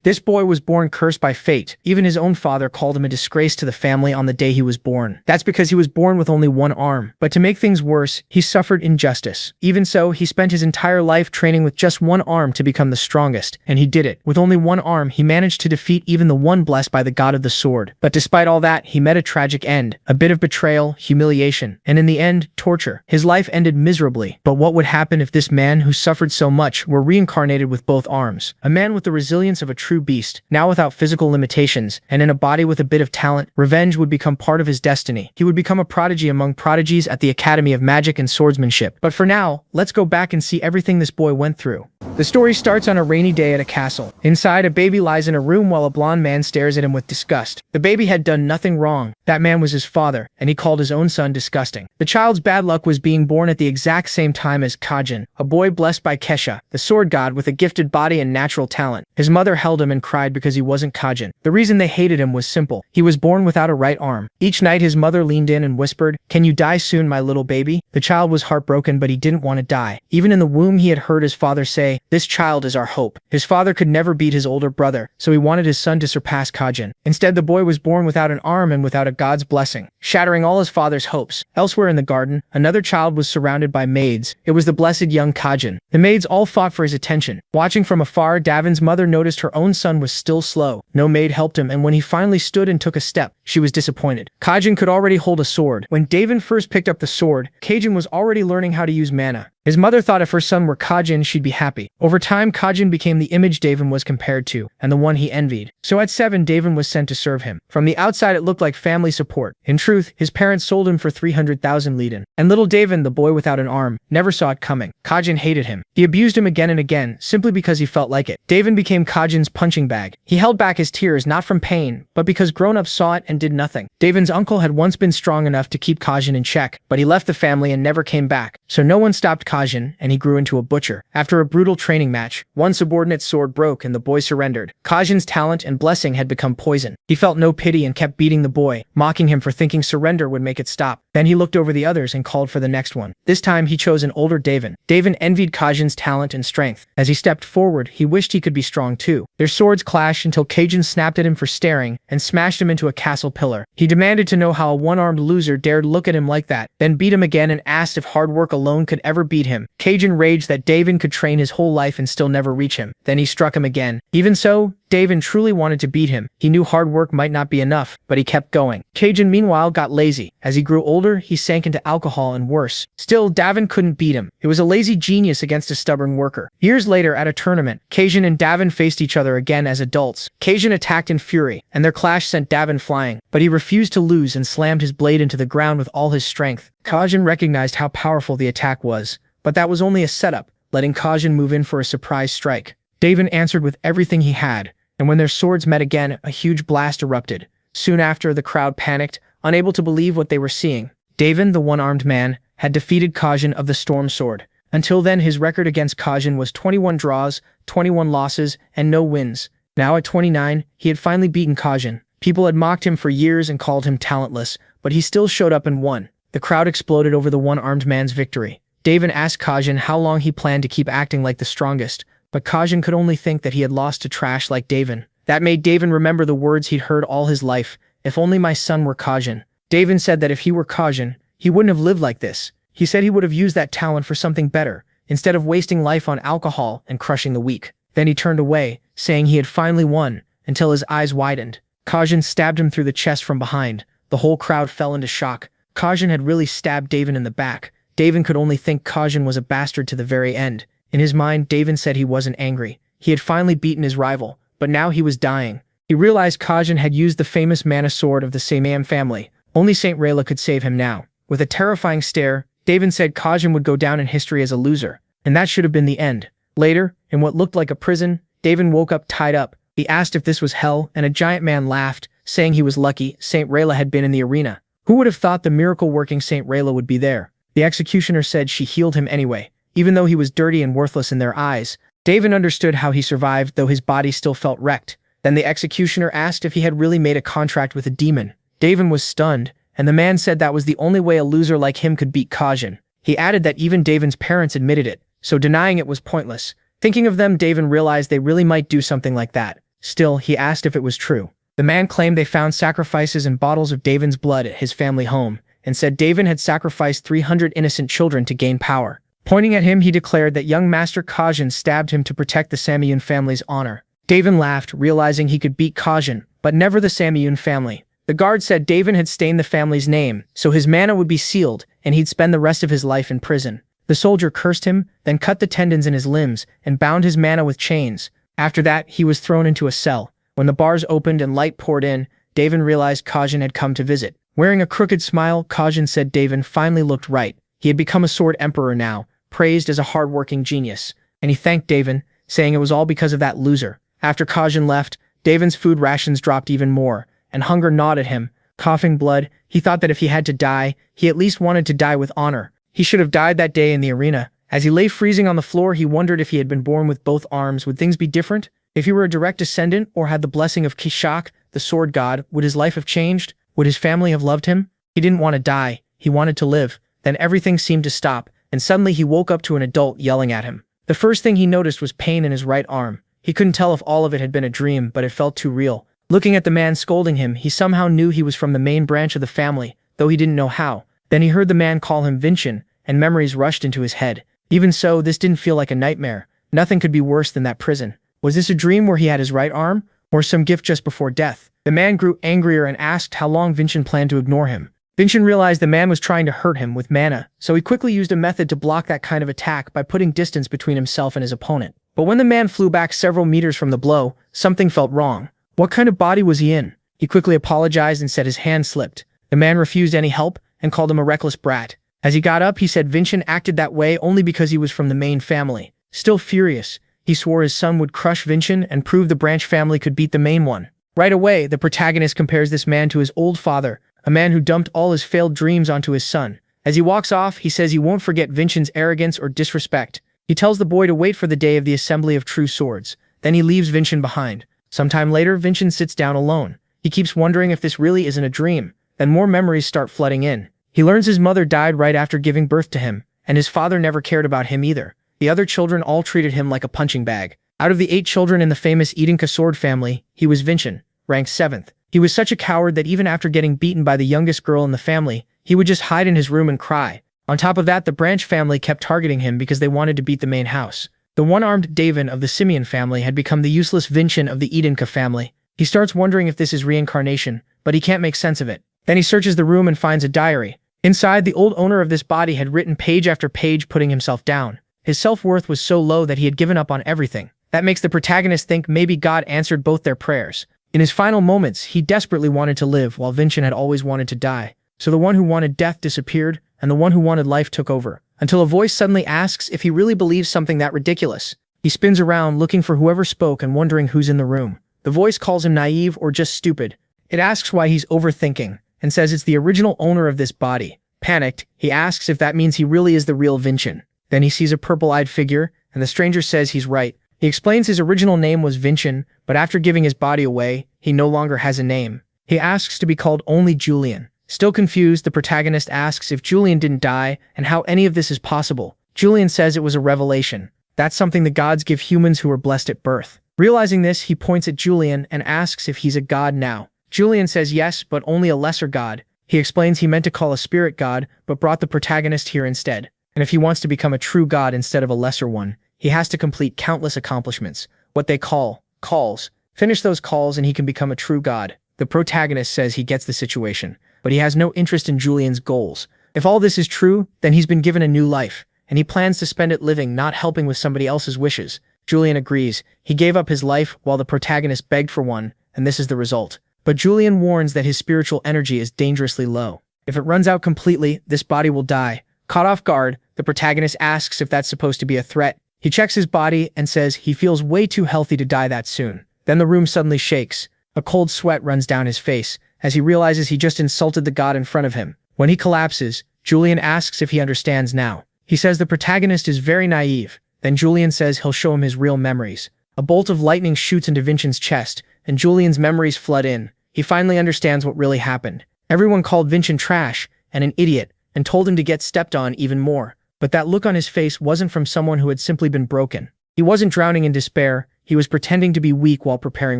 This boy was born cursed by fate. Even his own father called him a disgrace to the family on the day he was born. That's because he was born with only one arm. But to make things worse, he suffered injustice. Even so, he spent his entire life training with just one arm to become the strongest, and he did it. With only one arm, he managed to defeat even the one blessed by the god of the sword. But despite all that, he met a tragic end. A bit of betrayal, humiliation, and in the end, torture. His life ended miserably. But what would happen if this man who suffered so much were reincarnated with both arms? A man with the resilience of a true beast, now without physical limitations, and in a body with a bit of talent. Revenge would become part of his destiny. He would become a prodigy among prodigies at the Academy of Magic and Swordsmanship. But for now, let's go back and see everything this boy went through. The story starts on a rainy day at a castle. Inside, a baby lies in a room while a blonde man stares at him with disgust. The baby had done nothing wrong. That man was his father, and he called his own son disgusting. The child's bad luck was being born at the exact same time as Kajin, a boy blessed by Kesha, the sword god with a gifted body and natural talent. His mother held him and cried because he wasn't Kajin. The reason they hated him was simple. He was born without a right arm. Each night his mother leaned in and whispered, "Can you die soon, my little baby?" The child was heartbroken, but he didn't want to die. Even in the womb he had heard his father say, "This child is our hope." His father could never beat his older brother, so he wanted his son to surpass Kajin. Instead, the boy was born without an arm and without a god's blessing, shattering all his father's hopes. Elsewhere in the garden, another child was surrounded by maids. It was the blessed young Kajin. The maids all fought for his attention. Watching from afar, Davin's mother noticed her own son was still slow. No maid helped him, and when he finally stood and took a step, she was disappointed. Kajin could already hold a sword. When Davin first picked up the sword, Kajin was already learning how to use mana. His mother thought if her son were Kajin, she'd be happy. Over time, Kajin became the image Davin was compared to, and the one he envied. So at 7, Davin was sent to serve him. From the outside, it looked like family support. In truth, his parents sold him for 300,000 liden. And little Davin, the boy without an arm, never saw it coming. Kajin hated him. He abused him again and again, simply because he felt like it. Davin became Kajin's punching bag. He held back his tears not from pain, but because grown-ups saw it and did nothing. Davin's uncle had once been strong enough to keep Kajin in check, but he left the family and never came back. So no one stopped Kajin, and he grew into a butcher. After a brutal training match, one subordinate's sword broke and the boy surrendered. Kajin's talent and blessing had become poison. He felt no pity and kept beating the boy, mocking him for thinking surrender would make it stop. Then he looked over the others and called for the next one. This time he chose an older Davin. Davin envied Kajin's talent and strength. As he stepped forward, he wished he could be strong too. Their swords clashed until Kajin snapped at him for staring and smashed him into a castle pillar. He demanded to know how a one-armed loser dared look at him like that, then beat him again and asked if hard work alone could ever beat him. Kajin raged that Davin could train his whole life and still never reach him. Then he struck him again. Even so, Davin truly wanted to beat him. He knew hard work might not be enough, but he kept going. Kajin meanwhile got lazy. As he grew older, he sank into alcohol and worse. Still, Davin couldn't beat him. It was a lazy genius against a stubborn worker. Years later, at a tournament, Kajin and Davin faced each other again as adults. Kajin attacked in fury, and their clash sent Davin flying, but he refused to lose and slammed his blade into the ground with all his strength. Kajin recognized how powerful the attack was, but that was only a setup, letting Kajin move in for a surprise strike. Davin answered with everything he had, and when their swords met again, a huge blast erupted. Soon after, the crowd panicked, unable to believe what they were seeing. Davin, the one-armed man, had defeated Kajin of the Storm Sword. Until then, his record against Kajin was 21 draws, 21 losses, and no wins. Now at 29, he had finally beaten Kajin. People had mocked him for years and called him talentless, but he still showed up and won. The crowd exploded over the one-armed man's victory. Davin asked Kajin how long he planned to keep acting like the strongest, but Kajin could only think that he had lost to trash like Davin. That made Davin remember the words he'd heard all his life, "If only my son were Kajin." Davin said that if he were Kajin, he wouldn't have lived like this. He said he would have used that talent for something better, instead of wasting life on alcohol and crushing the weak. Then he turned away, saying he had finally won, until his eyes widened. Kajin stabbed him through the chest from behind. The whole crowd fell into shock. Kajin had really stabbed Davin in the back. Davin could only think Kajin was a bastard to the very end. In his mind, Davin said he wasn't angry. He had finally beaten his rival, but now he was dying. He realized Kajin had used the famous mana sword of the Samam family. Only Saint Rayla could save him now. With a terrifying stare, Davin said Kajin would go down in history as a loser, and that should have been the end. Later, in what looked like a prison, Davin woke up tied up. He asked if this was hell, and a giant man laughed, saying he was lucky Saint Rayla had been in the arena. Who would have thought the miracle-working Saint Rayla would be there? The executioner said she healed him anyway, even though he was dirty and worthless in their eyes. Davin understood how he survived, though his body still felt wrecked. Then the executioner asked if he had really made a contract with a demon. Davin was stunned, and the man said that was the only way a loser like him could beat Kajin. He added that even Davin's parents admitted it, so denying it was pointless. Thinking of them, Davin realized they really might do something like that. Still, he asked if it was true. The man claimed they found sacrifices and bottles of Davin's blood at his family home, and said Davin had sacrificed 300 innocent children to gain power. Pointing at him, he declared that young Master Kajin stabbed him to protect the Samyun family's honor. Davin laughed, realizing he could beat Kajin, but never the Samyun family. The guard said Davin had stained the family's name, so his mana would be sealed, and he'd spend the rest of his life in prison. The soldier cursed him, then cut the tendons in his limbs, and bound his mana with chains. After that, he was thrown into a cell. When the bars opened and light poured in, Davin realized Kajin had come to visit. Wearing a crooked smile, Kajin said Davin finally looked right. He had become a sword emperor now, praised as a hard-working genius. And he thanked Davin, saying it was all because of that loser. After Kajin left, Davin's food rations dropped even more, and hunger gnawed at him. Coughing blood, he thought that if he had to die, he at least wanted to die with honor. He should have died that day in the arena. As he lay freezing on the floor, he wondered if he had been born with both arms, would things be different? If he were a direct descendant or had the blessing of Kishak, the sword god, would his life have changed? Would his family have loved him? He didn't want to die. He wanted to live. Then everything seemed to stop, and suddenly he woke up to an adult yelling at him. The first thing he noticed was pain in his right arm. He couldn't tell if all of it had been a dream, but it felt too real. Looking at the man scolding him, he somehow knew he was from the main branch of the family, though he didn't know how. Then he heard the man call him Vinchin, and memories rushed into his head. Even so, this didn't feel like a nightmare. Nothing could be worse than that prison. Was this a dream where he had his right arm, or some gift just before death? The man grew angrier and asked how long Vinchin planned to ignore him. Vinchin realized the man was trying to hurt him with mana, so he quickly used a method to block that kind of attack by putting distance between himself and his opponent. But when the man flew back several meters from the blow, something felt wrong. What kind of body was he in? He quickly apologized and said his hand slipped. The man refused any help and called him a reckless brat. As he got up, he said Vinchin acted that way only because he was from the main family. Still furious, he swore his son would crush Vinchin and prove the branch family could beat the main one. Right away, the protagonist compares this man to his old father, a man who dumped all his failed dreams onto his son. As he walks off, he says he won't forget Vinchin's arrogance or disrespect. He tells the boy to wait for the day of the assembly of true swords. Then he leaves Vinchin behind. Sometime later, Vinchin sits down alone. He keeps wondering if this really isn't a dream. Then more memories start flooding in. He learns his mother died right after giving birth to him, and his father never cared about him either. The other children all treated him like a punching bag. Out of the 8 children in the famous Idinka sword family, he was Vinchin, ranked 7th. He was such a coward that even after getting beaten by the youngest girl in the family, he would just hide in his room and cry. On top of that, the branch family kept targeting him because they wanted to beat the main house. The one-armed Davin of the Simeon family had become the useless Vinchin of the Idinka family. He starts wondering if this is reincarnation, but he can't make sense of it. Then he searches the room and finds a diary. Inside, the old owner of this body had written page after page putting himself down. His self-worth was so low that he had given up on everything. That makes the protagonist think maybe God answered both their prayers. In his final moments, he desperately wanted to live, while Vinchin had always wanted to die. So the one who wanted death disappeared, and the one who wanted life took over, until a voice suddenly asks if he really believes something that ridiculous. He spins around, looking for whoever spoke and wondering who's in the room. The voice calls him naive or just stupid. It asks why he's overthinking, and says it's the original owner of this body. Panicked, he asks if that means he really is the real Vinchin. Then he sees a purple-eyed figure, and the stranger says he's right. He explains his original name was Vinchin, but after giving his body away, he no longer has a name. He asks to be called only Julian. Still confused, the protagonist asks if Julian didn't die and how any of this is possible. Julian says it was a revelation. That's something the gods give humans who are blessed at birth. Realizing this, he points at Julian and asks if he's a god now. Julian says yes, but only a lesser god. He explains he meant to call a spirit god, but brought the protagonist here instead. And if he wants to become a true god instead of a lesser one, he has to complete countless accomplishments, what they call calls. Finish those calls and he can become a true god. The protagonist says he gets the situation, but he has no interest in Julian's goals. If all this is true, then he's been given a new life, and he plans to spend it living, not helping with somebody else's wishes. Julian agrees. He gave up his life while the protagonist begged for one, and this is the result. But Julian warns that his spiritual energy is dangerously low. If it runs out completely, this body will die. Caught off guard, the protagonist asks if that's supposed to be a threat. He checks his body and says he feels way too healthy to die that soon. Then the room suddenly shakes. A cold sweat runs down his face as he realizes he just insulted the god in front of him. When he collapses, Julian asks if he understands now. He says the protagonist is very naive. Then Julian says he'll show him his real memories. A bolt of lightning shoots into Vinchin's chest, and Julian's memories flood in. He finally understands what really happened. Everyone called Vinchin trash and an idiot, and told him to get stepped on even more. But that look on his face wasn't from someone who had simply been broken. He wasn't drowning in despair. he was pretending to be weak while preparing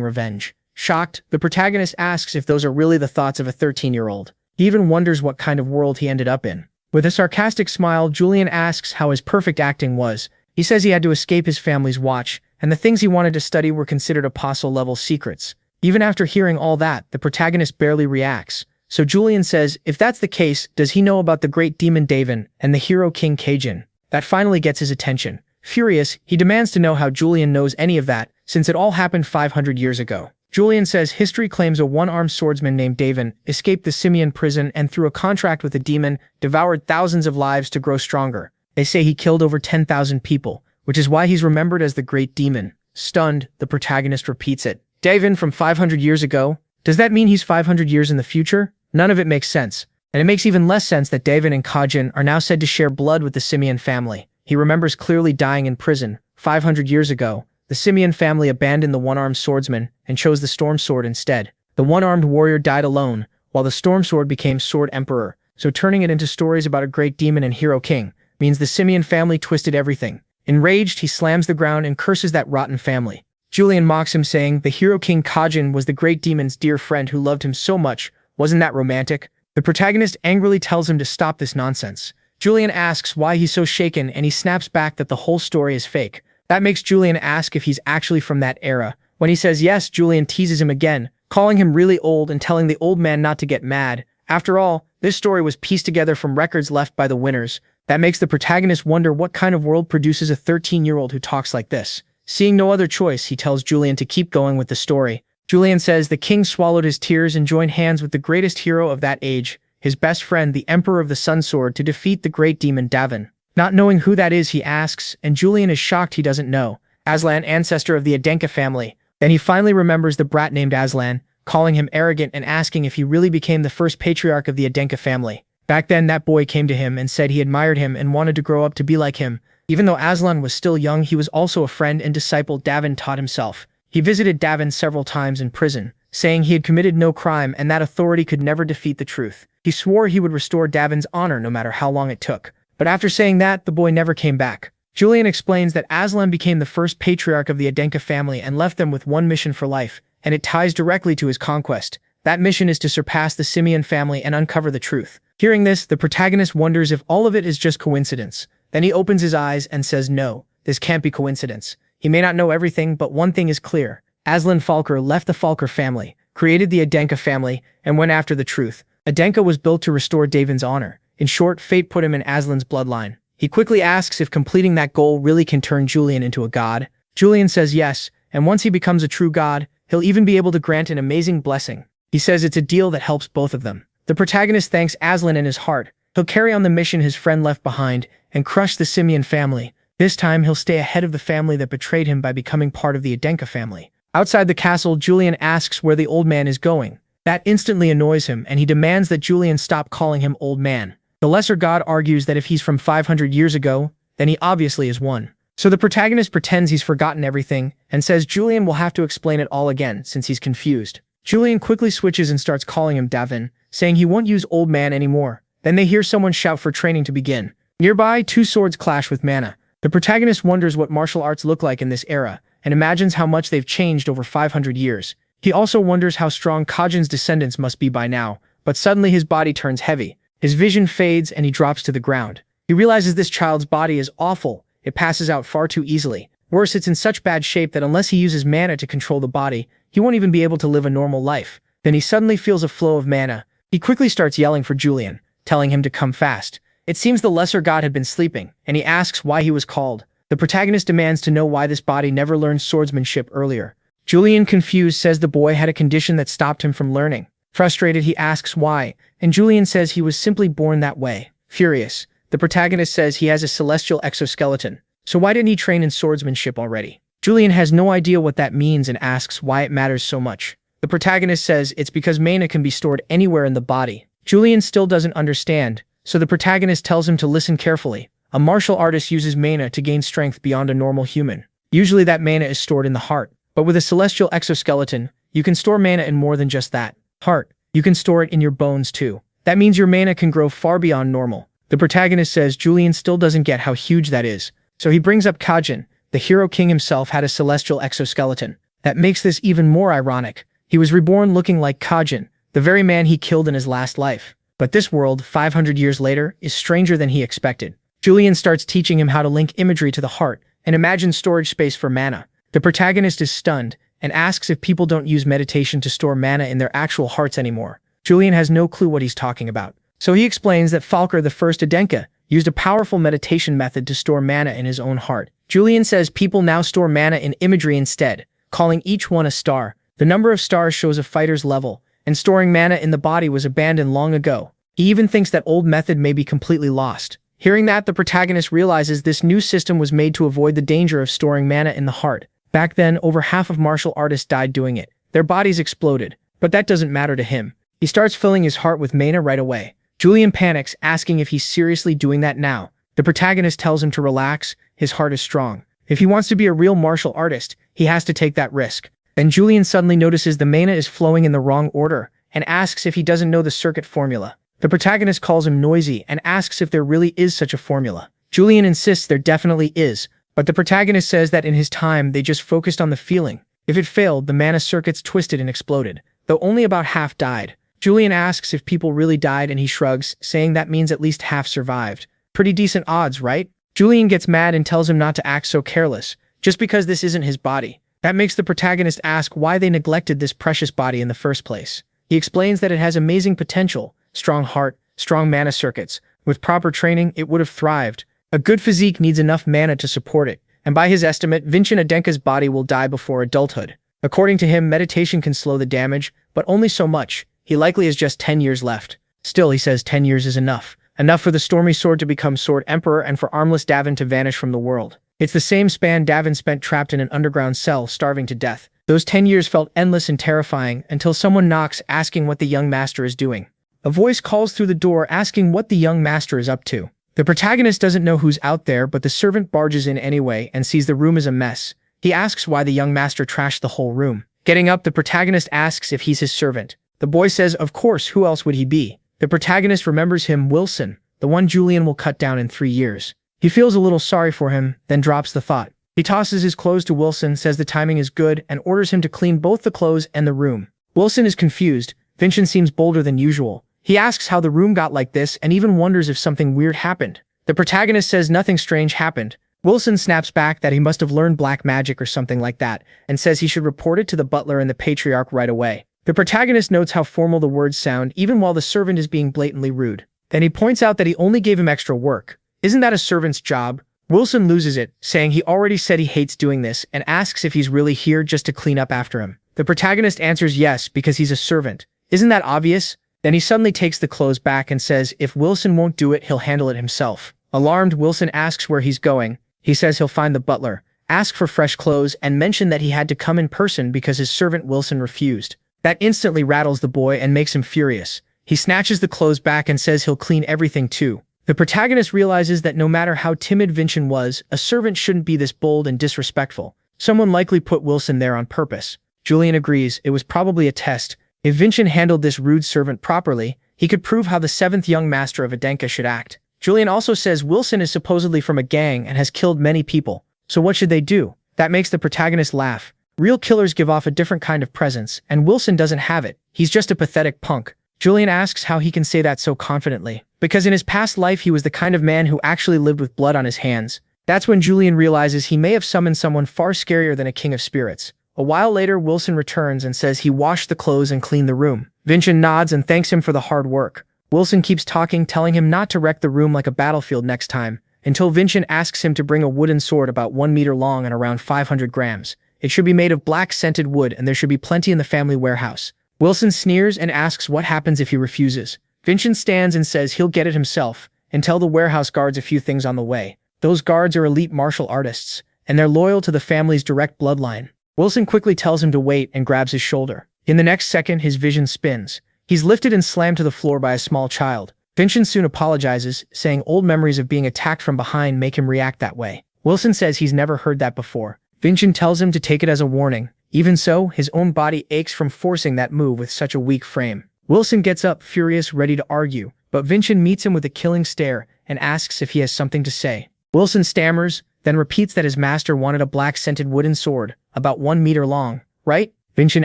revenge. Shocked, the protagonist asks if those are really the thoughts of a 13-year-old. He even wonders what kind of world he ended up in. With a sarcastic smile, Julian asks how his perfect acting was. He says he had to escape his family's watch, and the things he wanted to study were considered apostle-level secrets. Even after hearing all that, the protagonist barely reacts. So Julian says, if that's the case, does he know about the great demon Davin and the hero King Kajin? That finally gets his attention. Furious, he demands to know how Julian knows any of that, since it all happened 500 years ago. Julian says history claims a one-armed swordsman named Davin escaped the Simian prison and through a contract with a demon, devoured thousands of lives to grow stronger. They say he killed over 10,000 people, which is why he's remembered as the Great Demon. Stunned, the protagonist repeats it. Davin from 500 years ago? Does that mean he's 500 years in the future? None of it makes sense. And it makes even less sense that Davin and Kajin are now said to share blood with the Simian family. He remembers clearly dying in prison 500 years ago. The Simian family abandoned the one-armed swordsman and chose the storm sword instead. The one-armed warrior died alone, while the storm sword became Sword Emperor. So turning it into stories about a great demon and hero king means the Simian family twisted everything. Enraged, he slams the ground and curses that rotten family. Julian mocks him, saying the hero king Kajin was the great demon's dear friend who loved him so much. Wasn't that romantic? The protagonist angrily tells him to stop this nonsense. Julian asks why he's so shaken, and he snaps back that the whole story is fake. That makes Julian ask if he's actually from that era. When he says yes, Julian teases him again, calling him really old and telling the old man not to get mad. After all, this story was pieced together from records left by the winners. That makes the protagonist wonder what kind of world produces a 13-year-old who talks like this. Seeing no other choice, he tells Julian to keep going with the story. Julian says the king swallowed his tears and joined hands with the greatest hero of that age, his best friend, the Emperor of the Sun Sword, to defeat the great demon Davin. Not knowing who that is, he asks, and Julian is shocked he doesn't know. Aslan, ancestor of the Adenka family. Then he finally remembers the brat named Aslan, calling him arrogant and asking if he really became the first patriarch of the Adenka family. Back then, that boy came to him and said he admired him and wanted to grow up to be like him. Even though Aslan was still young, he was also a friend and disciple Davin taught himself. He visited Davin several times in prison, saying he had committed no crime and that authority could never defeat the truth. He swore he would restore Davin's honor no matter how long it took. But after saying that, the boy never came back. Julian explains that Aslan became the first patriarch of the Adenka family and left them with one mission for life, and it ties directly to his conquest. That mission is to surpass the Simian family and uncover the truth. Hearing this, the protagonist wonders if all of it is just coincidence. Then he opens his eyes and says no, this can't be coincidence. He may not know everything, but one thing is clear. Aslan Falker left the Falker family, created the Adenka family, and went after the truth. Adenka was built to restore Davin's honor. In short, fate put him in Aslan's bloodline. He quickly asks if completing that goal really can turn Julian into a god. Julian says yes, and once he becomes a true god, he'll even be able to grant an amazing blessing. He says it's a deal that helps both of them. The protagonist thanks Aslan in his heart. He'll carry on the mission his friend left behind and crush the Simian family. This time, he'll stay ahead of the family that betrayed him by becoming part of the Adenka family. Outside the castle, Julian asks where the old man is going. That instantly annoys him, and he demands that Julian stop calling him old man. The lesser god argues that if he's from 500 years ago, then he obviously is one. So the protagonist pretends he's forgotten everything and says Julian will have to explain it all again since he's confused. Julian quickly switches and starts calling him Davin, saying he won't use old man anymore. Then they hear someone shout for training to begin. Nearby, two swords clash with mana. The protagonist wonders what martial arts look like in this era and imagines how much they've changed over 500 years. He also wonders how strong Kajin's descendants must be by now, but suddenly his body turns heavy. His vision fades and he drops to the ground. He realizes this child's body is awful. It passes out far too easily. Worse, it's in such bad shape that unless he uses mana to control the body, he won't even be able to live a normal life. Then he suddenly feels a flow of mana. He quickly starts yelling for Julian, telling him to come fast. It seems the lesser god had been sleeping, and he asks why he was called. The protagonist demands to know why this body never learned swordsmanship earlier. Julian, confused, says the boy had a condition that stopped him from learning. Frustrated, he asks why, and Julian says he was simply born that way. Furious, the protagonist says he has a celestial exoskeleton. So why didn't he train in swordsmanship already? Julian has no idea what that means and asks why it matters so much. The protagonist says it's because mana can be stored anywhere in the body. Julian still doesn't understand, so the protagonist tells him to listen carefully. A martial artist uses mana to gain strength beyond a normal human. Usually that mana is stored in the heart, but with a celestial exoskeleton, you can store mana in more than just that. Heart, you can store it in your bones too. That means your mana can grow far beyond normal. The protagonist says Julian still doesn't get how huge that is, so he brings up Kajin, The Hero King himself had a celestial exoskeleton. That makes this even more ironic. He was reborn looking like Kajin, the very man he killed in his last life. But this world, 500 years later, is stranger than he expected. Julian starts teaching him how to link imagery to the heart and imagine storage space for mana. The protagonist is stunned and asks if people don't use meditation to store mana in their actual hearts anymore. Julian has no clue what he's talking about. So he explains that Falker, the first Adenka, used a powerful meditation method to store mana in his own heart. Julian says people now store mana in imagery instead, calling each one a star. The number of stars shows a fighter's level, and storing mana in the body was abandoned long ago. He even thinks that old method may be completely lost. Hearing that, the protagonist realizes this new system was made to avoid the danger of storing mana in the heart. Back then, over half of martial artists died doing it. Their bodies exploded, but that doesn't matter to him. He starts filling his heart with mana right away. Julian panics, asking if he's seriously doing that now. The protagonist tells him to relax, his heart is strong. If he wants to be a real martial artist, he has to take that risk. Then Julian suddenly notices the mana is flowing in the wrong order, and asks if he doesn't know the circuit formula. The protagonist calls him noisy and asks if there really is such a formula. Julian insists there definitely is, but the protagonist says that in his time they just focused on the feeling. If it failed, the mana circuits twisted and exploded, though only about half died. Julian asks if people really died and he shrugs, saying that means at least half survived. Pretty decent odds, right? Julian gets mad and tells him not to act so careless, just because this isn't his body. That makes the protagonist ask why they neglected this precious body in the first place. He explains that it has amazing potential, strong heart, strong mana circuits. With proper training, it would have thrived. A good physique needs enough mana to support it, and by his estimate, Vincent Adenka's body will die before adulthood. According to him, meditation can slow the damage, but only so much. He likely has just 10 years left. Still, he says 10 years is enough. Enough for the Stormy Sword to become Sword Emperor and for armless Davin to vanish from the world. It's the same span Davin spent trapped in an underground cell, starving to death. Those 10 years felt endless and terrifying until someone knocks, asking what the young master is doing. A voice calls through the door asking what the young master is up to. The protagonist doesn't know who's out there, but the servant barges in anyway and sees the room is a mess. He asks why the young master trashed the whole room. Getting up, the protagonist asks if he's his servant. The boy says, of course, who else would he be? The protagonist remembers him, Wilson, the one Julian will cut down in 3 years. He feels a little sorry for him, then drops the thought. He tosses his clothes to Wilson, says the timing is good, and orders him to clean both the clothes and the room. Wilson is confused. Vincent seems bolder than usual. He asks how the room got like this and even wonders if something weird happened. The protagonist says nothing strange happened. Wilson snaps back that he must have learned black magic or something like that, and says he should report it to the butler and the patriarch right away. The protagonist notes how formal the words sound even while the servant is being blatantly rude. Then he points out that he only gave him extra work. Isn't that a servant's job? Wilson loses it, saying he already said he hates doing this and asks if he's really here just to clean up after him. The protagonist answers yes because he's a servant. Isn't that obvious? Then he suddenly takes the clothes back and says if Wilson won't do it, he'll handle it himself. Alarmed, Wilson asks where he's going. He says he'll find the butler, ask for fresh clothes, and mention that he had to come in person because his servant Wilson refused. That instantly rattles the boy and makes him furious. He snatches the clothes back and says he'll clean everything too. The protagonist realizes that no matter how timid Vincent was, a servant shouldn't be this bold and disrespectful. Someone likely put Wilson there on purpose. Julian agrees it was probably a test. If Vincent handled this rude servant properly, he could prove how the 7th young master of Adenka should act. Julian also says Wilson is supposedly from a gang and has killed many people. So what should they do? That makes the protagonist laugh. Real killers give off a different kind of presence, and Wilson doesn't have it. He's just a pathetic punk. Julian asks how he can say that so confidently. Because in his past life he was the kind of man who actually lived with blood on his hands. That's when Julian realizes he may have summoned someone far scarier than a king of spirits. A while later, Wilson returns and says he washed the clothes and cleaned the room. Vincent nods and thanks him for the hard work. Wilson keeps talking, telling him not to wreck the room like a battlefield next time, until Vincent asks him to bring a wooden sword about 1 meter long and around 500 grams. It should be made of black scented wood and there should be plenty in the family warehouse. Wilson sneers and asks what happens if he refuses. Vincent stands and says he'll get it himself, and tell the warehouse guards a few things on the way. Those guards are elite martial artists, and they're loyal to the family's direct bloodline. Wilson quickly tells him to wait and grabs his shoulder. In the next second, his vision spins. He's lifted and slammed to the floor by a small child. Vincent soon apologizes, saying old memories of being attacked from behind make him react that way. Wilson says he's never heard that before. Vincent tells him to take it as a warning. Even so, his own body aches from forcing that move with such a weak frame. Wilson gets up, furious, ready to argue, but Vincent meets him with a killing stare and asks if he has something to say. Wilson stammers, then repeats that his master wanted a black-scented wooden sword, about 1 meter long, right? Vincent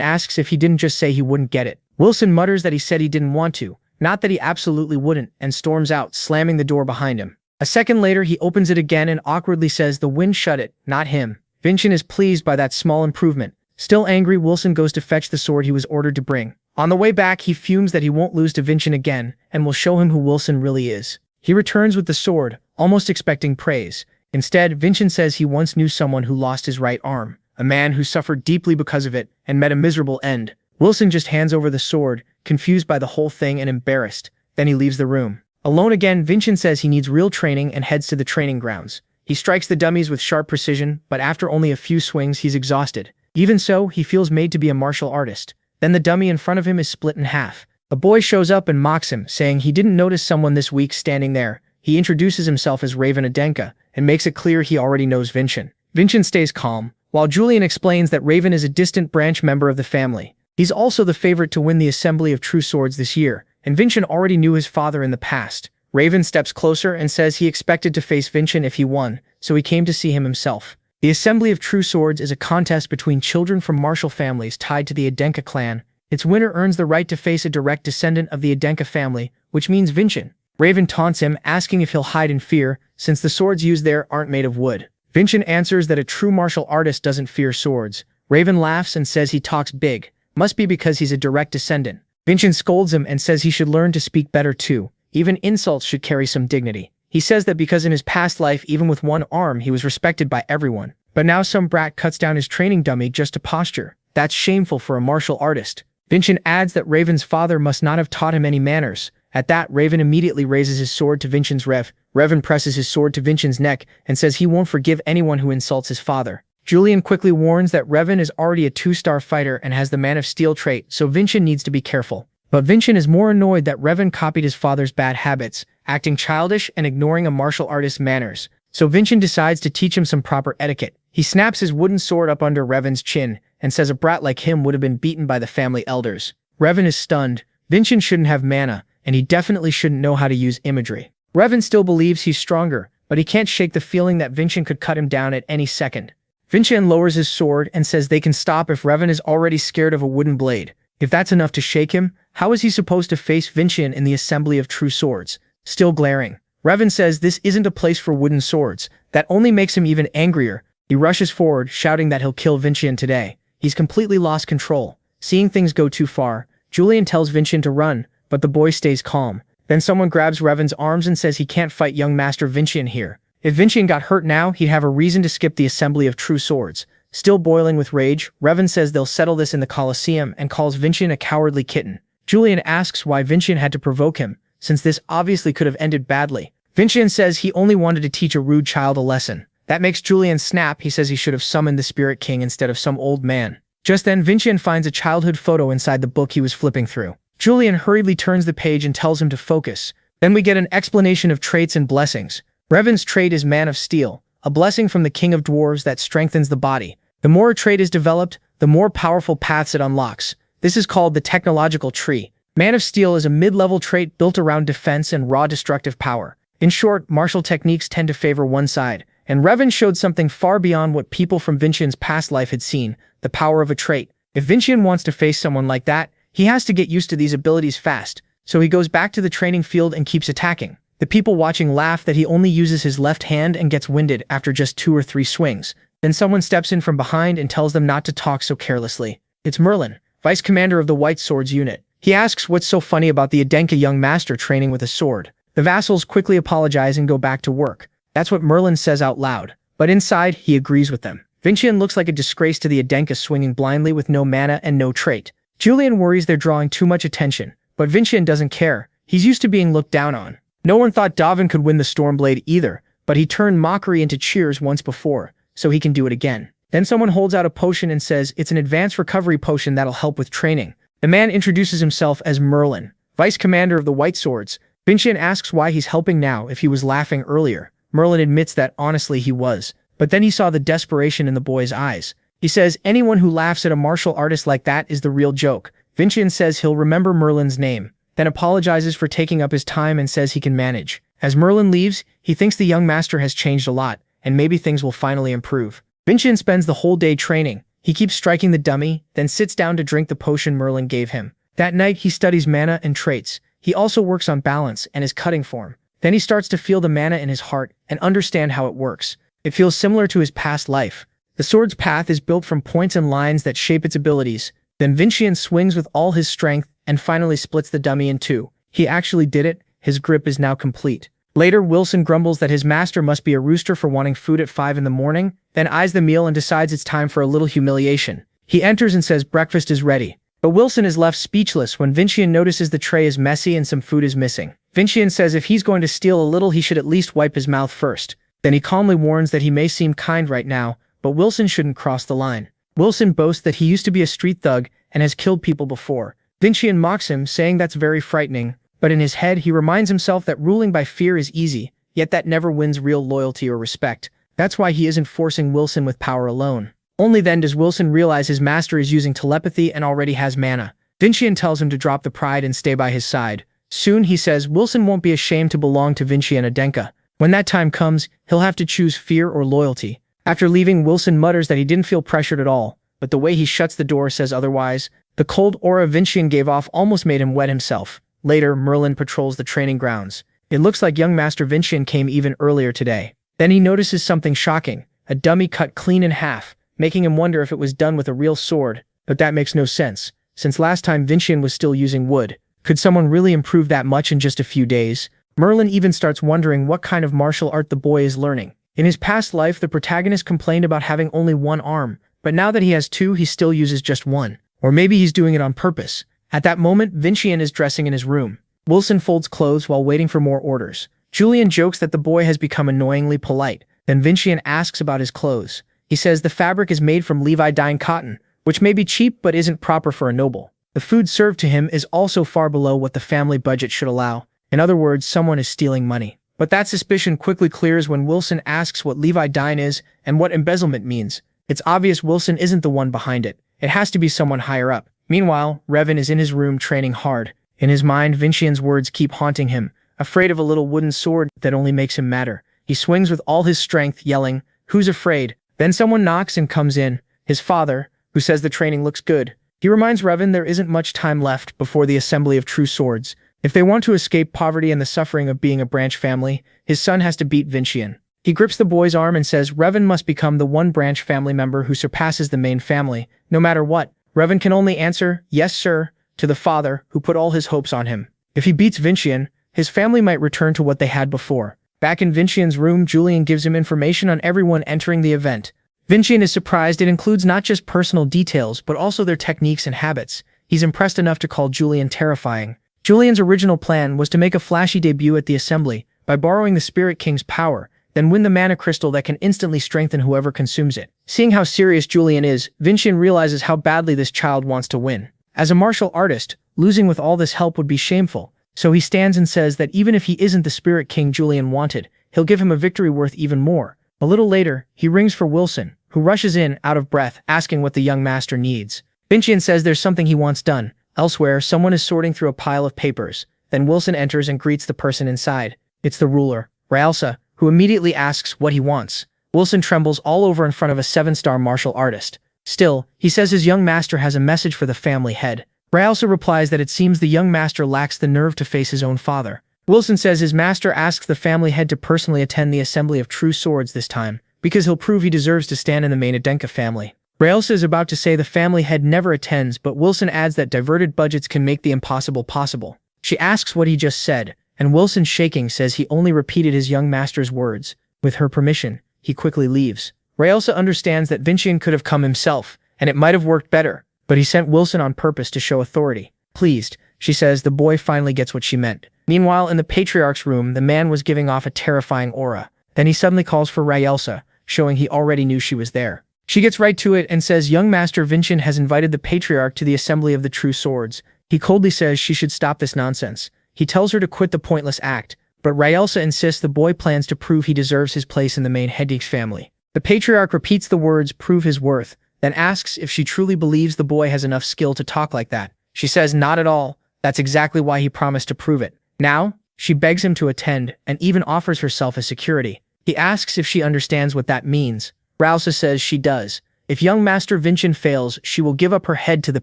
asks if he didn't just say he wouldn't get it. Wilson mutters that he said he didn't want to, not that he absolutely wouldn't, and storms out, slamming the door behind him. A second later, he opens it again and awkwardly says the wind shut it, not him. Vincent is pleased by that small improvement. Still angry, Wilson goes to fetch the sword he was ordered to bring. On the way back, he fumes that he won't lose to Vincent again, and will show him who Wilson really is. He returns with the sword, almost expecting praise. Instead, Vincent says he once knew someone who lost his right arm, a man who suffered deeply because of it, and met a miserable end. Wilson just hands over the sword, confused by the whole thing and embarrassed. Then he leaves the room. Alone again, Vincent says he needs real training and heads to the training grounds. He strikes the dummies with sharp precision, but after only a few swings, he's exhausted. Even so, he feels made to be a martial artist. Then the dummy in front of him is split in half. A boy shows up and mocks him, saying he didn't notice someone this week standing there. He introduces himself as Raven Adenka, and makes it clear he already knows Vincent. Vincent stays calm, while Julian explains that Raven is a distant branch member of the family. He's also the favorite to win the Assembly of True Swords this year, and Vincent already knew his father in the past. Raven steps closer and says he expected to face Vincent if he won, so he came to see him himself. The Assembly of True Swords is a contest between children from martial families tied to the Adenka clan. Its winner earns the right to face a direct descendant of the Adenka family, which means Vincent. Raven taunts him, asking if he'll hide in fear, since the swords used there aren't made of wood. Vincent answers that a true martial artist doesn't fear swords. Raven laughs and says he talks big. Must be because he's a direct descendant. Vincent scolds him and says he should learn to speak better too. Even insults should carry some dignity. He says that because in his past life, even with one arm, he was respected by everyone. But now some brat cuts down his training dummy just to posture. That's shameful for a martial artist. Vincent adds that Raven's father must not have taught him any manners. At that, Raven immediately raises his sword to Vincent's rev. Raven presses his sword to Vincent's neck and says he won't forgive anyone who insults his father. Julian quickly warns that Raven is already a 2-star fighter and has the Man of Steel trait, so Vincent needs to be careful. But Vincent is more annoyed that Raven copied his father's bad habits, acting childish and ignoring a martial artist's manners. So Vincent decides to teach him some proper etiquette. He snaps his wooden sword up under Raven's chin and says a brat like him would have been beaten by the family elders. Raven is stunned. Vincent shouldn't have mana, and he definitely shouldn't know how to use imagery. Raven still believes he's stronger, but he can't shake the feeling that Vincent could cut him down at any second. Vincent lowers his sword and says they can stop if Raven is already scared of a wooden blade. If that's enough to shake him, how is he supposed to face Vincent in the Assembly of True Swords? Still glaring. Raven says this isn't a place for wooden swords. That only makes him even angrier. He rushes forward, shouting that he'll kill Vincent today. He's completely lost control. Seeing things go too far, Julian tells Vincent to run, but the boy stays calm. Then someone grabs Raven's arms and says he can't fight young Master Vincent here. If Vincent got hurt now, he'd have a reason to skip the Assembly of True Swords. Still boiling with rage, Raven says they'll settle this in the Colosseum and calls Vincent a cowardly kitten. Julian asks why Vincent had to provoke him, since this obviously could have ended badly. Vincent says he only wanted to teach a rude child a lesson. That makes Julian snap. He says he should have summoned the Spirit King instead of some old man. Just then, Vincent finds a childhood photo inside the book he was flipping through. Julian hurriedly turns the page and tells him to focus. Then we get an explanation of traits and blessings. Raven's trait is Man of Steel, a blessing from the King of Dwarves that strengthens the body. The more a trait is developed, the more powerful paths it unlocks. This is called the technological tree. Man of Steel is a mid-level trait built around defense and raw destructive power. In short, martial techniques tend to favor one side, and Raven showed something far beyond what people from Vincient's past life had seen, the power of a trait. If Vincent wants to face someone like that, he has to get used to these abilities fast, so he goes back to the training field and keeps attacking. The people watching laugh that he only uses his left hand and gets winded after just 2 or 3 swings. Then someone steps in from behind and tells them not to talk so carelessly. It's Merlin, vice commander of the White Swords unit. He asks what's so funny about the Adenka young master training with a sword. The vassals quickly apologize and go back to work. That's what Merlin says out loud. But inside, he agrees with them. Vincent looks like a disgrace to the Adenka, swinging blindly with no mana and no trait. Julian worries they're drawing too much attention, but Vincent doesn't care. He's used to being looked down on. No one thought Davin could win the Stormblade either, but he turned mockery into cheers once before, so he can do it again. Then someone holds out a potion and says it's an advanced recovery potion that'll help with training. The man introduces himself as Merlin, vice commander of the White Swords. Vincent asks why he's helping now if he was laughing earlier. Merlin admits that honestly he was, but then he saw the desperation in the boy's eyes. He says anyone who laughs at a martial artist like that is the real joke. Vincent says he'll remember Merlin's name, then apologizes for taking up his time and says he can manage. As Merlin leaves, he thinks the young master has changed a lot, and maybe things will finally improve. Vincian spends the whole day training. He keeps striking the dummy, then sits down to drink the potion Merlin gave him. That night, he studies mana and traits. He also works on balance and his cutting form. Then he starts to feel the mana in his heart and understand how it works. It feels similar to his past life. The sword's path is built from points and lines that shape its abilities. Then Vincian swings with all his strength and finally splits the dummy in two. He actually did it. His grip is now complete. Later, Wilson grumbles that his master must be a rooster for wanting food at 5 in the morning, then eyes the meal and decides it's time for a little humiliation. He enters and says breakfast is ready. But Wilson is left speechless when Vincian notices the tray is messy and some food is missing. Vincian says if he's going to steal a little, he should at least wipe his mouth first. Then he calmly warns that he may seem kind right now, but Wilson shouldn't cross the line. Wilson boasts that he used to be a street thug and has killed people before. Vincian mocks him, saying that's very frightening, but in his head he reminds himself that ruling by fear is easy, yet that never wins real loyalty or respect. That's why he isn't forcing Wilson with power alone. Only then does Wilson realize his master is using telepathy and already has mana. Vincian tells him to drop the pride and stay by his side. Soon, he says, Wilson won't be ashamed to belong to Vincian Adenka. When that time comes, he'll have to choose fear or loyalty. After leaving, Wilson mutters that he didn't feel pressured at all, but the way he shuts the door says otherwise. The cold aura Vincian gave off almost made him wet himself. Later, Merlin patrols the training grounds. It looks like young Master Vincian came even earlier today. Then he notices something shocking, a dummy cut clean in half, making him wonder if it was done with a real sword, but that makes no sense, since last time Vincian was still using wood. Could someone really improve that much in just a few days? Merlin even starts wondering what kind of martial art the boy is learning. In his past life, the protagonist complained about having only one arm, but now that he has two, he still uses just one. Or maybe he's doing it on purpose. At that moment, Vincian is dressing in his room. Wilson folds clothes while waiting for more orders. Julian jokes that the boy has become annoyingly polite. Then Vincian asks about his clothes. He says the fabric is made from Levi-dyed cotton, which may be cheap but isn't proper for a noble. The food served to him is also far below what the family budget should allow. In other words, someone is stealing money. But that suspicion quickly clears when Wilson asks what Levi-dyed is and what embezzlement means. It's obvious Wilson isn't the one behind it. It has to be someone higher up. Meanwhile, Revan is in his room training hard. In his mind, Vincian's words keep haunting him, afraid of a little wooden sword that only makes him madder. He swings with all his strength, yelling, "Who's afraid?" Then someone knocks and comes in, his father, who says the training looks good. He reminds Revan there isn't much time left before the assembly of true swords. If they want to escape poverty and the suffering of being a branch family, his son has to beat Vincian. He grips the boy's arm and says Revan must become the one branch family member who surpasses the main family, no matter what. Revan can only answer, "Yes, sir," to the father, who put all his hopes on him. If he beats Vincian, his family might return to what they had before. Back in Vincian's room, Julian gives him information on everyone entering the event. Vincian is surprised it includes not just personal details, but also their techniques and habits. He's impressed enough to call Julian terrifying. Julian's original plan was to make a flashy debut at the assembly by borrowing the Spirit King's power, then win the mana crystal that can instantly strengthen whoever consumes it. Seeing how serious Julian is, Vincian realizes how badly this child wants to win. As a martial artist, losing with all this help would be shameful, so he stands and says that even if he isn't the Spirit King Julian wanted, he'll give him a victory worth even more. A little later, he rings for Wilson, who rushes in, out of breath, asking what the young master needs. Vincian says there's something he wants done. Elsewhere, someone is sorting through a pile of papers. Then Wilson enters and greets the person inside. It's the ruler, Raelsa, who immediately asks what he wants. Wilson trembles all over in front of a 7-star martial artist. Still, he says his young master has a message for the family head. Raelsa replies that it seems the young master lacks the nerve to face his own father. Wilson says his master asks the family head to personally attend the assembly of true swords this time, because he'll prove he deserves to stand in the main Adenka family. Raelsa is about to say the family head never attends, but Wilson adds that diverted budgets can make the impossible possible. She asks what he just said, and Wilson, shaking, says he only repeated his young master's words. With her permission, he quickly leaves. Raelsa understands that Vincian could have come himself, and it might have worked better, but he sent Wilson on purpose to show authority. Pleased, she says the boy finally gets what she meant. Meanwhile, in the Patriarch's room, the man was giving off a terrifying aura. Then he suddenly calls for Raelsa, showing he already knew she was there. She gets right to it and says young Master Vincian has invited the Patriarch to the assembly of the true swords. He coldly says she should stop this nonsense. He tells her to quit the pointless act, but Raelsa insists the boy plans to prove he deserves his place in the main Hedwig's family. The Patriarch repeats the words, "prove his worth," then asks if she truly believes the boy has enough skill to talk like that. She says not at all. That's exactly why he promised to prove it. Now, she begs him to attend and even offers herself as security. He asks if she understands what that means. Ralsa says she does. If young Master Vincent fails, she will give up her head to the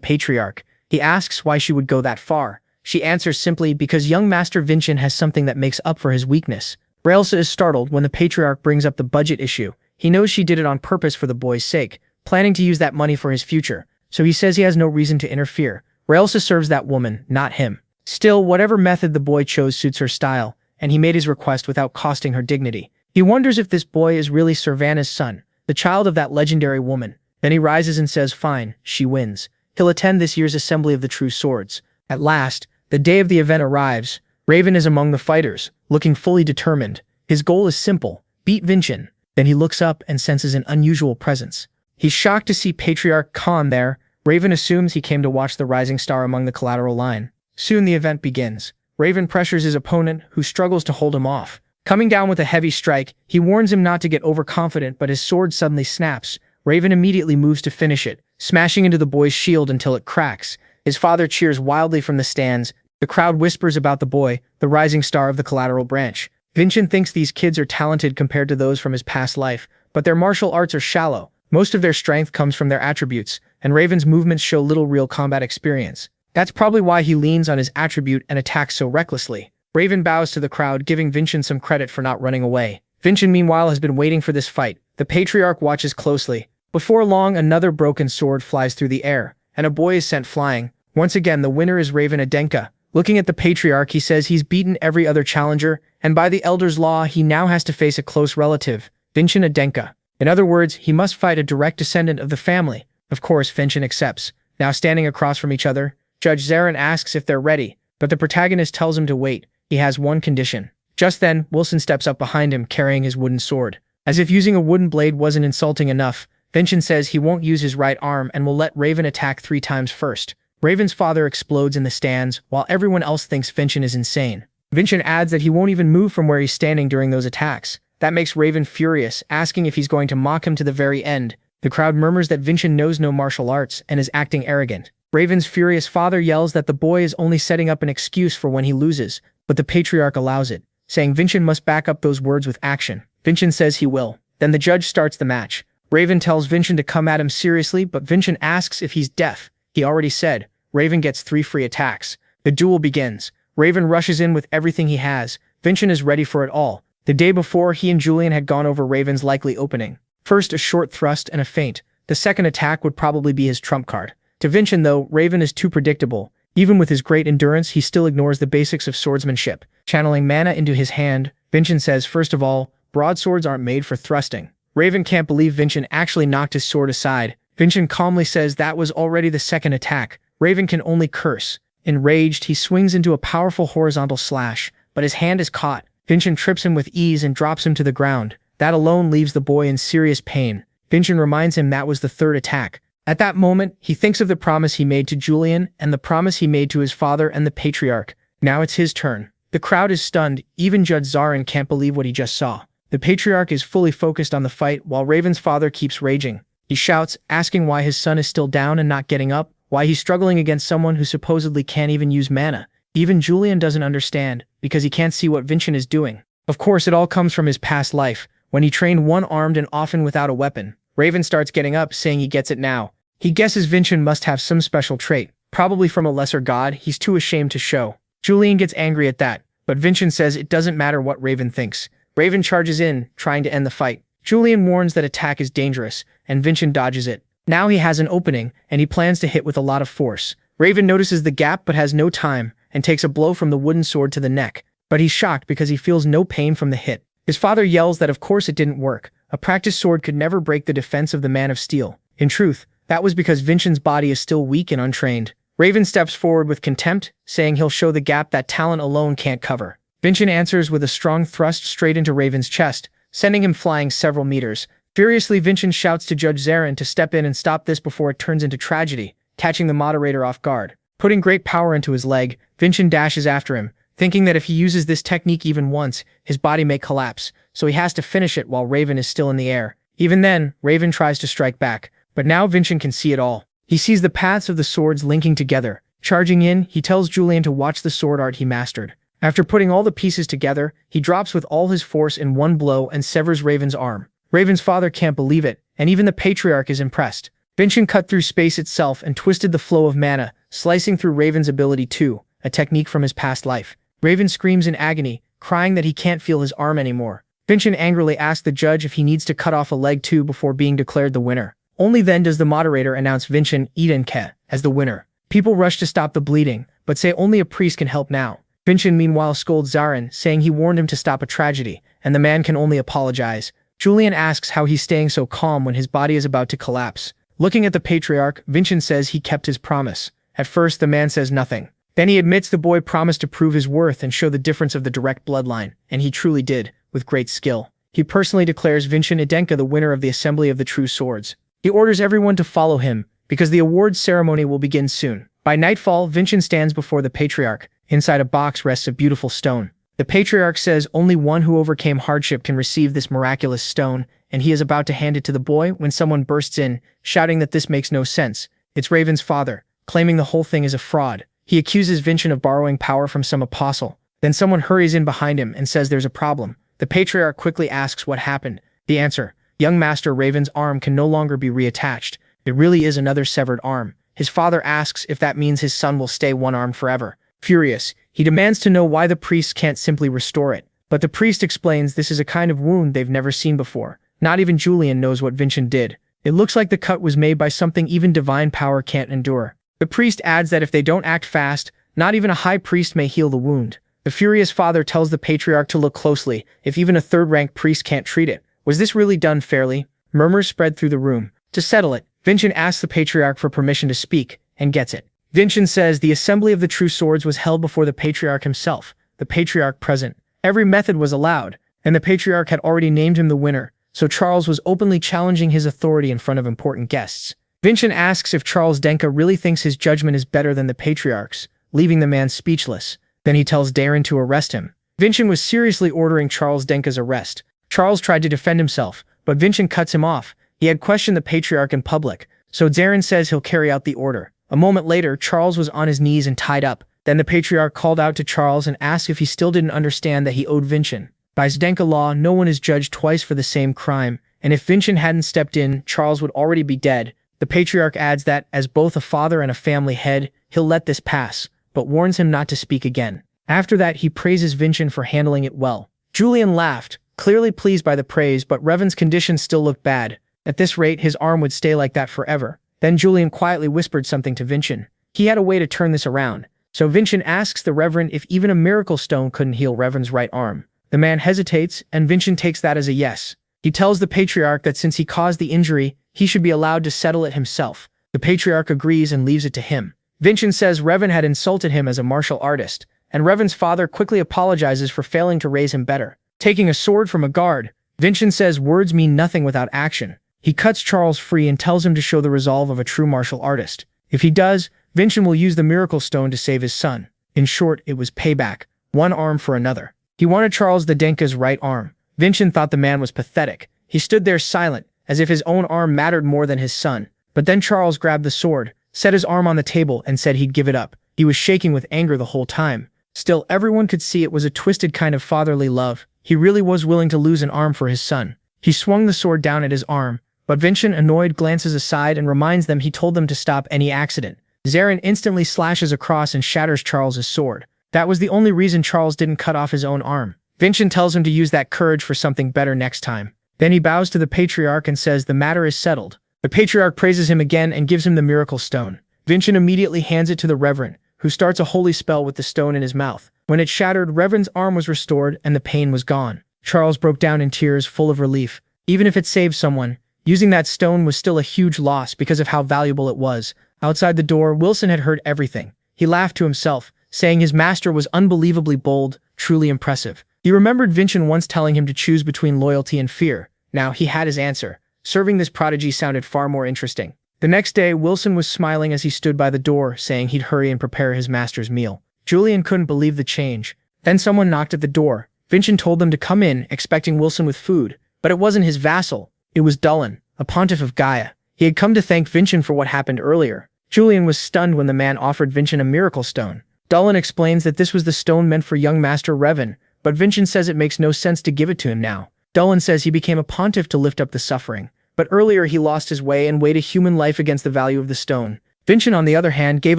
patriarch. He asks why she would go that far. She answers simply because young Master Vincent has something that makes up for his weakness. Ralsa is startled when the patriarch brings up the budget issue. He knows she did it on purpose for the boy's sake, planning to use that money for his future. So he says he has no reason to interfere. Ralsa serves that woman, not him. Still, whatever method the boy chose suits her style, and he made his request without costing her dignity. He wonders if this boy is really Servana's son, the child of that legendary woman. Then he rises and says fine, she wins. He'll attend this year's Assembly of the True Swords. At last, the day of the event arrives. Raven is among the fighters, looking fully determined. His goal is simple, beat Vincent. Then he looks up and senses an unusual presence. He's shocked to see Patriarch Khan there. Raven assumes he came to watch the rising star among the collateral line. Soon the event begins. Raven pressures his opponent, who struggles to hold him off. Coming down with a heavy strike, he warns him not to get overconfident, but his sword suddenly snaps. Raven immediately moves to finish it, smashing into the boy's shield until it cracks. His father cheers wildly from the stands. The crowd whispers about the boy, the rising star of the collateral branch. Vincent thinks these kids are talented compared to those from his past life, but their martial arts are shallow. Most of their strength comes from their attributes, and Raven's movements show little real combat experience. That's probably why he leans on his attribute and attacks so recklessly. Raven bows to the crowd, giving Vincent some credit for not running away. Vincent, meanwhile, has been waiting for this fight. The patriarch watches closely. Before long, another broken sword flies through the air, and a boy is sent flying. Once again, the winner is Raven Adenka. Looking at the patriarch, he says he's beaten every other challenger, and by the elder's law, he now has to face a close relative, Vincent Adenka. In other words, he must fight a direct descendant of the family. Of course, Vincent accepts. Now standing across from each other, Judge Zarin asks if they're ready, but the protagonist tells him to wait. He has one condition. Just then, Wilson steps up behind him carrying his wooden sword. As if using a wooden blade wasn't insulting enough, Vincent says he won't use his right arm and will let Raven attack 3 times first. Raven's father explodes in the stands, while everyone else thinks Vincent is insane. Vincent adds that he won't even move from where he's standing during those attacks. That makes Raven furious, asking if he's going to mock him to the very end. The crowd murmurs that Vincent knows no martial arts and is acting arrogant. Raven's furious father yells that the boy is only setting up an excuse for when he loses, but the patriarch allows it, saying Vincent must back up those words with action. Vincent says he will. Then the judge starts the match. Raven tells Vincent to come at him seriously, but Vincent asks if he's deaf. He already said. Raven gets 3 free attacks. The duel begins. Raven rushes in with everything he has. Vincent is ready for it all. The day before, he and Julian had gone over Raven's likely opening. First, a short thrust and a feint. The second attack would probably be his trump card. To Vincent, though, Raven is too predictable. Even with his great endurance, he still ignores the basics of swordsmanship. Channeling mana into his hand, Vincent says, first of all, broadswords aren't made for thrusting. Raven can't believe Vincent actually knocked his sword aside. Vincent calmly says that was already the second attack. Raven can only curse. Enraged, he swings into a powerful horizontal slash, but his hand is caught. Vincent trips him with ease and drops him to the ground. That alone leaves the boy in serious pain. Vincent reminds him that was the third attack. At that moment, he thinks of the promise he made to Julian and the promise he made to his father and the patriarch. Now it's his turn. The crowd is stunned. Even Judge Zarin can't believe what he just saw. The patriarch is fully focused on the fight while Raven's father keeps raging. He shouts, asking why his son is still down and not getting up, why he's struggling against someone who supposedly can't even use mana. Even Julian doesn't understand, because he can't see what Vincent is doing. Of course, it all comes from his past life, when he trained one-armed and often without a weapon. Raven starts getting up, saying he gets it now. He guesses Vincent must have some special trait, probably from a lesser god he's too ashamed to show. Julian gets angry at that, but Vincent says it doesn't matter what Raven thinks. Raven charges in, trying to end the fight. Julian warns that attack is dangerous, and Vincent dodges it. Now he has an opening, and he plans to hit with a lot of force. Raven notices the gap but has no time, and takes a blow from the wooden sword to the neck. But he's shocked because he feels no pain from the hit. His father yells that of course it didn't work. A practiced sword could never break the defense of the man of steel. In truth, that was because Vincent's body is still weak and untrained. Raven steps forward with contempt, saying he'll show the gap that talent alone can't cover. Vincent answers with a strong thrust straight into Raven's chest, sending him flying several meters. Furiously, Vincent shouts to Judge Zarin to step in and stop this before it turns into tragedy, catching the moderator off guard. Putting great power into his leg, Vincent dashes after him, thinking that if he uses this technique even once, his body may collapse, so he has to finish it while Raven is still in the air. Even then, Raven tries to strike back, but now Vincent can see it all. He sees the paths of the swords linking together. Charging in, he tells Julian to watch the sword art he mastered. After putting all the pieces together, he drops with all his force in one blow and severs Raven's arm. Raven's father can't believe it, and even the patriarch is impressed. Vincent cut through space itself and twisted the flow of mana, slicing through Raven's ability too, a technique from his past life. Raven screams in agony, crying that he can't feel his arm anymore. Vincent angrily asks the judge if he needs to cut off a leg too before being declared the winner. Only then does the moderator announce Vincent Idenke as the winner. People rush to stop the bleeding, but say only a priest can help now. Vincent meanwhile scolds Zarin, saying he warned him to stop a tragedy, and the man can only apologize. Julian asks how he's staying so calm when his body is about to collapse. Looking at the patriarch, Vincent says he kept his promise. At first, the man says nothing. Then he admits the boy promised to prove his worth and show the difference of the direct bloodline, and he truly did, with great skill. He personally declares Vincent Idenka the winner of the Assembly of the True Swords. He orders everyone to follow him, because the awards ceremony will begin soon. By nightfall, Vincent stands before the patriarch. Inside a box rests a beautiful stone. The patriarch says only one who overcame hardship can receive this miraculous stone, and he is about to hand it to the boy when someone bursts in, shouting that this makes no sense. It's Raven's father, claiming the whole thing is a fraud. He accuses Vincent of borrowing power from some apostle. Then someone hurries in behind him and says there's a problem. The patriarch quickly asks what happened. The answer: young master Raven's arm can no longer be reattached. It really is another severed arm. His father asks if that means his son will stay one-armed forever. Furious, he demands to know why the priest can't simply restore it. But the priest explains this is a kind of wound they've never seen before. Not even Julian knows what Vincent did. It looks like the cut was made by something even divine power can't endure. The priest adds that if they don't act fast, not even a high priest may heal the wound. The furious father tells the patriarch to look closely, if even a third-rank priest can't treat it. Was this really done fairly? Murmurs spread through the room. To settle it, Vincent asks the patriarch for permission to speak, and gets it. Vincent says the Assembly of the True Swords was held before the patriarch himself, the patriarch present. Every method was allowed, and the patriarch had already named him the winner, so Charles was openly challenging his authority in front of important guests. Vincent asks if Charles Denka really thinks his judgment is better than the patriarch's, leaving the man speechless. Then he tells Darren to arrest him. Vincent was seriously ordering Charles Denka's arrest. Charles tried to defend himself, but Vincent cuts him off. He had questioned the patriarch in public, so Darren says he'll carry out the order. A moment later, Charles was on his knees and tied up. Then the patriarch called out to Charles and asked if he still didn't understand that he owed Vincent. By Zdenka law, no one is judged twice for the same crime, and if Vincent hadn't stepped in, Charles would already be dead. The patriarch adds that, as both a father and a family head, he'll let this pass, but warns him not to speak again. After that, he praises Vincent for handling it well. Julian laughed, clearly pleased by the praise, but Revan's condition still looked bad. At this rate, his arm would stay like that forever. Then Julian quietly whispered something to Vincent. He had a way to turn this around. So Vincent asks the Reverend if even a miracle stone couldn't heal Revan's right arm. The man hesitates, and Vincent takes that as a yes. He tells the patriarch that since he caused the injury, he should be allowed to settle it himself. The patriarch agrees and leaves it to him. Vincent says Revan had insulted him as a martial artist, and Revan's father quickly apologizes for failing to raise him better. Taking a sword from a guard, Vincent says words mean nothing without action. He cuts Charles free and tells him to show the resolve of a true martial artist. If he does, Vincent will use the miracle stone to save his son. In short, it was payback. One arm for another. He wanted Charles the Denka's right arm. Vincent thought the man was pathetic. He stood there silent, as if his own arm mattered more than his son. But then Charles grabbed the sword, set his arm on the table, and said he'd give it up. He was shaking with anger the whole time. Still, everyone could see it was a twisted kind of fatherly love. He really was willing to lose an arm for his son. He swung the sword down at his arm, but Vincent, annoyed, glances aside and reminds them he told them to stop any accident. Zarin instantly slashes across and shatters Charles's sword. That was the only reason Charles didn't cut off his own arm. Vincent tells him to use that courage for something better next time. Then he bows to the patriarch and says the matter is settled. The patriarch praises him again and gives him the miracle stone. Vincent immediately hands it to the Reverend, who starts a holy spell with the stone in his mouth. When it shattered, Reverend's arm was restored and the pain was gone. Charles broke down in tears, full of relief. Even if it saved someone, using that stone was still a huge loss because of how valuable it was. Outside the door, Wilson had heard everything. He laughed to himself, saying his master was unbelievably bold, truly impressive. He remembered Vincent once telling him to choose between loyalty and fear. Now he had his answer. Serving this prodigy sounded far more interesting. The next day, Wilson was smiling as he stood by the door, saying he'd hurry and prepare his master's meal. Julian couldn't believe the change. Then someone knocked at the door. Vincent told them to come in, expecting Wilson with food. But it wasn't his vassal. It was Dullan, a pontiff of Gaia. He had come to thank Vincent for what happened earlier. Julian was stunned when the man offered Vincent a miracle stone. Dolan explains that this was the stone meant for young Master Revan, but Vincent says it makes no sense to give it to him now. Dolan says he became a pontiff to lift up the suffering, but earlier he lost his way and weighed a human life against the value of the stone. Vincent, on the other hand, gave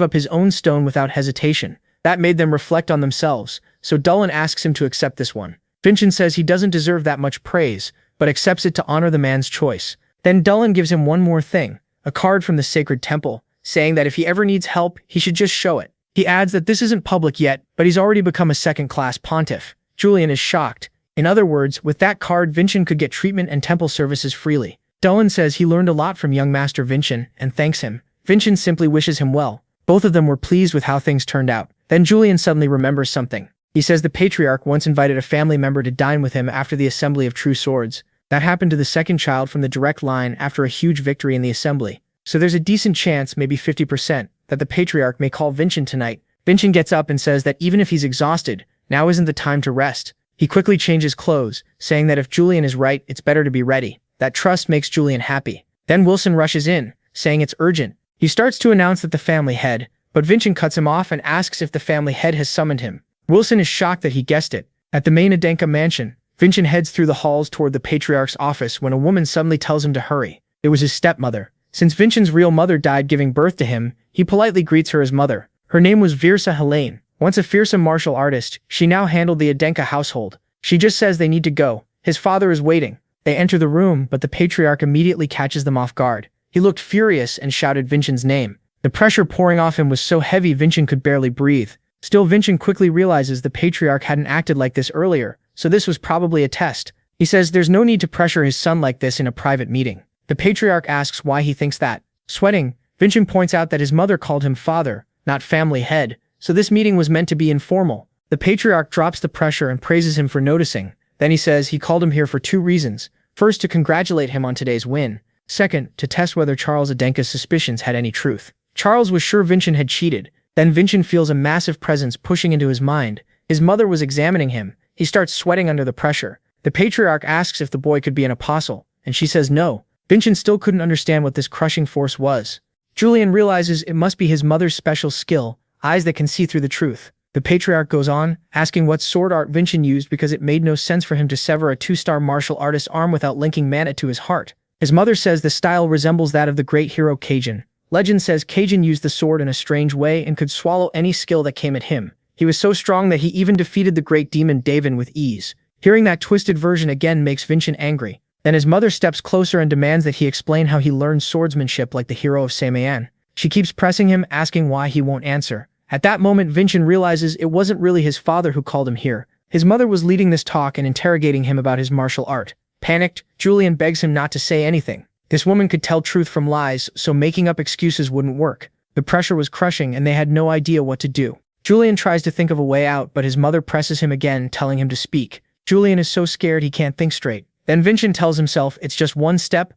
up his own stone without hesitation. That made them reflect on themselves, so Dolan asks him to accept this one. Vincent says he doesn't deserve that much praise, but accepts it to honor the man's choice. Then Dolan gives him one more thing, a card from the sacred temple, saying that if he ever needs help, he should just show it. He adds that this isn't public yet, but he's already become a second-class pontiff. Julian is shocked. In other words, with that card, Vincent could get treatment and temple services freely. Dolan says he learned a lot from young Master Vincent and thanks him. Vincent simply wishes him well. Both of them were pleased with how things turned out. Then Julian suddenly remembers something. He says the Patriarch once invited a family member to dine with him after the Assembly of True Swords. That happened to the second child from the direct line after a huge victory in the Assembly. So there's a decent chance, maybe 50%, that the Patriarch may call Vincent tonight. Vincent gets up and says that even if he's exhausted, now isn't the time to rest. He quickly changes clothes, saying that if Julian is right, it's better to be ready. That trust makes Julian happy. Then Wilson rushes in, saying it's urgent. He starts to announce that the family head, but Vincent cuts him off and asks if the family head has summoned him. Wilson is shocked that he guessed it. At the main Adenka mansion, Vincent heads through the halls toward the Patriarch's office when a woman suddenly tells him to hurry. It was his stepmother. Since Vincent's real mother died giving birth to him, he politely greets her as mother. Her name was Virsa Helene. Once a fearsome martial artist, she now handled the Adenka household. She just says they need to go. His father is waiting. They enter the room, but the Patriarch immediately catches them off guard. He looked furious and shouted Vincent's name. The pressure pouring off him was so heavy Vincent could barely breathe. Still, Vincent quickly realizes the Patriarch hadn't acted like this earlier, so this was probably a test. He says there's no need to pressure his son like this in a private meeting. The Patriarch asks why he thinks that. Sweating, Vincent points out that his mother called him father, not family head, so this meeting was meant to be informal. The Patriarch drops the pressure and praises him for noticing. Then he says he called him here for 2 reasons. First, to congratulate him on today's win. Second, to test whether Charles Adenka's suspicions had any truth. Charles was sure Vincent had cheated. Then Vincent feels a massive presence pushing into his mind. His mother was examining him. He starts sweating under the pressure. The Patriarch asks if the boy could be an apostle, and she says no. Vincent still couldn't understand what this crushing force was. Julian realizes it must be his mother's special skill, eyes that can see through the truth. The Patriarch goes on, asking what sword art Vincent used because it made no sense for him to sever a 2-star martial artist's arm without linking mana to his heart. His mother says the style resembles that of the great hero Cajun. Legend says Cajun used the sword in a strange way and could swallow any skill that came at him. He was so strong that he even defeated the great demon Davin with ease. Hearing that twisted version again makes Vincent angry. Then his mother steps closer and demands that he explain how he learned swordsmanship like the hero of Samayan. She keeps pressing him, asking why he won't answer. At that moment, Vincent realizes it wasn't really his father who called him here. His mother was leading this talk and interrogating him about his martial art. Panicked, Julian begs him not to say anything. This woman could tell truth from lies, so making up excuses wouldn't work. The pressure was crushing and they had no idea what to do. Julian tries to think of a way out, but his mother presses him again, telling him to speak. Julian is so scared he can't think straight. Then Vincent tells himself it's just one step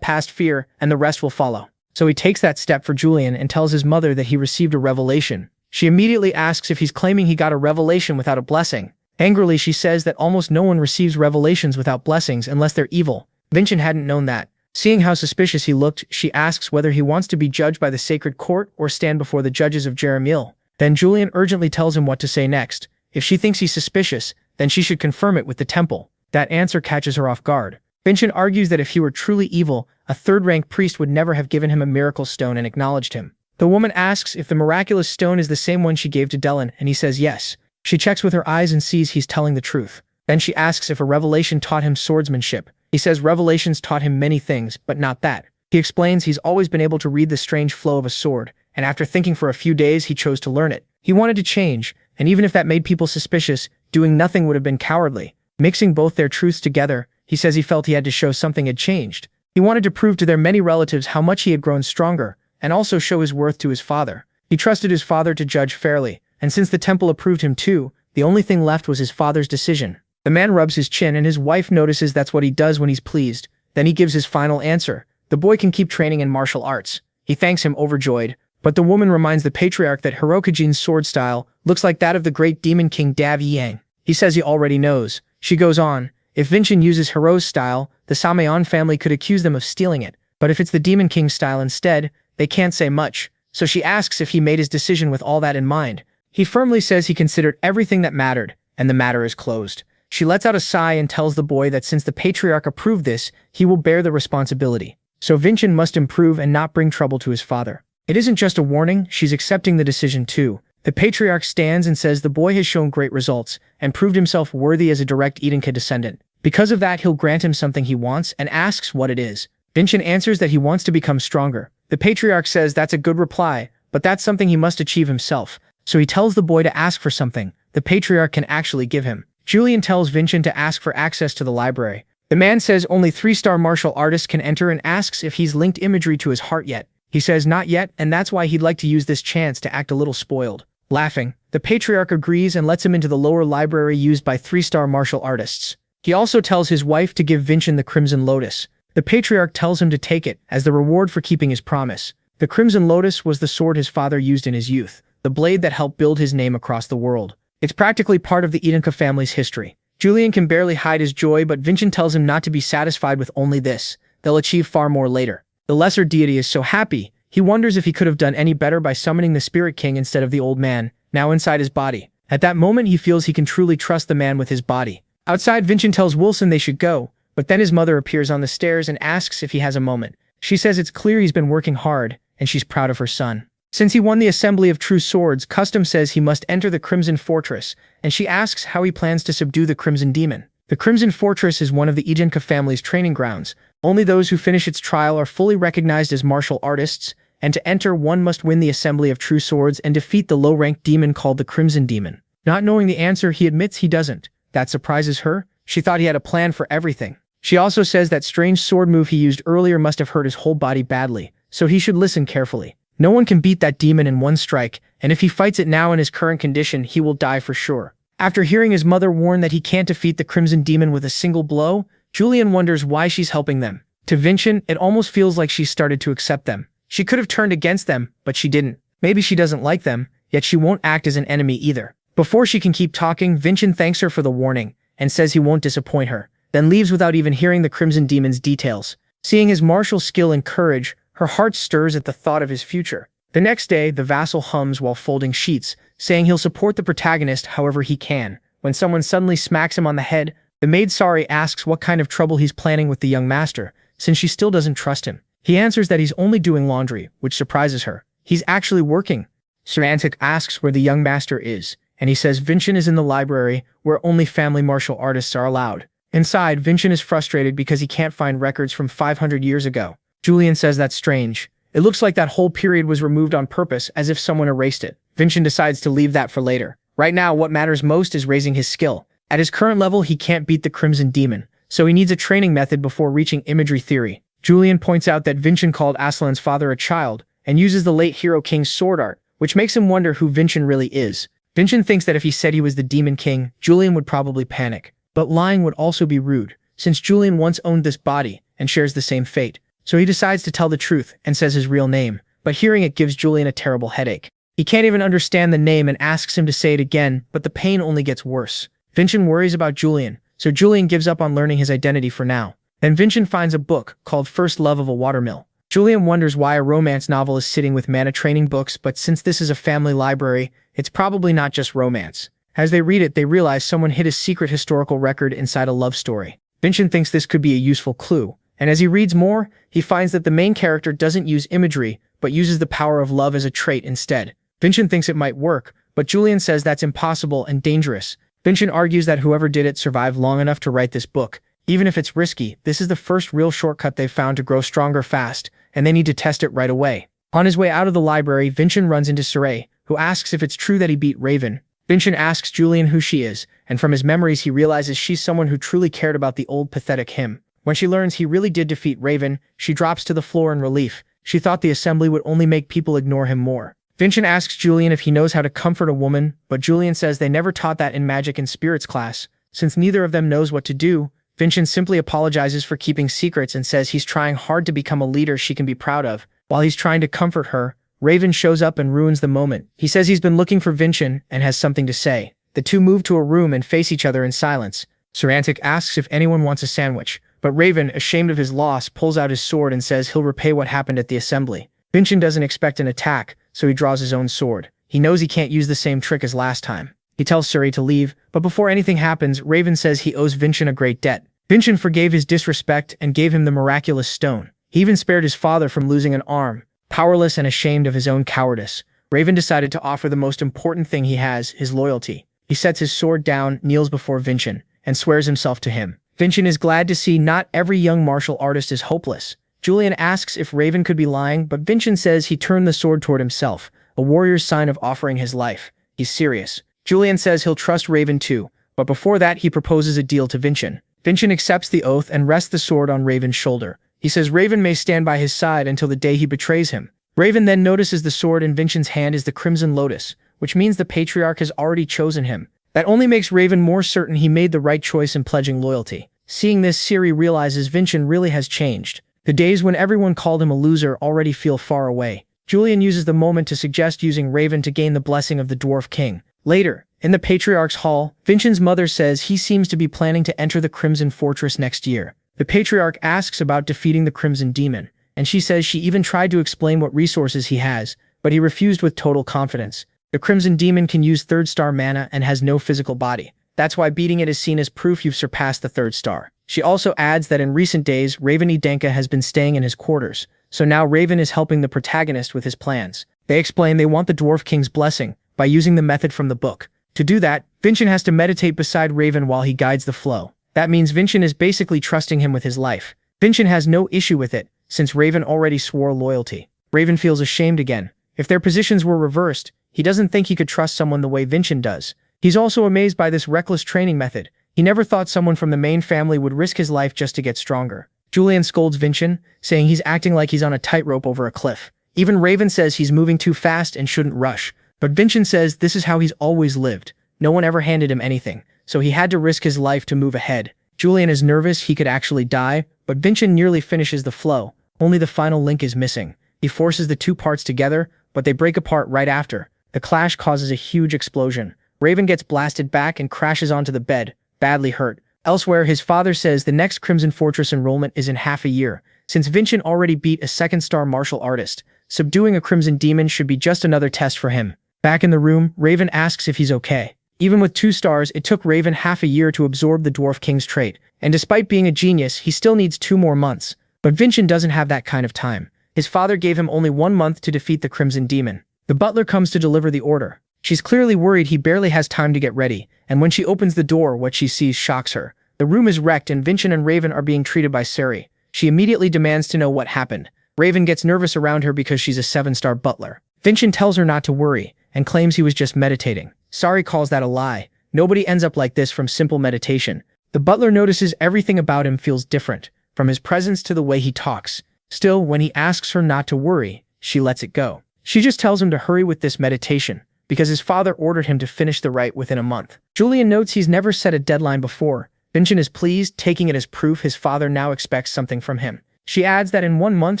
past fear, and the rest will follow. So he takes that step for Julian and tells his mother that he received a revelation. She immediately asks if he's claiming he got a revelation without a blessing. Angrily, she says that almost no one receives revelations without blessings unless they're evil. Vincent hadn't known that. Seeing how suspicious he looked, she asks whether he wants to be judged by the sacred court or stand before the judges of Jeremiel. Then Julian urgently tells him what to say next. If she thinks he's suspicious, then she should confirm it with the temple. That answer catches her off guard. Vincent argues that if he were truly evil, a third-rank priest would never have given him a miracle stone and acknowledged him. The woman asks if the miraculous stone is the same one she gave to Dylan, and he says yes. She checks with her eyes and sees he's telling the truth. Then she asks if a revelation taught him swordsmanship. He says revelations taught him many things, but not that. He explains he's always been able to read the strange flow of a sword, and after thinking for a few days, he chose to learn it. He wanted to change, and even if that made people suspicious, doing nothing would have been cowardly. Mixing both their truths together, he says he felt he had to show something had changed. He wanted to prove to their many relatives how much he had grown stronger, and also show his worth to his father. He trusted his father to judge fairly, and since the temple approved him too, the only thing left was his father's decision. The man rubs his chin and his wife notices that's what he does when he's pleased. Then he gives his final answer. The boy can keep training in martial arts. He thanks him overjoyed, but the woman reminds the Patriarch that Hirokujin's sword style looks like that of the great demon king Dav Yang. He says he already knows. She goes on, if Vincent uses Hiro's style, the Samayan family could accuse them of stealing it, but if it's the demon king style instead, they can't say much. So she asks if he made his decision with all that in mind. He firmly says he considered everything that mattered, and the matter is closed. She lets out a sigh and tells the boy that since the patriarch approved this, he will bear the responsibility. So Vincent must improve and not bring trouble to his father. It isn't just a warning, she's accepting the decision too. The patriarch stands and says the boy has shown great results and proved himself worthy as a direct Edenka descendant. Because of that, he'll grant him something he wants and asks what it is. Vincent answers that he wants to become stronger. The patriarch says that's a good reply, but that's something he must achieve himself. So he tells the boy to ask for something the patriarch can actually give him. Julian tells Vincent to ask for access to the library. The man says only 3-star martial artists can enter and asks if he's linked imagery to his heart yet. He says not yet, and that's why he'd like to use this chance to act a little spoiled. Laughing, the patriarch agrees and lets him into the lower library used by 3-star martial artists. He also tells his wife to give Vincent the Crimson Lotus. The patriarch tells him to take it as the reward for keeping his promise. The Crimson Lotus was the sword his father used in his youth, the blade that helped build his name across the world. It's practically part of the Edenka family's history. Julian can barely hide his joy, but Vincent tells him not to be satisfied with only this. They'll achieve far more later. The lesser deity is so happy, he wonders if he could have done any better by summoning the Spirit King instead of the old man, now inside his body. At that moment, he feels he can truly trust the man with his body. Outside, Vincent tells Wilson they should go, but then his mother appears on the stairs and asks if he has a moment. She says it's clear he's been working hard, and she's proud of her son. Since he won the Assembly of True Swords, custom says he must enter the Crimson Fortress, and she asks how he plans to subdue the Crimson Demon. The Crimson Fortress is one of the Edenka family's training grounds. Only those who finish its trial are fully recognized as martial artists, and to enter one must win the Assembly of True Swords and defeat the low-ranked demon called the Crimson Demon. Not knowing the answer, he admits he doesn't. That surprises her. She thought he had a plan for everything. She also says that strange sword move he used earlier must have hurt his whole body badly, so he should listen carefully. No one can beat that demon in one strike, and if he fights it now in his current condition, he will die for sure. After hearing his mother warn that he can't defeat the Crimson Demon with a single blow, Julian wonders why she's helping them. To Vincent, it almost feels like she's started to accept them. She could have turned against them, but she didn't. Maybe she doesn't like them, yet she won't act as an enemy either. Before she can keep talking, Vincent thanks her for the warning and says he won't disappoint her, then leaves without even hearing the Crimson Demon's details. Seeing his martial skill and courage, her heart stirs at the thought of his future. The next day, the vassal hums while folding sheets, saying he'll support the protagonist however he can. When someone suddenly smacks him on the head, the maid Sari asks what kind of trouble he's planning with the young master, since she still doesn't trust him. He answers that he's only doing laundry, which surprises her. He's actually working. Sarantic asks where the young master is, and he says Vincent is in the library, where only family martial artists are allowed. Inside, Vincent is frustrated because he can't find records from 500 years ago. Julian says that's strange. It looks like that whole period was removed on purpose, as if someone erased it. Vincent decides to leave that for later. Right now, what matters most is raising his skill. At his current level, he can't beat the Crimson Demon, so he needs a training method before reaching imagery theory. Julian points out that Vincent called Aslan's father a child, and uses the late Hero King's sword art, which makes him wonder who Vincent really is. Vincent thinks that if he said he was the Demon King, Julian would probably panic. But lying would also be rude, since Julian once owned this body and shares the same fate. So he decides to tell the truth and says his real name, but hearing it gives Julian a terrible headache. He can't even understand the name and asks him to say it again, but the pain only gets worse. Vincent worries about Julian, so Julian gives up on learning his identity for now. Then Vincent finds a book called First Love of a Watermill. Julian wonders why a romance novel is sitting with mana training books, but since this is a family library, it's probably not just romance. As they read it, they realize someone hid a secret historical record inside a love story. Vincent thinks this could be a useful clue, and as he reads more, he finds that the main character doesn't use imagery, but uses the power of love as a trait instead. Vincent thinks it might work, but Julian says that's impossible and dangerous. Vincent argues that whoever did it survived long enough to write this book. Even if it's risky, this is the first real shortcut they've found to grow stronger fast, and they need to test it right away. On his way out of the library, Vincent runs into Saray, who asks if it's true that he beat Raven. Vincent asks Julian who she is, and from his memories he realizes she's someone who truly cared about the old pathetic him. When she learns he really did defeat Raven, she drops to the floor in relief. She thought the assembly would only make people ignore him more. Vincent asks Julian if he knows how to comfort a woman, but Julian says they never taught that in magic and spirits class. Since neither of them knows what to do, Vincent simply apologizes for keeping secrets and says he's trying hard to become a leader she can be proud of. While he's trying to comfort her, Raven shows up and ruins the moment. He says he's been looking for Vincent and has something to say. The two move to a room and face each other in silence. Sarantic asks if anyone wants a sandwich, but Raven, ashamed of his loss, pulls out his sword and says he'll repay what happened at the assembly. Vincent doesn't expect an attack, so he draws his own sword. He knows he can't use the same trick as last time. He tells Suri to leave, but before anything happens, Raven says he owes Vincent a great debt. Vincent forgave his disrespect and gave him the miraculous stone. He even spared his father from losing an arm. Powerless and ashamed of his own cowardice, Raven decided to offer the most important thing he has, his loyalty. He sets his sword down, kneels before Vincent, and swears himself to him. Vincent is glad to see not every young martial artist is hopeless. Julian asks if Raven could be lying, but Vincent says he turned the sword toward himself, a warrior's sign of offering his life. He's serious. Julian says he'll trust Raven too, but before that he proposes a deal to Vincent. Vincent accepts the oath and rests the sword on Raven's shoulder. He says Raven may stand by his side until the day he betrays him. Raven then notices the sword in Vincent's hand is the Crimson Lotus, which means the Patriarch has already chosen him. That only makes Raven more certain he made the right choice in pledging loyalty. Seeing this, Siri realizes Vincent really has changed. The days when everyone called him a loser already feel far away. Julian uses the moment to suggest using Raven to gain the blessing of the Dwarf King. Later, in the Patriarch's hall, Vincent's mother says he seems to be planning to enter the Crimson Fortress next year. The Patriarch asks about defeating the Crimson Demon, and she says she even tried to explain what resources he has, but he refused with total confidence. The Crimson Demon can use third star mana and has no physical body. That's why beating it is seen as proof you've surpassed the third star. She also adds that in recent days, Raven Idenka has been staying in his quarters, so now Raven is helping the protagonist with his plans. They explain they want the Dwarf King's blessing by using the method from the book. To do that, Vincent has to meditate beside Raven while he guides the flow. That means Vincent is basically trusting him with his life. Vincent has no issue with it, since Raven already swore loyalty. Raven feels ashamed again. If their positions were reversed, he doesn't think he could trust someone the way Vincent does. He's also amazed by this reckless training method. He never thought someone from the main family would risk his life just to get stronger. Julian scolds Vincent, saying he's acting like he's on a tightrope over a cliff. Even Raven says he's moving too fast and shouldn't rush. But Vincent says this is how he's always lived. No one ever handed him anything, so he had to risk his life to move ahead. Julian is nervous he could actually die, but Vincent nearly finishes the flow. Only the final link is missing. He forces the two parts together, but they break apart right after. The clash causes a huge explosion. Raven gets blasted back and crashes onto the bed, badly hurt. Elsewhere, his father says the next Crimson Fortress enrollment is in half a year. Since Vincent already beat a second-star martial artist, subduing a Crimson Demon should be just another test for him. Back in the room, Raven asks if he's okay. Even with 2 stars, it took Raven half a year to absorb the Dwarf King's trait, and despite being a genius, he still needs 2 more months. But Vincent doesn't have that kind of time. His father gave him only 1 month to defeat the Crimson Demon. The butler comes to deliver the order. She's clearly worried he barely has time to get ready, and when she opens the door, what she sees shocks her. The room is wrecked and Vincent and Raven are being treated by Sari. She immediately demands to know what happened. Raven gets nervous around her because she's a 7-star butler. Vincent tells her not to worry, and claims he was just meditating. Sari calls that a lie. Nobody ends up like this from simple meditation. The butler notices everything about him feels different, from his presence to the way he talks. Still, when he asks her not to worry, she lets it go. She just tells him to hurry with this meditation, because his father ordered him to finish the rite within a month. Julian notes he's never set a deadline before. Vincent is pleased, taking it as proof his father now expects something from him. She adds that in 1 month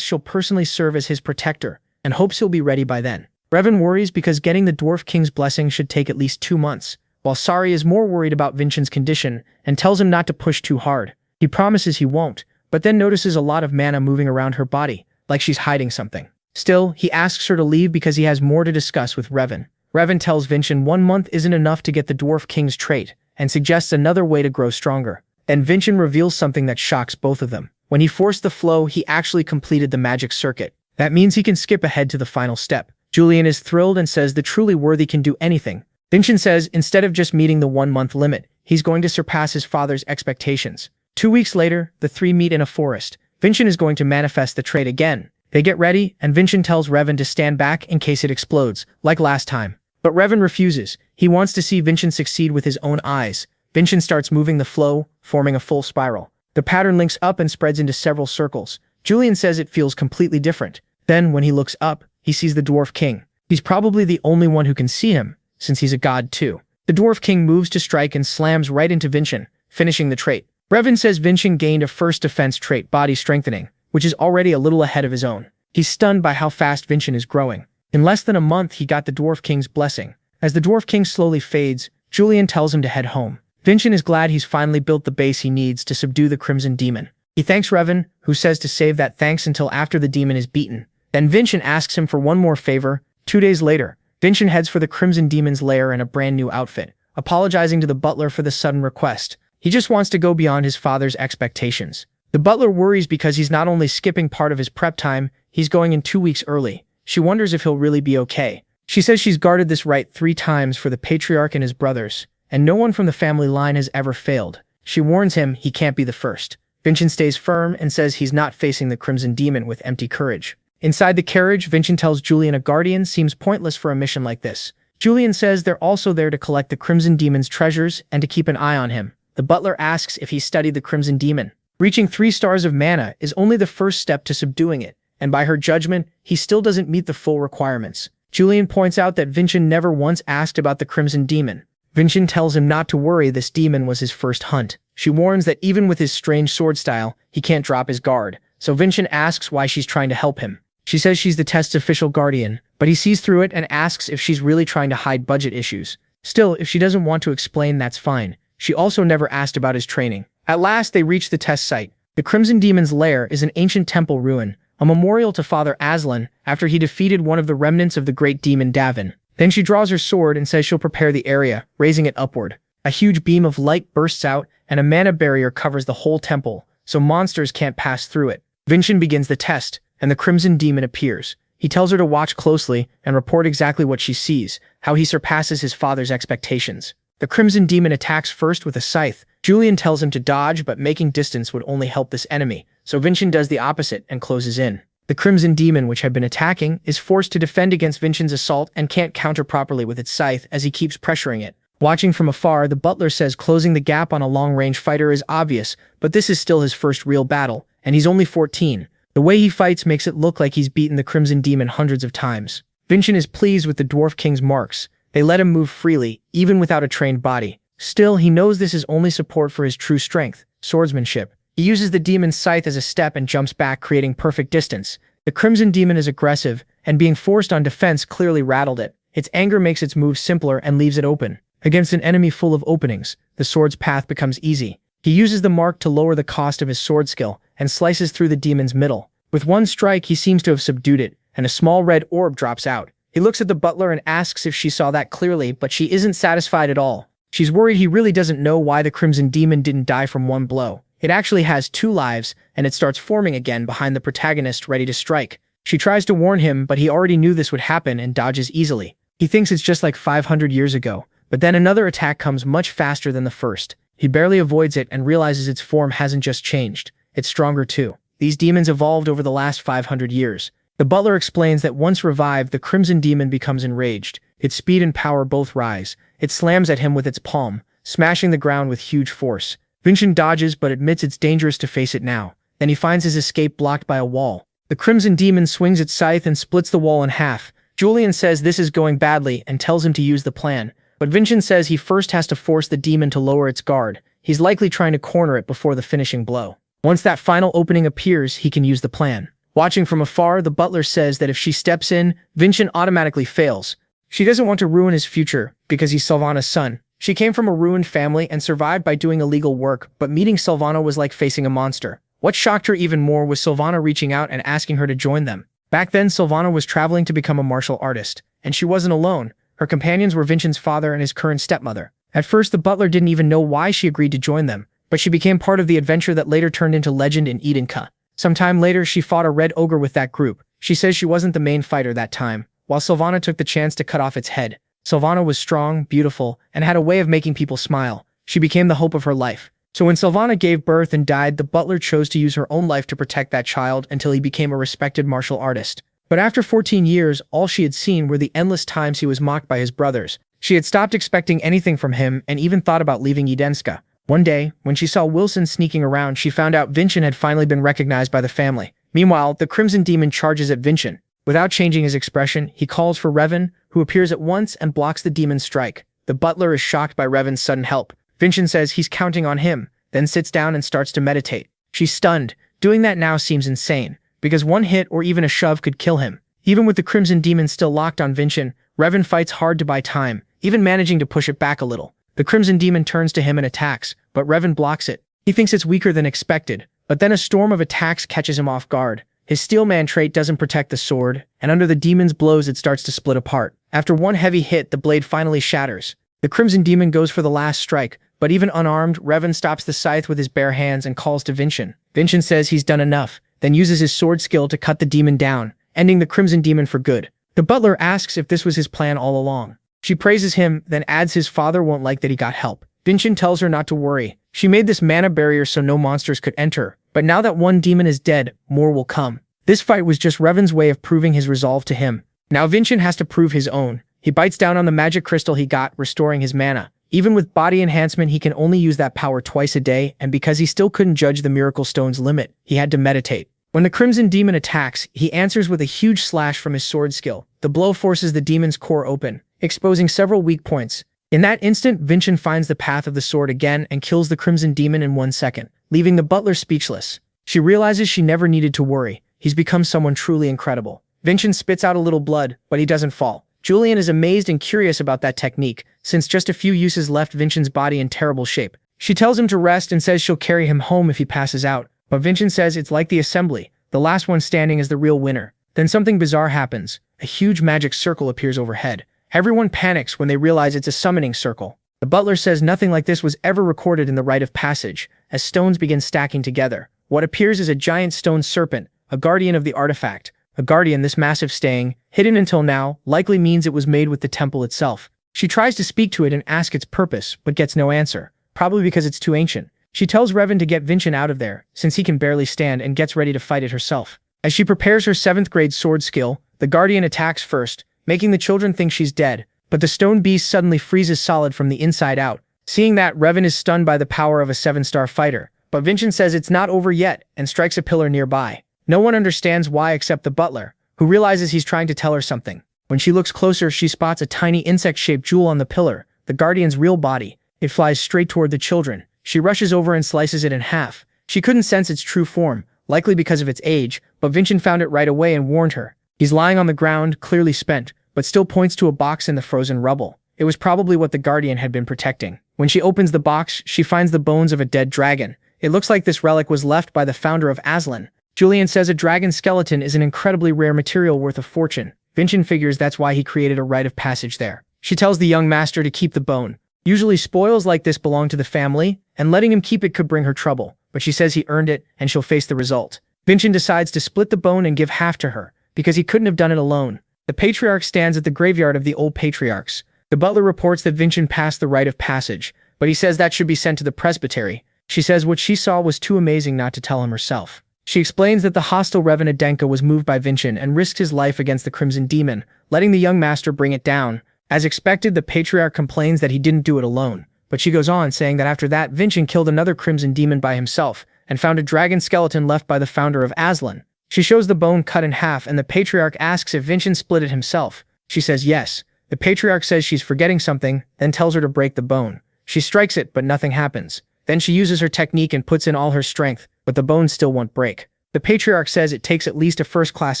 she'll personally serve as his protector, and hopes he'll be ready by then. Raven worries because getting the Dwarf King's blessing should take at least 2 months, while Sari is more worried about Vincent's condition and tells him not to push too hard. He promises he won't, but then notices a lot of mana moving around her body, like she's hiding something. Still, he asks her to leave because he has more to discuss with Raven. Raven tells Vincent 1 month isn't enough to get the Dwarf King's trait, and suggests another way to grow stronger. Then Vincent reveals something that shocks both of them. When he forced the flow, he actually completed the magic circuit. That means he can skip ahead to the final step. Julian is thrilled and says the truly worthy can do anything. Vincent says instead of just meeting the 1 month limit, he's going to surpass his father's expectations. 2 weeks later, the 3 meet in a forest. Vincent is going to manifest the trait again. They get ready, and Vincent tells Raven to stand back in case it explodes, like last time. But Raven refuses. He wants to see Vincent succeed with his own eyes. Vincent starts moving the flow, forming a full spiral. The pattern links up and spreads into several circles. Julian says it feels completely different. Then, when he looks up, he sees the Dwarf King. He's probably the only one who can see him, since he's a god too. The Dwarf King moves to strike and slams right into Vincent, finishing the trait. Raven says Vincent gained a first defense trait, body strengthening, which is already a little ahead of his own. He's stunned by how fast Vincent is growing. In less than a month, he got the Dwarf King's blessing. As the Dwarf King slowly fades, Julian tells him to head home. Vincent is glad he's finally built the base he needs to subdue the Crimson Demon. He thanks Raven, who says to save that thanks until after the demon is beaten. Then Vincent asks him for one more favor. 2 days later, Vincent heads for the Crimson Demon's lair in a brand new outfit, apologizing to the butler for the sudden request. He just wants to go beyond his father's expectations. The butler worries because he's not only skipping part of his prep time, he's going in 2 weeks early. She wonders if he'll really be okay. She says she's guarded this right 3 times for the patriarch and his brothers, and no one from the family line has ever failed. She warns him he can't be the first. Vincent stays firm and says he's not facing the Crimson Demon with empty courage. Inside the carriage, Vincent tells Julian a guardian seems pointless for a mission like this. Julian says they're also there to collect the Crimson Demon's treasures and to keep an eye on him. The butler asks if he studied the Crimson Demon. Reaching 3 stars of mana is only the first step to subduing it, and by her judgment, he still doesn't meet the full requirements. Julian points out that Vincent never once asked about the Crimson Demon. Vincent tells him not to worry, this demon was his first hunt. She warns that even with his strange sword style, he can't drop his guard, so Vincent asks why she's trying to help him. She says she's the test's official guardian, but he sees through it and asks if she's really trying to hide budget issues. Still, if she doesn't want to explain, that's fine. She also never asked about his training. At last, they reach the test site. The Crimson Demon's lair is an ancient temple ruin, a memorial to Father Aslan after he defeated one of the remnants of the great demon Davin. Then she draws her sword and says she'll prepare the area, raising it upward. A huge beam of light bursts out, and a mana barrier covers the whole temple, so monsters can't pass through it. Vincent begins the test, and the Crimson Demon appears. He tells her to watch closely and report exactly what she sees, how he surpasses his father's expectations. The Crimson Demon attacks first with a scythe. Julian tells him to dodge, but making distance would only help this enemy, so Vincent does the opposite and closes in. The Crimson Demon, which had been attacking, is forced to defend against Vincent's assault and can't counter properly with its scythe as he keeps pressuring it. Watching from afar, the butler says closing the gap on a long-range fighter is obvious, but this is still his first real battle, and he's only 14. The way he fights makes it look like he's beaten the Crimson Demon hundreds of times. Vincent is pleased with the Dwarf King's marks. They let him move freely, even without a trained body. Still, he knows this is only support for his true strength, swordsmanship. He uses the demon's scythe as a step and jumps back, creating perfect distance. The Crimson Demon is aggressive, and being forced on defense clearly rattled it. Its anger makes its move simpler and leaves it open. Against an enemy full of openings, the sword's path becomes easy. He uses the mark to lower the cost of his sword skill, and slices through the demon's middle. With one strike, he seems to have subdued it, and a small red orb drops out. He looks at the butler and asks if she saw that clearly, but she isn't satisfied at all. She's worried he really doesn't know why the Crimson Demon didn't die from one blow. It actually has 2 lives, and it starts forming again behind the protagonist, ready to strike. She tries to warn him, but he already knew this would happen and dodges easily. He thinks it's just like 500 years ago, but then another attack comes much faster than the first. He barely avoids it and realizes its form hasn't just changed, it's stronger too. These demons evolved over the last 500 years. The butler explains that once revived, the Crimson Demon becomes enraged. Its speed and power both rise. It slams at him with its palm, smashing the ground with huge force. Vincent dodges but admits it's dangerous to face it now. Then he finds his escape blocked by a wall. The Crimson Demon swings its scythe and splits the wall in half. Julian says this is going badly and tells him to use the plan. But Vincent says he first has to force the demon to lower its guard. He's likely trying to corner it before the finishing blow. Once that final opening appears, he can use the plan. Watching from afar, the butler says that if she steps in, Vincent automatically fails. She doesn't want to ruin his future because he's Sylvana's son. She came from a ruined family and survived by doing illegal work, but meeting Sylvana was like facing a monster. What shocked her even more was Sylvana reaching out and asking her to join them. Back then, Sylvana was traveling to become a martial artist, and she wasn't alone. Her companions were Vincent's father and his current stepmother. At first, the butler didn't even know why she agreed to join them, but she became part of the adventure that later turned into legend in Edenka. Sometime later, she fought a red ogre with that group. She says she wasn't the main fighter that time, while Sylvana took the chance to cut off its head. Sylvana was strong, beautiful, and had a way of making people smile. She became the hope of her life. So when Sylvana gave birth and died, the butler chose to use her own life to protect that child until he became a respected martial artist. But after 14 years, all she had seen were the endless times he was mocked by his brothers. She had stopped expecting anything from him and even thought about leaving Edenska. One day, when she saw Wilson sneaking around, she found out Vincent had finally been recognized by the family. Meanwhile, the Crimson Demon charges at Vincent. Without changing his expression, he calls for Revan, who appears at once and blocks the demon's strike. The butler is shocked by Revan's sudden help. Vincent says he's counting on him, then sits down and starts to meditate. She's stunned. Doing that now seems insane, because one hit or even a shove could kill him. Even with the Crimson Demon still locked on Vincent, Revan fights hard to buy time, even managing to push it back a little. The Crimson Demon turns to him and attacks, but Revan blocks it. He thinks it's weaker than expected, but then a storm of attacks catches him off guard. His Steelman trait doesn't protect the sword, and under the demon's blows it starts to split apart. After one heavy hit, the blade finally shatters. The Crimson Demon goes for the last strike, but even unarmed, Revan stops the scythe with his bare hands and calls to Vincent. Vincent says he's done enough, then uses his sword skill to cut the demon down, ending the Crimson Demon for good. The butler asks if this was his plan all along. She praises him, then adds his father won't like that he got help. Vincent tells her not to worry. She made this mana barrier so no monsters could enter, but now that one demon is dead, more will come. This fight was just Revan's way of proving his resolve to him. Now Vincent has to prove his own. He bites down on the magic crystal he got, restoring his mana. Even with body enhancement, he can only use that power twice a day, and because he still couldn't judge the Miracle Stone's limit, he had to meditate. When the Crimson Demon attacks, he answers with a huge slash from his sword skill. The blow forces the demon's core open, exposing several weak points. In that instant, Vincent finds the path of the sword again and kills the Crimson Demon in 1 second, leaving the butler speechless. She realizes she never needed to worry. He's become someone truly incredible. Vincent spits out a little blood, but he doesn't fall. Julian is amazed and curious about that technique, since just a few uses left Vincent's body in terrible shape. She tells him to rest and says she'll carry him home if he passes out, but Vincent says it's like the assembly. The last one standing is the real winner. Then something bizarre happens. A huge magic circle appears overhead. Everyone panics when they realize it's a summoning circle. The butler says nothing like this was ever recorded in the rite of passage, as stones begin stacking together. What appears is a giant stone serpent, a guardian of the artifact. A guardian this massive staying, hidden until now, likely means it was made with the temple itself. She tries to speak to it and ask its purpose, but gets no answer, probably because it's too ancient. She tells Revan to get Vincent out of there, since he can barely stand, and gets ready to fight it herself. As she prepares her 7th grade sword skill, the guardian attacks first, making the children think she's dead, but the stone beast suddenly freezes solid from the inside out. Seeing that, Revan is stunned by the power of a 7-star fighter, but Vincent says it's not over yet and strikes a pillar nearby. No one understands why except the butler, who realizes he's trying to tell her something. When she looks closer, she spots a tiny insect-shaped jewel on the pillar, the guardian's real body. It flies straight toward the children. She rushes over and slices it in half. She couldn't sense its true form, likely because of its age, but Vincent found it right away and warned her. He's lying on the ground, clearly spent, but still points to a box in the frozen rubble. It was probably what the guardian had been protecting. When she opens the box, she finds the bones of a dead dragon. It looks like this relic was left by the founder of Aslan. Julian says a dragon skeleton is an incredibly rare material worth a fortune. Vincent figures that's why he created a rite of passage there. She tells the young master to keep the bone. Usually spoils like this belong to the family, and letting him keep it could bring her trouble, but she says he earned it and she'll face the result. Vincent decides to split the bone and give half to her, because he couldn't have done it alone. The patriarch stands at the graveyard of the old patriarchs. The butler reports that Vincent passed the rite of passage, but he says that should be sent to the presbytery. She says what she saw was too amazing not to tell him herself. She explains that the hostile Revan Adenka was moved by Vincent and risked his life against the Crimson Demon, letting the young master bring it down. As expected, the patriarch complains that he didn't do it alone, but she goes on saying that after that, Vincent killed another Crimson Demon by himself and found a dragon skeleton left by the founder of Aslan. She shows the bone cut in half, and the patriarch asks if Vincent split it himself. She says yes. The patriarch says she's forgetting something, then tells her to break the bone. She strikes it, but nothing happens. Then she uses her technique and puts in all her strength, but the bone still won't break. The patriarch says it takes at least a first-class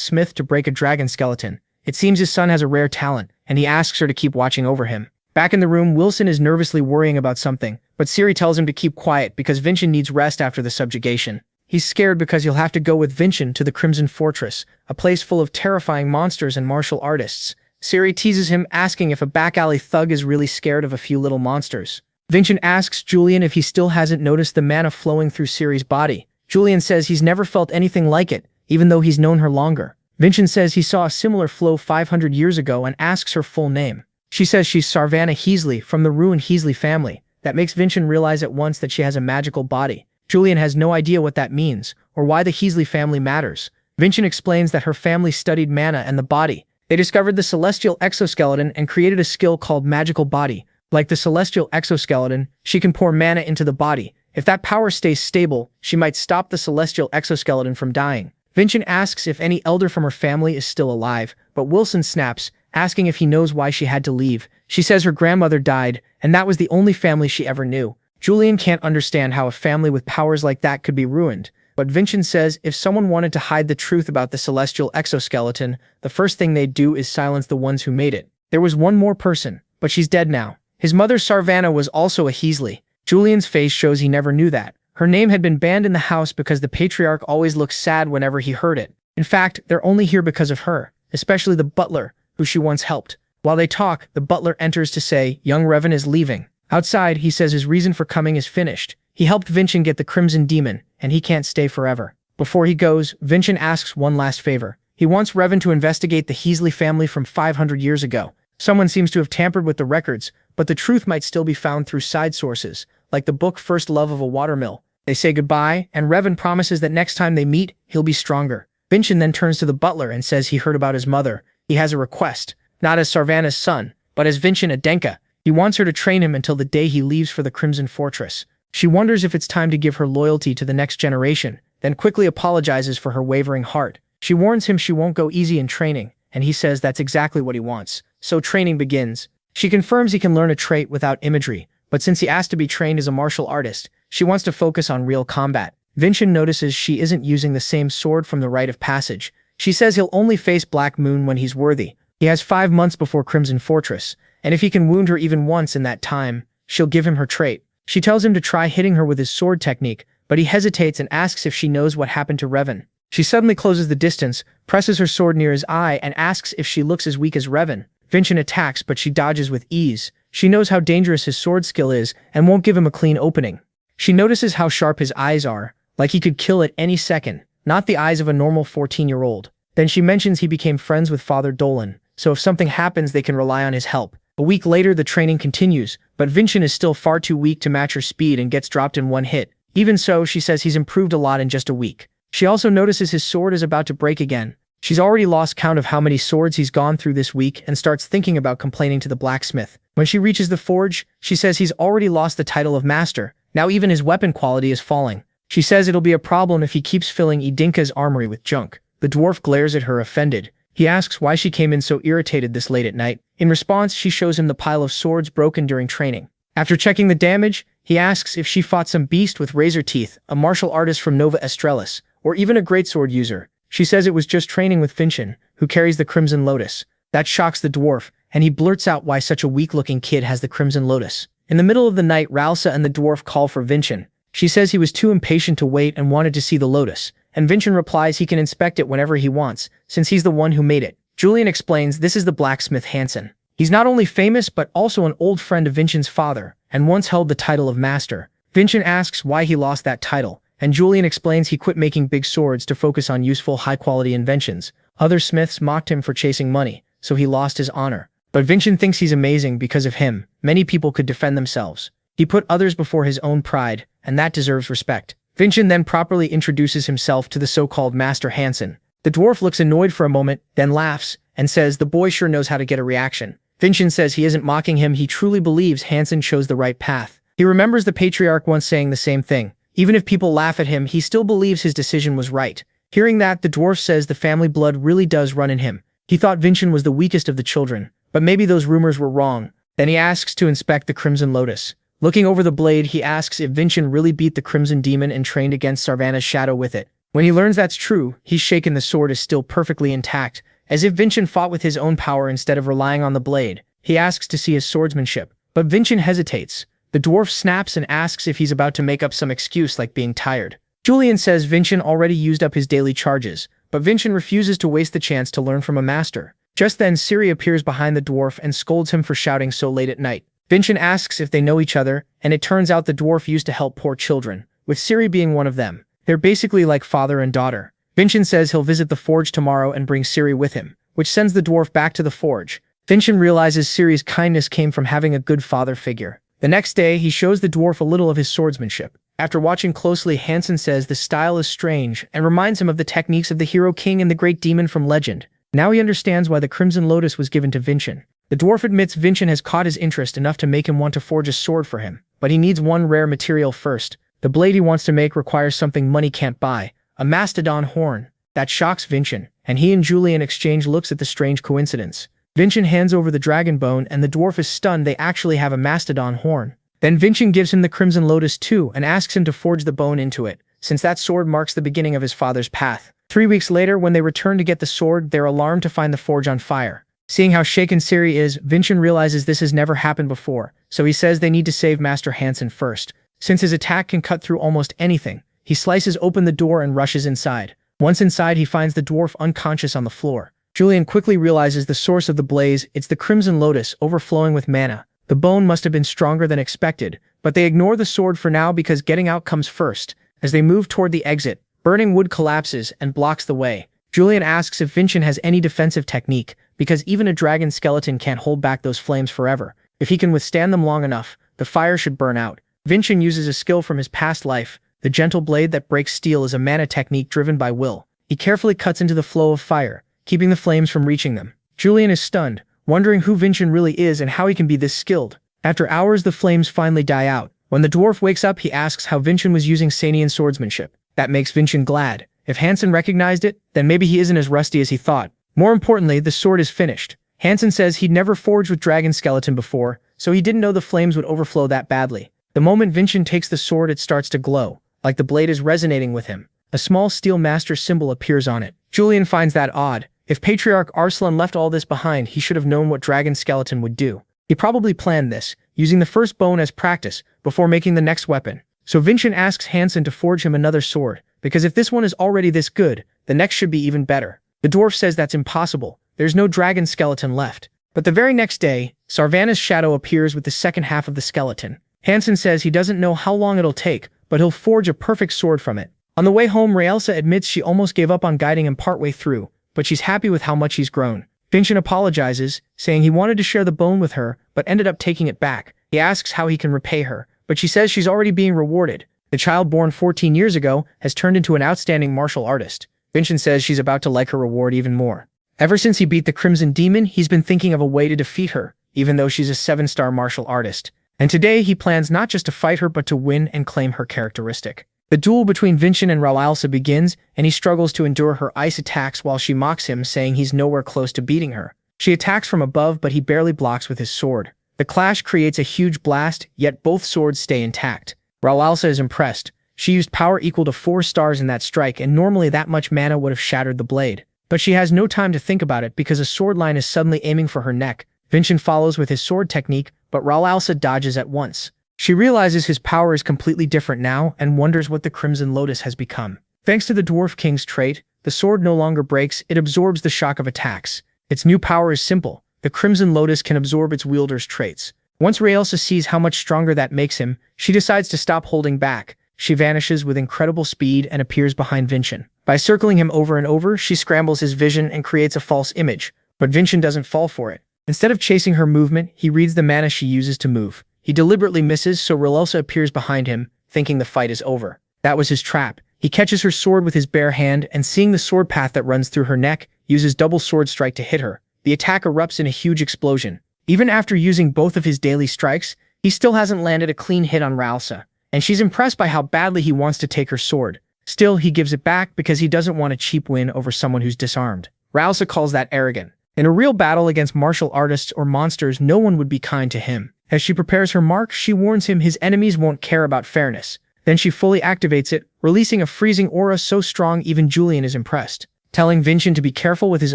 smith to break a dragon skeleton. It seems his son has a rare talent, and he asks her to keep watching over him. Back in the room, Wilson is nervously worrying about something, but Ciri tells him to keep quiet because Vincent needs rest after the subjugation. He's scared because he'll have to go with Vincent to the Crimson Fortress, a place full of terrifying monsters and martial artists. Ciri teases him, asking if a back-alley thug is really scared of a few little monsters. Vincent asks Julian if he still hasn't noticed the mana flowing through Ciri's body. Julian says he's never felt anything like it, even though he's known her longer. Vincent says he saw a similar flow 500 years ago and asks her full name. She says she's Sarvanna Heasley from the ruined Heasley family. That makes Vincent realize at once that she has a magical body. Julian has no idea what that means, or why the Heasley family matters. Vincent explains that her family studied mana and the body. They discovered the celestial exoskeleton and created a skill called magical body. Like the celestial exoskeleton, she can pour mana into the body. If that power stays stable, she might stop the celestial exoskeleton from dying. Vincent asks if any elder from her family is still alive, but Wilson snaps, asking if he knows why she had to leave. She says her grandmother died, and that was the only family she ever knew. Julian can't understand how a family with powers like that could be ruined, but Vincent says if someone wanted to hide the truth about the celestial exoskeleton, the first thing they'd do is silence the ones who made it. There was one more person, but she's dead now. His mother Sarvanna was also a Heasley. Julian's face shows he never knew that. Her name had been banned in the house because the patriarch always looked sad whenever he heard it. In fact, they're only here because of her, especially the butler, who she once helped. While they talk, the butler enters to say young Revan is leaving. Outside, he says his reason for coming is finished. He helped Vincent get the Crimson Demon, and he can't stay forever. Before he goes, Vincent asks one last favor. He wants Revan to investigate the Heasley family from 500 years ago. Someone seems to have tampered with the records, but the truth might still be found through side sources, like the book First Love of a Watermill. They say goodbye, and Revan promises that next time they meet, he'll be stronger. Vincent then turns to the butler and says he heard about his mother. He has a request, not as Sarvana's son, but as Vincent Adenka. He wants her to train him until the day he leaves for the Crimson Fortress. She wonders if it's time to give her loyalty to the next generation, then quickly apologizes for her wavering heart. She warns him she won't go easy in training, and he says that's exactly what he wants. So training begins. She confirms he can learn a trait without imagery, but since he asked to be trained as a martial artist, she wants to focus on real combat. Vincent notices she isn't using the same sword from the rite of passage. She says he'll only face Black Moon when he's worthy. He has 5 months before Crimson Fortress, and if he can wound her even once in that time, she'll give him her trait. She tells him to try hitting her with his sword technique, but he hesitates and asks if she knows what happened to Revan. She suddenly closes the distance, presses her sword near his eye, and asks if she looks as weak as Revan. Vincent attacks, but she dodges with ease. She knows how dangerous his sword skill is and won't give him a clean opening. She notices how sharp his eyes are, like he could kill at any second, not the eyes of a normal 14-year-old. Then she mentions he became friends with Father Dolan, so if something happens they can rely on his help. A week later the training continues, but Vincent is still far too weak to match her speed and gets dropped in one hit. Even so, she says he's improved a lot in just a week. She also notices his sword is about to break again. She's already lost count of how many swords he's gone through this week and starts thinking about complaining to the blacksmith. When she reaches the forge, she says he's already lost the title of master. Now even his weapon quality is falling. She says it'll be a problem if he keeps filling Idinka's armory with junk. The dwarf glares at her offended. He asks why she came in so irritated this late at night. In response, she shows him the pile of swords broken during training. After checking the damage, he asks if she fought some beast with razor teeth, a martial artist from Nova Estrelis, or even a greatsword user. She says it was just training with Vincent, who carries the Crimson Lotus. That shocks the dwarf, and he blurts out why such a weak-looking kid has the Crimson Lotus. In the middle of the night, Ralsa and the dwarf call for Vincent. She says he was too impatient to wait and wanted to see the Lotus, and Vincent replies he can inspect it whenever he wants, since he's the one who made it. Julian explains this is the blacksmith Hansen. He's not only famous but also an old friend of Vincent's father, and once held the title of master. Vincent asks why he lost that title, and Julian explains he quit making big swords to focus on useful high-quality inventions. Other smiths mocked him for chasing money, so he lost his honor. But Vincent thinks he's amazing because of him. Many people could defend themselves. He put others before his own pride, and that deserves respect. Vincent then properly introduces himself to the so-called Master Hansen. The dwarf looks annoyed for a moment, then laughs, and says the boy sure knows how to get a reaction. Vincent says he isn't mocking him, he truly believes Hansen chose the right path. He remembers the patriarch once saying the same thing. Even if people laugh at him, he still believes his decision was right. Hearing that, the dwarf says the family blood really does run in him. He thought Vincent was the weakest of the children, but maybe those rumors were wrong. Then he asks to inspect the Crimson Lotus. Looking over the blade, he asks if Vincent really beat the Crimson Demon and trained against Sarvana's shadow with it. When he learns that's true, he's shaken. The sword is still perfectly intact, as if Vincent fought with his own power instead of relying on the blade. He asks to see his swordsmanship, but Vincent hesitates. The dwarf snaps and asks if he's about to make up some excuse like being tired. Julian says Vincent already used up his daily charges, but Vincent refuses to waste the chance to learn from a master. Just then, Ciri appears behind the dwarf and scolds him for shouting so late at night. Vincent asks if they know each other, and it turns out the dwarf used to help poor children, with Ciri being one of them. They're basically like father and daughter. Vincent says he'll visit the forge tomorrow and bring Ciri with him, which sends the dwarf back to the forge. Vincent realizes Ciri's kindness came from having a good father figure. The next day, he shows the dwarf a little of his swordsmanship. After watching closely, Hansen says the style is strange and reminds him of the techniques of the Hero King and the Great Demon from legend. Now he understands why the Crimson Lotus was given to Vincent. The dwarf admits Vincent has caught his interest enough to make him want to forge a sword for him, but he needs one rare material first. The blade he wants to make requires something money can't buy, a mastodon horn. That shocks Vincent, and he and Julian exchange looks at the strange coincidence. Vincent hands over the dragon bone and the dwarf is stunned they actually have a mastodon horn. Then Vincent gives him the Crimson Lotus too and asks him to forge the bone into it, since that sword marks the beginning of his father's path. 3 weeks later, when they return to get the sword, they're alarmed to find the forge on fire. Seeing how shaken Ciri is, Vincent realizes this has never happened before, so he says they need to save Master Hansen first. Since his attack can cut through almost anything, he slices open the door and rushes inside. Once inside, he finds the dwarf unconscious on the floor. Julian quickly realizes the source of the blaze. It's the Crimson Lotus overflowing with mana. The bone must have been stronger than expected, but they ignore the sword for now because getting out comes first. As they move toward the exit, burning wood collapses and blocks the way. Julian asks if Vincent has any defensive technique, because even a dragon skeleton can't hold back those flames forever. If he can withstand them long enough, the fire should burn out. Vincent uses a skill from his past life. The gentle blade that breaks steel is a mana technique driven by will. He carefully cuts into the flow of fire, keeping the flames from reaching them. Julian is stunned, wondering who Vincent really is and how he can be this skilled. After hours, the flames finally die out. When the dwarf wakes up, he asks how Vincent was using Sanian swordsmanship. That makes Vincent glad. If Hansen recognized it, then maybe he isn't as rusty as he thought. More importantly, the sword is finished. Hansen says he'd never forged with dragon skeleton before, so he didn't know the flames would overflow that badly. The moment Vincent takes the sword, it starts to glow, like the blade is resonating with him. A small steel master symbol appears on it. Julian finds that odd. If Patriarch Arslan left all this behind, he should have known what dragon skeleton would do. He probably planned this, using the first bone as practice before making the next weapon. So Vincent asks Hansen to forge him another sword, because if this one is already this good, the next should be even better. The dwarf says that's impossible. There's no dragon skeleton left. But the very next day, Sarvana's shadow appears with the second half of the skeleton. Hansen says he doesn't know how long it'll take, but he'll forge a perfect sword from it. On the way home, Raelsa admits she almost gave up on guiding him partway through, but she's happy with how much he's grown. Vincent apologizes, saying he wanted to share the bone with her, but ended up taking it back. He asks how he can repay her, but she says she's already being rewarded. The child born 14 years ago has turned into an outstanding martial artist. Vincent says she's about to like her reward even more. Ever since he beat the Crimson Demon, he's been thinking of a way to defeat her, even though she's a 7-star martial artist. And today he plans not just to fight her but to win and claim her characteristic. The duel between Vincent and Raelsa begins, and he struggles to endure her ice attacks while she mocks him, saying he's nowhere close to beating her. She attacks from above, but he barely blocks with his sword. The clash creates a huge blast, yet both swords stay intact. Raelsa is impressed. She used power equal to 4 stars in that strike, and normally that much mana would have shattered the blade. But she has no time to think about it because a sword line is suddenly aiming for her neck. Vincent follows with his sword technique, but Raelsa dodges at once. She realizes his power is completely different now and wonders what the Crimson Lotus has become. Thanks to the Dwarf King's trait, the sword no longer breaks, it absorbs the shock of attacks. Its new power is simple. The Crimson Lotus can absorb its wielder's traits. Once Raelsa sees how much stronger that makes him, she decides to stop holding back. She vanishes with incredible speed and appears behind Vincent. By circling him over and over, she scrambles his vision and creates a false image, but Vincent doesn't fall for it. Instead of chasing her movement, he reads the mana she uses to move. He deliberately misses, so Raelsa appears behind him, thinking the fight is over. That was his trap. He catches her sword with his bare hand and, seeing the sword path that runs through her neck, uses double sword strike to hit her. The attack erupts in a huge explosion. Even after using both of his daily strikes, he still hasn't landed a clean hit on Raelsa, and she's impressed by how badly he wants to take her sword. Still, he gives it back because he doesn't want a cheap win over someone who's disarmed. Raelsa calls that arrogant. In a real battle against martial artists or monsters, no one would be kind to him. As she prepares her mark, she warns him his enemies won't care about fairness. Then she fully activates it, releasing a freezing aura so strong even Julian is impressed. Telling Vincent to be careful with his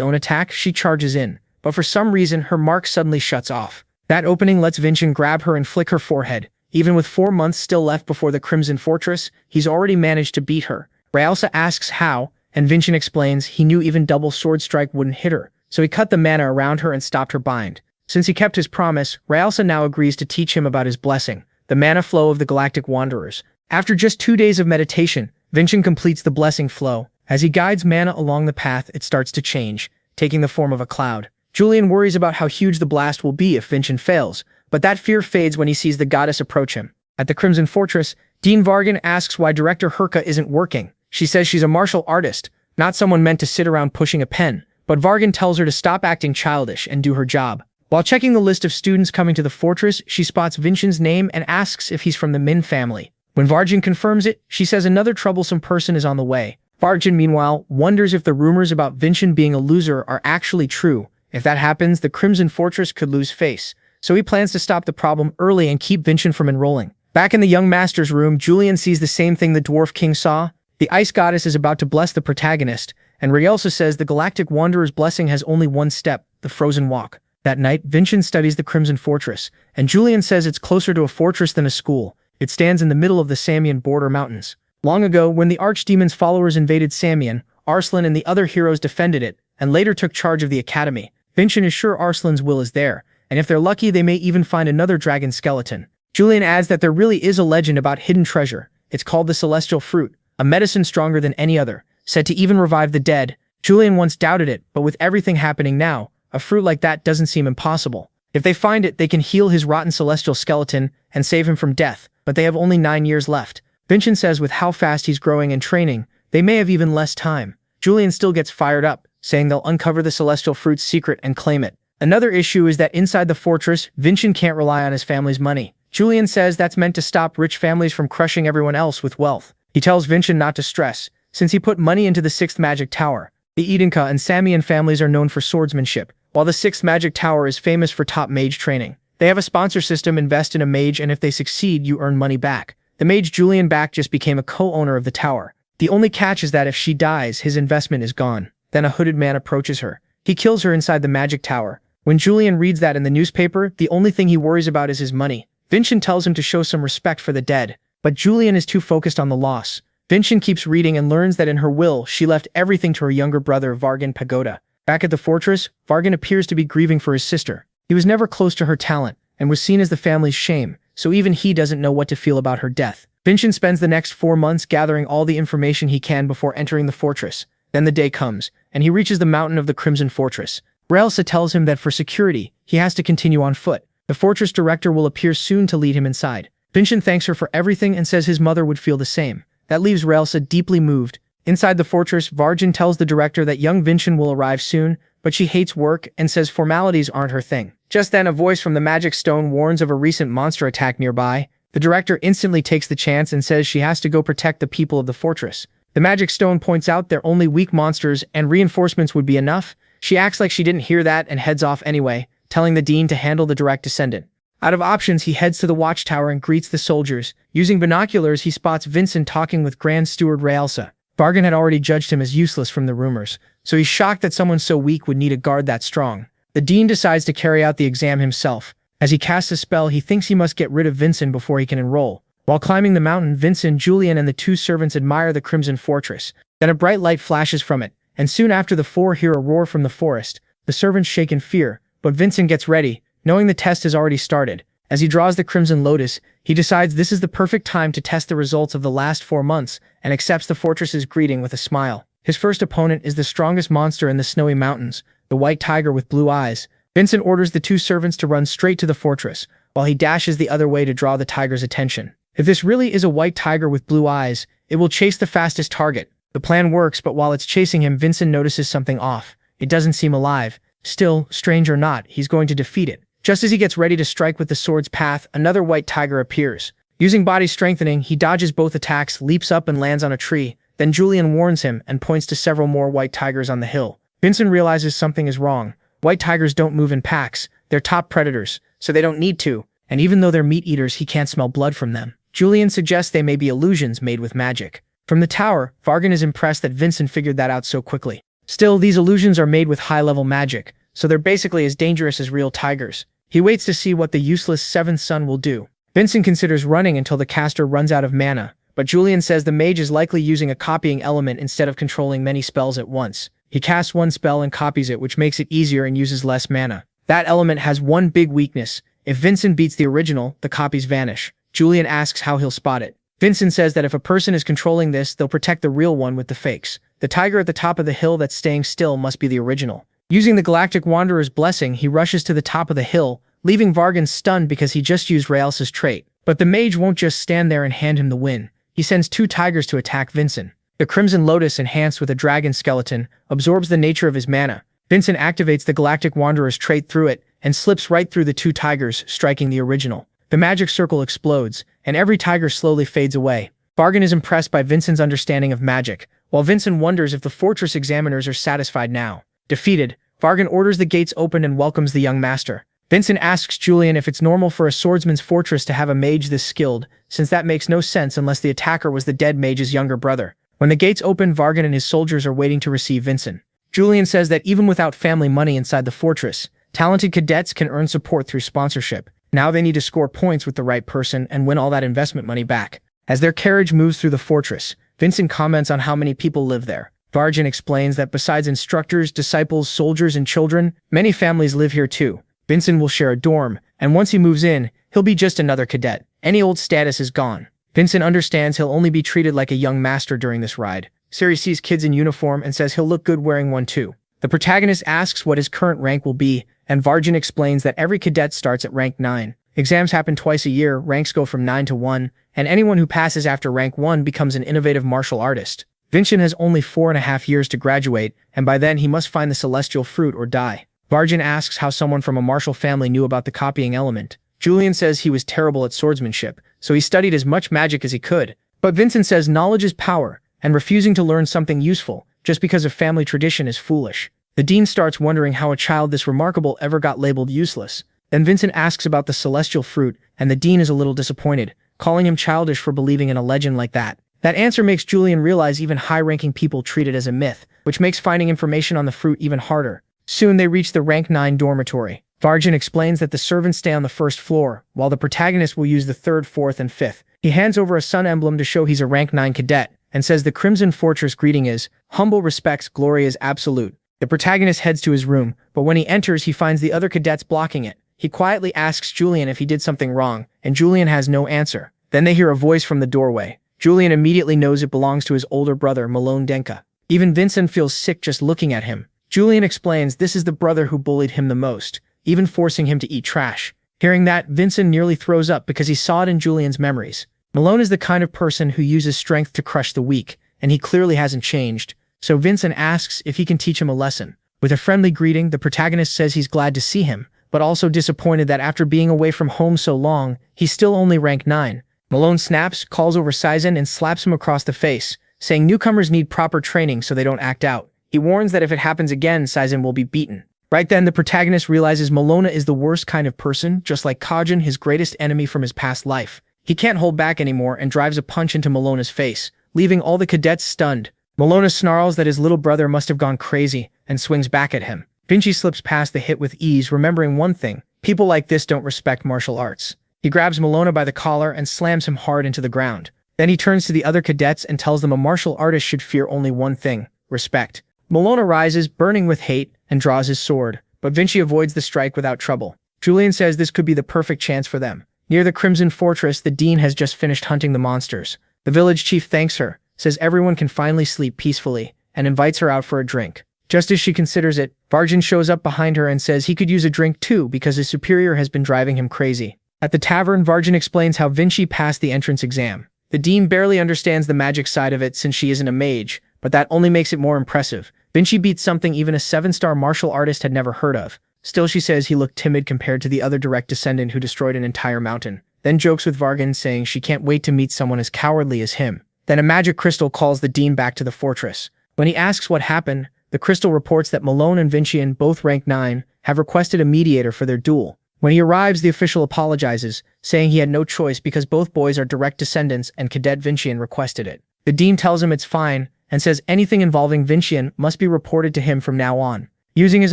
own attack, she charges in, but for some reason her mark suddenly shuts off. That opening lets Vincent grab her and flick her forehead. Even with 4 months still left before the Crimson Fortress, he's already managed to beat her. Raelsa asks how, and Vincent explains he knew even double sword strike wouldn't hit her, so he cut the mana around her and stopped her bind. Since he kept his promise, Raelsa now agrees to teach him about his blessing, the mana flow of the Galactic Wanderers. After just 2 days of meditation, Vincent completes the blessing flow. As he guides mana along the path, it starts to change, taking the form of a cloud. Julian worries about how huge the blast will be if Vincent fails, but that fear fades when he sees the goddess approach him. At the Crimson Fortress, Dean Vargan asks why Director Herka isn't working. She says she's a martial artist, not someone meant to sit around pushing a pen, but Vargan tells her to stop acting childish and do her job. While checking the list of students coming to the fortress, she spots Vincent's name and asks if he's from the Min family. When Vargan confirms it, she says another troublesome person is on the way. Vargan, meanwhile, wonders if the rumors about Vincent being a loser are actually true. If that happens, the Crimson Fortress could lose face, so he plans to stop the problem early and keep Vincent from enrolling. Back in the young master's room, Julian sees the same thing the Dwarf King saw. The Ice Goddess is about to bless the protagonist, and Raelsa says the Galactic Wanderer's blessing has only one step, the Frozen Walk. That night, Vincent studies the Crimson Fortress, and Julian says it's closer to a fortress than a school. It stands in the middle of the Samian border mountains. Long ago, when the Archdemon's followers invaded Samian, Arslan and the other heroes defended it. and later took charge of the academy. Vincent is sure Arslan's will is there, and if they're lucky they may even find another dragon skeleton. Julian adds that there really is a legend about hidden treasure. It's called the celestial fruit, a medicine stronger than any other, said to even revive the dead. Julian once doubted it, but with everything happening now, a fruit like that doesn't seem impossible. If they find it, they can heal his rotten celestial skeleton and save him from death, but they have only 9 years left. Vincent says with how fast he's growing and training, they may have even less time. Julian still gets fired up, saying they'll uncover the celestial fruit's secret and claim it. Another issue is that inside the fortress, Vincent can't rely on his family's money. Julian says that's meant to stop rich families from crushing everyone else with wealth. He tells Vincent not to stress, since he put money into the 6th magic tower. The Edenka and Samian families are known for swordsmanship, while the 6th magic tower is famous for top mage training. They have a sponsor system: invest in a mage and if they succeed you earn money back. The mage Julian back just became a co-owner of the tower. The only catch is that if she dies, his investment is gone. Then a hooded man approaches her. He kills her inside the magic tower. When Julian reads that in the newspaper, the only thing he worries about is his money. Vincent tells him to show some respect for the dead, but Julian is too focused on the loss. Vincent keeps reading and learns that in her will, she left everything to her younger brother Vargan Pagoda. Back at the fortress, Vargan appears to be grieving for his sister. He was never close to her talent, and was seen as the family's shame, so even he doesn't know what to feel about her death. Vincent spends the next 4 months gathering all the information he can before entering the fortress. Then the day comes, and he reaches the mountain of the Crimson Fortress. Raelsa tells him that for security, he has to continue on foot. The fortress director will appear soon to lead him inside. Vincent thanks her for everything and says his mother would feel the same. That leaves Raelsa deeply moved. Inside the fortress, Vargan tells the director that young Vincent will arrive soon, but she hates work and says formalities aren't her thing. Just then, a voice from the magic stone warns of a recent monster attack nearby. The director instantly takes the chance and says she has to go protect the people of the fortress. The magic stone points out they're only weak monsters and reinforcements would be enough. She acts like she didn't hear that and heads off anyway, telling the dean to handle the direct descendant. Out of options, he heads to the watchtower and greets the soldiers. Using binoculars, he spots Vincent talking with Grand Steward Raelsa. Vargan had already judged him as useless from the rumors, so he's shocked that someone so weak would need a guard that strong. The dean decides to carry out the exam himself. As he casts a spell, he thinks he must get rid of Vincent before he can enroll. While climbing the mountain, Vincent, Julian, and the 2 servants admire the Crimson Fortress. Then a bright light flashes from it, and soon after the 4 hear a roar from the forest. The servants shake in fear, but Vincent gets ready, knowing the test has already started. As he draws the Crimson Lotus, he decides this is the perfect time to test the results of the last 4 months, and accepts the fortress's greeting with a smile. His first opponent is the strongest monster in the snowy mountains, the white tiger with blue eyes. Vincent orders the 2 servants to run straight to the fortress, while he dashes the other way to draw the tiger's attention. If this really is a white tiger with blue eyes, it will chase the fastest target. The plan works, but while it's chasing him, Vincent notices something off. It doesn't seem alive. Still, strange or not, he's going to defeat it. Just as he gets ready to strike with the sword's path, another white tiger appears. Using body strengthening, he dodges both attacks, leaps up and lands on a tree. Then Julian warns him and points to several more white tigers on the hill. Vincent realizes something is wrong. White tigers don't move in packs. They're top predators, so they don't need to. And even though they're meat eaters, he can't smell blood from them. Julian suggests they may be illusions made with magic. From the tower, Vargan is impressed that Vincent figured that out so quickly. Still, these illusions are made with high-level magic, so they're basically as dangerous as real tigers. He waits to see what the useless 7th son will do. Vincent considers running until the caster runs out of mana, but Julian says the mage is likely using a copying element instead of controlling many spells at once. He casts one spell and copies it, which makes it easier and uses less mana. That element has one big weakness. If Vincent beats the original, the copies vanish. Julian asks how he'll spot it. Vincent says that if a person is controlling this, they'll protect the real one with the fakes. The tiger at the top of the hill that's staying still must be the original. Using the Galactic Wanderer's blessing, he rushes to the top of the hill, leaving Vargan stunned because he just used Raelsa's trait. But the mage won't just stand there and hand him the win. He sends 2 tigers to attack Vincent. The Crimson Lotus, enhanced with a dragon skeleton, absorbs the nature of his mana. Vincent activates the Galactic Wanderer's trait through it, and slips right through the 2 tigers, striking the original. The magic circle explodes, and every tiger slowly fades away. Vargan is impressed by Vincent's understanding of magic, while Vincent wonders if the fortress examiners are satisfied now. Defeated, Vargan orders the gates open and welcomes the young master. Vincent asks Julian if it's normal for a swordsman's fortress to have a mage this skilled, since that makes no sense unless the attacker was the dead mage's younger brother. When the gates open, Vargan and his soldiers are waiting to receive Vincent. Julian says that even without family money inside the fortress, talented cadets can earn support through sponsorship. Now they need to score points with the right person and win all that investment money back. As their carriage moves through the fortress, Vincent comments on how many people live there. Varjin explains that besides instructors, disciples, soldiers, and children, many families live here too. Vincent will share a dorm, and once he moves in, he'll be just another cadet. Any old status is gone. Vincent understands he'll only be treated like a young master during this ride. Siri sees kids in uniform and says he'll look good wearing one too. The protagonist asks what his current rank will be, and Varjin explains that every cadet starts at rank 9. Exams happen twice a year, ranks go from 9 to 1, and anyone who passes after rank 1 becomes an innovative martial artist. Vincent has only 4.5 years to graduate, and by then he must find the celestial fruit or die. Varjin asks how someone from a martial family knew about the copying element. Julian says he was terrible at swordsmanship, so he studied as much magic as he could. But Vincent says knowledge is power, and refusing to learn something useful just because of family tradition is foolish. The dean starts wondering how a child this remarkable ever got labeled useless. Then Vincent asks about the celestial fruit, and the dean is a little disappointed, calling him childish for believing in a legend like that. That answer makes Julian realize even high-ranking people treat it as a myth, which makes finding information on the fruit even harder. Soon they reach the rank 9 dormitory. Varjin explains that the servants stay on the first floor, while the protagonist will use the 3rd, 4th, and 5th. He hands over a sun emblem to show he's a rank 9 cadet, and says the Crimson Fortress greeting is, "Humble respects, glory is absolute." The protagonist heads to his room, but when he enters he finds the other cadets blocking it. He quietly asks Julian if he did something wrong, and Julian has no answer. Then they hear a voice from the doorway. Julian immediately knows it belongs to his older brother, Malone Denka. Even Vincent feels sick just looking at him. Julian explains this is the brother who bullied him the most, even forcing him to eat trash. Hearing that, Vincent nearly throws up because he saw it in Julian's memories. Malone is the kind of person who uses strength to crush the weak, and he clearly hasn't changed, so Vincent asks if he can teach him a lesson. With a friendly greeting, the protagonist says he's glad to see him, but also disappointed that after being away from home so long, he's still only rank 9. Malone snaps, calls over Saizen, and slaps him across the face, saying newcomers need proper training so they don't act out. He warns that if it happens again, Saizen will be beaten. Right then, the protagonist realizes Malona is the worst kind of person, just like Kajin, his greatest enemy from his past life. He can't hold back anymore and drives a punch into Malona's face, leaving all the cadets stunned. Malona snarls that his little brother must have gone crazy and swings back at him. Vinci slips past the hit with ease, remembering one thing: people like this don't respect martial arts. He grabs Malona by the collar and slams him hard into the ground. Then he turns to the other cadets and tells them a martial artist should fear only one thing: respect. Malona rises, burning with hate, and draws his sword, but Vinci avoids the strike without trouble. Julian says this could be the perfect chance for them. Near the Crimson Fortress, the dean has just finished hunting the monsters. The village chief thanks her, says everyone can finally sleep peacefully, and invites her out for a drink. Just as she considers it, Varjin shows up behind her and says he could use a drink too because his superior has been driving him crazy. At the tavern, Varjin explains how Vinci passed the entrance exam. The dean barely understands the magic side of it since she isn't a mage, but that only makes it more impressive. Vinci beats something even a 7-star martial artist had never heard of. Still, she says he looked timid compared to the other direct descendant who destroyed an entire mountain. Then jokes with Varjin, saying she can't wait to meet someone as cowardly as him. Then a magic crystal calls the dean back to the fortress. When he asks what happened, the crystal reports that Malone and Vincian, both rank 9, have requested a mediator for their duel. When he arrives, the official apologizes, saying he had no choice because both boys are direct descendants and Cadet Vincian requested it. The dean tells him it's fine, and says anything involving Vincian must be reported to him from now on. Using his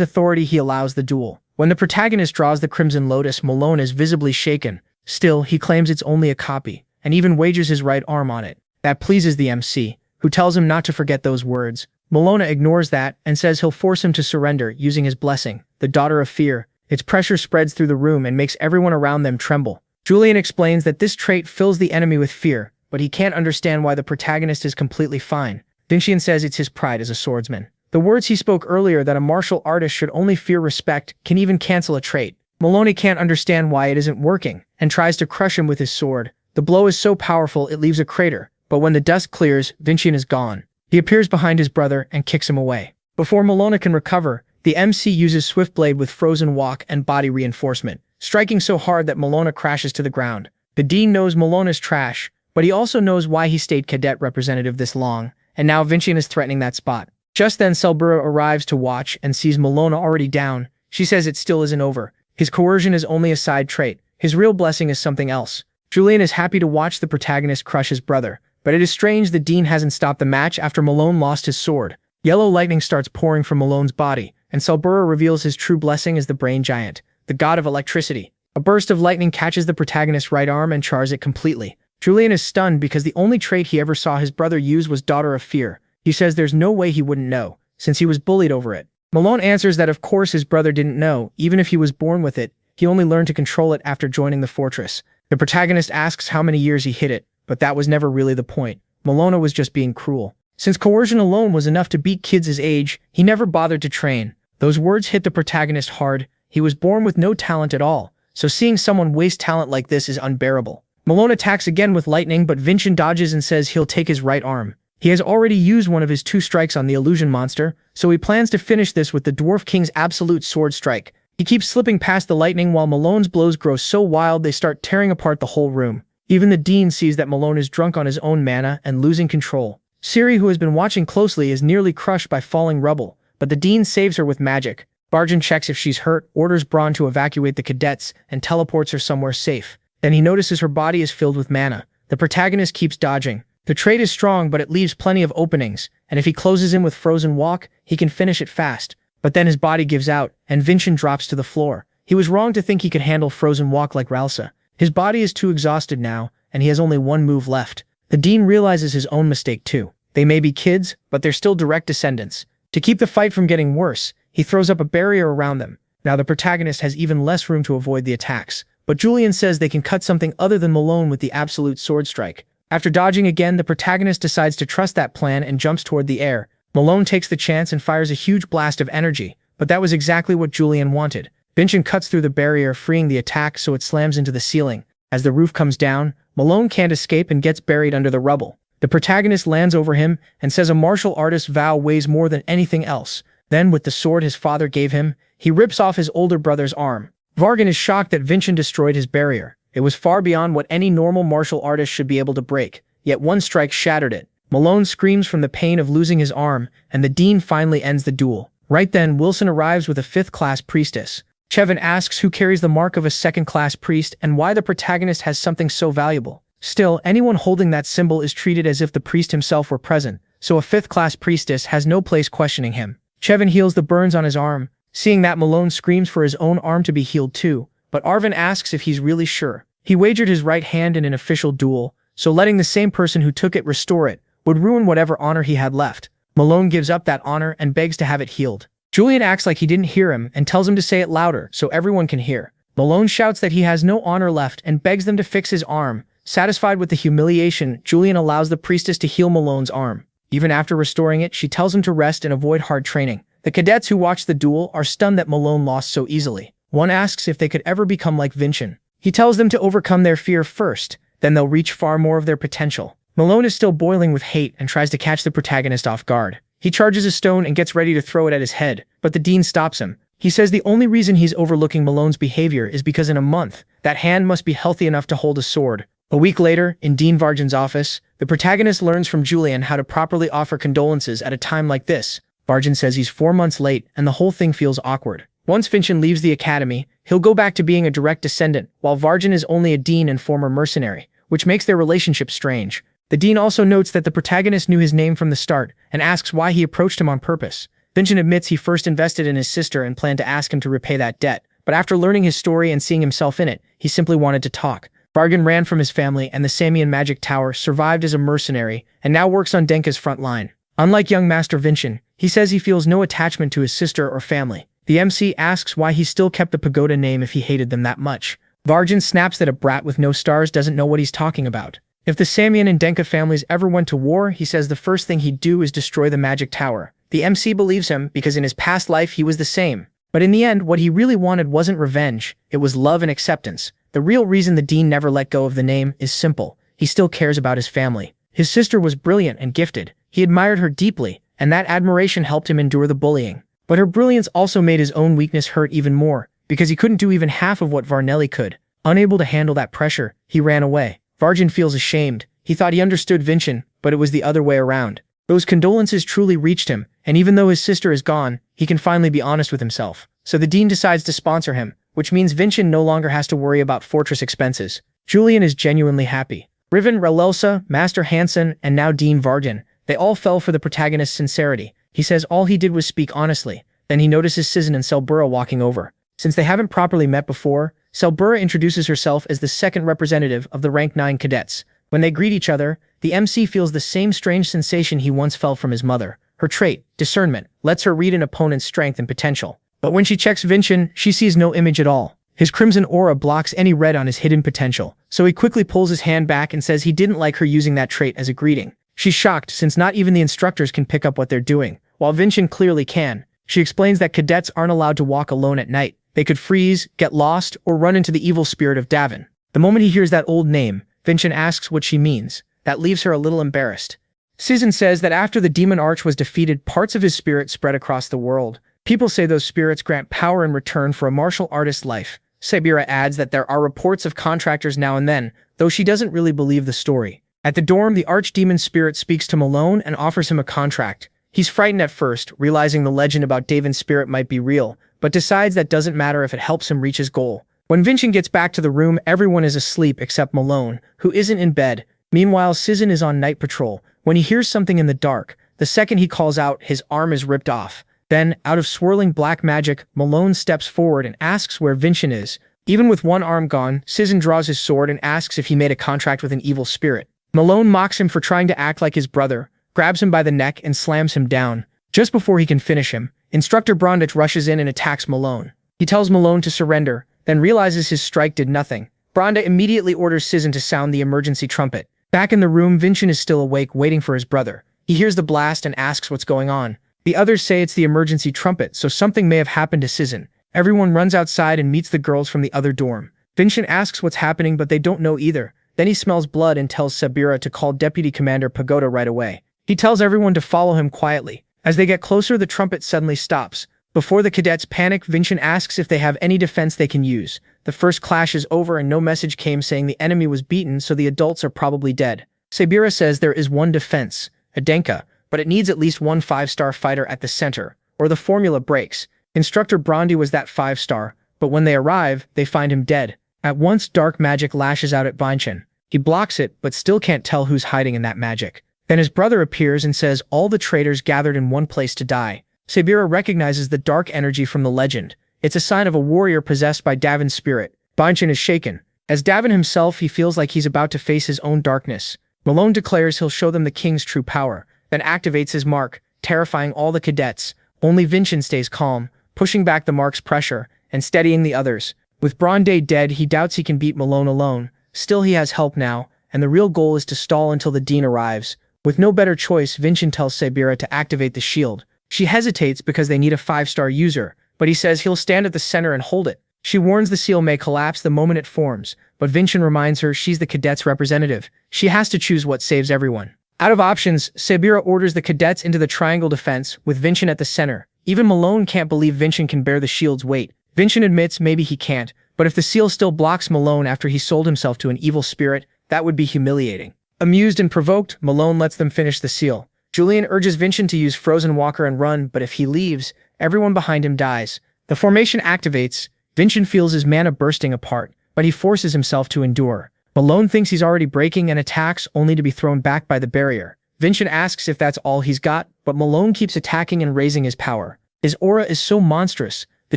authority, he allows the duel. When the protagonist draws the Crimson Lotus, Malone is visibly shaken. Still, he claims it's only a copy, and even wagers his right arm on it. That pleases the MC, who tells him not to forget those words. Malona ignores that and says he'll force him to surrender using his blessing, the Daughter of Fear. Its pressure spreads through the room and makes everyone around them tremble. Julian explains that this trait fills the enemy with fear, but he can't understand why the protagonist is completely fine. Vincian says it's his pride as a swordsman. The words he spoke earlier that a martial artist should only fear respect can even cancel a trait. Maloney can't understand why it isn't working, and tries to crush him with his sword. The blow is so powerful it leaves a crater, but when the dust clears, Vincian is gone. He appears behind his brother and kicks him away. Before Malona can recover, the MC uses Swift Blade with Frozen Walk and body reinforcement, striking so hard that Malona crashes to the ground. The dean knows Malona's trash, but he also knows why he stayed cadet representative this long, and now Vincian is threatening that spot. Just then, Selbura arrives to watch and sees Malona already down. She says it still isn't over. His coercion is only a side trait. His real blessing is something else. Julian is happy to watch the protagonist crush his brother, but it is strange the dean hasn't stopped the match after Malone lost his sword. Yellow lightning starts pouring from Malone's body, and Selbura reveals his true blessing as the Brain Giant, the god of electricity. A burst of lightning catches the protagonist's right arm and chars it completely. Julian is stunned because the only trait he ever saw his brother use was Daughter of Fear. He says there's no way he wouldn't know, since he was bullied over it. Malone answers that of course his brother didn't know, even if he was born with it, he only learned to control it after joining the fortress. The protagonist asks how many years he hid it, but that was never really the point. Malone was just being cruel. Since coercion alone was enough to beat kids his age, he never bothered to train. Those words hit the protagonist hard. He was born with no talent at all, so seeing someone waste talent like this is unbearable. Malone attacks again with lightning, but Vincent dodges and says he'll take his right arm. He has already used one of his 2 strikes on the illusion monster, so he plans to finish this with the Dwarf King's absolute sword strike. He keeps slipping past the lightning while Malone's blows grow so wild they start tearing apart the whole room. Even the Dean sees that Malone is drunk on his own mana and losing control. Siri, who has been watching closely, is nearly crushed by falling rubble, but the Dean saves her with magic. Vargan checks if she's hurt, orders Braun to evacuate the cadets, and teleports her somewhere safe. Then he notices her body is filled with mana. The protagonist keeps dodging. The trait is strong, but it leaves plenty of openings, and if he closes in with Frozen Walk, he can finish it fast. But then his body gives out, and Vincent drops to the floor. He was wrong to think he could handle Frozen Walk like Ralsa. His body is too exhausted now, and he has only one move left. The Dean realizes his own mistake too. They may be kids, but they're still direct descendants. To keep the fight from getting worse, he throws up a barrier around them. Now the protagonist has even less room to avoid the attacks. But Julian says they can cut something other than Malone with the absolute sword strike. After dodging again, the protagonist decides to trust that plan and jumps toward the air. Malone takes the chance and fires a huge blast of energy, but that was exactly what Julian wanted. Vincent cuts through the barrier, freeing the attack so it slams into the ceiling. As the roof comes down, Malone can't escape and gets buried under the rubble. The protagonist lands over him and says a martial artist's vow weighs more than anything else. Then, with the sword his father gave him, he rips off his older brother's arm. Vargan is shocked that Vincent destroyed his barrier. It was far beyond what any normal martial artist should be able to break, yet one strike shattered it. Malone screams from the pain of losing his arm, and the Dean finally ends the duel. Right then, Wilson arrives with a 5th-class priestess. Chevin asks who carries the mark of a 2nd-class priest and why the protagonist has something so valuable. Still, anyone holding that symbol is treated as if the priest himself were present, so a 5th-class priestess has no place questioning him. Chevin heals the burns on his arm. Seeing that, Malone screams for his own arm to be healed too, but Arvin asks if he's really sure. He wagered his right hand in an official duel, so letting the same person who took it restore it would ruin whatever honor he had left. Malone gives up that honor and begs to have it healed. Julian acts like he didn't hear him and tells him to say it louder so everyone can hear. Malone shouts that he has no honor left and begs them to fix his arm. Satisfied with the humiliation, Julian allows the priestess to heal Malone's arm. Even after restoring it, she tells him to rest and avoid hard training. The cadets who watch the duel are stunned that Malone lost so easily. One asks if they could ever become like Vincent. He tells them to overcome their fear first, then they'll reach far more of their potential. Malone is still boiling with hate and tries to catch the protagonist off guard. He charges a stone and gets ready to throw it at his head, but the Dean stops him. He says the only reason he's overlooking Malone's behavior is because in a month, that hand must be healthy enough to hold a sword. A week later, in Dean Vargan's office, the protagonist learns from Julian how to properly offer condolences at a time like this. Vargan says he's 4 months late and the whole thing feels awkward. Once Vincent leaves the academy, he'll go back to being a direct descendant, while Vargan is only a dean and former mercenary, which makes their relationship strange. The Dean also notes that the protagonist knew his name from the start and asks why he approached him on purpose. Vincent admits he first invested in his sister and planned to ask him to repay that debt, but after learning his story and seeing himself in it, he simply wanted to talk. Vargan ran from his family and the Samian Magic Tower, survived as a mercenary, and now works on Denka's front line. Unlike young Master Vincent, he says he feels no attachment to his sister or family. The MC asks why he still kept the pagoda name if he hated them that much. Vargan snaps that a brat with no stars doesn't know what he's talking about. If the Samian and Denka families ever went to war, he says the first thing he'd do is destroy the Magic Tower. The MC believes him because in his past life he was the same. But in the end, what he really wanted wasn't revenge, it was love and acceptance. The real reason the Dean never let go of the name is simple. He still cares about his family. His sister was brilliant and gifted. He admired her deeply, and that admiration helped him endure the bullying. But her brilliance also made his own weakness hurt even more, because he couldn't do even half of what Varnelli could. Unable to handle that pressure, he ran away. Vargan feels ashamed. He thought he understood Vincent, but it was the other way around. Those condolences truly reached him, and even though his sister is gone, he can finally be honest with himself. So the Dean decides to sponsor him, which means Vincent no longer has to worry about fortress expenses. Julian is genuinely happy. Riven, Ralelsa, Master Hansen, and now Dean Vargan, they all fell for the protagonist's sincerity. He says all he did was speak honestly. Then he notices Sizen and Selbura walking over. Since they haven't properly met before, Selbura introduces herself as the second representative of the rank 9 cadets. When they greet each other, The MC feels the same strange sensation he once felt from his mother. Her trait, discernment, lets her read an opponent's strength and potential. But when she checks Vincent, she sees no image at all. His crimson aura blocks any red on his hidden potential, so he quickly pulls his hand back and says he didn't like her using that trait as a greeting. She's shocked since not even the instructors can pick up what they're doing, while Vincent clearly can. She explains that cadets aren't allowed to walk alone at night. They could freeze, get lost, or run into the evil spirit of Davin. The moment he hears that old name, Vincent asks what she means. That leaves her a little embarrassed. Cizan says that after the demon arch was defeated, parts of his spirit spread across the world. People say those spirits grant power in return for a martial artist's life. Sabira adds that there are reports of contractors now and then, though she doesn't really believe the story. At the dorm, the archdemon spirit speaks to Malone and offers him a contract. He's frightened at first, realizing the legend about Davin's spirit might be real, but decides that doesn't matter if it helps him reach his goal. When Vincent gets back to the room, everyone is asleep except Malone, who isn't in bed. Meanwhile, Cizan is on night patrol. When he hears something in the dark, the second he calls out, his arm is ripped off. Then, out of swirling black magic, Malone steps forward and asks where Vincent is. Even with one arm gone, Cizan draws his sword and asks if he made a contract with an evil spirit. Malone mocks him for trying to act like his brother, grabs him by the neck and slams him down. Just before he can finish him, Instructor Brondich rushes in and attacks Malone. He tells Malone to surrender, then realizes his strike did nothing. Bronda immediately orders Cizan to sound the emergency trumpet. Back in the room, Vincent is still awake, waiting for his brother. He hears the blast and asks what's going on. The others say it's the emergency trumpet, so something may have happened to Cizan. Everyone runs outside and meets the girls from the other dorm. Vincent asks what's happening, but they don't know either. Then he smells blood and tells Sabira to call Deputy Commander Pagoda right away. He tells everyone to follow him quietly. As they get closer, the trumpet suddenly stops. Before the cadets panic, Vincent asks if they have any defense they can use. The first clash is over and no message came saying the enemy was beaten, so the adults are probably dead. Sabira says there is one defense, a Denka, but it needs at least one 5-star fighter at the center, or the formula breaks. Instructor Brondi was that 5-star, but when they arrive, they find him dead. At once, dark magic lashes out at Vincent. He blocks it, but still can't tell who's hiding in that magic. Then his brother appears and says all the traitors gathered in one place to die. Sabira recognizes the dark energy from the legend. It's a sign of a warrior possessed by Davin's spirit. Vincent is shaken. As Davin himself, he feels like he's about to face his own darkness. Malone declares he'll show them the king's true power, then activates his mark, terrifying all the cadets. Only Vincent stays calm, pushing back the mark's pressure and steadying the others. With Bronde dead, he doubts he can beat Malone alone. Still, he has help now, and the real goal is to stall until the Dean arrives. With no better choice, Vincent tells Sabira to activate the shield. She hesitates because they need a 5-star user, but he says he'll stand at the center and hold it. She warns the seal may collapse the moment it forms, but Vincent reminds her she's the cadets' representative. She has to choose what saves everyone. Out of options, Sabira orders the cadets into the triangle defense, with Vincent at the center. Even Malone can't believe Vincent can bear the shield's weight. Vincent admits maybe he can't, but if the seal still blocks Malone after he sold himself to an evil spirit, that would be humiliating. Amused and provoked, Malone lets them finish the seal. Julian urges Vincent to use Frozen Walker and run, but if he leaves, everyone behind him dies. The formation activates. Vincent feels his mana bursting apart, but he forces himself to endure. Malone thinks he's already breaking and attacks, only to be thrown back by the barrier. Vincent asks if that's all he's got, but Malone keeps attacking and raising his power. His aura is so monstrous, the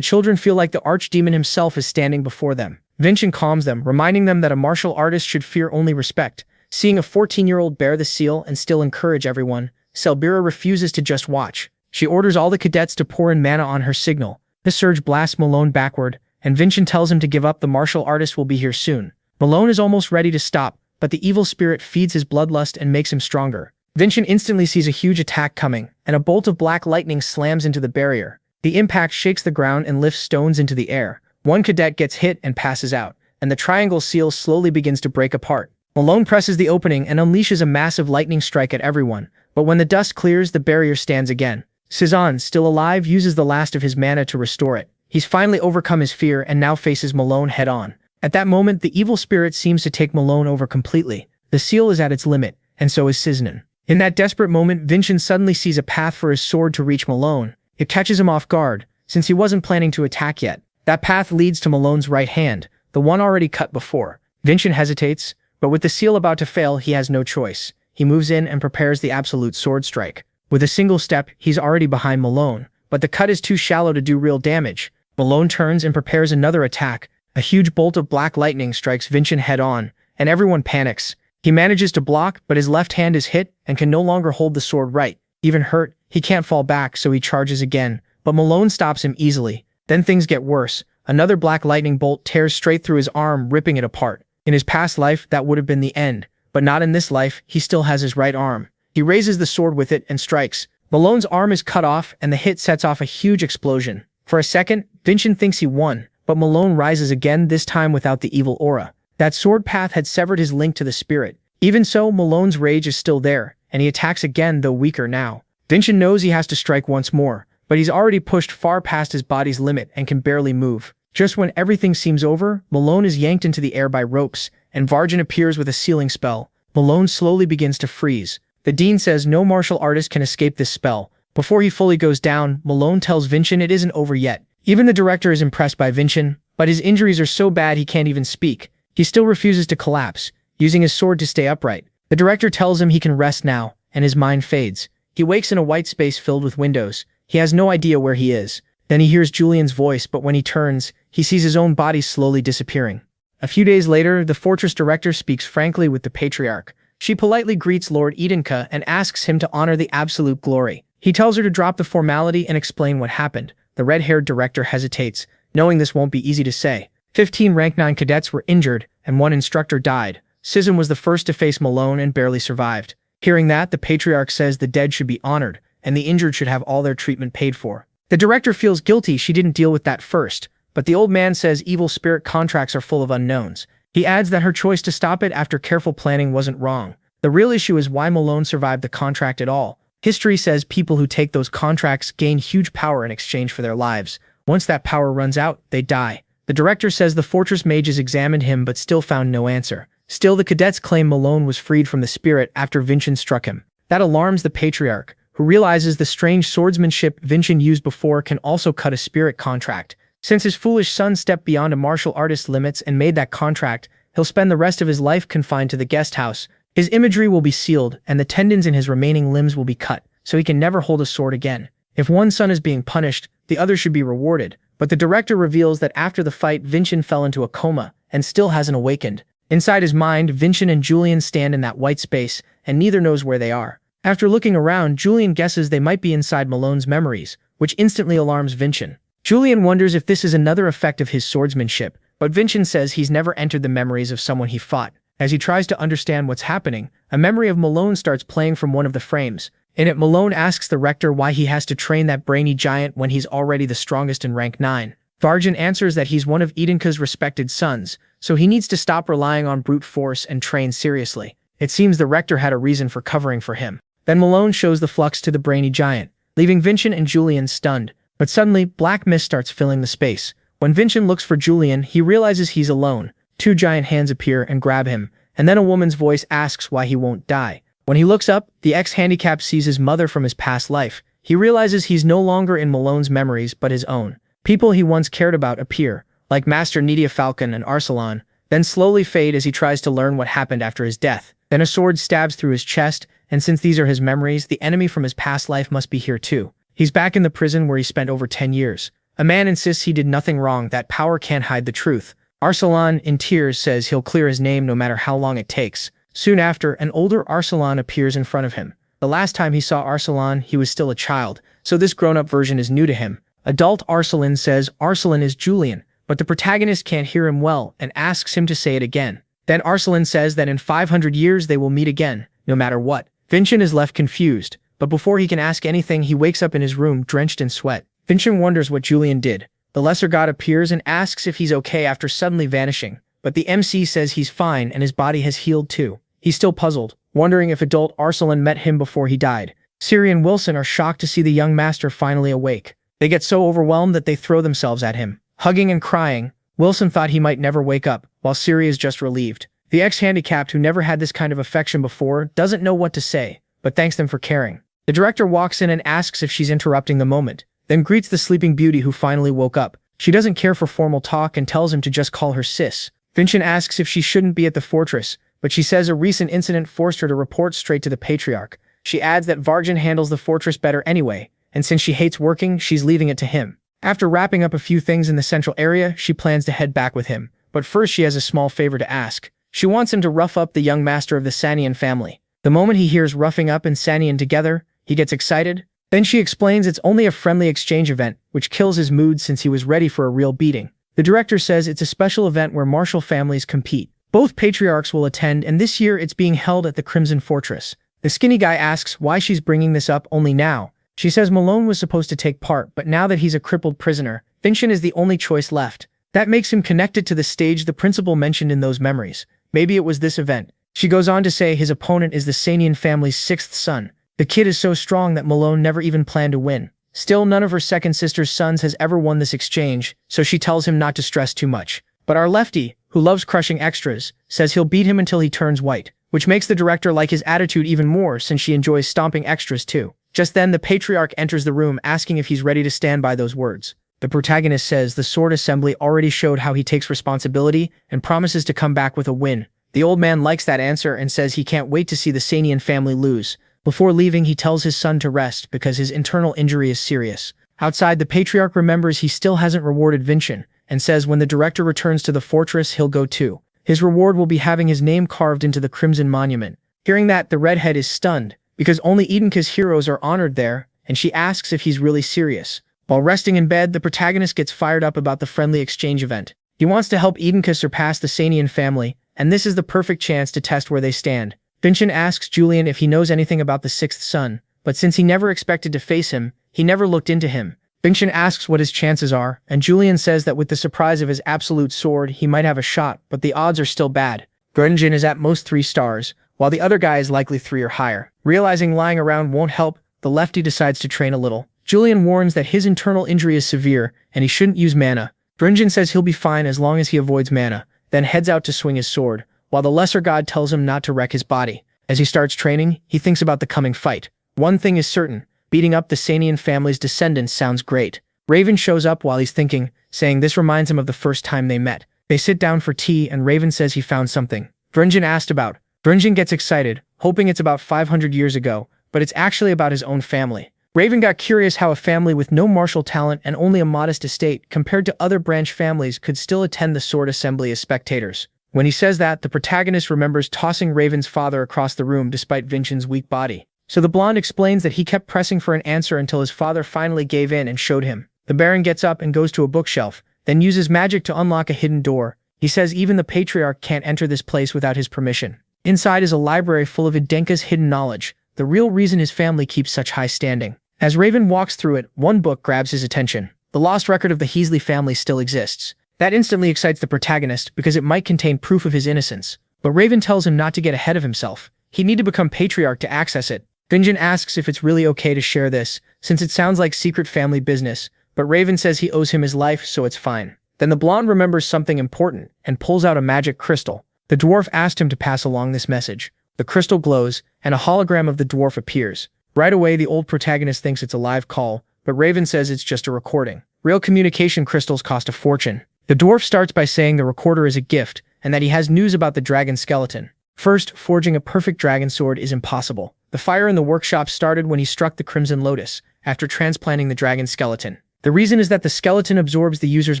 children feel like the archdemon himself is standing before them. Vincent calms them, reminding them that a martial artist should fear only respect. Seeing a 14-year-old bear the seal and still encourage everyone, Sabira refuses to just watch. She orders all the cadets to pour in mana on her signal. The surge blasts Malone backward, and Vincent tells him to give up. The martial artist will be here soon. Malone is almost ready to stop, but the evil spirit feeds his bloodlust and makes him stronger. Vincent instantly sees a huge attack coming, and a bolt of black lightning slams into the barrier. The impact shakes the ground and lifts stones into the air. One cadet gets hit and passes out, and the triangle seal slowly begins to break apart. Malone presses the opening and unleashes a massive lightning strike at everyone, but when the dust clears, the barrier stands again. Cizan, still alive, uses the last of his mana to restore it. He's finally overcome his fear and now faces Malone head-on. At that moment, the evil spirit seems to take Malone over completely. The seal is at its limit, and so is Cizan. In that desperate moment, Vincent suddenly sees a path for his sword to reach Malone. It catches him off guard, since he wasn't planning to attack yet. That path leads to Malone's right hand, the one already cut before. Vincent hesitates, but with the seal about to fail, he has no choice. He moves in and prepares the absolute sword strike. With a single step, he's already behind Malone, but the cut is too shallow to do real damage. Malone turns and prepares another attack. A huge bolt of black lightning strikes Vincent head-on, and everyone panics. He manages to block, but his left hand is hit and can no longer hold the sword right. Even hurt, he can't fall back, so he charges again, but Malone stops him easily. Then things get worse. Another black lightning bolt tears straight through his arm, ripping it apart. In his past life, that would have been the end, but not in this life. He still has his right arm. He raises the sword with it and strikes. Malone's arm is cut off, and the hit sets off a huge explosion. For a second, Vincent thinks he won, but Malone rises again, this time without the evil aura. That sword path had severed his link to the spirit. Even so, Malone's rage is still there, and he attacks again, though weaker now. Vincent knows he has to strike once more, but he's already pushed far past his body's limit and can barely move. Just when everything seems over, Malone is yanked into the air by ropes, and Varjan appears with a sealing spell. Malone slowly begins to freeze. The Dean says no martial artist can escape this spell. Before he fully goes down, Malone tells Vincent it isn't over yet. Even the director is impressed by Vincent, but his injuries are so bad he can't even speak. He still refuses to collapse, using his sword to stay upright. The director tells him he can rest now, and his mind fades. He wakes in a white space filled with windows. He has no idea where he is. Then he hears Julian's voice, but when he turns, he sees his own body slowly disappearing. A few days later, the fortress director speaks frankly with the patriarch. She politely greets Lord Edenka and asks him to honor the absolute glory. He tells her to drop the formality and explain what happened. The red-haired director hesitates, knowing this won't be easy to say. 15 rank 9 cadets were injured, and 1 instructor died. Sism was the first to face Malone and barely survived. Hearing that, the patriarch says the dead should be honored, and the injured should have all their treatment paid for. The director feels guilty she didn't deal with that first, but the old man says evil spirit contracts are full of unknowns. He adds that her choice to stop it after careful planning wasn't wrong. The real issue is why Malone survived the contract at all. History says people who take those contracts gain huge power in exchange for their lives. Once that power runs out, they die. The director says the fortress mages examined him but still found no answer. Still, the cadets claim Malone was freed from the spirit after Vincent struck him. That alarms the patriarch, who realizes the strange swordsmanship Vincent used before can also cut a spirit contract. Since his foolish son stepped beyond a martial artist's limits and made that contract, he'll spend the rest of his life confined to the guest house. His imagery will be sealed, and the tendons in his remaining limbs will be cut, so he can never hold a sword again. If one son is being punished, the other should be rewarded. But the director reveals that after the fight, Vincent fell into a coma and still hasn't awakened. Inside his mind, Vincent and Julian stand in that white space, and neither knows where they are. After looking around, Julian guesses they might be inside Malone's memories, which instantly alarms Vincent. Julian wonders if this is another effect of his swordsmanship, but Vincent says he's never entered the memories of someone he fought. As he tries to understand what's happening, a memory of Malone starts playing from one of the frames. In it, Malone asks the rector why he has to train that brainy giant when he's already the strongest in rank 9. Varjan answers that he's one of Edenka's respected sons, so he needs to stop relying on brute force and train seriously. It seems the rector had a reason for covering for him. Then Malone shows the flux to the brainy giant, leaving Vincent and Julian stunned. But suddenly, black mist starts filling the space. When Vincent looks for Julian, he realizes he's alone. 2 giant hands appear and grab him, and then a woman's voice asks why he won't die. When he looks up, the ex-handicapped sees his mother from his past life. He realizes he's no longer in Malone's memories but his own. People he once cared about appear, like Master Nydia Falcon and Arsalan, then slowly fade as he tries to learn what happened after his death. Then a sword stabs through his chest, and since these are his memories, the enemy from his past life must be here too. He's back in the prison where he spent over 10 years. A man insists he did nothing wrong, that power can't hide the truth. Arsalan, in tears, says he'll clear his name no matter how long it takes. Soon after, an older Arsalan appears in front of him. The last time he saw Arsalan, he was still a child, so this grown-up version is new to him. Adult Arsalan says Arsalan is Julian, but the protagonist can't hear him well and asks him to say it again. Then Arsalan says that in 500 years they will meet again, no matter what. Vincent is left confused, but before he can ask anything, he wakes up in his room drenched in sweat. Vincent wonders what Julian did. The lesser god appears and asks if he's okay after suddenly vanishing, but the MC says he's fine and his body has healed too. He's still puzzled, wondering if adult Arsalan met him before he died. Siri and Wilson are shocked to see the young master finally awake. They get so overwhelmed that they throw themselves at him, hugging and crying. Wilson thought he might never wake up, while Siri is just relieved. The ex-handicapped, who never had this kind of affection before, doesn't know what to say, but thanks them for caring. The director walks in and asks if she's interrupting the moment, then greets the sleeping beauty who finally woke up. She doesn't care for formal talk and tells him to just call her sis. Vincent asks if she shouldn't be at the fortress, but she says a recent incident forced her to report straight to the patriarch. She adds that Varjan handles the fortress better anyway, and since she hates working, she's leaving it to him. After wrapping up a few things in the central area, she plans to head back with him. But first she has a small favor to ask. She wants him to rough up the young master of the Sanian family. The moment he hears roughing up and Sanian together, he gets excited. Then she explains it's only a friendly exchange event, which kills his mood since he was ready for a real beating. The director says it's a special event where martial families compete. Both patriarchs will attend, and this year it's being held at the Crimson Fortress. The skinny guy asks why she's bringing this up only now. She says Malone was supposed to take part, but now that he's a crippled prisoner, Vincent is the only choice left. That makes him connected to the stage the principal mentioned in those memories. Maybe it was this event. She goes on to say his opponent is the Sanian family's sixth son. The kid is so strong that Malone never even planned to win. Still, none of her second sister's sons has ever won this exchange, so she tells him not to stress too much. But our lefty, who loves crushing extras, says he'll beat him until he turns white, which makes the director like his attitude even more since she enjoys stomping extras too. Just then, the patriarch enters the room asking if he's ready to stand by those words. The protagonist says the sword assembly already showed how he takes responsibility and promises to come back with a win. The old man likes that answer and says he can't wait to see the Sanian family lose. Before leaving, he tells his son to rest because his internal injury is serious. Outside, the patriarch remembers he still hasn't rewarded Vincent and says when the director returns to the fortress, he'll go too. His reward will be having his name carved into the Crimson Monument. Hearing that, the redhead is stunned because only Edenka's heroes are honored there, and she asks if he's really serious. While resting in bed, the protagonist gets fired up about the friendly exchange event. He wants to help Edenka surpass the Sanian family, and this is the perfect chance to test where they stand. Vincent asks Julian if he knows anything about the sixth son, but since he never expected to face him, he never looked into him. Vincent asks what his chances are, and Julian says that with the surprise of his absolute sword, he might have a shot, but the odds are still bad. Grunjin is at most 3 stars, while the other guy is likely 3 or higher. Realizing lying around won't help, the lefty decides to train a little. Julian warns that his internal injury is severe, and he shouldn't use mana. Grunjin says he'll be fine as long as he avoids mana, then heads out to swing his sword, while the lesser god tells him not to wreck his body. As he starts training, he thinks about the coming fight. One thing is certain, beating up the Sanian family's descendants sounds great. Raven shows up while he's thinking, saying this reminds him of the first time they met. They sit down for tea and Raven says he found something Grunjin asked about. Grunjin gets excited, hoping it's about 500 years ago, but it's actually about his own family. Raven got curious how a family with no martial talent and only a modest estate compared to other branch families could still attend the sword assembly as spectators. When he says that, the protagonist remembers tossing Raven's father across the room despite Vincent's weak body. So the blonde explains that he kept pressing for an answer until his father finally gave in and showed him. The Baron gets up and goes to a bookshelf, then uses magic to unlock a hidden door. He says even the patriarch can't enter this place without his permission. Inside is a library full of Edenka's hidden knowledge, the real reason his family keeps such high standing. As Raven walks through it, one book grabs his attention. The lost record of the Heasley family still exists. That instantly excites the protagonist because it might contain proof of his innocence. But Raven tells him not to get ahead of himself. He'd need to become patriarch to access it. Vincent asks if it's really okay to share this, since it sounds like secret family business, but Raven says he owes him his life, so it's fine. Then the blonde remembers something important and pulls out a magic crystal. The dwarf asked him to pass along this message. The crystal glows, and a hologram of the dwarf appears. Right away, the old protagonist thinks it's a live call, but Raven says it's just a recording. Real communication crystals cost a fortune. The dwarf starts by saying the recorder is a gift, and that he has news about the dragon skeleton. First, forging a perfect dragon sword is impossible. The fire in the workshop started when he struck the Crimson Lotus, after transplanting the dragon skeleton. The reason is that the skeleton absorbs the user's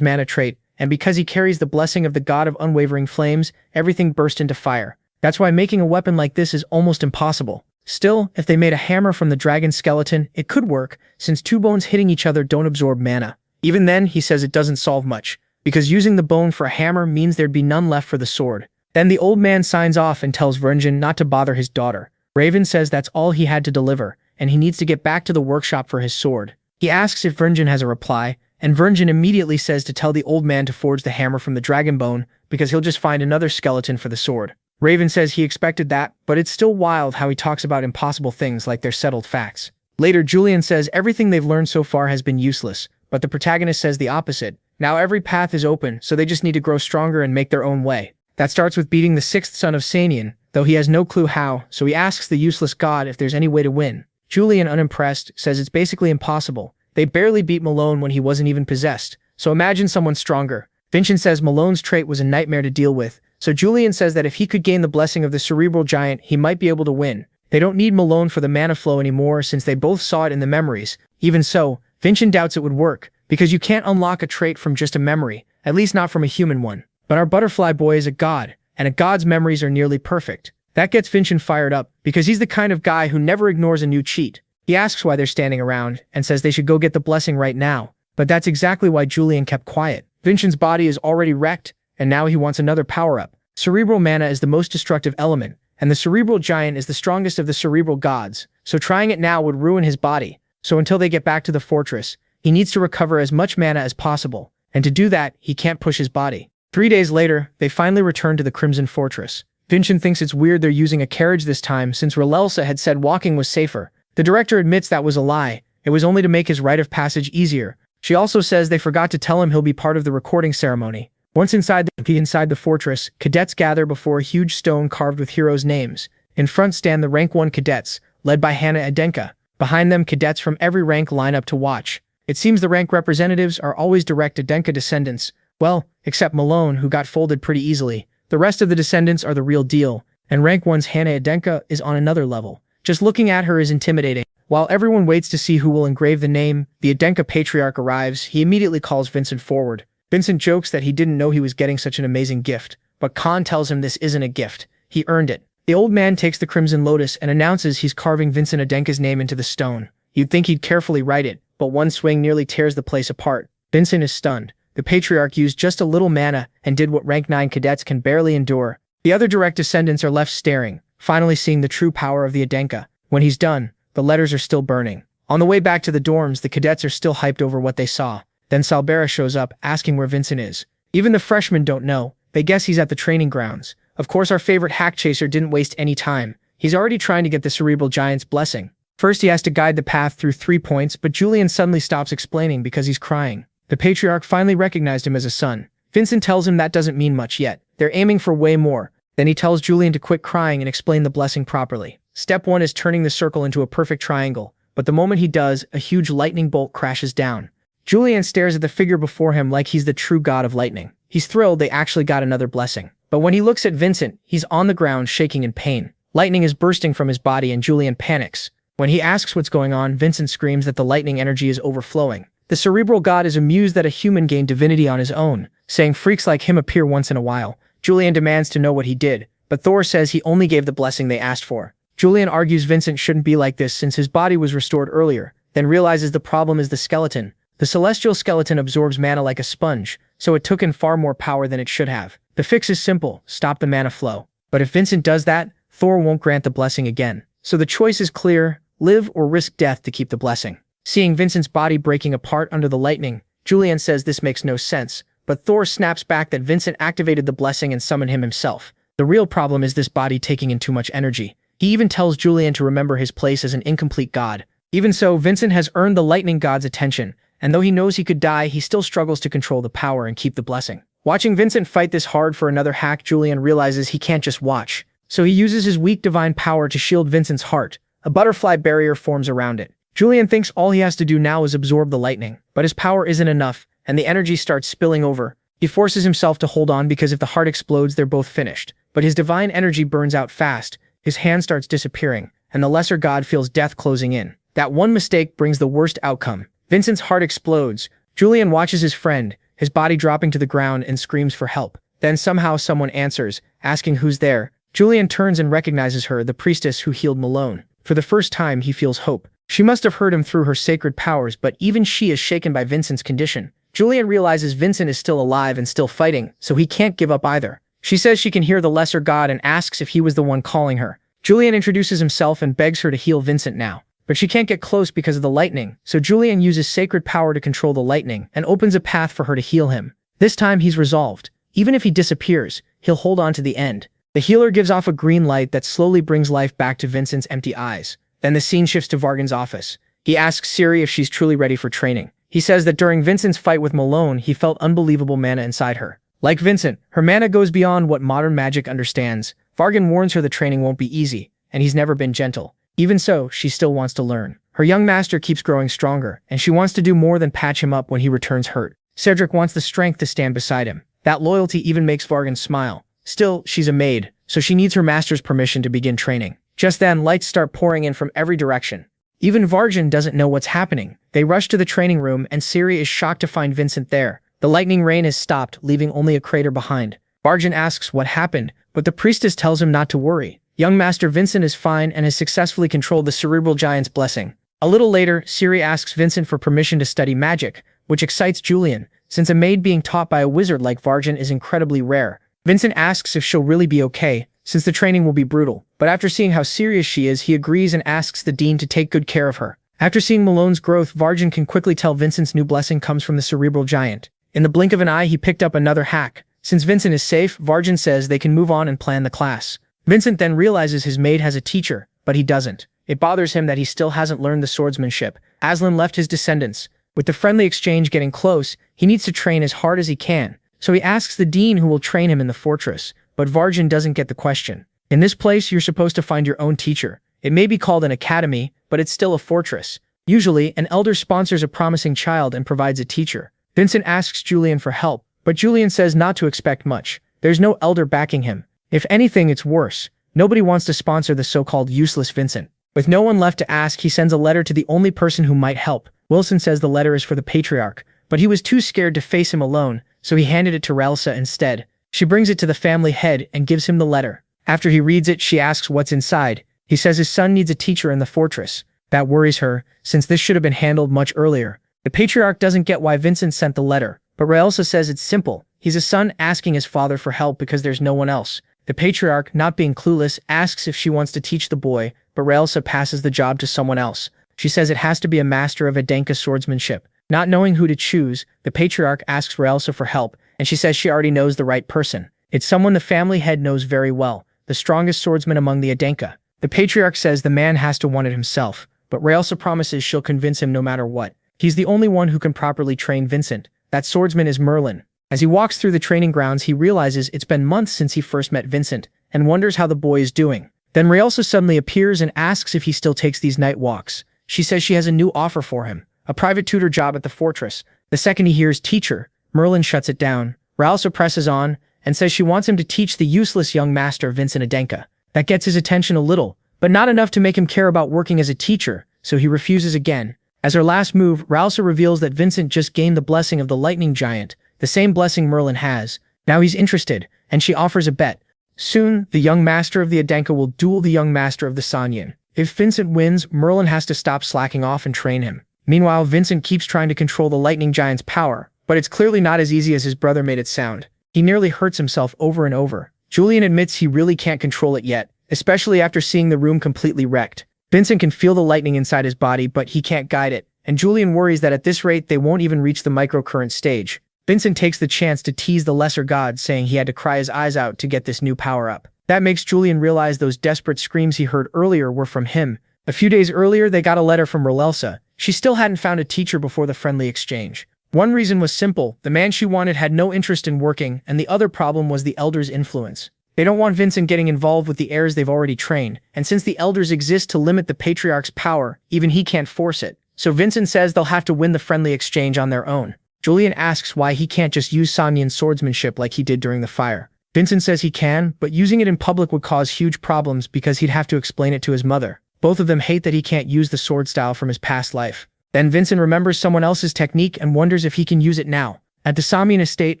mana trait, and because he carries the blessing of the god of unwavering flames, everything burst into fire. That's why making a weapon like this is almost impossible. Still, if they made a hammer from the dragon skeleton, it could work, since 2 bones hitting each other don't absorb mana. Even then, he says it doesn't solve much, because using the bone for a hammer means there'd be none left for the sword. Then the old man signs off and tells Vernjin not to bother his daughter. Raven says that's all he had to deliver, and he needs to get back to the workshop for his sword. He asks if Vernjin has a reply, and Vernjin immediately says to tell the old man to forge the hammer from the dragon bone, because he'll just find another skeleton for the sword. Raven says he expected that, but it's still wild how he talks about impossible things like they're settled facts. Later, Julian says everything they've learned so far has been useless, but the protagonist says the opposite. Now every path is open, so they just need to grow stronger and make their own way. That starts with beating the 6th son of Sanian, though he has no clue how, so he asks the useless god if there's any way to win. Julian, unimpressed, says it's basically impossible. They barely beat Malone when he wasn't even possessed, so imagine someone stronger. Vincent says Malone's trait was a nightmare to deal with, so Julian says that if he could gain the blessing of the cerebral giant, he might be able to win. They don't need Malone for the mana flow anymore since they both saw it in the memories. Even so, Vincent doubts it would work, because you can't unlock a trait from just a memory, at least not from a human one. But our butterfly boy is a god, and a god's memories are nearly perfect. That gets Vincent fired up, because he's the kind of guy who never ignores a new cheat. He asks why they're standing around, and says they should go get the blessing right now. But that's exactly why Julian kept quiet. Vincent's body is already wrecked, and now he wants another power-up. Cerebral mana is the most destructive element, and the cerebral giant is the strongest of the cerebral gods, so trying it now would ruin his body. So until they get back to the fortress, he needs to recover as much mana as possible, and to do that, he can't push his body. 3 days later, they finally return to the Crimson Fortress. Vincent thinks it's weird they're using a carriage this time since Relelsa had said walking was safer. The director admits that was a lie. It was only to make his rite of passage easier. She also says they forgot to tell him he'll be part of the recording ceremony. Once inside the fortress, cadets gather before a huge stone carved with heroes' names. In front stand the rank 1 cadets, led by Hannah Adenka. Behind them, cadets from every rank line up to watch. It seems the rank representatives are always direct Adenka descendants. Well, except Malone, who got folded pretty easily. The rest of the descendants are the real deal, and rank 1's Hannah Adenka is on another level. Just looking at her is intimidating. While everyone waits to see who will engrave the name, the Adenka patriarch arrives. He immediately calls Vincent forward. Vincent jokes that he didn't know he was getting such an amazing gift, but Khan tells him this isn't a gift. He earned it. The old man takes the Crimson Lotus and announces he's carving Vincent Adenka's name into the stone. You'd think he'd carefully write it, but one swing nearly tears the place apart. Vincent is stunned. The patriarch used just a little mana and did what rank 9 cadets can barely endure. The other direct descendants are left staring, finally seeing the true power of the Adenka. When he's done, the letters are still burning. On the way back to the dorms, the cadets are still hyped over what they saw. Then Salbera shows up, asking where Vincent is. Even the freshmen don't know. They guess he's at the training grounds. Of course, our favorite hack chaser didn't waste any time. He's already trying to get the cerebral giant's blessing. First, he has to guide the path through 3 points, but Julian suddenly stops explaining because he's crying. The patriarch finally recognized him as a son. Vincent tells him that doesn't mean much yet. They're aiming for way more. Then he tells Julian to quit crying and explain the blessing properly. Step 1 is turning the circle into a perfect triangle, but the moment he does, a huge lightning bolt crashes down. Julian stares at the figure before him like he's the true god of lightning. He's thrilled they actually got another blessing. But when he looks at Vincent, he's on the ground shaking in pain. Lightning is bursting from his body and Julian panics. When he asks what's going on, Vincent screams that the lightning energy is overflowing. The cerebral god is amused that a human gained divinity on his own, saying freaks like him appear once in a while. Julian demands to know what he did, but Thor says he only gave the blessing they asked for. Julian argues Vincent shouldn't be like this since his body was restored earlier, then realizes the problem is the skeleton. The celestial skeleton absorbs mana like a sponge, so it took in far more power than it should have. The fix is simple, stop the mana flow. But if Vincent does that, Thor won't grant the blessing again. So the choice is clear, live or risk death to keep the blessing. Seeing Vincent's body breaking apart under the lightning, Julian says this makes no sense, but Thor snaps back that Vincent activated the blessing and summoned him himself. The real problem is this body taking in too much energy. He even tells Julian to remember his place as an incomplete god. Even so, Vincent has earned the lightning god's attention, and though he knows he could die, he still struggles to control the power and keep the blessing. Watching Vincent fight this hard for another hack, Julian realizes he can't just watch. So he uses his weak divine power to shield Vincent's heart. A butterfly barrier forms around it. Julian thinks all he has to do now is absorb the lightning, but his power isn't enough, and the energy starts spilling over. He forces himself to hold on because if the heart explodes, they're both finished. But his divine energy burns out fast, his hand starts disappearing, and the lesser god feels death closing in. That one mistake brings the worst outcome. Vincent's heart explodes. Julian watches his friend, his body dropping to the ground, and screams for help. Then somehow someone answers, asking who's there. Julian turns and recognizes her, the priestess who healed Malone. For the first time, he feels hope. She must have heard him through her sacred powers, but even she is shaken by Vincent's condition. Julian realizes Vincent is still alive and still fighting, so he can't give up either. She says she can hear the lesser god and asks if he was the one calling her. Julian introduces himself and begs her to heal Vincent now. But she can't get close because of the lightning, so Julian uses sacred power to control the lightning and opens a path for her to heal him. This time he's resolved. Even if he disappears, he'll hold on to the end. The healer gives off a green light that slowly brings life back to Vincent's empty eyes. Then the scene shifts to Vargan's office. He asks Siri if she's truly ready for training. He says that during Vincent's fight with Malone, he felt unbelievable mana inside her. Like Vincent, her mana goes beyond what modern magic understands. Vargan warns her the training won't be easy, and he's never been gentle. Even so, she still wants to learn. Her young master keeps growing stronger, and she wants to do more than patch him up when he returns hurt. Cedric wants the strength to stand beside him. That loyalty even makes Vargan smile. Still, she's a maid, so she needs her master's permission to begin training. Just then, lights start pouring in from every direction. Even Vargan doesn't know what's happening. They rush to the training room, and Siri is shocked to find Vincent there. The lightning rain has stopped, leaving only a crater behind. Varjan asks what happened, but the priestess tells him not to worry. Young Master Vincent is fine and has successfully controlled the cerebral giant's blessing. A little later, Ciri asks Vincent for permission to study magic, which excites Julian, since a maid being taught by a wizard like Varjan is incredibly rare. Vincent asks if she'll really be okay, since the training will be brutal. But after seeing how serious she is, he agrees and asks the dean to take good care of her. After seeing Malone's growth, Varjan can quickly tell Vincent's new blessing comes from the cerebral giant. In the blink of an eye, he picked up another hack. Since Vincent is safe, Varjan says they can move on and plan the class. Vincent then realizes his maid has a teacher, but he doesn't. It bothers him that he still hasn't learned the swordsmanship. Aslan left his descendants. With the friendly exchange getting close, he needs to train as hard as he can. So he asks the dean who will train him in the fortress, but Varjan doesn't get the question. In this place, you're supposed to find your own teacher. It may be called an academy, but it's still a fortress. Usually, an elder sponsors a promising child and provides a teacher. Vincent asks Julian for help, but Julian says not to expect much. There's no elder backing him. If anything, it's worse. Nobody wants to sponsor the so-called useless Vincent. With no one left to ask, he sends a letter to the only person who might help. Wilson says the letter is for the patriarch, but he was too scared to face him alone, so he handed it to Relsa instead. She brings it to the family head and gives him the letter. After he reads it, she asks what's inside. He says his son needs a teacher in the fortress. That worries her, since this should have been handled much earlier. The patriarch doesn't get why Vincent sent the letter, but Relsa says it's simple. He's a son asking his father for help because there's no one else. The patriarch, not being clueless, asks if she wants to teach the boy, but Relsa passes the job to someone else. She says it has to be a master of Adenka swordsmanship. Not knowing who to choose, the patriarch asks Relsa for help, and she says she already knows the right person. It's someone the family head knows very well, the strongest swordsman among the Adenka. The patriarch says the man has to want it himself, but Relsa promises she'll convince him no matter what. He's the only one who can properly train Vincent. That swordsman is Merlin. As he walks through the training grounds, he realizes it's been months since he first met Vincent, and wonders how the boy is doing. Then Relsa suddenly appears and asks if he still takes these night walks. She says she has a new offer for him, a private tutor job at the fortress. The second he hears teacher, Merlin shuts it down. Relsa presses on, and says she wants him to teach the useless young master Vincent Adenka. That gets his attention a little, but not enough to make him care about working as a teacher, so he refuses again. As her last move, Relsa reveals that Vincent just gained the blessing of the lightning giant, the same blessing Merlin has. Now he's interested, and she offers a bet. Soon, the young master of the Adenka will duel the young master of the Sanyan. If Vincent wins, Merlin has to stop slacking off and train him. Meanwhile, Vincent keeps trying to control the lightning giant's power, but it's clearly not as easy as his brother made it sound. He nearly hurts himself over and over. Julian admits he really can't control it yet, especially after seeing the room completely wrecked. Vincent can feel the lightning inside his body, but he can't guide it, and Julian worries that at this rate they won't even reach the microcurrent stage. Vincent takes the chance to tease the lesser god, saying he had to cry his eyes out to get this new power-up. That makes Julian realize those desperate screams he heard earlier were from him. A few days earlier, they got a letter from Relsa. She still hadn't found a teacher before the friendly exchange. One reason was simple: the man she wanted had no interest in working, and the other problem was the elders' influence. They don't want Vincent getting involved with the heirs they've already trained, and since the elders exist to limit the patriarch's power, even he can't force it. So Vincent says they'll have to win the friendly exchange on their own. Julian asks why he can't just use Sanyan swordsmanship like he did during the fire. Vincent says he can, but using it in public would cause huge problems because he'd have to explain it to his mother. Both of them hate that he can't use the sword style from his past life. Then Vincent remembers someone else's technique and wonders if he can use it now. At the Samian estate,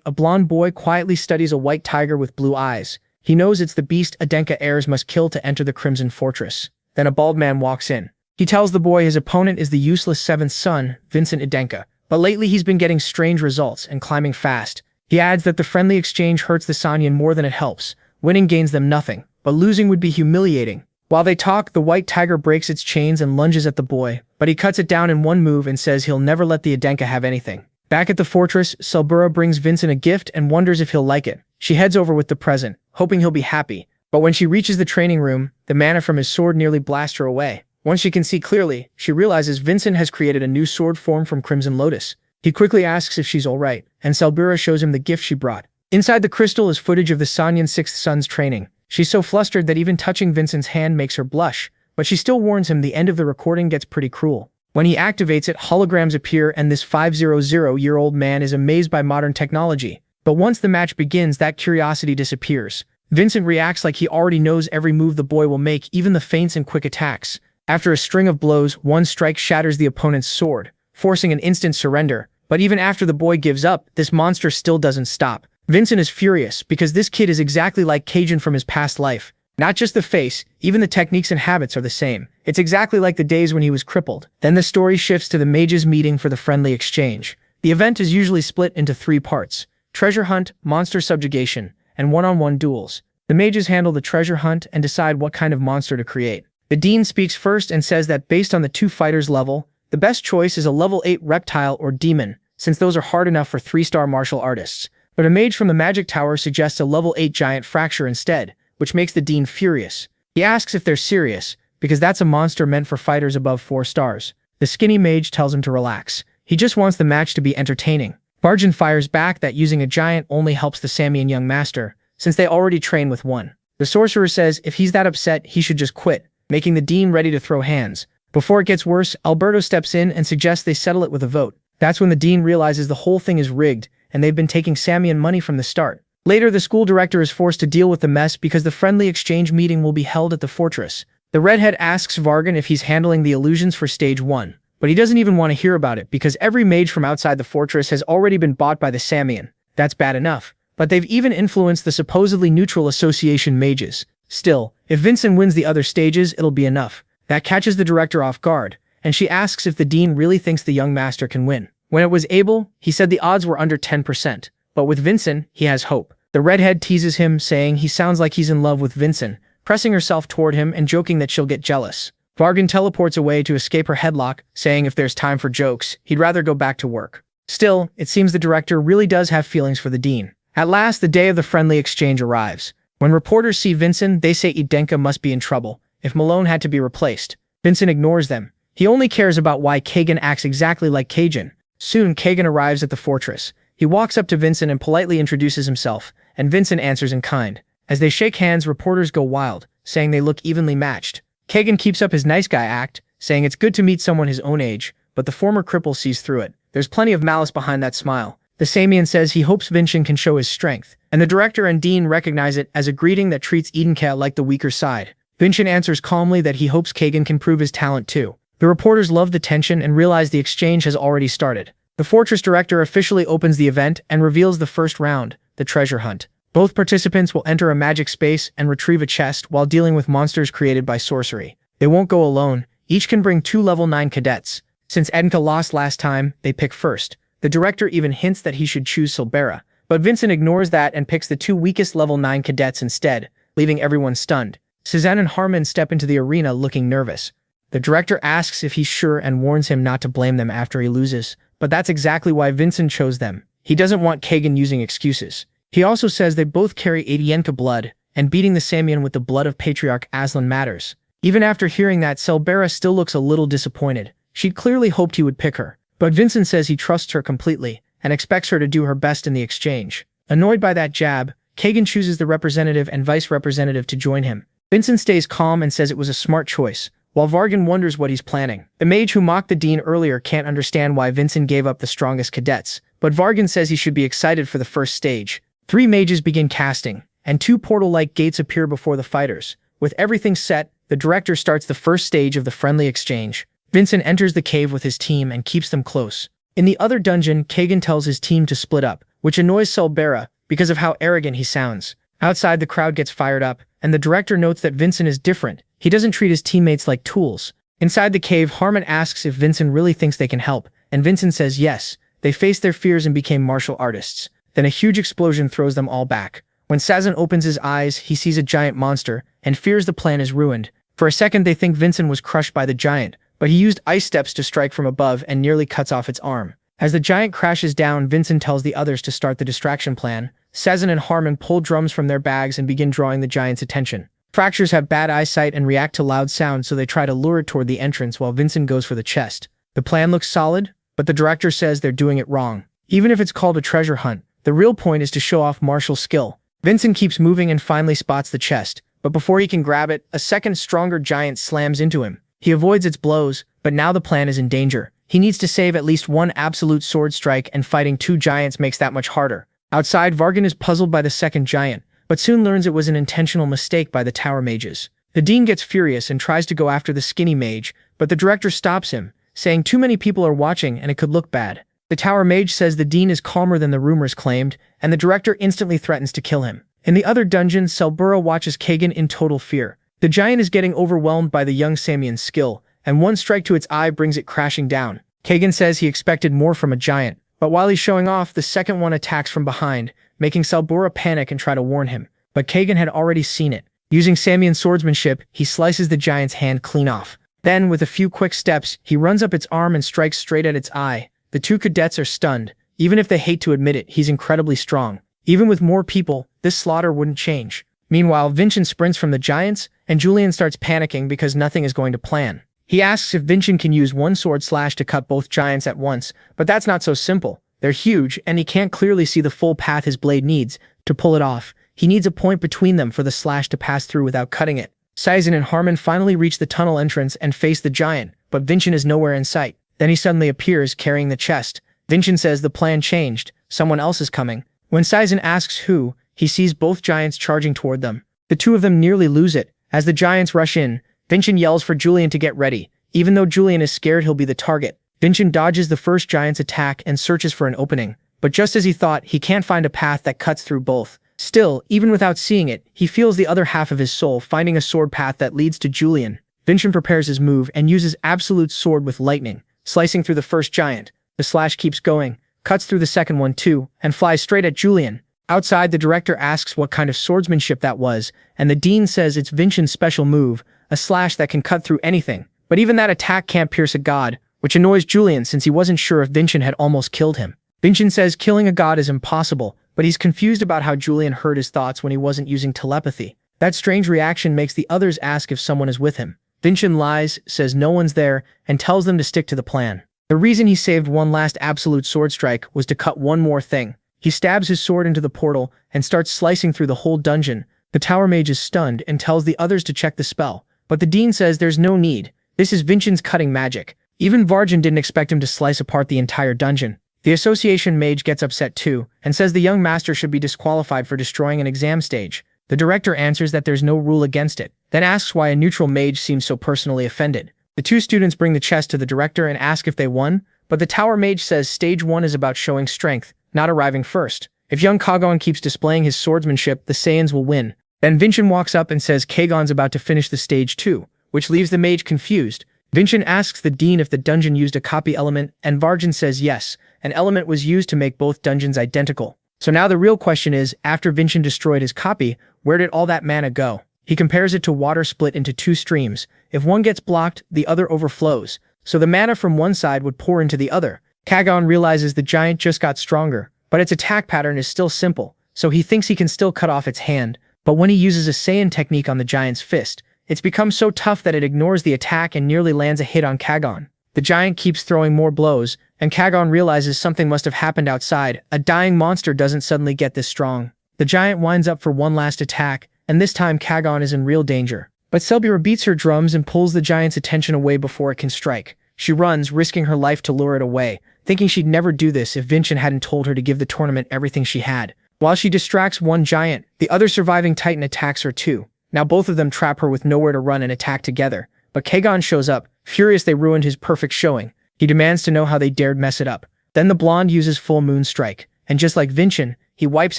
a blonde boy quietly studies a white tiger with blue eyes. He knows it's the beast Adenka heirs must kill to enter the Crimson Fortress. Then a bald man walks in. He tells the boy his opponent is the useless seventh son, Vincent Adenka. But lately he's been getting strange results and climbing fast. He adds that the friendly exchange hurts the Sanyan more than it helps. Winning gains them nothing, but losing would be humiliating. While they talk, the white tiger breaks its chains and lunges at the boy, but he cuts it down in one move and says he'll never let the Adenka have anything. Back at the fortress, Selbura brings Vincent a gift and wonders if he'll like it. She heads over with the present, hoping he'll be happy. But when she reaches the training room, the mana from his sword nearly blasts her away. Once she can see clearly, she realizes Vincent has created a new sword form from Crimson Lotus. He quickly asks if she's alright, and Selbura shows him the gift she brought. Inside the crystal is footage of the Sanyan sixth son's training. She's so flustered that even touching Vincent's hand makes her blush, but she still warns him the end of the recording gets pretty cruel. When he activates it, holograms appear and this 500-year-old man is amazed by modern technology. But once the match begins, that curiosity disappears. Vincent reacts like he already knows every move the boy will make, even the feints and quick attacks. After a string of blows, one strike shatters the opponent's sword, forcing an instant surrender. But even after the boy gives up, this monster still doesn't stop. Vincent is furious because this kid is exactly like Cajun from his past life. Not just the face, even the techniques and habits are the same. It's exactly like the days when he was crippled. Then the story shifts to the mages meeting for the friendly exchange. The event is usually split into 3 parts: treasure hunt, monster subjugation, and one-on-one duels. The mages handle the treasure hunt and decide what kind of monster to create. The dean speaks first and says that based on the 2 fighters' level, the best choice is a level 8 reptile or demon, since those are hard enough for 3-star martial artists. But a mage from the magic tower suggests a level 8 giant fracture instead, which makes the dean furious. He asks if they're serious, because that's a monster meant for fighters above 4 stars. The skinny mage tells him to relax. He just wants the match to be entertaining. Vargan fires back that using a giant only helps the Samian young master, since they already train with one. The sorcerer says if he's that upset, he should just quit, making the dean ready to throw hands. Before it gets worse, Alberto steps in and suggests they settle it with a vote. That's when the dean realizes the whole thing is rigged, and they've been taking Samian money from the start. Later, the school director is forced to deal with the mess because the friendly exchange meeting will be held at the fortress. The redhead asks Vargan if he's handling the illusions for stage 1, but he doesn't even want to hear about it because every mage from outside the fortress has already been bought by the Samian. That's bad enough. But they've even influenced the supposedly neutral association mages. Still, if Vincent wins the other stages, it'll be enough. That catches the director off guard, and she asks if the dean really thinks the young master can win. When it was Abel, he said the odds were under 10%, but with Vincent, he has hope. The redhead teases him, saying he sounds like he's in love with Vincent, pressing herself toward him and joking that she'll get jealous. Vargan teleports away to escape her headlock, saying if there's time for jokes, he'd rather go back to work. Still, it seems the director really does have feelings for the dean. At last, the day of the friendly exchange arrives. When reporters see Vincent, they say Idenka must be in trouble, if Malone had to be replaced. Vincent ignores them. He only cares about why Kagan acts exactly like Cajun. Soon, Kagan arrives at the fortress. He walks up to Vincent and politely introduces himself, and Vincent answers in kind. As they shake hands, reporters go wild, saying they look evenly matched. Kagan keeps up his nice guy act, saying it's good to meet someone his own age, but the former cripple sees through it. There's plenty of malice behind that smile. The Samian says he hopes Vincent can show his strength, and the director and dean recognize it as a greeting that treats Edenka like the weaker side. Vincent answers calmly that he hopes Kagan can prove his talent too. The reporters love the tension and realize the exchange has already started. The fortress director officially opens the event and reveals the first round, the treasure hunt. Both participants will enter a magic space and retrieve a chest while dealing with monsters created by sorcery. They won't go alone. Each can bring 2 level 9 cadets. Since Edenka lost last time, they pick first. The director even hints that he should choose Silbera, but Vincent ignores that and picks the 2 weakest level 9 cadets instead, leaving everyone stunned. Cezanne and Harmon step into the arena looking nervous. The director asks if he's sure and warns him not to blame them after he loses, but that's exactly why Vincent chose them. He doesn't want Kagan using excuses. He also says they both carry Adienka blood, and beating the Samian with the blood of Patriarch Aslan matters. Even after hearing that, Selbera still looks a little disappointed. She'd clearly hoped he would pick her, but Vincent says he trusts her completely, and expects her to do her best in the exchange. Annoyed by that jab, Kagan chooses the representative and vice representative to join him. Vincent stays calm and says it was a smart choice, while Vargan wonders what he's planning. The mage who mocked the dean earlier can't understand why Vincent gave up the strongest cadets, but Vargan says he should be excited for the first stage. 3 mages begin casting, and 2 portal-like gates appear before the fighters. With everything set, the director starts the first stage of the friendly exchange. Vincent enters the cave with his team and keeps them close. In the other dungeon, Kagan tells his team to split up, which annoys Selbera because of how arrogant he sounds. Outside, the crowd gets fired up, and the director notes that Vincent is different. He doesn't treat his teammates like tools. Inside the cave, Harmon asks if Vincent really thinks they can help, and Vincent says yes. They faced their fears and became martial artists. Then a huge explosion throws them all back. When Sazan opens his eyes, he sees a giant monster, and fears the plan is ruined. For a second, they think Vincent was crushed by the giant, but he used ice steps to strike from above and nearly cuts off its arm. As the giant crashes down, Vincent tells the others to start the distraction plan. Sazan and Harmon pull drums from their bags and begin drawing the giant's attention. Fractures have bad eyesight and react to loud sounds, so they try to lure it toward the entrance while Vincent goes for the chest. The plan looks solid, but the director says they're doing it wrong. Even if it's called a treasure hunt, the real point is to show off martial skill. Vincent keeps moving and finally spots the chest, but before he can grab it, a second stronger giant slams into him. He avoids its blows, but now the plan is in danger. He needs to save at least one absolute sword strike, and fighting 2 giants makes that much harder. Outside, Vargan is puzzled by the second giant, but soon learns it was an intentional mistake by the tower mages. The dean gets furious and tries to go after the skinny mage, but the director stops him, saying too many people are watching and it could look bad. The tower mage says the dean is calmer than the rumors claimed, and the director instantly threatens to kill him. In the other dungeon, Selbura watches Kagan in total fear. The giant is getting overwhelmed by the young Samian's skill, and one strike to its eye brings it crashing down. Kagan says he expected more from a giant, but while he's showing off, the second one attacks from behind, making Selbura panic and try to warn him. But Kagan had already seen it. Using Samian swordsmanship, he slices the giant's hand clean off. Then, with a few quick steps, he runs up its arm and strikes straight at its eye. The two cadets are stunned. Even if they hate to admit it, he's incredibly strong. Even with more people, this slaughter wouldn't change. Meanwhile, Vincent sprints from the giants, and Julian starts panicking because nothing is going to plan. He asks if Vincent can use one sword slash to cut both giants at once, but that's not so simple. They're huge, and he can't clearly see the full path his blade needs to pull it off. He needs a point between them for the slash to pass through without cutting it. Saizen and Harmon finally reach the tunnel entrance and face the giant, but Vincent is nowhere in sight. Then he suddenly appears, carrying the chest. Vincent says the plan changed. Someone else is coming. When Saizen asks who, he sees both giants charging toward them. The two of them nearly lose it. As the giants rush in, Vincent yells for Julian to get ready. Even though Julian is scared he'll be the target, Vincent dodges the first giant's attack and searches for an opening. But just as he thought, he can't find a path that cuts through both. Still, even without seeing it, he feels the other half of his soul finding a sword path that leads to Julian. Vincent prepares his move and uses Absolute Sword with lightning, slicing through the first giant. The slash keeps going, cuts through the second one too, and flies straight at Julian. Outside, the director asks what kind of swordsmanship that was, and the dean says it's Vincent's special move, a slash that can cut through anything. But even that attack can't pierce a god, which annoys Julian since he wasn't sure if Vincent had almost killed him. Vincent says killing a god is impossible, but he's confused about how Julian heard his thoughts when he wasn't using telepathy. That strange reaction makes the others ask if someone is with him. Vincent lies, says no one's there, and tells them to stick to the plan. The reason he saved one last absolute sword strike was to cut one more thing. He stabs his sword into the portal and starts slicing through the whole dungeon. The tower mage is stunned and tells the others to check the spell, but the dean says there's no need. This is Vincent's cutting magic. Even Varjan didn't expect him to slice apart the entire dungeon. The association mage gets upset too, and says the young master should be disqualified for destroying an exam stage. The director answers that there's no rule against it, then asks why a neutral mage seems so personally offended. The two students bring the chest to the director and ask if they won, but the tower mage says stage 1 is about showing strength, not arriving first. If young Kagon keeps displaying his swordsmanship, the Saiyans will win. Then Vincent walks up and says Kagon's about to finish the stage 2, which leaves the mage confused. Vincent asks the dean if the dungeon used a copy element, and Varjan says yes, an element was used to make both dungeons identical. So now the real question is, after Vincent destroyed his copy, where did all that mana go? He compares it to water split into two streams. If one gets blocked, the other overflows. So the mana from one side would pour into the other. Kagon realizes the giant just got stronger, but its attack pattern is still simple, so he thinks he can still cut off its hand. But when he uses a Saiyan technique on the giant's fist, it's become so tough that it ignores the attack and nearly lands a hit on Kagon. The giant keeps throwing more blows, and Kagon realizes something must have happened outside. A dying monster doesn't suddenly get this strong. The giant winds up for one last attack, and this time Kagon is in real danger. But Selbura beats her drums and pulls the giant's attention away before it can strike. She runs, risking her life to lure it away, thinking she'd never do this if Vincent hadn't told her to give the tournament everything she had. While she distracts one giant, the other surviving titan attacks her too. Now both of them trap her with nowhere to run and attack together. But Kagon shows up, furious they ruined his perfect showing. He demands to know how they dared mess it up. Then the blonde uses Full Moon Strike, and just like Vincent, he wipes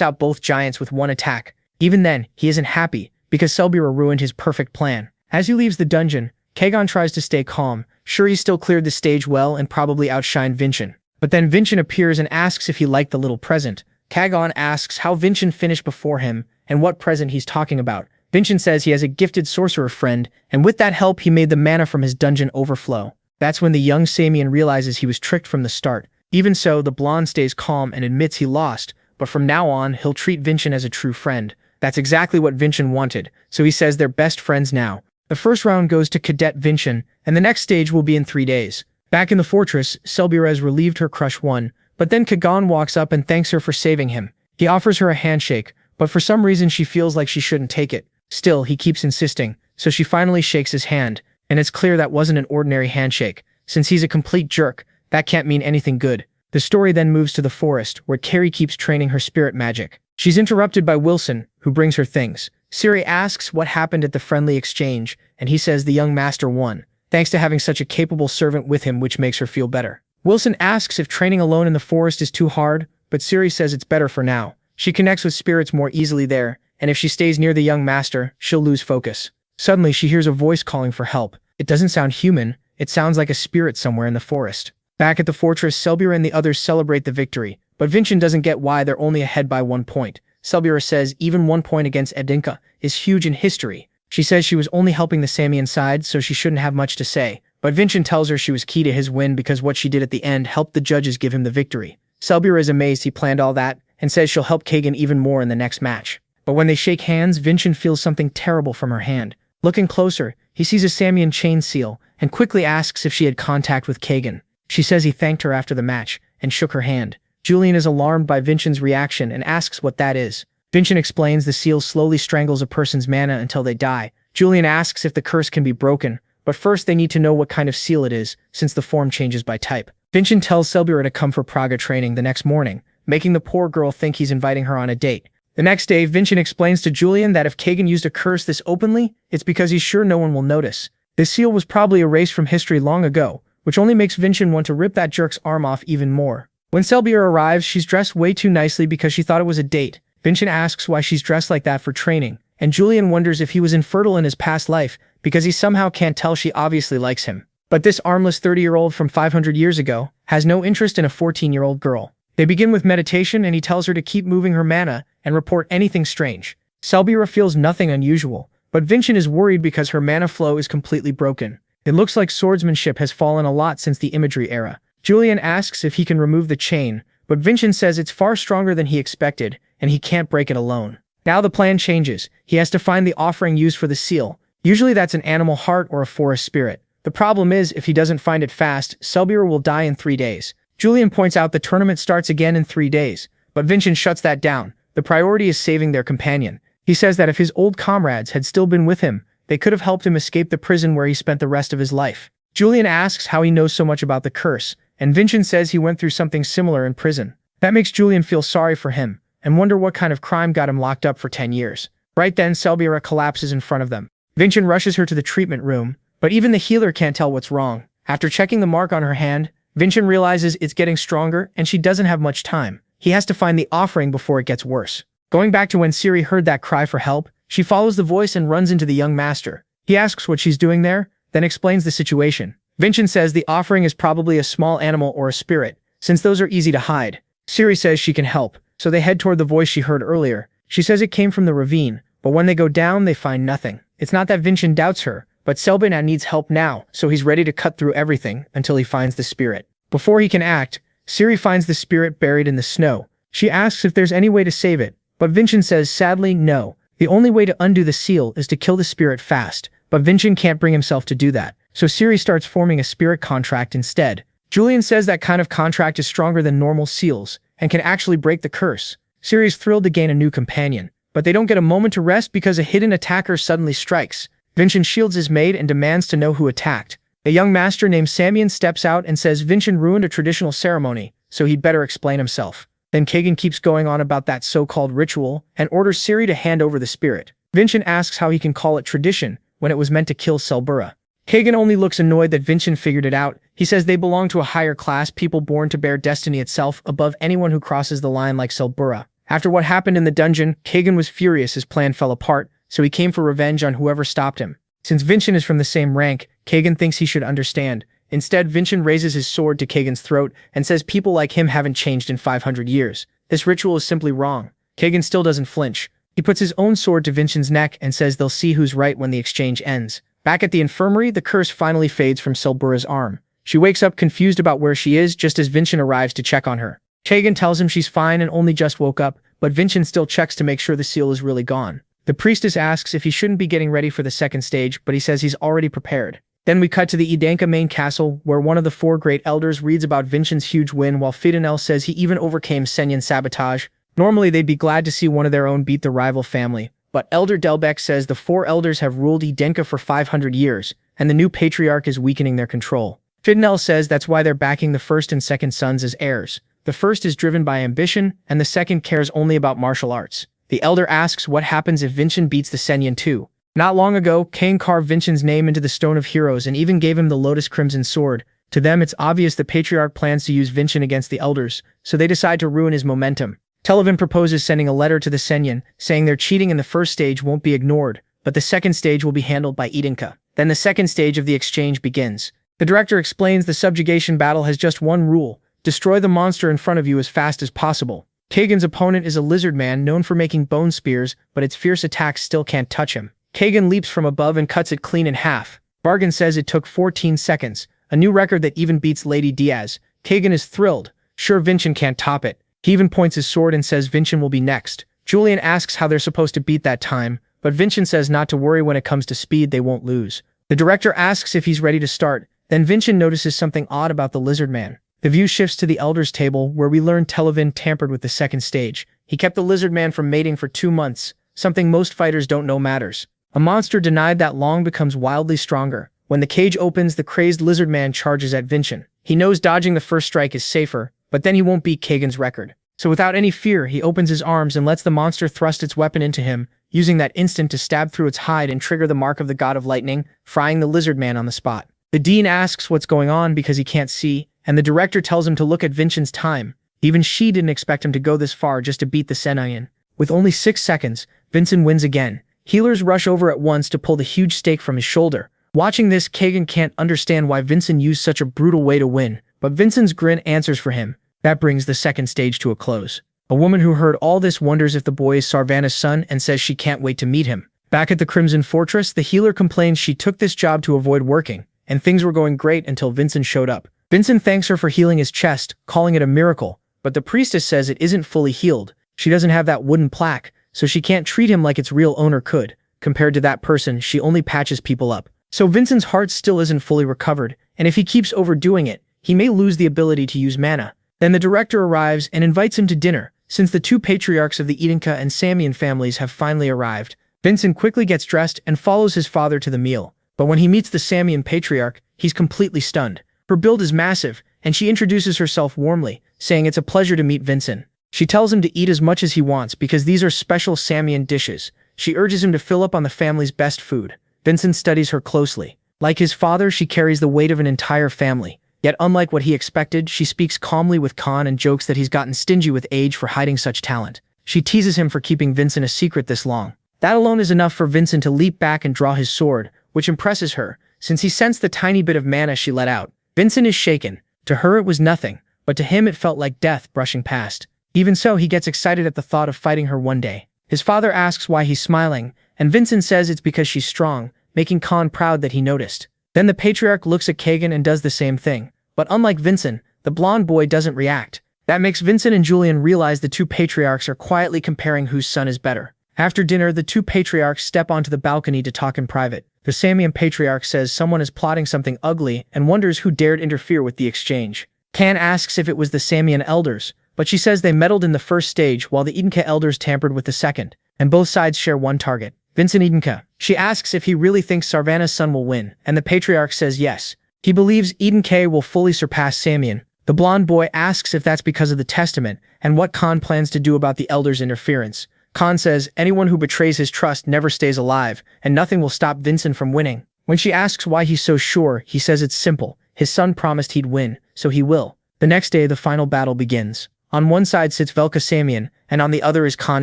out both giants with one attack. Even then, he isn't happy, because Selbura ruined his perfect plan. As he leaves the dungeon, Kagon tries to stay calm, sure he still cleared the stage well and probably outshined Vincent. But then Vincent appears and asks if he liked the little present. Kagon asks how Vincent finished before him, and what present he's talking about. Vincent says he has a gifted sorcerer friend, and with that help he made the mana from his dungeon overflow. That's when the young Samian realizes he was tricked from the start. Even so, the blonde stays calm and admits he lost, but from now on, he'll treat Vincent as a true friend. That's exactly what Vincent wanted, so he says they're best friends now. The first round goes to Cadet Vincent, and the next stage will be in 3 days. Back in the fortress, Selbura has relieved her crush won, but then Kagon walks up and thanks her for saving him. He offers her a handshake, but for some reason she feels like she shouldn't take it. Still, he keeps insisting, so she finally shakes his hand, and it's clear that wasn't an ordinary handshake. Since he's a complete jerk, that can't mean anything good. The story then moves to the forest, where Carrie keeps training her spirit magic. She's interrupted by Wilson, who brings her things. Siri asks what happened at the friendly exchange, and he says the young master won, thanks to having such a capable servant with him, which makes her feel better. Wilson asks if training alone in the forest is too hard, but Siri says it's better for now. She connects with spirits more easily there, and if she stays near the young master, she'll lose focus. Suddenly, she hears a voice calling for help. It doesn't sound human, it sounds like a spirit somewhere in the forest. Back at the fortress, Selbira and the others celebrate the victory, but Vincent doesn't get why they're only ahead by 1 point. Selbira says even 1 point against Edinka is huge in history. She says she was only helping the Samian side, so she shouldn't have much to say. But Vincent tells her she was key to his win because what she did at the end helped the judges give him the victory. Selbira is amazed he planned all that, and says she'll help Kagan even more in the next match. But when they shake hands, Vincent feels something terrible from her hand. Looking closer, he sees a Samian chain seal, and quickly asks if she had contact with Kagan. She says he thanked her after the match, and shook her hand. Julian is alarmed by Vincent's reaction and asks what that is. Vincent explains the seal slowly strangles a person's mana until they die. Julian asks if the curse can be broken, but first they need to know what kind of seal it is, since the form changes by type. Vincent tells Selbira to come for Praga training the next morning, making the poor girl think he's inviting her on a date. The next day, Vincent explains to Julian that if Kagan used a curse this openly, it's because he's sure no one will notice. This seal was probably erased from history long ago, which only makes Vincent want to rip that jerk's arm off even more. When Selbira arrives, she's dressed way too nicely because she thought it was a date. Vincent asks why she's dressed like that for training, and Julian wonders if he was infertile in his past life because he somehow can't tell she obviously likes him. But this armless 30-year-old from 500 years ago has no interest in a 14-year-old girl. They begin with meditation and he tells her to keep moving her mana and report anything strange. Selbira feels nothing unusual, but Vincent is worried because her mana flow is completely broken. It looks like swordsmanship has fallen a lot since the imagery era. Julian asks if he can remove the chain, but Vincent says it's far stronger than he expected, and he can't break it alone. Now the plan changes. He has to find the offering used for the seal. Usually that's an animal heart or a forest spirit. The problem is, if he doesn't find it fast, Selbira will die in 3 days. Julian points out the tournament starts again in 3 days, but Vincent shuts that down. The priority is saving their companion. He says that if his old comrades had still been with him, they could have helped him escape the prison where he spent the rest of his life. Julian asks how he knows so much about the curse, and Vincent says he went through something similar in prison. That makes Julian feel sorry for him, and wonder what kind of crime got him locked up for 10 years. Right then, Selbira collapses in front of them. Vincent rushes her to the treatment room, but even the healer can't tell what's wrong. After checking the mark on her hand, Vincent realizes it's getting stronger and she doesn't have much time. He has to find the offering before it gets worse. Going back to when Siri heard that cry for help, she follows the voice and runs into the young master. He asks what she's doing there, then explains the situation. Vincent says the offering is probably a small animal or a spirit, since those are easy to hide. Siri says she can help, so they head toward the voice she heard earlier. She says it came from the ravine, but when they go down, they find nothing. It's not that Vincent doubts her, but Selbina needs help now, so he's ready to cut through everything until he finds the spirit. Before he can act, Siri finds the spirit buried in the snow. She asks if there's any way to save it, but Vincent says sadly no. The only way to undo the seal is to kill the spirit fast, but Vincent can't bring himself to do that, so Siri starts forming a spirit contract instead. Julian says that kind of contract is stronger than normal seals, and can actually break the curse. Siri's thrilled to gain a new companion, but they don't get a moment to rest because a hidden attacker suddenly strikes. Vincent shields his maid and demands to know who attacked. A young master named Samian steps out and says Vincent ruined a traditional ceremony, so he'd better explain himself. Then Kagan keeps going on about that so-called ritual and orders Siri to hand over the spirit. Vincent asks how he can call it tradition when it was meant to kill Selbura. Kagan only looks annoyed that Vincent figured it out. He says they belong to a higher class, people born to bear destiny itself above anyone who crosses the line like Selbura. After what happened in the dungeon, Kagan was furious his plan fell apart, so he came for revenge on whoever stopped him. Since Vincent is from the same rank, Kagan thinks he should understand. Instead, Vincent raises his sword to Kagan's throat and says people like him haven't changed in 500 years. This ritual is simply wrong. Kagan still doesn't flinch. He puts his own sword to Vincent's neck and says they'll see who's right when the exchange ends. Back at the infirmary, the curse finally fades from Selbura's arm. She wakes up confused about where she is just as Vincent arrives to check on her. Kagan tells him she's fine and only just woke up, but Vincent still checks to make sure the seal is really gone. The priestess asks if he shouldn't be getting ready for the second stage, but he says he's already prepared. Then we cut to the Idanka main castle, where one of the 4 great elders reads about Vincent's huge win while Fidenel says he even overcame Senyan sabotage. Normally they'd be glad to see one of their own beat the rival family, but Elder Delbek says the 4 elders have ruled Idenka for 500 years, and the new patriarch is weakening their control. Fidenel says that's why they're backing the first and second sons as heirs. The first is driven by ambition, and the second cares only about martial arts. The elder asks what happens if Vincent beats the Senyan too. Not long ago, Cain carved Vincent's name into the Stone of Heroes and even gave him the Lotus Crimson Sword. To them, it's obvious the Patriarch plans to use Vincent against the elders, so they decide to ruin his momentum. Televin proposes sending a letter to the Senyan, saying their cheating in the first stage won't be ignored, but the second stage will be handled by Idinka. Then the second stage of the exchange begins. The director explains the subjugation battle has just one rule: destroy the monster in front of you as fast as possible. Kagan's opponent is a lizard man known for making bone spears, but its fierce attacks still can't touch him. Kagan leaps from above and cuts it clean in half. Bargain says it took 14 seconds, a new record that even beats Lady Diaz. Kagan is thrilled, sure Vincent can't top it. He even points his sword and says Vincent will be next. Julian asks how they're supposed to beat that time, but Vincent says not to worry, when it comes to speed they won't lose. The director asks if he's ready to start, then Vincent notices something odd about the lizard man. The view shifts to the elders' table, where we learn Televin tampered with the second stage. He kept the lizard man from mating for 2 months, something most fighters don't know matters. A monster denied that long becomes wildly stronger. When the cage opens, the crazed lizard man charges at Vincent. He knows dodging the first strike is safer, but then he won't beat Kagan's record. So without any fear, he opens his arms and lets the monster thrust its weapon into him, using that instant to stab through its hide and trigger the mark of the god of lightning, frying the lizard man on the spot. The dean asks what's going on because he can't see, and the director tells him to look at Vincent's time. Even she didn't expect him to go this far just to beat the Senayan. With only 6 seconds, Vincent wins again. Healers rush over at once to pull the huge stake from his shoulder. Watching this, Kagan can't understand why Vincent used such a brutal way to win, but Vincent's grin answers for him. That brings the second stage to a close. A woman who heard all this wonders if the boy is Sarvana's son and says she can't wait to meet him. Back at the Crimson Fortress, the healer complains she took this job to avoid working, and things were going great until Vincent showed up. Vincent thanks her for healing his chest, calling it a miracle, but the priestess says it isn't fully healed. She doesn't have that wooden plaque, so she can't treat him like its real owner could. Compared to that person, she only patches people up. So Vincent's heart still isn't fully recovered, and if he keeps overdoing it, he may lose the ability to use mana. Then the director arrives and invites him to dinner. Since the 2 patriarchs of the Idinka and Samian families have finally arrived, Vincent quickly gets dressed and follows his father to the meal. But when he meets the Samian patriarch, he's completely stunned. Her build is massive, and she introduces herself warmly, saying it's a pleasure to meet Vincent. She tells him to eat as much as he wants because these are special Samian dishes. She urges him to fill up on the family's best food. Vincent studies her closely. Like his father, she carries the weight of an entire family. Yet unlike what he expected, she speaks calmly with Khan and jokes that he's gotten stingy with age for hiding such talent. She teases him for keeping Vincent a secret this long. That alone is enough for Vincent to leap back and draw his sword, which impresses her, since he sensed the tiny bit of mana she let out. Vincent is shaken. To her it was nothing, but to him it felt like death brushing past. Even so, he gets excited at the thought of fighting her one day. His father asks why he's smiling, and Vincent says it's because she's strong, making Khan proud that he noticed. Then the patriarch looks at Kagan and does the same thing. But unlike Vincent, the blonde boy doesn't react. That makes Vincent and Julian realize the 2 patriarchs are quietly comparing whose son is better. After dinner, the 2 patriarchs step onto the balcony to talk in private. The Samian patriarch says someone is plotting something ugly and wonders who dared interfere with the exchange. Khan asks if it was the Samian elders, but she says they meddled in the first stage while the Idinka elders tampered with the second, and both sides share one target, Vincent Idinka. She asks if he really thinks Sarvana's son will win, and the patriarch says yes. He believes Idinka will fully surpass Samian. The blonde boy asks if that's because of the testament, and what Khan plans to do about the elders' interference. Khan says anyone who betrays his trust never stays alive, and nothing will stop Vincent from winning. When she asks why he's so sure, he says it's simple. His son promised he'd win, so he will. The next day, the final battle begins. On one side sits Velka Samian, and on the other is Khan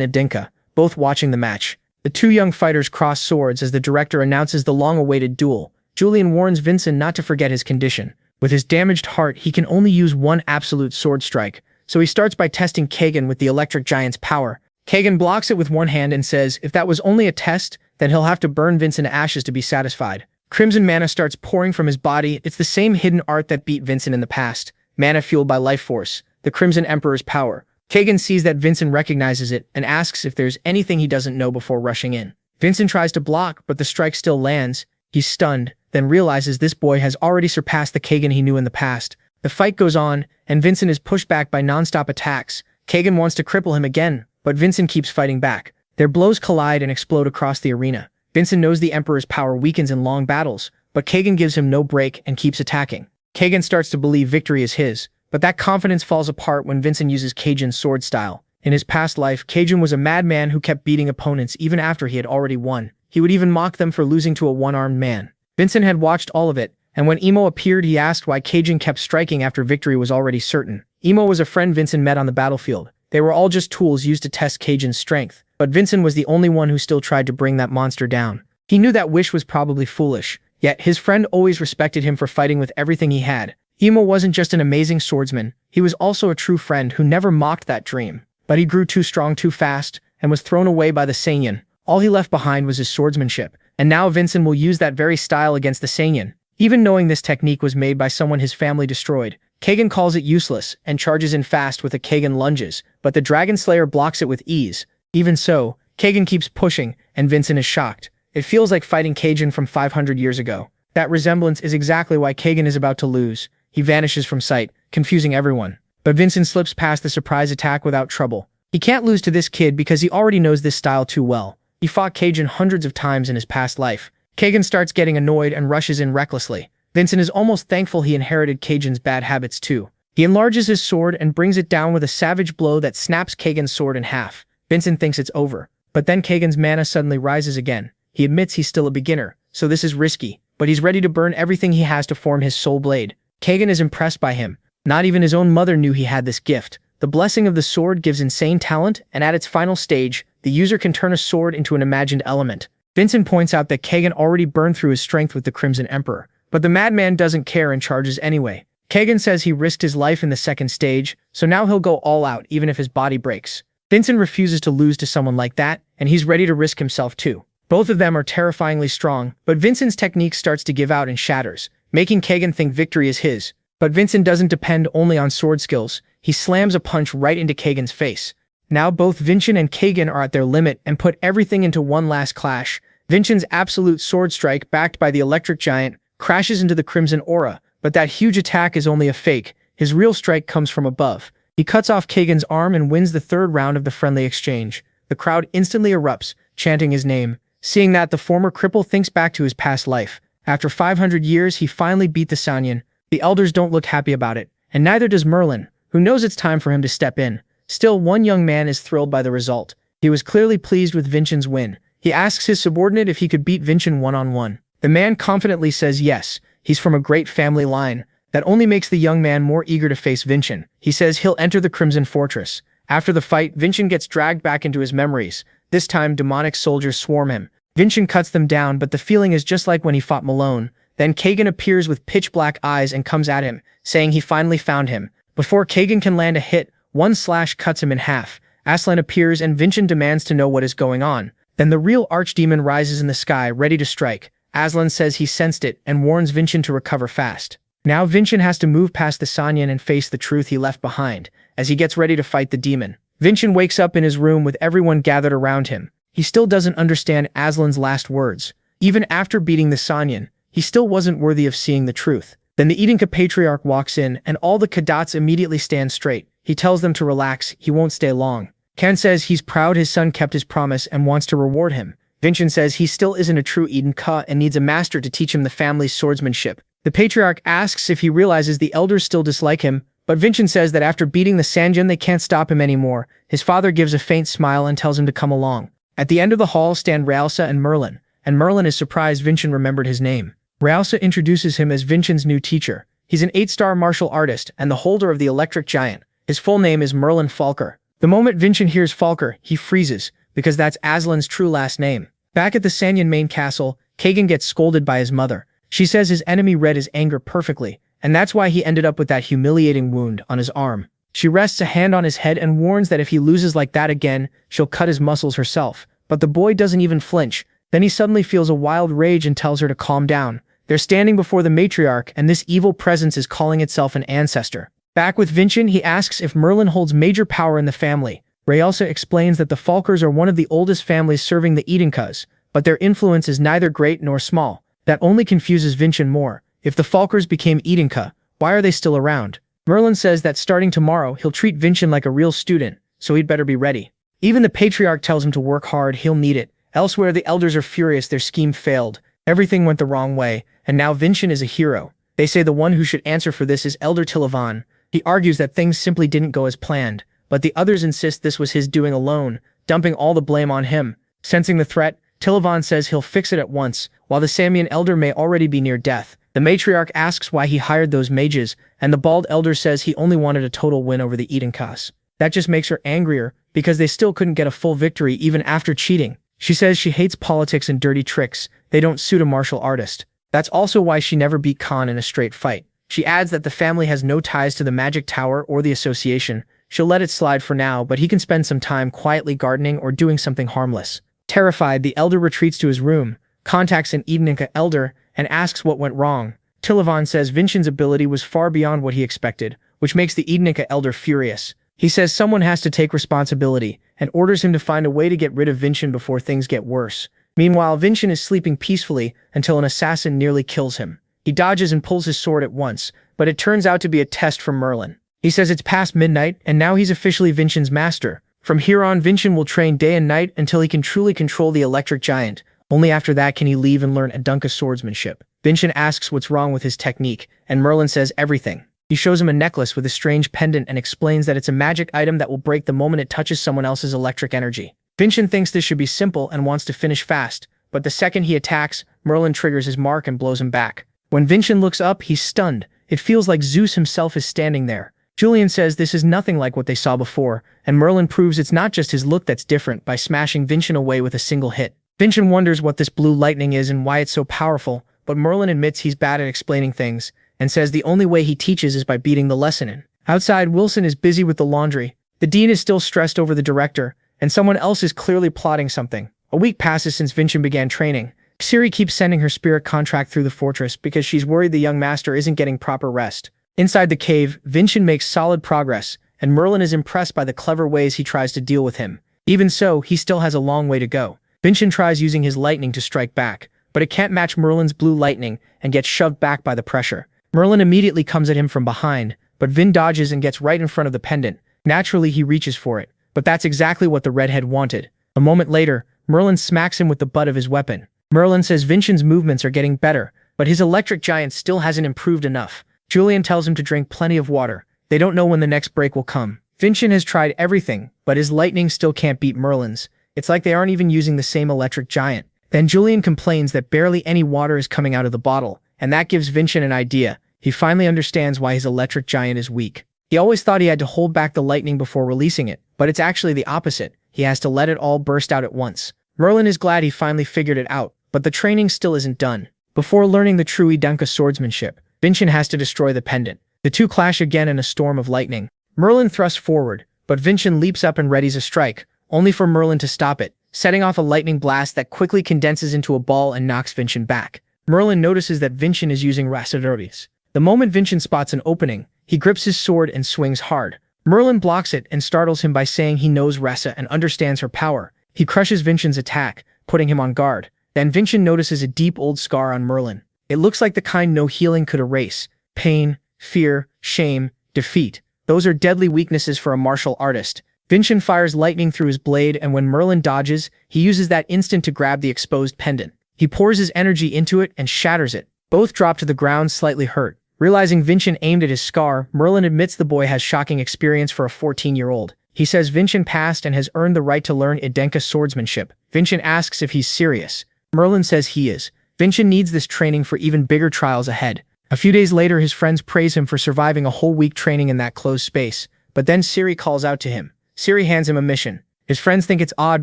Idinka, both watching the match. The 2 young fighters cross swords as the director announces the long-awaited duel. Julian warns Vincent not to forget his condition. With his damaged heart, he can only use one absolute sword strike, so he starts by testing Kagan with the electric giant's power. Kagan blocks it with one hand and says if that was only a test, then he'll have to burn Vincent to ashes to be satisfied. Crimson mana starts pouring from his body. It's the same hidden art that beat Vincent in the past. Mana fueled by life force, the Crimson Emperor's power. Kagan sees that Vincent recognizes it and asks if there's anything he doesn't know before rushing in. Vincent tries to block, but the strike still lands. He's stunned, then realizes this boy has already surpassed the Kagan he knew in the past. The fight goes on, and Vincent is pushed back by non-stop attacks. Kagan wants to cripple him again, but Vincent keeps fighting back. Their blows collide and explode across the arena. Vincent knows the Emperor's power weakens in long battles, but Kagan gives him no break and keeps attacking. Kagan starts to believe victory is his, but that confidence falls apart when Vincent uses Kajan's sword style. In his past life, Kajan was a madman who kept beating opponents even after he had already won. He would even mock them for losing to a one-armed man. Vincent had watched all of it, and when Emo appeared he asked why Kajin kept striking after victory was already certain. Emo was a friend Vincent met on the battlefield. They were all just tools used to test Kajin's strength, but Vincent was the only one who still tried to bring that monster down. He knew that wish was probably foolish, yet his friend always respected him for fighting with everything he had. Emo wasn't just an amazing swordsman, he was also a true friend who never mocked that dream. But he grew too strong too fast, and was thrown away by the Saiyan. All he left behind was his swordsmanship, and now Vincent will use that very style against the Saiyan. Even knowing this technique was made by someone his family destroyed, Kagan calls it useless and charges in fast with the Kagan lunges, but the Dragon Slayer blocks it with ease. Even so, Kagan keeps pushing, and Vincent is shocked. It feels like fighting Kajin from 500 years ago. That resemblance is exactly why Kagan is about to lose. He vanishes from sight, confusing everyone. But Vincent slips past the surprise attack without trouble. He can't lose to this kid because he already knows this style too well. He fought Kajin hundreds of times in his past life. Kagan starts getting annoyed and rushes in recklessly. Vincent is almost thankful he inherited Kajin's bad habits too. He enlarges his sword and brings it down with a savage blow that snaps Kagan's sword in half. Vincent thinks it's over. But then Kagan's mana suddenly rises again. He admits he's still a beginner, so this is risky, but he's ready to burn everything he has to form his soul blade. Kagan is impressed by him. Not even his own mother knew he had this gift. The blessing of the sword gives insane talent, and at its final stage, the user can turn a sword into an imagined element. Vincent points out that Kagan already burned through his strength with the Crimson Emperor, but the madman doesn't care and charges anyway. Kagan says he risked his life in the second stage, so now he'll go all out even if his body breaks. Vincent refuses to lose to someone like that, and he's ready to risk himself too. Both of them are terrifyingly strong, but Vincent's technique starts to give out and shatters, making Kagan think victory is his. But Vincent doesn't depend only on sword skills. He slams a punch right into Kagan's face. Now both Vincent and Kagan are at their limit and put everything into one last clash. Vincent's absolute sword strike, backed by the electric giant, crashes into the Crimson Aura, but that huge attack is only a fake. His real strike comes from above. He cuts off Kagan's arm and wins the third round of the friendly exchange. The crowd instantly erupts, chanting his name. Seeing that, the former cripple thinks back to his past life. After 500 years, he finally beat the Saiyan. The elders don't look happy about it, and neither does Merlin, who knows it's time for him to step in. Still, one young man is thrilled by the result. He was clearly pleased with Vincent's win. He asks his subordinate if he could beat Vincent one-on-one. The man confidently says yes. He's from a great family line. That only makes the young man more eager to face Vincent. He says he'll enter the Crimson Fortress. After the fight, Vincent gets dragged back into his memories. This time, demonic soldiers swarm him. Vincent cuts them down, but the feeling is just like when he fought Malone. Then Kagan appears with pitch-black eyes and comes at him, saying he finally found him. Before Kagan can land a hit, one slash cuts him in half. Aslan appears and Vincent demands to know what is going on. Then the real archdemon rises in the sky, ready to strike. Aslan says he sensed it and warns Vincent to recover fast. Now Vincent has to move past the Saiyan and face the truth he left behind, as he gets ready to fight the demon. Vincent wakes up in his room with everyone gathered around him. He still doesn't understand Aslan's last words. Even after beating the Saiyan, he still wasn't worthy of seeing the truth. Then the Edinka Patriarch walks in, and all the cadets immediately stand straight. He tells them to relax, he won't stay long. Ken says he's proud his son kept his promise and wants to reward him. Vincent says he still isn't a true Edinka and needs a master to teach him the family's swordsmanship. The Patriarch asks if he realizes the elders still dislike him, but Vincent says that after beating the Sanjin they can't stop him anymore. His father gives a faint smile and tells him to come along. At the end of the hall stand Realsa and Merlin is surprised Vincent remembered his name. Realsa introduces him as Vincent's new teacher. He's an 8-star martial artist and the holder of the electric giant. His full name is Merlin Falker. The moment Vincent hears Falker, he freezes, because that's Aslan's true last name. Back at the Sanyan main castle, Kagan gets scolded by his mother. She says his enemy read his anger perfectly, and that's why he ended up with that humiliating wound on his arm. She rests a hand on his head and warns that if he loses like that again, she'll cut his muscles herself. But the boy doesn't even flinch. Then he suddenly feels a wild rage and tells her to calm down. They're standing before the matriarch, and this evil presence is calling itself an ancestor. Back with Vincent, he asks if Merlin holds major power in the family. Realsa explains that the Falkers are one of the oldest families serving the Edinkas, but their influence is neither great nor small. That only confuses Vincent more. If the Falkers became Edinka, why are they still around? Merlin says that starting tomorrow, he'll treat Vincent like a real student, so he'd better be ready. Even the Patriarch tells him to work hard, he'll need it. Elsewhere, the elders are furious their scheme failed. Everything went the wrong way, and now Vincent is a hero. They say the one who should answer for this is Elder Tilavan. He argues that things simply didn't go as planned, but the others insist this was his doing alone, dumping all the blame on him. Sensing the threat, Tilavan says he'll fix it at once. While the Samian elder may already be near death, The matriarch asks why he hired those mages, and the bald elder says he only wanted a total win over the Edenkas. That just makes her angrier, because they still couldn't get a full victory even after cheating. She says she hates politics and dirty tricks. They don't suit a martial artist. That's also why she never beat Khan in a straight fight. She adds that the family has no ties to the Magic Tower or the association. She'll let it slide for now, but he can spend some time quietly gardening or doing something harmless. Terrified, the elder retreats to his room, contacts an Edeninka elder, and asks what went wrong. Tilavan says Vincent's ability was far beyond what he expected, which makes the Edeninka elder furious. He says someone has to take responsibility, and orders him to find a way to get rid of Vincent before things get worse. Meanwhile, Vincent is sleeping peacefully until an assassin nearly kills him. He dodges and pulls his sword at once, but it turns out to be a test from Merlin. He says it's past midnight, and now he's officially Vincent's master. From here on, Vincent will train day and night until he can truly control the electric giant. Only after that can he leave and learn Adunka swordsmanship. Vincent asks what's wrong with his technique, and Merlin says everything. He shows him a necklace with a strange pendant and explains that it's a magic item that will break the moment it touches someone else's electric energy. Vincent thinks this should be simple and wants to finish fast, but the second he attacks, Merlin triggers his mark and blows him back. When Vincent looks up, he's stunned. It feels like Zeus himself is standing there. Julian says this is nothing like what they saw before, and Merlin proves it's not just his look that's different by smashing Vincent away with a single hit. Vincent wonders what this blue lightning is and why it's so powerful, but Merlin admits he's bad at explaining things, and says the only way he teaches is by beating the lesson in. Outside, Wilson is busy with the laundry. The dean is still stressed over the director, and someone else is clearly plotting something. A week passes since Vincent began training. Ciri keeps sending her spirit contract through the fortress because she's worried the young master isn't getting proper rest. Inside the cave, Vincent makes solid progress, and Merlin is impressed by the clever ways he tries to deal with him. Even so, he still has a long way to go. Vincent tries using his lightning to strike back, but it can't match Merlin's blue lightning and gets shoved back by the pressure. Merlin immediately comes at him from behind, but Vin dodges and gets right in front of the pendant. Naturally, he reaches for it, but that's exactly what the redhead wanted. A moment later, Merlin smacks him with the butt of his weapon. Merlin says Vincent's movements are getting better, but his electric giant still hasn't improved enough. Julian tells him to drink plenty of water. They don't know when the next break will come. Vincent has tried everything, but his lightning still can't beat Merlin's. It's like they aren't even using the same electric giant. Then Julian complains that barely any water is coming out of the bottle, and that gives Vincent an idea. He finally understands why his electric giant is weak. He always thought he had to hold back the lightning before releasing it, but it's actually the opposite. He has to let it all burst out at once. Merlin is glad he finally figured it out, but the training still isn't done. Before learning the true Edenka swordsmanship, Vincent has to destroy the pendant. The two clash again in a storm of lightning. Merlin thrusts forward, but Vincent leaps up and readies a strike, only for Merlin to stop it, setting off a lightning blast that quickly condenses into a ball and knocks Vincent back. Merlin notices that Vincent is using Rasadores. The moment Vincent spots an opening, he grips his sword and swings hard. Merlin blocks it and startles him by saying he knows Ressa and understands her power. He crushes Vincent's attack, putting him on guard. Then Vincent notices a deep old scar on Merlin. It looks like the kind no healing could erase. Pain, fear, shame, defeat. Those are deadly weaknesses for a martial artist. Vincent fires lightning through his blade, and when Merlin dodges, he uses that instant to grab the exposed pendant. He pours his energy into it and shatters it. Both drop to the ground slightly hurt. Realizing Vincent aimed at his scar, Merlin admits the boy has shocking experience for a 14-year-old. He says Vincent passed and has earned the right to learn Edenka swordsmanship. Vincent asks if he's serious. Merlin says he is. Vincent needs this training for even bigger trials ahead. A few days later, his friends praise him for surviving a whole week training in that closed space, but then Ciri calls out to him. Ciri hands him a mission. His friends think it's odd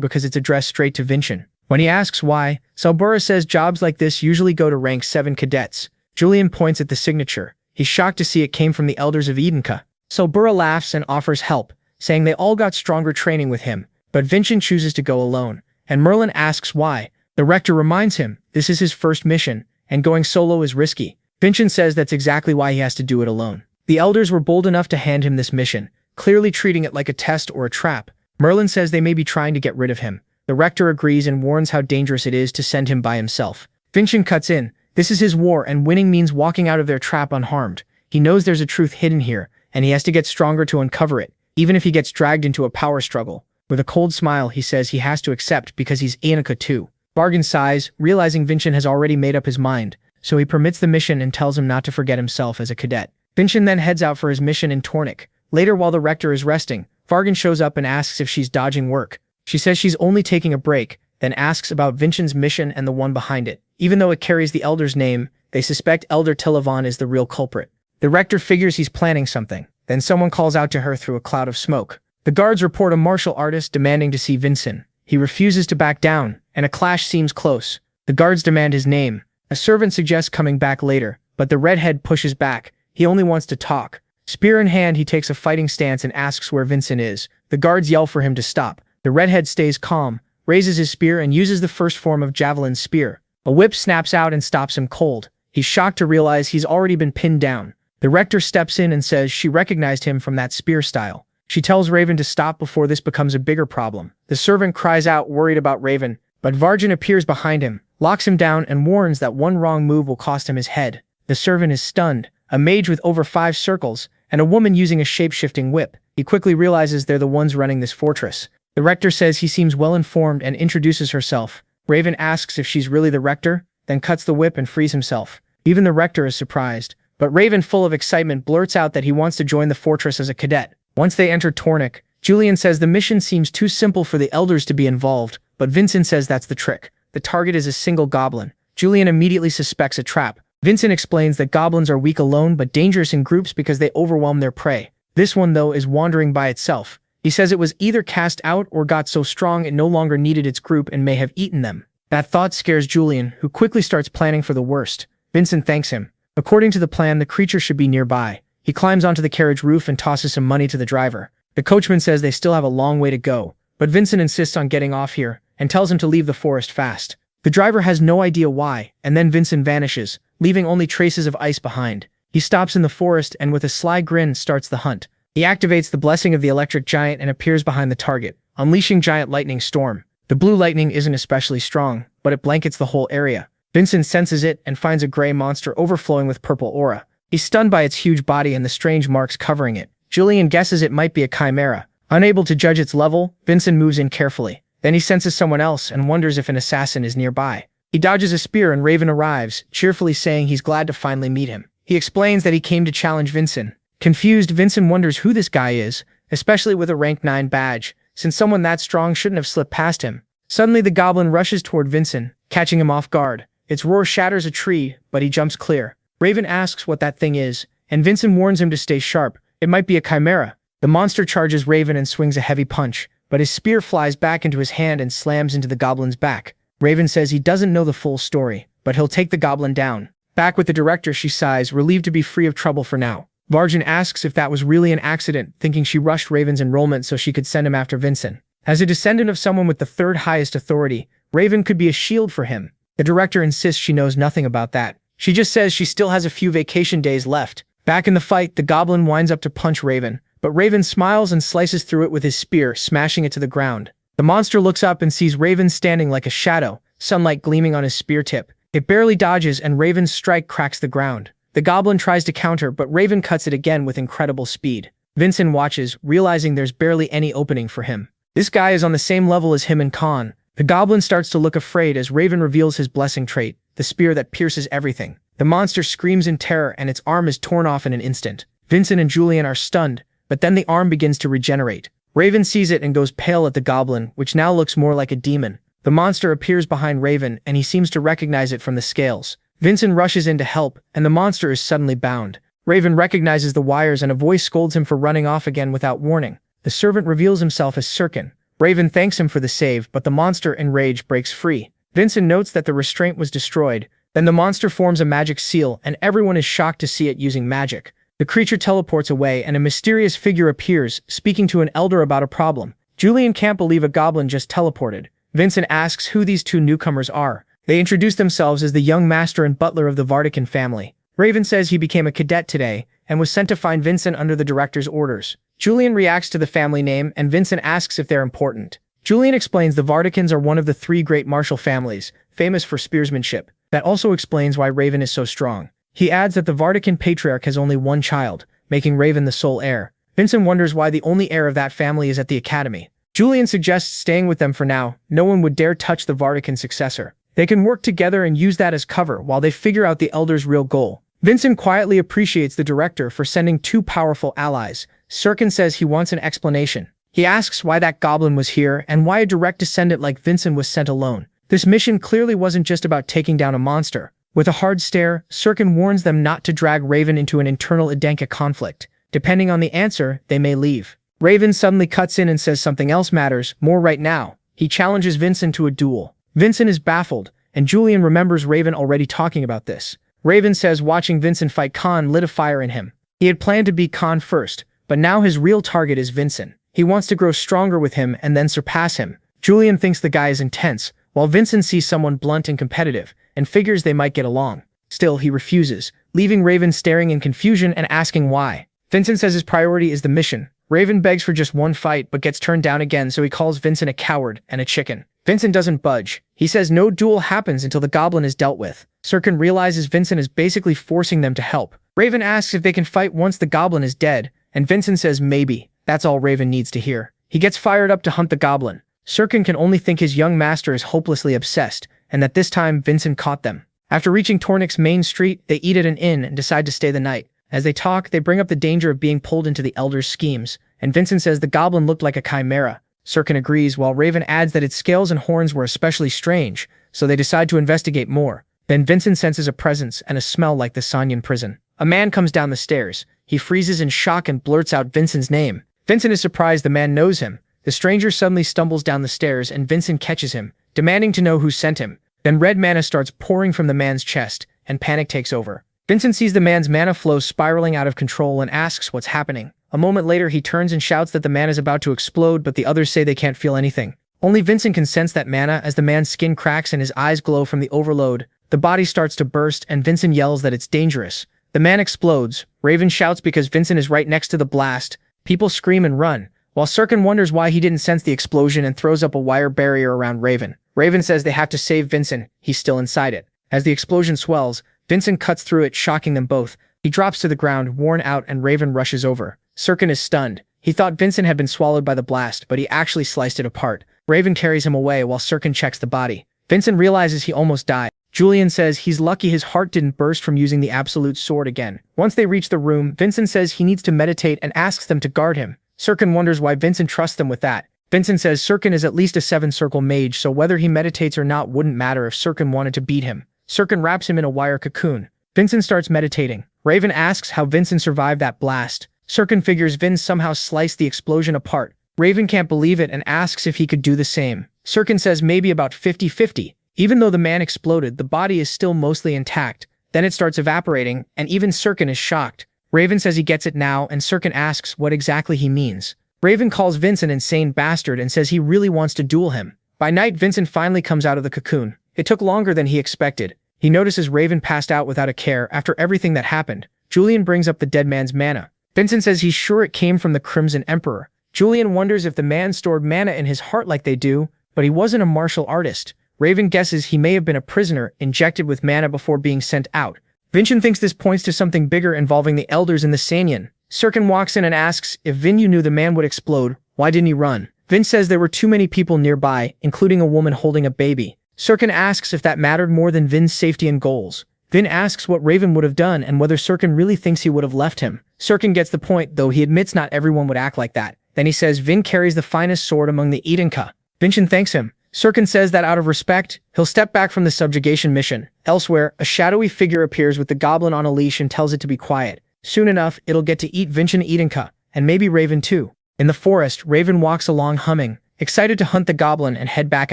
because it's addressed straight to Vincent. When he asks why, Salbura says jobs like this usually go to rank 7 cadets. Julian points at the signature. He's shocked to see it came from the elders of Edenka. Salbura laughs and offers help, saying they all got stronger training with him, but Vincent chooses to go alone, and Merlin asks why. The rector reminds him this is his first mission, and going solo is risky. Vincent says that's exactly why he has to do it alone. The elders were bold enough to hand him this mission, clearly treating it like a test or a trap. Merlin says they may be trying to get rid of him. The rector agrees and warns how dangerous it is to send him by himself. Vincent cuts in. This is his war, and winning means walking out of their trap unharmed. He knows there's a truth hidden here, and he has to get stronger to uncover it, even if he gets dragged into a power struggle. With a cold smile, he says he has to accept because he's Enika too. Bargain sighs, realizing Vincent has already made up his mind, so he permits the mission and tells him not to forget himself as a cadet. Vincent then heads out for his mission in Tornik. Later, while the rector is resting, Vargan shows up and asks if she's dodging work. She says she's only taking a break, then asks about Vincent's mission and the one behind it. Even though it carries the elder's name, They suspect Elder Tilavan is the real culprit. The rector figures he's planning something. Then someone calls out to her through a cloud of smoke. The guards report a martial artist demanding to see Vincent. He refuses to back down, and a clash seems close. The guards demand his name. A servant suggests coming back later, but the redhead pushes back. He only wants to talk. Spear in hand, he takes a fighting stance and asks where Vincent is. The guards yell for him to stop. The redhead stays calm, raises his spear and uses the first form of javelin spear. A whip snaps out and stops him cold. He's shocked to realize he's already been pinned down. The rector steps in and says she recognized him from that spear style. She tells Raven to stop before this becomes a bigger problem. The servant cries out, worried about Raven, but Varjan appears behind him, locks him down and warns that one wrong move will cost him his head. The servant is stunned. A mage with over 5 circles, and a woman using a shape-shifting whip. He quickly realizes they're the ones running this fortress. The rector says he seems well-informed and introduces herself. Raven asks if she's really the rector, then cuts the whip and frees himself. Even the rector is surprised, but Raven, full of excitement, blurts out that he wants to join the fortress as a cadet. Once they enter Tornik, Julian says the mission seems too simple for the elders to be involved, but Vincent says that's the trick. The target is a single goblin. Julian immediately suspects a trap. Vincent explains that goblins are weak alone but dangerous in groups because they overwhelm their prey. This one, though, is wandering by itself. He says it was either cast out or got so strong it no longer needed its group and may have eaten them. That thought scares Julian, who quickly starts planning for the worst. Vincent thanks him. According to the plan, the creature should be nearby. He climbs onto the carriage roof and tosses some money to the driver. The coachman says they still have a long way to go, but Vincent insists on getting off here and tells him to leave the forest fast. The driver has no idea why, and then Vincent vanishes, leaving only traces of ice behind. He stops in the forest and with a sly grin starts the hunt. He activates the blessing of the electric giant and appears behind the target, unleashing giant lightning storm. The blue lightning isn't especially strong, but it blankets the whole area. Vincent senses it and finds a gray monster overflowing with purple aura. He's stunned by its huge body and the strange marks covering it. Julian guesses it might be a chimera. Unable to judge its level, Vincent moves in carefully. Then he senses someone else and wonders if an assassin is nearby. He dodges a spear and Raven arrives, cheerfully saying he's glad to finally meet him. He explains that he came to challenge Vincent. Confused, Vincent wonders who this guy is, especially with a rank 9 badge, since someone that strong shouldn't have slipped past him. Suddenly the goblin rushes toward Vincent, catching him off guard. Its roar shatters a tree, but he jumps clear. Raven asks what that thing is, and Vincent warns him to stay sharp. It might be a chimera. The monster charges Raven and swings a heavy punch, but his spear flies back into his hand and slams into the goblin's back. Raven says he doesn't know the full story, but he'll take the goblin down. Back with the director, she sighs, relieved to be free of trouble for now. Varjan asks if that was really an accident, thinking she rushed Raven's enrollment so she could send him after Vincent. As a descendant of someone with the 3rd highest authority, Raven could be a shield for him. The director insists she knows nothing about that. She just says she still has a few vacation days left. Back in the fight, the goblin winds up to punch Raven, but Raven smiles and slices through it with his spear, smashing it to the ground. The monster looks up and sees Raven standing like a shadow, sunlight gleaming on his spear tip. It barely dodges and Raven's strike cracks the ground. The goblin tries to counter, but Raven cuts it again with incredible speed. Vincent watches, realizing there's barely any opening for him. This guy is on the same level as him and Khan. The goblin starts to look afraid as Raven reveals his blessing trait, the spear that pierces everything. The monster screams in terror and its arm is torn off in an instant. Vincent and Julian are stunned, but then the arm begins to regenerate. Raven sees it and goes pale at the goblin, which now looks more like a demon. The monster appears behind Raven and he seems to recognize it from the scales. Vincent rushes in to help, and the monster is suddenly bound. Raven recognizes the wires and a voice scolds him for running off again without warning. The servant reveals himself as Sirkin. Raven thanks him for the save, but the monster in rage breaks free. Vincent notes that the restraint was destroyed. Then the monster forms a magic seal, and everyone is shocked to see it using magic. The creature teleports away, and a mysterious figure appears, speaking to an elder about a problem. Julian can't believe a goblin just teleported. Vincent asks who these 2 newcomers are. They introduce themselves as the young master and butler of the Vardican family. Raven says he became a cadet today, and was sent to find Vincent under the director's orders. Julian reacts to the family name, and Vincent asks if they're important. Julian explains the Vardicans are one of the 3 great martial families, famous for spearsmanship. That also explains why Raven is so strong. He adds that the Vardican patriarch has only 1 child, making Raven the sole heir. Vincent wonders why the only heir of that family is at the academy. Julian suggests staying with them for now. No one would dare touch the Vardican successor. They can work together and use that as cover while they figure out the elder's real goal. Vincent quietly appreciates the director for sending 2 powerful allies. Sirkin says he wants an explanation. He asks why that goblin was here and why a direct descendant like Vincent was sent alone. This mission clearly wasn't just about taking down a monster. With a hard stare, Sirkin warns them not to drag Raven into an internal Idenka conflict. Depending on the answer, they may leave. Raven suddenly cuts in and says something else matters more right now. He challenges Vincent to a duel. Vincent is baffled, and Julian remembers Raven already talking about this. Raven says watching Vincent fight Khan lit a fire in him. He had planned to beat Khan first, but now his real target is Vincent. He wants to grow stronger with him and then surpass him. Julian thinks the guy is intense, while Vincent sees someone blunt and competitive, and figures they might get along. Still, he refuses, leaving Raven staring in confusion and asking why. Vincent says his priority is the mission. Raven begs for just one fight but gets turned down again, so he calls Vincent a coward and a chicken. Vincent doesn't budge. He says no duel happens until the goblin is dealt with. Sirkin realizes Vincent is basically forcing them to help. Raven asks if they can fight once the goblin is dead, and Vincent says maybe. That's all Raven needs to hear. He gets fired up to hunt the goblin. Sirkin can only think his young master is hopelessly obsessed, and that this time Vincent caught them. After reaching Tornik's main street, they eat at an inn and decide to stay the night. As they talk, they bring up the danger of being pulled into the Elder's schemes, and Vincent says the goblin looked like a chimera. Sirkin agrees, while Raven adds that its scales and horns were especially strange, so they decide to investigate more. Then Vincent senses a presence and a smell like the Sanyan prison. A man comes down the stairs. He freezes in shock and blurts out Vincent's name. Vincent is surprised the man knows him. The stranger suddenly stumbles down the stairs and Vincent catches him, demanding to know who sent him. Then red mana starts pouring from the man's chest, and panic takes over. Vincent sees the man's mana flow spiraling out of control and asks what's happening. A moment later, he turns and shouts that the man is about to explode, but the others say they can't feel anything. Only Vincent can sense that mana as the man's skin cracks and his eyes glow from the overload. The body starts to burst, and Vincent yells that it's dangerous. The man explodes. Raven shouts because Vincent is right next to the blast. People scream and run, while Sirkin wonders why he didn't sense the explosion and throws up a wire barrier around Raven. Raven says they have to save Vincent. He's still inside it. As the explosion swells, Vincent cuts through it, shocking them both. He drops to the ground, worn out, and Raven rushes over. Sirkin is stunned. He thought Vincent had been swallowed by the blast, but he actually sliced it apart. Raven carries him away while Sirkin checks the body. Vincent realizes he almost died. Julian says he's lucky his heart didn't burst from using the absolute sword again. Once they reach the room, Vincent says he needs to meditate and asks them to guard him. Sirkin wonders why Vincent trusts them with that. Vincent says Sirkin is at least a 7-circle mage, so whether he meditates or not wouldn't matter if Sirkin wanted to beat him. Sirkin wraps him in a wire cocoon. Vincent starts meditating. Raven asks how Vincent survived that blast. Sirkin figures Vin somehow sliced the explosion apart. Raven can't believe it and asks if he could do the same. Sirkin says maybe about 50-50. Even though the man exploded, the body is still mostly intact. Then it starts evaporating, and even Sirkin is shocked. Raven says he gets it now, and Sirkin asks what exactly he means. Raven calls Vince an insane bastard and says he really wants to duel him. By night, Vincent finally comes out of the cocoon. It took longer than he expected. He notices Raven passed out without a care after everything that happened. Julian brings up the dead man's mana. Vincent says he's sure it came from the Crimson Emperor. Julian wonders if the man stored mana in his heart like they do, but he wasn't a martial artist. Raven guesses he may have been a prisoner, injected with mana before being sent out. Vincent thinks this points to something bigger involving the elders in the Sanyan. Sirkin walks in and asks if Vin knew the man would explode, why didn't he run? Vin says there were too many people nearby, including a woman holding a baby. Sirkin asks if that mattered more than Vin's safety and goals. Vin asks what Raven would have done and whether Sirkin really thinks he would have left him. Sirkin gets the point, though he admits not everyone would act like that. Then he says Vin carries the finest sword among the Idenka. Vincent thanks him. Sirkin says that out of respect, he'll step back from the subjugation mission. Elsewhere, a shadowy figure appears with the goblin on a leash and tells it to be quiet. Soon enough, it'll get to eat Vincent Idenka, and maybe Raven too. In the forest, Raven walks along humming, excited to hunt the goblin and head back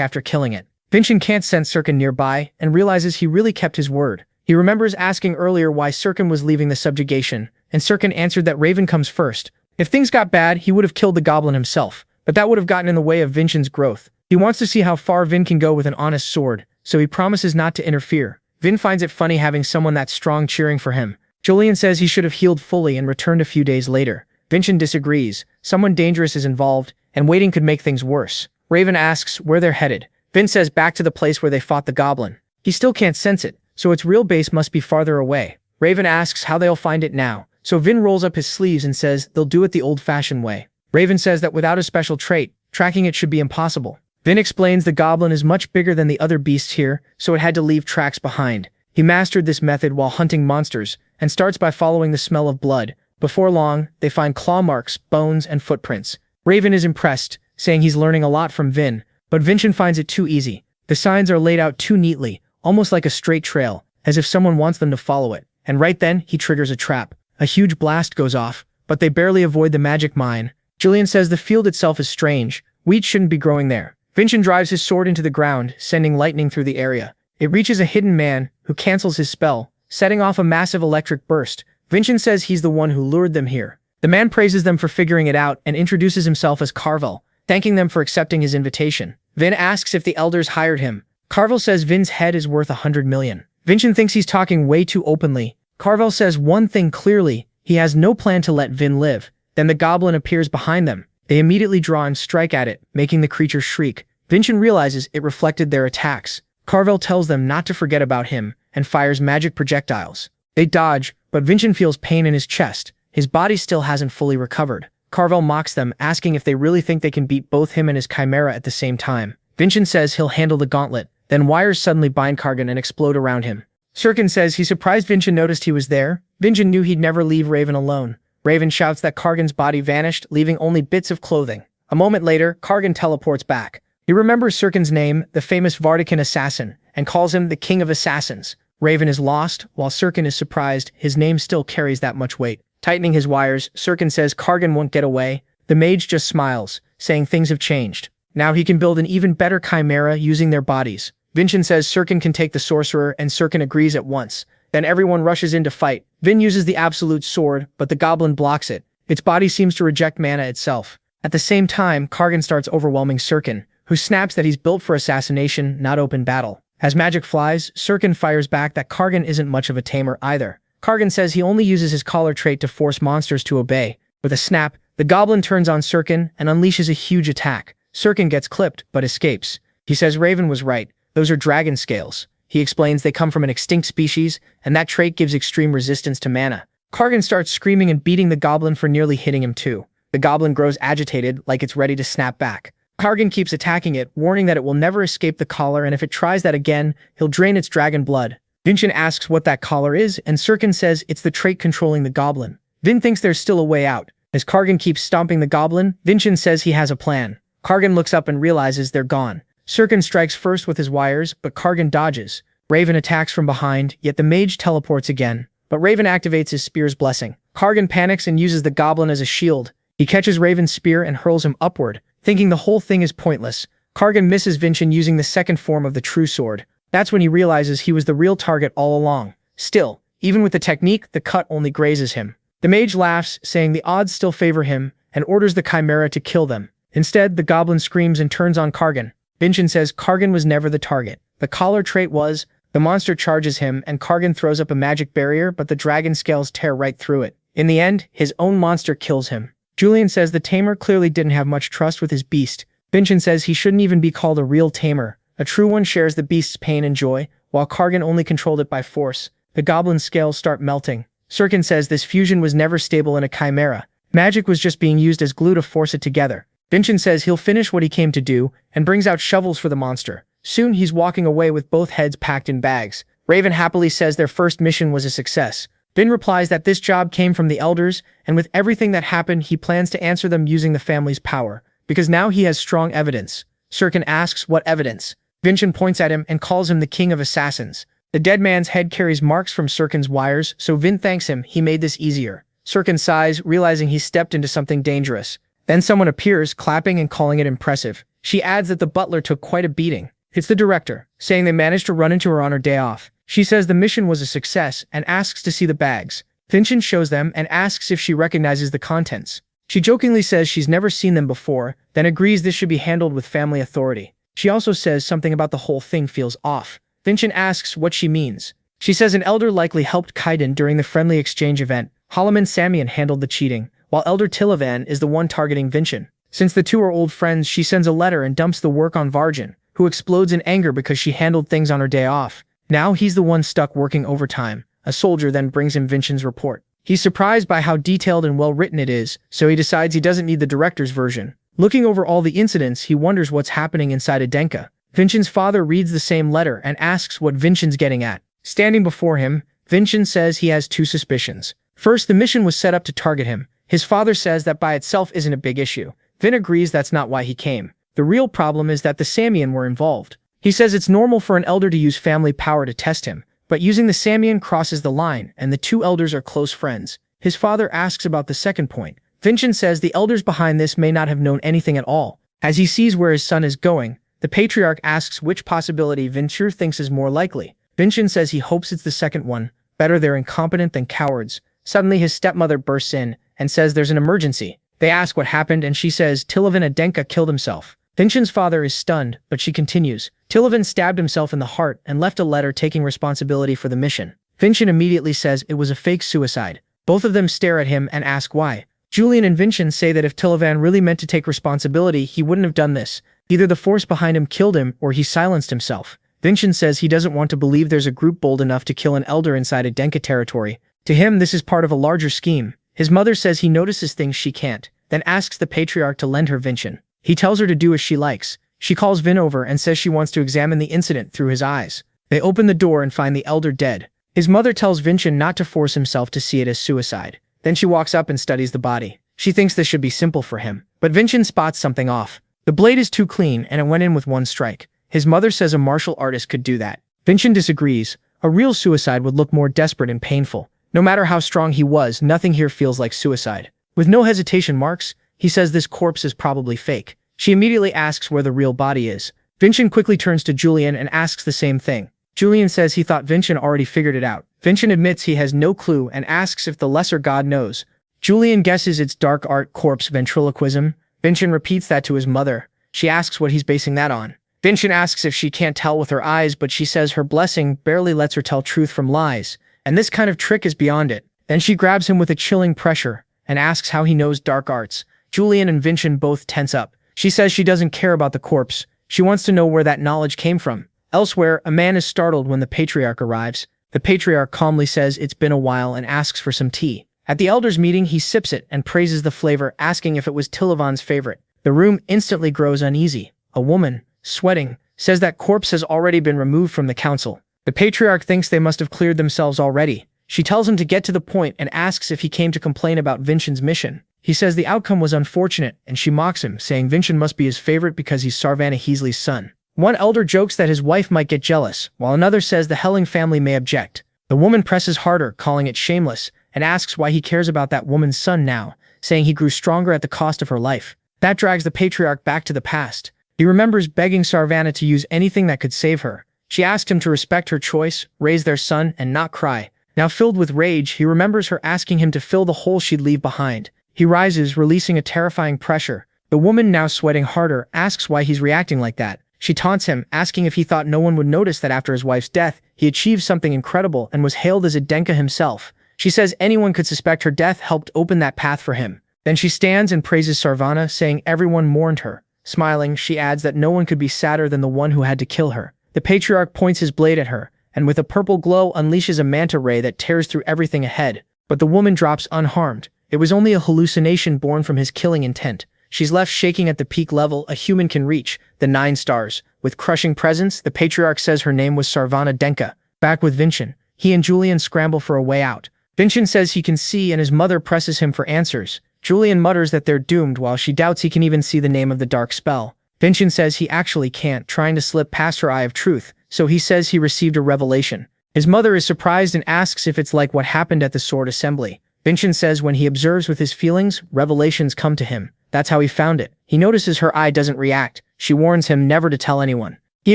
after killing it. Vincent can't sense Sirkin nearby and realizes he really kept his word. He remembers asking earlier why Sirkin was leaving the subjugation, and Sirkin answered that Raven comes first. If things got bad, he would have killed the goblin himself, but that would have gotten in the way of Vincent's growth. He wants to see how far Vin can go with an honest sword, so he promises not to interfere. Vin finds it funny having someone that strong cheering for him. Julian says he should have healed fully and returned a few days later. Vincent disagrees. Someone dangerous is involved, and waiting could make things worse. Raven asks where they're headed. Vin says back to the place where they fought the goblin. He still can't sense it, so its real base must be farther away. Raven asks how they'll find it now, so Vin rolls up his sleeves and says they'll do it the old-fashioned way. Raven says that without a special trait, tracking it should be impossible. Vin explains the goblin is much bigger than the other beasts here, so it had to leave tracks behind. He mastered this method while hunting monsters, and starts by following the smell of blood. Before long, they find claw marks, bones, and footprints. Raven is impressed, saying he's learning a lot from Vin, but Vincent finds it too easy. The signs are laid out too neatly, almost like a straight trail, as if someone wants them to follow it. And right then, he triggers a trap. A huge blast goes off, but they barely avoid the magic mine. Julian says the field itself is strange. Wheat shouldn't be growing there. Vincent drives his sword into the ground, sending lightning through the area. It reaches a hidden man, who cancels his spell, setting off a massive electric burst. Vincent says he's the one who lured them here. The man praises them for figuring it out and introduces himself as Carvel, thanking them for accepting his invitation. Vin asks if the elders hired him. Carvel says Vin's head is worth 100 million. Vincent thinks he's talking way too openly. Carvel says one thing clearly, he has no plan to let Vin live. Then the goblin appears behind them. They immediately draw and strike at it, making the creature shriek. Vincent realizes it reflected their attacks. Carvel tells them not to forget about him, and fires magic projectiles. They dodge, but Vincent feels pain in his chest. His body still hasn't fully recovered. Carvel mocks them, asking if they really think they can beat both him and his chimera at the same time. Vincent says he'll handle the gauntlet. Then wires suddenly bind Kargan and explode around him. Sirkin says he's surprised Vincent noticed he was there. Vincent knew he'd never leave Raven alone. Raven shouts that Kargan's body vanished, leaving only bits of clothing. A moment later, Kargan teleports back. He remembers Sirkin's name, the famous Vardican assassin, and calls him the King of Assassins. Raven is lost, while Sirkin is surprised his name still carries that much weight. Tightening his wires, Sirkin says Kargan won't get away. The mage just smiles, saying things have changed. Now he can build an even better chimera using their bodies. Vincent says Sirkin can take the sorcerer, and Sirkin agrees at once. Then everyone rushes in to fight. Vin uses the absolute sword, but the goblin blocks it. Its body seems to reject mana itself. At the same time, Kargan starts overwhelming Sirkin, who snaps that he's built for assassination, not open battle. As magic flies, Sirkin fires back that Kargan isn't much of a tamer either. Kargan says he only uses his collar trait to force monsters to obey. With a snap, the goblin turns on Sirkin and unleashes a huge attack. Sirkin gets clipped, but escapes. He says Raven was right. Those are dragon scales. He explains they come from an extinct species, and that trait gives extreme resistance to mana. Kargan starts screaming and beating the goblin for nearly hitting him too. The goblin grows agitated, like it's ready to snap back. Kargan keeps attacking it, warning that it will never escape the collar, and if it tries that again, he'll drain its dragon blood. Vincent asks what that collar is, and Sirkin says it's the trait controlling the goblin. Vin thinks there's still a way out. As Kargan keeps stomping the goblin, Vincent says he has a plan. Kargan looks up and realizes they're gone. Sirkin strikes first with his wires, but Kargan dodges. Raven attacks from behind, yet the mage teleports again. But Raven activates his spear's blessing. Kargan panics and uses the goblin as a shield. He catches Raven's spear and hurls him upward, thinking the whole thing is pointless. Kargan misses Vincent using the second form of the true sword. That's when he realizes he was the real target all along. Still, even with the technique, the cut only grazes him. The mage laughs, saying the odds still favor him, and orders the chimera to kill them. Instead, the goblin screams and turns on Kargan. Vincent says Kargan was never the target. The collar trait was. The monster charges him, and Kargan throws up a magic barrier, but the dragon scales tear right through it. In the end, his own monster kills him. Julian says the tamer clearly didn't have much trust with his beast. Vincent says he shouldn't even be called a real tamer. A true one shares the beast's pain and joy, while Kargan only controlled it by force. The goblin's scales start melting. Sirkin says this fusion was never stable in a chimera. Magic was just being used as glue to force it together. Vincent says he'll finish what he came to do, and brings out shovels for the monster. Soon he's walking away with both heads packed in bags. Raven happily says their first mission was a success. Vin replies that this job came from the elders, and with everything that happened he plans to answer them using the family's power, because now he has strong evidence. Sirkin asks what evidence. Vincent points at him and calls him the King of Assassins. The dead man's head carries marks from Sirkin's wires, so Vin thanks him he made this easier. Sirkin sighs, realizing he stepped into something dangerous. Then someone appears, clapping and calling it impressive. She adds that the butler took quite a beating. It's the director, saying they managed to run into her on her day off. She says the mission was a success and asks to see the bags. Vincent shows them and asks if she recognizes the contents. She jokingly says she's never seen them before, then agrees this should be handled with family authority. She also says something about the whole thing feels off. Vincent asks what she means. She says an elder likely helped Kaiden during the friendly exchange event. Halaman Samian handled the cheating, while Elder Tilavan is the one targeting Vincent. Since the two are old friends, she sends a letter and dumps the work on Varjan, who explodes in anger because she handled things on her day off. Now he's the one stuck working overtime. A soldier then brings him Vincent's report. He's surprised by how detailed and well-written it is, so he decides he doesn't need the director's version. Looking over all the incidents, he wonders what's happening inside Adenka. Vincent's father reads the same letter and asks what Vincent's getting at. Standing before him, Vincent says he has two suspicions. First, the mission was set up to target him. His father says that by itself isn't a big issue. Vin agrees that's not why he came. The real problem is that the Samian were involved. He says it's normal for an elder to use family power to test him, But using the Samian crosses the line, and the two elders are close friends. His father asks about the second point. Vincent says the elders behind this may not have known anything at all. As he sees where his son is going, the patriarch asks which possibility Vincent thinks is more likely. Vincent says he hopes it's the second one. Better they're incompetent than cowards. Suddenly his stepmother bursts in and says there's an emergency. They ask what happened and she says Tilovan Adenka killed himself. Vincent's father is stunned, but she continues. Tilovan stabbed himself in the heart and left a letter taking responsibility for the mission. Vincent immediately says it was a fake suicide. Both of them stare at him and ask why. Julian and Vincent say that if Tilovan really meant to take responsibility, he wouldn't have done this. Either the force behind him killed him or he silenced himself. Vincent says he doesn't want to believe there's a group bold enough to kill an elder inside Adenka territory. To him, this is part of a larger scheme. His mother says he notices things she can't, then asks the patriarch to lend her Vincent. He tells her to do as she likes. She calls Vin over and says she wants to examine the incident through his eyes. They open the door and find the elder dead. His mother tells Vincent not to force himself to see it as suicide. Then she walks up and studies the body. She thinks this should be simple for him. But Vincent spots something off. The blade is too clean and it went in with one strike. His mother says a martial artist could do that. Vincent disagrees. A real suicide would look more desperate and painful. No matter how strong he was, nothing here feels like suicide. With no hesitation marks, he says this corpse is probably fake. She immediately asks where the real body is. Vincent quickly turns to Julian and asks the same thing. Julian says he thought Vincent already figured it out. Vincent admits he has no clue and asks if the lesser god knows. Julian guesses it's dark art corpse ventriloquism. Vincent repeats that to his mother. She asks what he's basing that on. Vincent asks if she can't tell with her eyes, but she says her blessing barely lets her tell truth from lies, and this kind of trick is beyond it. Then she grabs him with a chilling pressure and asks how he knows dark arts. Julian and Vincent both tense up. She says she doesn't care about the corpse. She wants to know where that knowledge came from. Elsewhere, a man is startled when the patriarch arrives. The patriarch calmly says it's been a while and asks for some tea. At the elders' meeting, he sips it and praises the flavor, asking if it was Tilovan's favorite. The room instantly grows uneasy. A woman, sweating, says that corpse has already been removed from the council. The patriarch thinks they must have cleared themselves already. She tells him to get to the point and asks if he came to complain about Vincent's mission. He says the outcome was unfortunate, and she mocks him, saying Vincent must be his favorite because he's Sarvanna Heasley's son. One elder jokes that his wife might get jealous, while another says the Helling family may object. The woman presses harder, calling it shameless, and asks why he cares about that woman's son now, saying he grew stronger at the cost of her life. That drags the patriarch back to the past. He remembers begging Sarvanna to use anything that could save her. She asked him to respect her choice, raise their son, and not cry. Now filled with rage, he remembers her asking him to fill the hole she'd leave behind. He rises, releasing a terrifying pressure. The woman, now sweating harder, asks why he's reacting like that. She taunts him, asking if he thought no one would notice that after his wife's death, he achieved something incredible and was hailed as a Denka himself. She says anyone could suspect her death helped open that path for him. Then she stands and praises Sarvanna, saying everyone mourned her. Smiling, she adds that no one could be sadder than the one who had to kill her. The patriarch points his blade at her, and with a purple glow unleashes a manta ray that tears through everything ahead. But the woman drops unharmed. It was only a hallucination born from his killing intent. She's left shaking at the peak level a human can reach, the 9 stars. With crushing presence, the patriarch says her name was Sarvanna Denka. Back with Vincent, he and Julian scramble for a way out. Vincent says he can see and his mother presses him for answers. Julian mutters that they're doomed while she doubts he can even see the name of the dark spell. Vincent says he actually can't, trying to slip past her eye of truth, so he says he received a revelation. His mother is surprised and asks if it's like what happened at the sword assembly. Vincent says when he observes with his feelings, revelations come to him. That's how he found it. He notices her eye doesn't react. She warns him never to tell anyone. He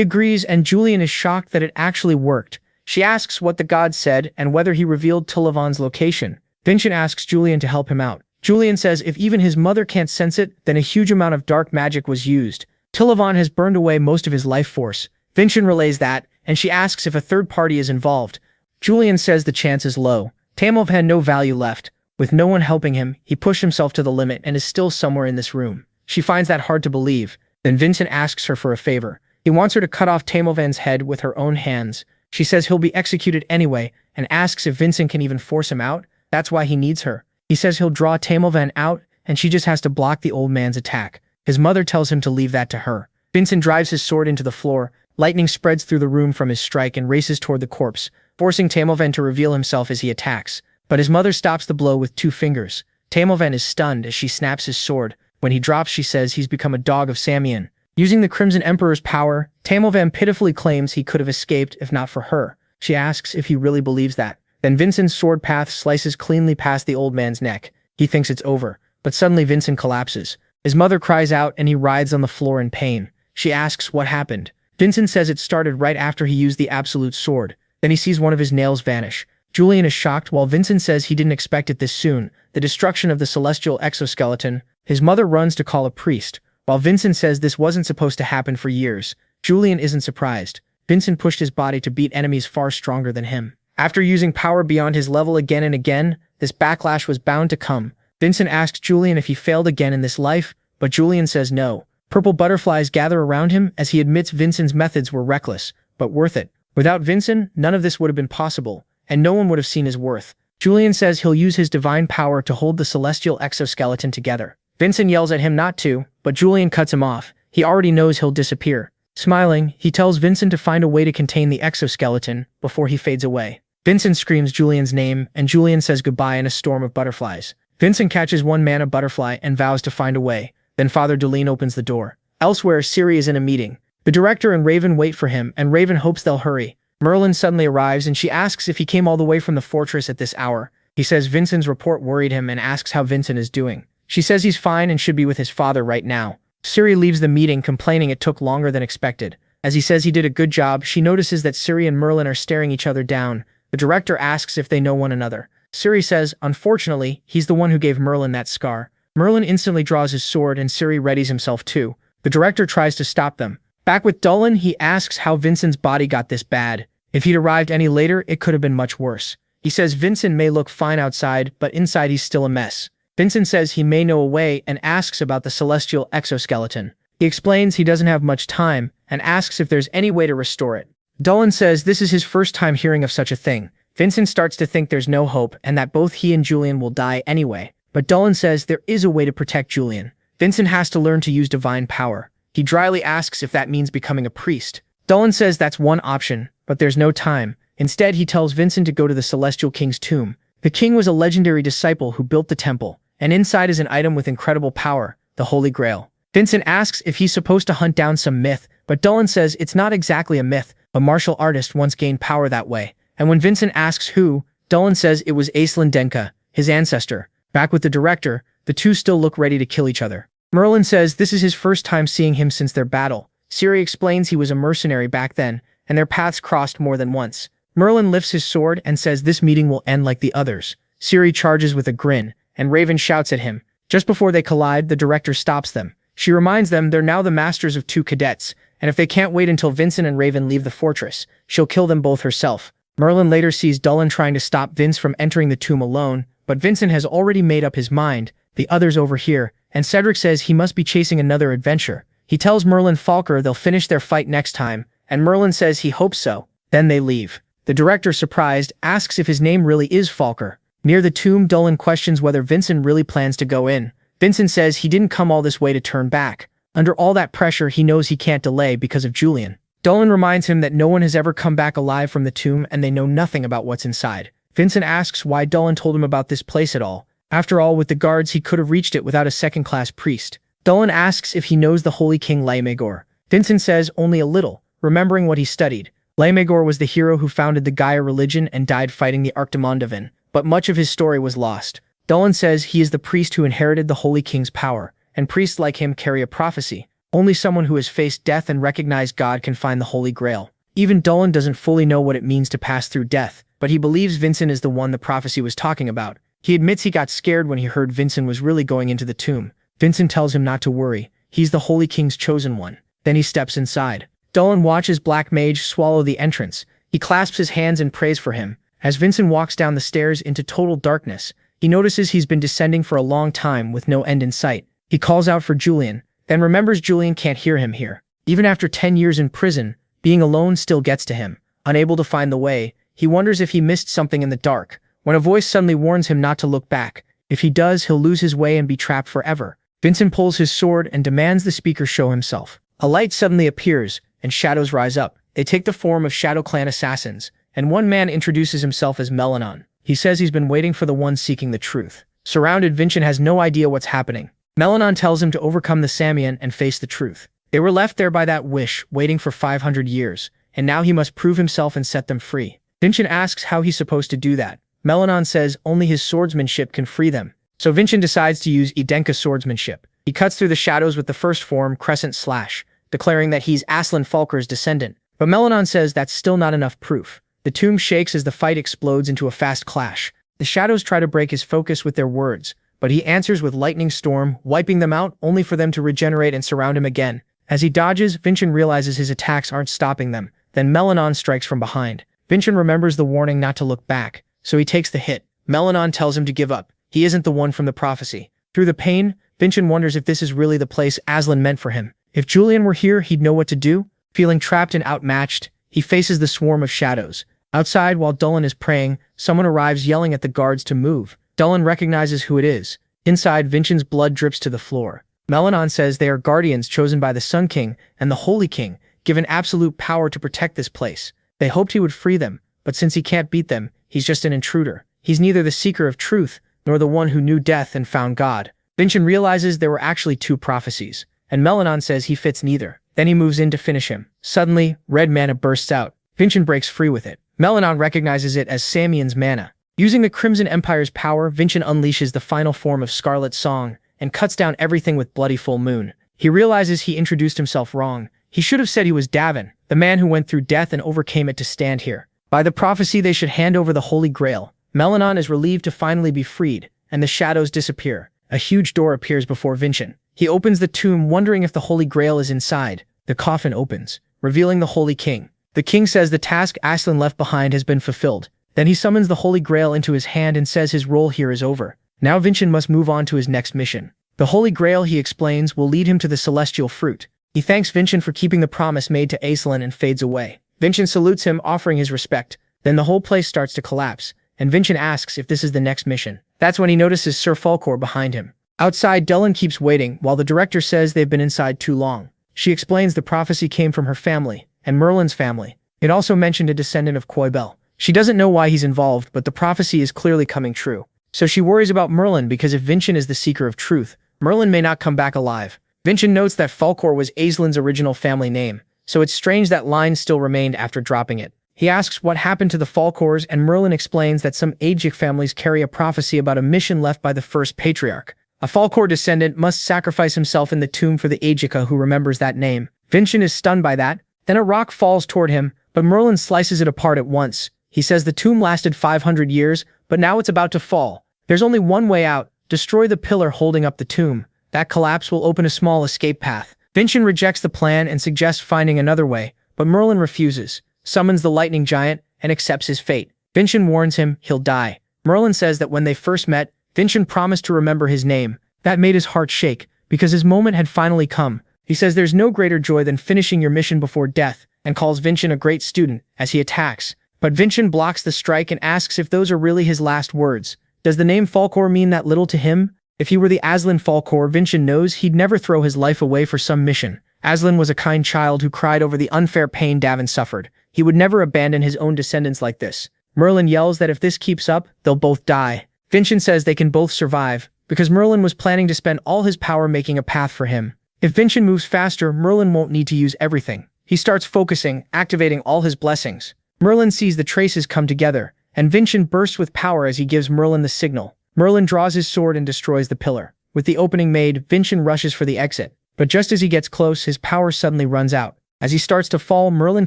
agrees, and Julian is shocked that it actually worked. She asks what the god said and whether he revealed Tilovan's location. Vincent asks Julian to help him out. Julian says if even his mother can't sense it, then a huge amount of dark magic was used. Tilovan has burned away most of his life force. Vincent relays that, and she asks if a third party is involved. Julian says the chance is low. Tamov had no value left. With no one helping him, he pushed himself to the limit and is still somewhere in this room. She finds that hard to believe. Then Vincent asks her for a favor. He wants her to cut off Tamovan's head with her own hands. She says he'll be executed anyway and asks if Vincent can even force him out. That's why he needs her. He says he'll draw Tamovan out and she just has to block the old man's attack. His mother tells him to leave that to her. Vincent drives his sword into the floor. Lightning spreads through the room from his strike and races toward the corpse, forcing Tamovan to reveal himself as he attacks. But his mother stops the blow with 2 fingers. Tamovan is stunned as she snaps his sword. When he drops, she says he's become a dog of Samian. Using the Crimson Emperor's power, Tamovan pitifully claims he could have escaped if not for her. She asks if he really believes that. Then Vincent's sword path slices cleanly past the old man's neck. He thinks it's over, but suddenly Vincent collapses. His mother cries out and he writhes on the floor in pain. She asks what happened. Vincent says it started right after he used the absolute sword. Then he sees one of his nails vanish. Julian is shocked while Vincent says he didn't expect it this soon. The destruction of the celestial exoskeleton. His mother runs to call a priest. While Vincent says this wasn't supposed to happen for years, Julian isn't surprised. Vincent pushed his body to beat enemies far stronger than him. After using power beyond his level again and again, this backlash was bound to come. Vincent asks Julian if he failed again in this life, but Julian says no. Purple butterflies gather around him as he admits Vincent's methods were reckless, but worth it. Without Vincent, none of this would have been possible, and no one would have seen his worth. Julian says he'll use his divine power to hold the celestial exoskeleton together. Vincent yells at him not to, but Julian cuts him off. He already knows he'll disappear. Smiling, he tells Vincent to find a way to contain the exoskeleton before he fades away. Vincent screams Julian's name, and Julian says goodbye in a storm of butterflies. Vincent catches one mana butterfly and vows to find a way. Then Father Dulene opens the door. Elsewhere, Ciri is in a meeting. The director and Raven wait for him, and Raven hopes they'll hurry. Merlin suddenly arrives, and she asks if he came all the way from the fortress at this hour. He says Vincent's report worried him and asks how Vincent is doing. She says he's fine and should be with his father right now. Ciri leaves the meeting, complaining it took longer than expected. As he says he did a good job, she notices that Ciri and Merlin are staring each other down. The director asks if they know one another. Ciri says, unfortunately, he's the one who gave Merlin that scar. Merlin instantly draws his sword and Ciri readies himself too. The director tries to stop them. Back with Dullen, he asks how Vincent's body got this bad. If he'd arrived any later, it could have been much worse. He says Vincent may look fine outside, but inside he's still a mess. Vincent says he may know a way and asks about the celestial exoskeleton. He explains he doesn't have much time and asks if there's any way to restore it. Dullen says this is his first time hearing of such a thing. Vincent starts to think there's no hope and that both he and Julian will die anyway. But Dullen says there is a way to protect Julian. Vincent has to learn to use divine power. He dryly asks if that means becoming a priest. Dullen says that's one option, but there's no time. Instead, he tells Vincent to go to the Celestial King's tomb. The king was a legendary disciple who built the temple, and inside is an item with incredible power, the Holy Grail. Vincent asks if he's supposed to hunt down some myth, but Dullen says it's not exactly a myth. A martial artist once gained power that way. And when Vincent asks who, Dullen says it was Aislinn Denka, his ancestor. Back with the director, the two still look ready to kill each other. Merlin says this is his first time seeing him since their battle. Ciri explains he was a mercenary back then, and their paths crossed more than once. Merlin lifts his sword and says this meeting will end like the others. Ciri charges with a grin, and Raven shouts at him. Just before they collide, the director stops them. She reminds them they're now the masters of two cadets, and if they can't wait until Vincent and Raven leave the fortress, she'll kill them both herself. Merlin later sees Dullen trying to stop Vince from entering the tomb alone, but Vincent has already made up his mind. The others overhear, and Cedric says he must be chasing another adventure. He tells Merlin Falker they'll finish their fight next time, and Merlin says he hopes so. Then they leave. The director, surprised, asks if his name really is Falker. Near the tomb, Dullen questions whether Vincent really plans to go in. Vincent says he didn't come all this way to turn back. Under all that pressure, he knows he can't delay because of Julian. Dullen reminds him that no one has ever come back alive from the tomb and they know nothing about what's inside. Vincent asks why Dullen told him about this place at all. After all, with the guards, he could have reached it without a second-class priest. Dullen asks if he knows the Holy King Laemegor. Vincent says only a little, remembering what he studied. Laemegor was the hero who founded the Gaia religion and died fighting the Archdemondavan, but much of his story was lost. Dullen says he is the priest who inherited the Holy King's power, and priests like him carry a prophecy. Only someone who has faced death and recognized God can find the Holy Grail. Even Dullen doesn't fully know what it means to pass through death, but he believes Vincent is the one the prophecy was talking about. He admits he got scared when he heard Vincent was really going into the tomb. Vincent tells him not to worry. He's the Holy King's chosen one. Then he steps inside. Dullen watches Black Mage swallow the entrance. He clasps his hands and prays for him. As Vincent walks down the stairs into total darkness, he notices he's been descending for a long time with no end in sight. He calls out for Julian, then remembers Julian can't hear him here. Even after 10 years in prison, being alone still gets to him. Unable to find the way, he wonders if he missed something in the dark, when a voice suddenly warns him not to look back. If he does, he'll lose his way and be trapped forever. Vincent pulls his sword and demands the speaker show himself. A light suddenly appears, and shadows rise up. They take the form of Shadow Clan assassins, and one man introduces himself as Melanon. He says he's been waiting for the one seeking the truth. Surrounded, Vincent has no idea what's happening. Melanon tells him to overcome the Samian and face the truth. They were left there by that wish, waiting for 500 years, and now he must prove himself and set them free. Vincent asks how he's supposed to do that. Melanon says only his swordsmanship can free them. So Vincent decides to use Idenka swordsmanship. He cuts through the shadows with the first form, Crescent Slash, declaring that he's Aslan Falker's descendant. But Melanon says that's still not enough proof. The tomb shakes as the fight explodes into a fast clash. The shadows try to break his focus with their words, but he answers with lightning storm, wiping them out only for them to regenerate and surround him again. As he dodges, Vincent realizes his attacks aren't stopping them. Then Melanon strikes from behind. Vincent remembers the warning not to look back, so he takes the hit. Melanon tells him to give up. He isn't the one from the prophecy. Through the pain, Vincent wonders if this is really the place Aslan meant for him. If Julian were here, he'd know what to do. Feeling trapped and outmatched, he faces the swarm of shadows. Outside, while Dullan is praying, someone arrives yelling at the guards to move. Dullan recognizes who it is. Inside, Vincent's blood drips to the floor. Melanon says they are guardians chosen by the Sun King and the Holy King, given absolute power to protect this place. They hoped he would free them, but since he can't beat them, he's just an intruder. He's neither the seeker of truth, nor the one who knew death and found God. Vincent realizes there were actually two prophecies, and Melanon says he fits neither. Then he moves in to finish him. Suddenly, red mana bursts out. Vincent breaks free with it. Melanon recognizes it as Samian's mana. Using the Crimson Empire's power, Vincent unleashes the final form of Scarlet Song and cuts down everything with Bloody Full Moon. He realizes he introduced himself wrong. He should have said he was Davin, the man who went through death and overcame it to stand here. By the prophecy, they should hand over the Holy Grail. Melanon is relieved to finally be freed, and the shadows disappear. A huge door appears before Vincent. He opens the tomb, wondering if the Holy Grail is inside. The coffin opens, revealing the Holy King. The king says the task Aslan left behind has been fulfilled. Then he summons the Holy Grail into his hand and says his role here is over. Now Vincent must move on to his next mission. The Holy Grail, he explains, will lead him to the celestial fruit. He thanks Vincent for keeping the promise made to Aslan and fades away. Vincent salutes him, offering his respect. Then the whole place starts to collapse, and Vincent asks if this is the next mission. That's when he notices Sir Falkor behind him. Outside, Dullan keeps waiting, while the director says they've been inside too long. She explains the prophecy came from her family, and Merlin's family. It also mentioned a descendant of Koibel. She doesn't know why he's involved, but the prophecy is clearly coming true. So she worries about Merlin because if Vincent is the seeker of truth, Merlin may not come back alive. Vincent notes that Falkor was Aslan's original family name, so it's strange that line still remained after dropping it. He asks what happened to the Falkors, and Merlin explains that some Ajic families carry a prophecy about a mission left by the first patriarch. A Falkor descendant must sacrifice himself in the tomb for the Ajica who remembers that name. Vincent is stunned by that. Then a rock falls toward him, but Merlin slices it apart at once. He says the tomb lasted 500 years, but now it's about to fall. There's only one way out: destroy the pillar holding up the tomb. That collapse will open a small escape path. Vincent rejects the plan and suggests finding another way, but Merlin refuses, summons the lightning giant, and accepts his fate. Vincent warns him he'll die. Merlin says that when they first met, Vincent promised to remember his name. That made his heart shake, because his moment had finally come. He says there's no greater joy than finishing your mission before death, and calls Vincent a great student as he attacks. But Vincent blocks the strike and asks if those are really his last words. Does the name Falkor mean that little to him? If he were the Aslan Falkor, Vincent knows he'd never throw his life away for some mission. Aslan was a kind child who cried over the unfair pain Davin suffered. He would never abandon his own descendants like this. Merlin yells that if this keeps up, they'll both die. Vincent says they can both survive, because Merlin was planning to spend all his power making a path for him. If Vincent moves faster, Merlin won't need to use everything. He starts focusing, activating all his blessings. Merlin sees the traces come together, and Vincent bursts with power as he gives Merlin the signal. Merlin draws his sword and destroys the pillar. With the opening made, Vincent rushes for the exit. But just as he gets close, his power suddenly runs out. As he starts to fall, Merlin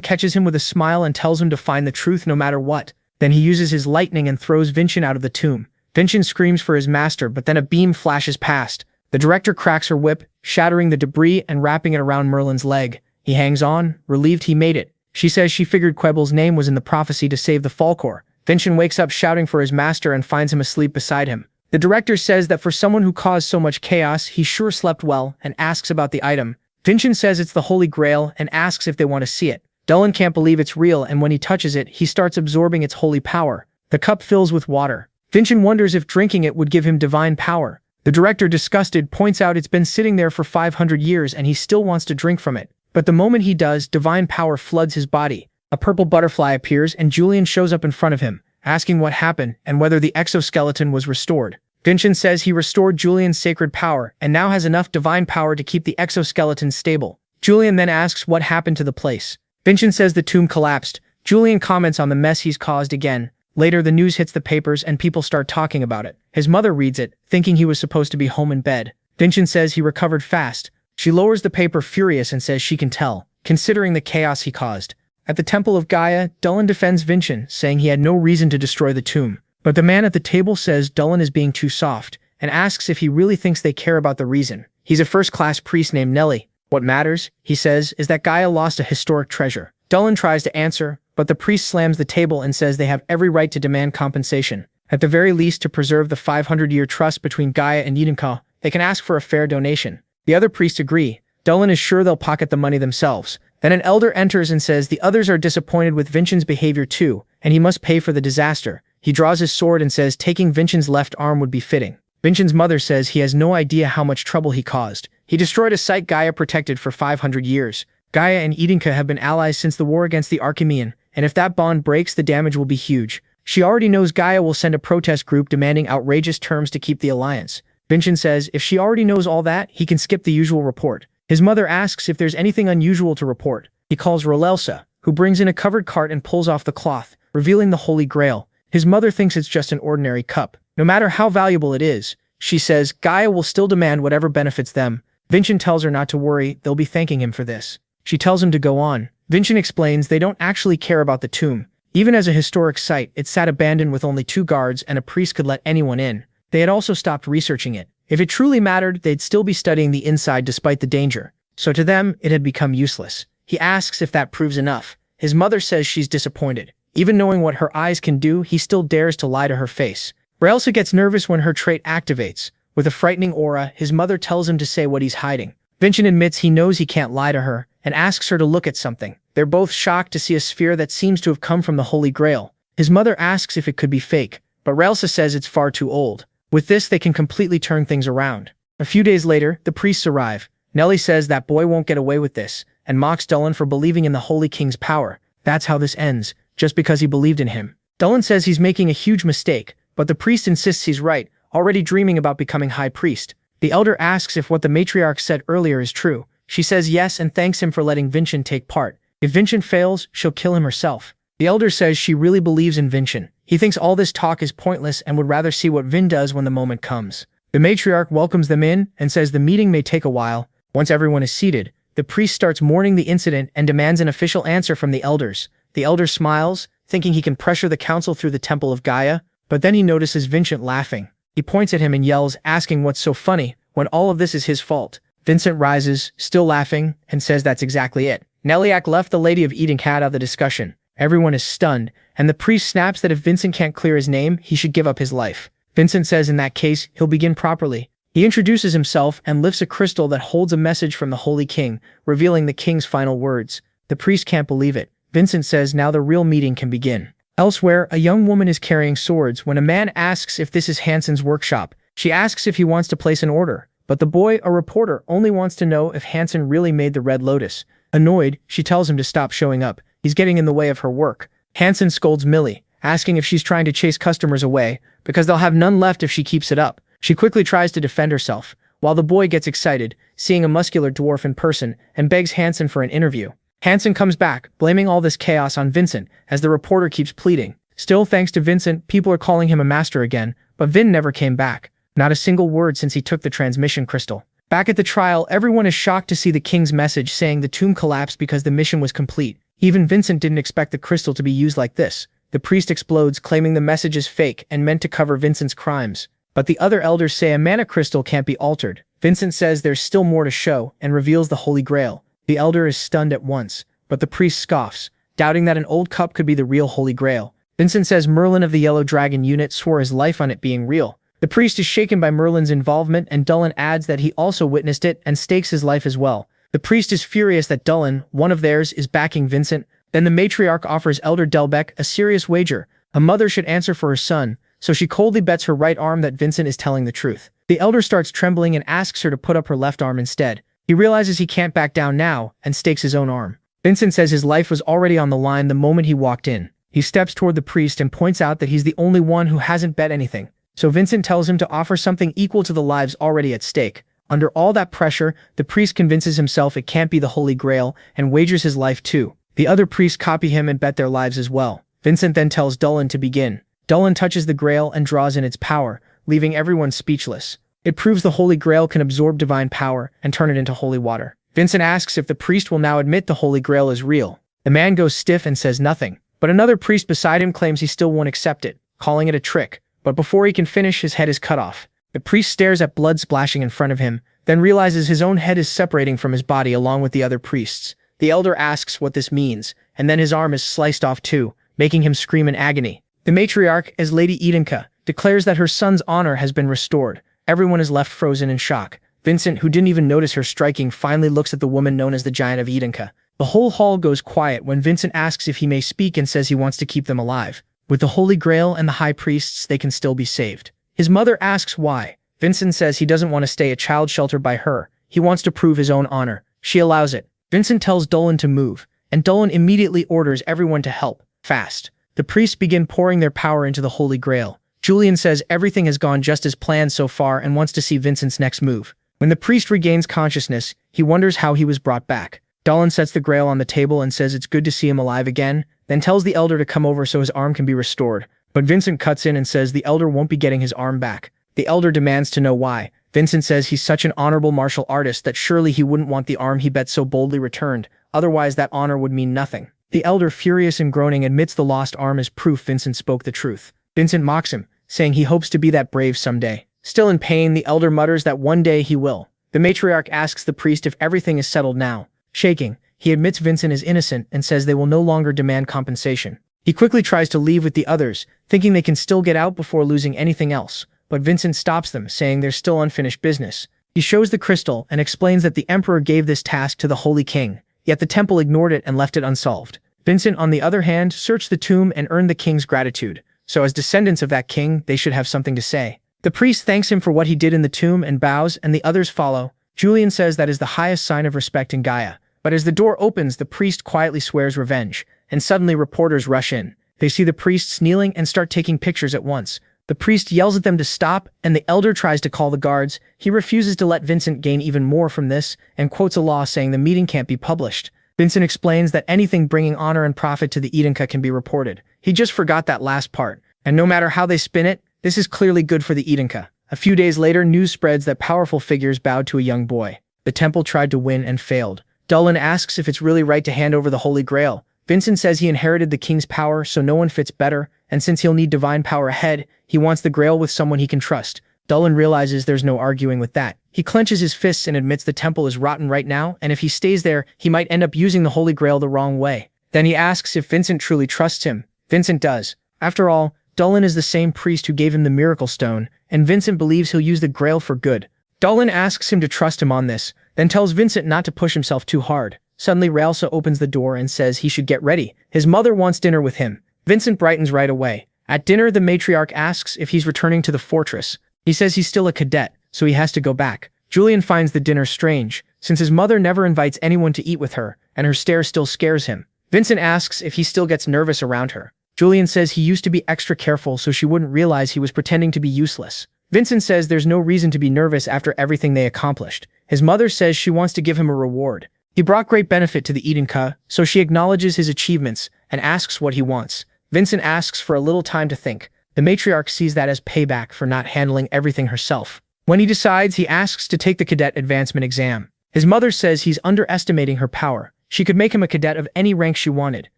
catches him with a smile and tells him to find the truth no matter what. Then he uses his lightning and throws Vincent out of the tomb. Vincent screams for his master, but then a beam flashes past. The director cracks her whip, shattering the debris and wrapping it around Merlin's leg. He hangs on, relieved he made it. She says she figured Quebel's name was in the prophecy to save the Falkor. Vincent wakes up shouting for his master and finds him asleep beside him. The director says that for someone who caused so much chaos, he sure slept well, and asks about the item. Vincent says it's the Holy Grail and asks if they want to see it. Dullan can't believe it's real, and when he touches it, he starts absorbing its holy power. The cup fills with water. Vincent wonders if drinking it would give him divine power. The director, disgusted, points out it's been sitting there for 500 years and he still wants to drink from it. But the moment he does, divine power floods his body. A purple butterfly appears and Julian shows up in front of him, asking what happened and whether the exoskeleton was restored. Vincent says he restored Julian's sacred power and now has enough divine power to keep the exoskeleton stable. Julian then asks what happened to the place. Vincent says the tomb collapsed, Julian comments on the mess he's caused again. Later, the news hits the papers and people start talking about it. His mother reads it, thinking he was supposed to be home in bed. Vincent says he recovered fast. She lowers the paper furious and says she can tell, considering the chaos he caused. At the Temple of Gaia, Dulin defends Vincent, saying he had no reason to destroy the tomb. But the man at the table says Dulin is being too soft, and asks if he really thinks they care about the reason. He's a first-class priest named Nelly. What matters, he says, is that Gaia lost a historic treasure. Dulin tries to answer, but the priest slams the table and says they have every right to demand compensation. At the very least, to preserve the 500-year trust between Gaia and Yidenka, they can ask for a fair donation. The other priests agree. Dulin is sure they'll pocket the money themselves. Then an elder enters and says the others are disappointed with Vincent's behavior too, and he must pay for the disaster. He draws his sword and says taking Vincent's left arm would be fitting. Vincent's mother says he has no idea how much trouble he caused. He destroyed a site Gaia protected for 500 years. Gaia and Yidenka have been allies since the war against the Archimean, and if that bond breaks, the damage will be huge. She already knows Gaia will send a protest group demanding outrageous terms to keep the alliance. Vincent says if she already knows all that, he can skip the usual report. His mother asks if there's anything unusual to report. He calls Rolelsa, who brings in a covered cart and pulls off the cloth, revealing the Holy Grail. His mother thinks it's just an ordinary cup. No matter how valuable it is, she says Gaia will still demand whatever benefits them. Vincent tells her not to worry, they'll be thanking him for this. She tells him to go on. Vincent explains they don't actually care about the tomb. Even as a historic site, it sat abandoned with only 2 guards and a priest could let anyone in. They had also stopped researching it. If it truly mattered, they'd still be studying the inside despite the danger. So to them, it had become useless. He asks if that proves enough. His mother says she's disappointed. Even knowing what her eyes can do, he still dares to lie to her face. Raelsa gets nervous when her trait activates. With a frightening aura, his mother tells him to say what he's hiding. Vincent admits he knows he can't lie to her, and asks her to look at something. They're both shocked to see a sphere that seems to have come from the Holy Grail. His mother asks if it could be fake, but Raelsa says it's far too old. With this, they can completely turn things around. A few days later, the priests arrive. Nelly says that boy won't get away with this, and mocks Dulin for believing in the Holy King's power. That's how this ends, just because he believed in him. Dulin says he's making a huge mistake, but the priest insists he's right, already dreaming about becoming high priest. The elder asks if what the matriarch said earlier is true. She says yes and thanks him for letting Vincent take part. If Vincent fails, she'll kill him herself. The elder says she really believes in Vincent. He thinks all this talk is pointless and would rather see what Vin does when the moment comes. The matriarch welcomes them in and says the meeting may take a while. Once everyone is seated, the priest starts mourning the incident and demands an official answer from the elders. The elder smiles, thinking he can pressure the council through the Temple of Gaia, but then he notices Vincent laughing. He points at him and yells, asking what's so funny when all of this is his fault. Vincent rises, still laughing, and says that's exactly it. Neliak left the Lady of Eden out of the discussion. Everyone is stunned, and the priest snaps that if Vincent can't clear his name, he should give up his life. Vincent says in that case, he'll begin properly. He introduces himself and lifts a crystal that holds a message from the Holy King, revealing the king's final words. The priest can't believe it. Vincent says now the real meeting can begin. Elsewhere, a young woman is carrying swords when a man asks if this is Hansen's workshop. She asks if he wants to place an order, but the boy, a reporter, only wants to know if Hansen really made the Red Lotus. Annoyed, she tells him to stop showing up. He's getting in the way of her work. Hansen scolds Millie, asking if she's trying to chase customers away, because they'll have none left if she keeps it up. She quickly tries to defend herself, while the boy gets excited, seeing a muscular dwarf in person, and begs Hansen for an interview. Hansen comes back, blaming all this chaos on Vincent, as the reporter keeps pleading. Still, thanks to Vincent, people are calling him a master again, but Vin never came back. Not a single word since he took the transmission crystal. Back at the trial, everyone is shocked to see the king's message saying the tomb collapsed because the mission was complete. Even Vincent didn't expect the crystal to be used like this. The priest explodes, claiming the message is fake and meant to cover Vincent's crimes. But the other elders say a mana crystal can't be altered. Vincent says there's still more to show and reveals the Holy Grail. The elder is stunned at once, but the priest scoffs, doubting that an old cup could be the real Holy Grail. Vincent says Merlin of the Yellow Dragon unit swore his life on it being real. The priest is shaken by Merlin's involvement, and Dulin adds that he also witnessed it and stakes his life as well. The priest is furious that Dulin, one of theirs, is backing Vincent. Then the matriarch offers Elder Delbeck a serious wager. A mother should answer for her son, so she coldly bets her right arm that Vincent is telling the truth. The elder starts trembling and asks her to put up her left arm instead. He realizes he can't back down now and stakes his own arm. Vincent says his life was already on the line the moment he walked in. He steps toward the priest and points out that he's the only one who hasn't bet anything. So Vincent tells him to offer something equal to the lives already at stake. Under all that pressure, the priest convinces himself it can't be the Holy Grail and wagers his life too. The other priests copy him and bet their lives as well. Vincent then tells Dolan to begin. Dolan touches the Grail and draws in its power, leaving everyone speechless. It proves the Holy Grail can absorb divine power and turn it into holy water. Vincent asks if the priest will now admit the Holy Grail is real. The man goes stiff and says nothing, but another priest beside him claims he still won't accept it, calling it a trick. But before he can finish, his head is cut off. The priest stares at blood splashing in front of him, then realizes his own head is separating from his body along with the other priests. The elder asks what this means, and then his arm is sliced off too, making him scream in agony. The matriarch, as Lady Edenka, declares that her son's honor has been restored. Everyone is left frozen in shock. Vincent, who didn't even notice her striking, finally looks at the woman known as the Giant of Edenka. The whole hall goes quiet when Vincent asks if he may speak and says he wants to keep them alive. With the Holy Grail and the High Priests, they can still be saved. His mother asks why. Vincent says he doesn't want to stay a child sheltered by her. He wants to prove his own honor. She allows it. Vincent tells Dolan to move, and Dolan immediately orders everyone to help, fast. The priests begin pouring their power into the Holy Grail. Julian says everything has gone just as planned so far and wants to see Vincent's next move. When the priest regains consciousness, he wonders how he was brought back. Dolan sets the Grail on the table and says it's good to see him alive again, then tells the elder to come over so his arm can be restored. But Vincent cuts in and says the elder won't be getting his arm back. The elder demands to know why. Vincent says he's such an honorable martial artist that surely he wouldn't want the arm he bet so boldly returned, otherwise that honor would mean nothing. The elder, furious and groaning, admits the lost arm as proof Vincent spoke the truth. Vincent mocks him, saying he hopes to be that brave someday. Still in pain, the elder mutters that one day he will. The matriarch asks the priest if everything is settled now. Shaking, he admits Vincent is innocent and says they will no longer demand compensation. He quickly tries to leave with the others, thinking they can still get out before losing anything else, but Vincent stops them, saying there's still unfinished business. He shows the crystal and explains that the emperor gave this task to the Holy King, yet the temple ignored it and left it unsolved. Vincent, on the other hand, searched the tomb and earned the king's gratitude, so as descendants of that king, they should have something to say. The priest thanks him for what he did in the tomb and bows, and the others follow. Julian says that is the highest sign of respect in Gaia. But as the door opens, the priest quietly swears revenge, and suddenly reporters rush in. They see the priests kneeling and start taking pictures at once. The priest yells at them to stop, and the elder tries to call the guards. He refuses to let Vincent gain even more from this, and quotes a law saying the meeting can't be published. Vincent explains that anything bringing honor and profit to the Edenka can be reported. He just forgot that last part. And no matter how they spin it, this is clearly good for the Edenka. A few days later, news spreads that powerful figures bowed to a young boy. The temple tried to win and failed. Dolan asks if it's really right to hand over the Holy Grail. Vincent says he inherited the king's power, so no one fits better, and since he'll need divine power ahead, he wants the Grail with someone he can trust. Dolan realizes there's no arguing with that. He clenches his fists and admits the temple is rotten right now, and if he stays there, he might end up using the Holy Grail the wrong way. Then he asks if Vincent truly trusts him. Vincent does. After all, Dolan is the same priest who gave him the Miracle Stone, and Vincent believes he'll use the Grail for good. Dolan asks him to trust him on this, then tells Vincent not to push himself too hard. Suddenly, Realsa opens the door and says he should get ready. His mother wants dinner with him. Vincent brightens right away. At dinner, the matriarch asks if he's returning to the fortress. He says he's still a cadet, so he has to go back. Julian finds the dinner strange, since his mother never invites anyone to eat with her, and her stare still scares him. Vincent asks if he still gets nervous around her. Julian says he used to be extra careful so she wouldn't realize he was pretending to be useless. Vincent says there's no reason to be nervous after everything they accomplished. His mother says she wants to give him a reward. He brought great benefit to the Edenka, so she acknowledges his achievements and asks what he wants. Vincent asks for a little time to think. The matriarch sees that as payback for not handling everything herself. When he decides, he asks to take the cadet advancement exam. His mother says he's underestimating her power. She could make him a cadet of any rank she wanted.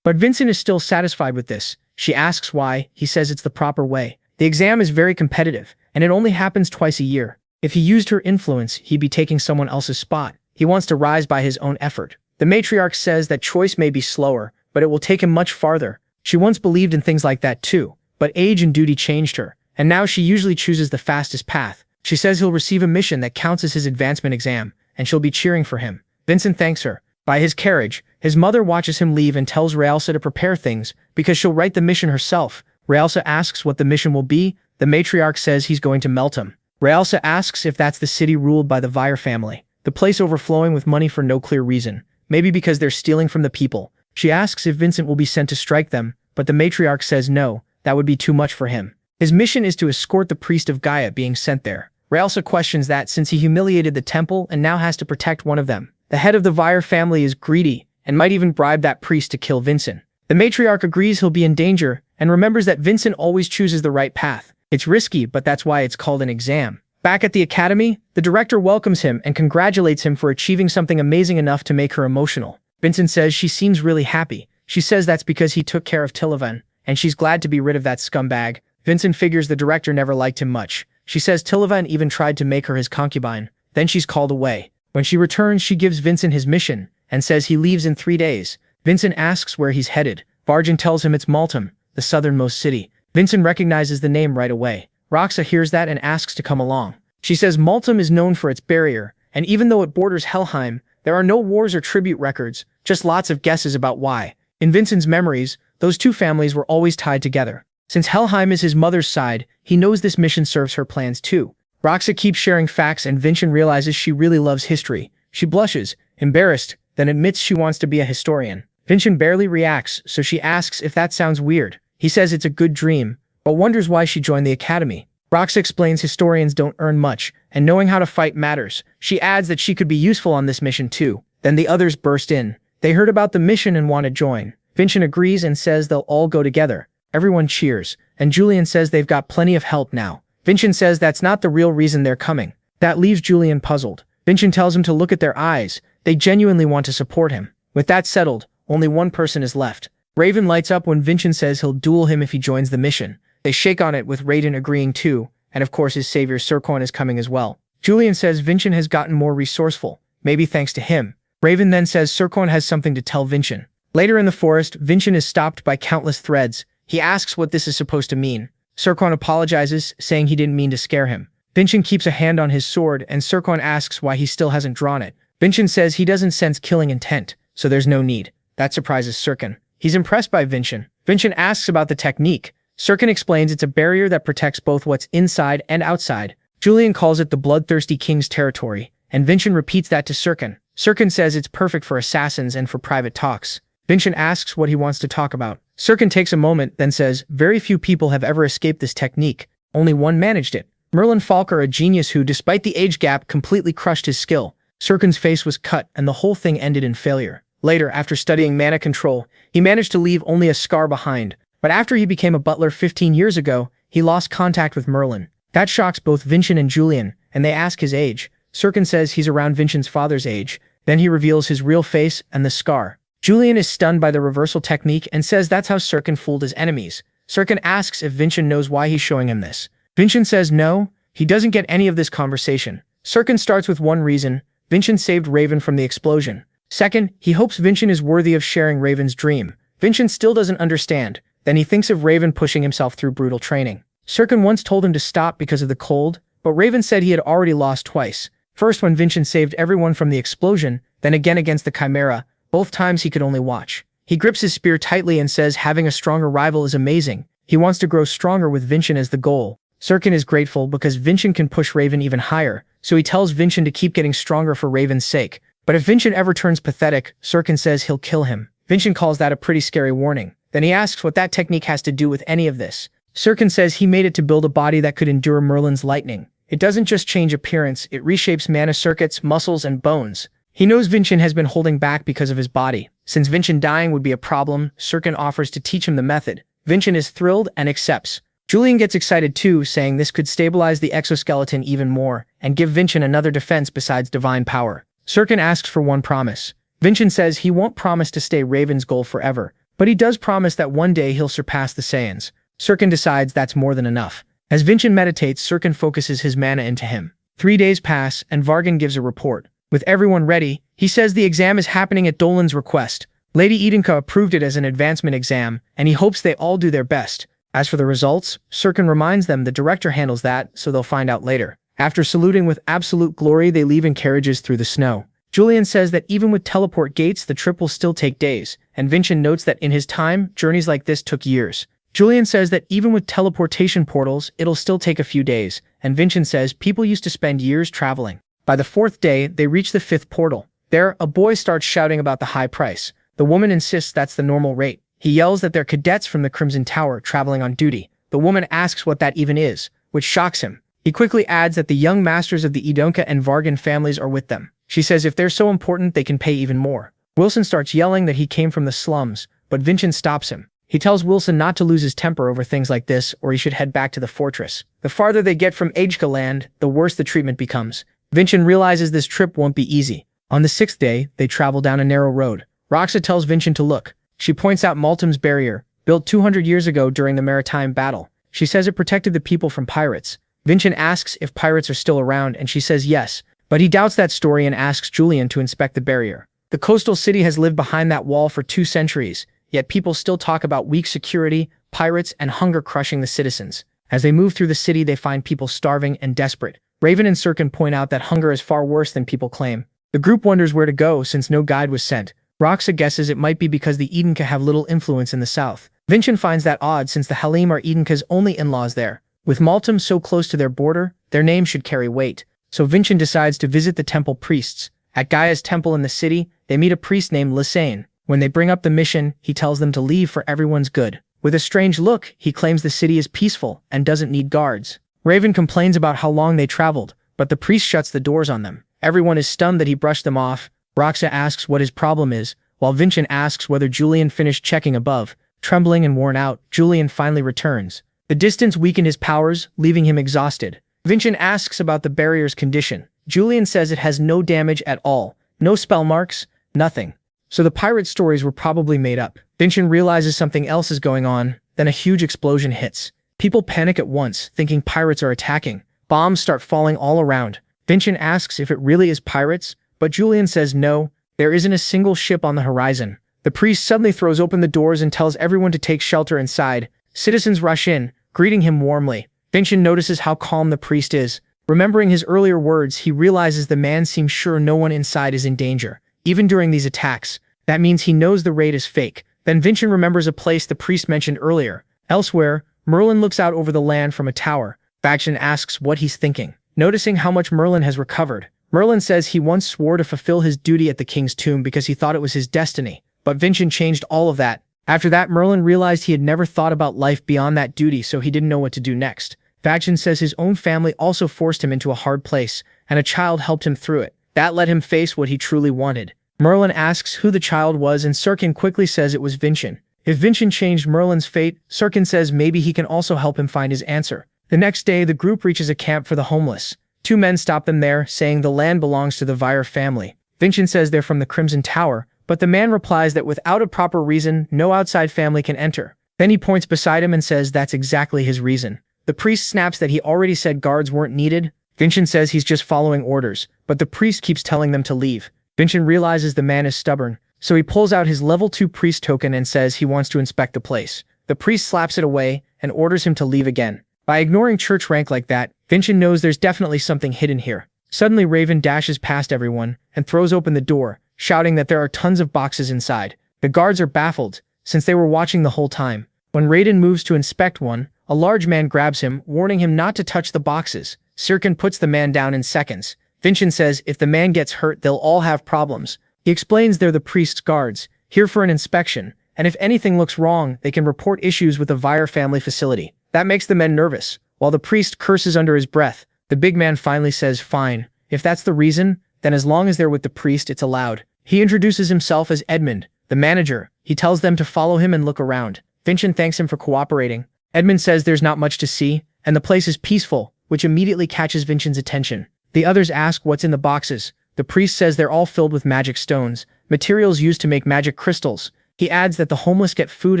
But Vincent is still satisfied with this. She asks why. He says it's the proper way. The exam is very competitive, and it only happens twice a year. If he used her influence, he'd be taking someone else's spot. He wants to rise by his own effort. The matriarch says that choice may be slower, but it will take him much farther. She once believed in things like that too, but age and duty changed her, and now she usually chooses the fastest path. She says he'll receive a mission that counts as his advancement exam, and she'll be cheering for him. Vincent thanks her. By his carriage, his mother watches him leave and tells Realsa to prepare things, because she'll write the mission herself. Realsa asks what the mission will be. The matriarch says he's going to melt him. Realsa asks if that's the city ruled by the Vire family, the place overflowing with money for no clear reason, maybe because they're stealing from the people. She asks if Vincent will be sent to strike them, but the matriarch says no, that would be too much for him. His mission is to escort the priest of Gaia being sent there. Realsa questions that since he humiliated the temple and now has to protect one of them. The head of the Vire family is greedy, and might even bribe that priest to kill Vincent. The matriarch agrees he'll be in danger and remembers that Vincent always chooses the right path. It's risky, but that's why it's called an exam. Back at the academy, the director welcomes him and congratulates him for achieving something amazing enough to make her emotional. Vincent says she seems really happy. She says that's because he took care of Tilavan, and she's glad to be rid of that scumbag. Vincent figures the director never liked him much. She says Tilavan even tried to make her his concubine. Then she's called away. When she returns, she gives Vincent his mission and says he leaves in 3 days. Vincent asks where he's headed. Vargan tells him it's Maltum, the southernmost city. Vincent recognizes the name right away. Roxa hears that and asks to come along. She says Maltum is known for its barrier, and even though it borders Helheim, there are no wars or tribute records, just lots of guesses about why. In Vincent's memories, those two families were always tied together. Since Helheim is his mother's side, he knows this mission serves her plans too. Roxa keeps sharing facts and Vincent realizes she really loves history. She blushes, embarrassed, then admits she wants to be a historian. Vincent barely reacts, so she asks if that sounds weird. He says it's a good dream, but wonders why she joined the academy. Roxa explains historians don't earn much, and knowing how to fight matters. She adds that she could be useful on this mission too. Then the others burst in. They heard about the mission and want to join. Vincent agrees and says they'll all go together. Everyone cheers, and Julian says they've got plenty of help now. Vincent says that's not the real reason they're coming. That leaves Julian puzzled. Vincent tells him to look at their eyes. They genuinely want to support him. With that settled, only one person is left. Raven lights up when Vincent says he'll duel him if he joins the mission. They shake on it with Raiden agreeing too, and of course his savior Serkon is coming as well. Julian says Vincent has gotten more resourceful, maybe thanks to him. Raven then says Serkon has something to tell Vincent. Later in the forest, Vincent is stopped by countless threads. He asks what this is supposed to mean. Serkon apologizes, saying he didn't mean to scare him. Vincent keeps a hand on his sword, and Serkon asks why he still hasn't drawn it. Vincent says he doesn't sense killing intent, so there's no need. That surprises Serkon. He's impressed by Vincent. Vincent asks about the technique. Serkon explains it's a barrier that protects both what's inside and outside. Julian calls it the Bloodthirsty King's territory, and Vincent repeats that to Serkon. Serkon says it's perfect for assassins and for private talks. Vincent asks what he wants to talk about. Serkon takes a moment, then says, very few people have ever escaped this technique. Only one managed it. Merlin Falker, a genius who, despite the age gap, completely crushed his skill. Serkon's face was cut, and the whole thing ended in failure. Later, after studying mana control, he managed to leave only a scar behind. But after he became a butler 15 years ago, he lost contact with Merlin. That shocks both Vincent and Julian, and they ask his age. Serkon says he's around Vincent's father's age. Then he reveals his real face and the scar. Julian is stunned by the reversal technique and says that's how Serkon fooled his enemies. Serkon asks if Vincent knows why he's showing him this. Vincent says no, he doesn't get any of this conversation. Serkon starts with one reason: Vincent saved Raven from the explosion. Second, he hopes Vincent is worthy of sharing Raven's dream. Vincent still doesn't understand. Then he thinks of Raven pushing himself through brutal training. Serkon once told him to stop because of the cold, but Raven said he had already lost twice. First when Vincent saved everyone from the explosion, then again against the Chimera. Both times he could only watch. He grips his spear tightly and says having a stronger rival is amazing. He wants to grow stronger with Vincent as the goal. Serkon is grateful because Vincent can push Raven even higher, so he tells Vincent to keep getting stronger for Raven's sake. But if Vincent ever turns pathetic, Serkon says he'll kill him. Vincent calls that a pretty scary warning. Then he asks what that technique has to do with any of this. Serkon says he made it to build a body that could endure Merlin's lightning. It doesn't just change appearance, it reshapes mana circuits, muscles, and bones. He knows Vincent has been holding back because of his body. Since Vincent dying would be a problem, Serkon offers to teach him the method. Vincent is thrilled and accepts. Julian gets excited too, saying this could stabilize the exoskeleton even more and give Vincent another defense besides divine power. Serkon asks for one promise. Vincent says he won't promise to stay Raven's goal forever, but he does promise that one day he'll surpass the Saiyans. Serkon decides that's more than enough. As Vincent meditates, Serkon focuses his mana into him. 3 days pass, and Vargan gives a report. With everyone ready, he says the exam is happening at Dolan's request. Lady Edenka approved it as an advancement exam, and he hopes they all do their best. As for the results, Serkon reminds them the director handles that, so they'll find out later. After saluting with absolute glory, they leave in carriages through the snow. Julian says that even with teleport gates, the trip will still take days, and Vincent notes that in his time, journeys like this took years. Julian says that even with teleportation portals, it'll still take a few days, and Vincent says people used to spend years traveling. By the 4th day, they reach the 5th portal. There, a boy starts shouting about the high price. The woman insists that's the normal rate. He yells that they're cadets from the Crimson Tower traveling on duty. The woman asks what that even is, which shocks him. He quickly adds that the young masters of the Edonka and Vargan families are with them. She says if they're so important, they can pay even more. Wilson starts yelling that he came from the slums, but Vincent stops him. He tells Wilson not to lose his temper over things like this, or he should head back to the fortress. The farther they get from Ajka land, the worse the treatment becomes. Vincent realizes this trip won't be easy. On the 6th day, they travel down a narrow road. Roxa tells Vincent to look. She points out Maltum's barrier, built 200 years ago during the maritime battle. She says it protected the people from pirates. Vincent asks if pirates are still around, and she says yes, but he doubts that story and asks Julian to inspect the barrier. The coastal city has lived behind that wall for 2 centuries, yet people still talk about weak security, pirates, and hunger crushing the citizens. As they move through the city, they find people starving and desperate. Raven and Sirkin point out that hunger is far worse than people claim. The group wonders where to go since no guide was sent. Roxa guesses it might be because the Edenka have little influence in the south. Vincent finds that odd since the Halim are Edenka's only in-laws there. With Maltum so close to their border, their name should carry weight. So Vincent decides to visit the temple priests. At Gaia's temple in the city, they meet a priest named Lisane. When they bring up the mission, he tells them to leave for everyone's good. With a strange look, he claims the city is peaceful and doesn't need guards. Raven complains about how long they traveled, but the priest shuts the doors on them. Everyone is stunned that he brushed them off. Roxa asks what his problem is, while Vincent asks whether Julian finished checking above. Trembling and worn out, Julian finally returns. The distance weakened his powers, leaving him exhausted. Vincent asks about the barrier's condition. Julian says it has no damage at all. No spell marks, nothing. So the pirate stories were probably made up. Vincent realizes something else is going on, then a huge explosion hits. People panic at once, thinking pirates are attacking. Bombs start falling all around. Vincent asks if it really is pirates, but Julian says no, there isn't a single ship on the horizon. The priest suddenly throws open the doors and tells everyone to take shelter inside. Citizens rush in, greeting him warmly. Vincent notices how calm the priest is. Remembering his earlier words, he realizes the man seems sure no one inside is in danger, even during these attacks. That means he knows the raid is fake. Then Vincent remembers a place the priest mentioned earlier. Elsewhere, Merlin looks out over the land from a tower. Vincent asks what he's thinking. Noticing how much Merlin has recovered, Merlin says he once swore to fulfill his duty at the king's tomb because he thought it was his destiny. But Vincent changed all of that. After that, Merlin realized he had never thought about life beyond that duty, so he didn't know what to do next. Vincent says his own family also forced him into a hard place, and a child helped him through it. That let him face what he truly wanted. Merlin asks who the child was, and Sirkin quickly says it was Vincent. If Vincent changed Merlin's fate, Sirkin says maybe he can also help him find his answer. The next day, the group reaches a camp for the homeless. 2 men stop them there, saying the land belongs to the Vire family. Vincent says they're from the Crimson Tower, but the man replies that without a proper reason, no outside family can enter. Then he points beside him and says that's exactly his reason. The priest snaps that he already said guards weren't needed. Vincent says he's just following orders, but the priest keeps telling them to leave. Vincent realizes the man is stubborn, so he pulls out his level 2 priest token and says he wants to inspect the place. The priest slaps it away and orders him to leave again. By ignoring church rank like that, Vincent knows there's definitely something hidden here. Suddenly Raven dashes past everyone and throws open the door, shouting that there are tons of boxes inside. The guards are baffled, since they were watching the whole time. When Raiden moves to inspect one, a large man grabs him, warning him not to touch the boxes. Sirkin puts the man down in seconds. Vincent says if the man gets hurt, they'll all have problems. He explains they're the priest's guards, here for an inspection, and if anything looks wrong, they can report issues with the Vire family facility. That makes the men nervous. While the priest curses under his breath, the big man finally says fine. If that's the reason, then as long as they're with the priest, it's allowed. He introduces himself as Edmund, the manager. He tells them to follow him and look around. Vincent thanks him for cooperating. Edmund says there's not much to see, and the place is peaceful, which immediately catches Vincent's attention. The others ask what's in the boxes. The priest says they're all filled with magic stones, materials used to make magic crystals. He adds that the homeless get food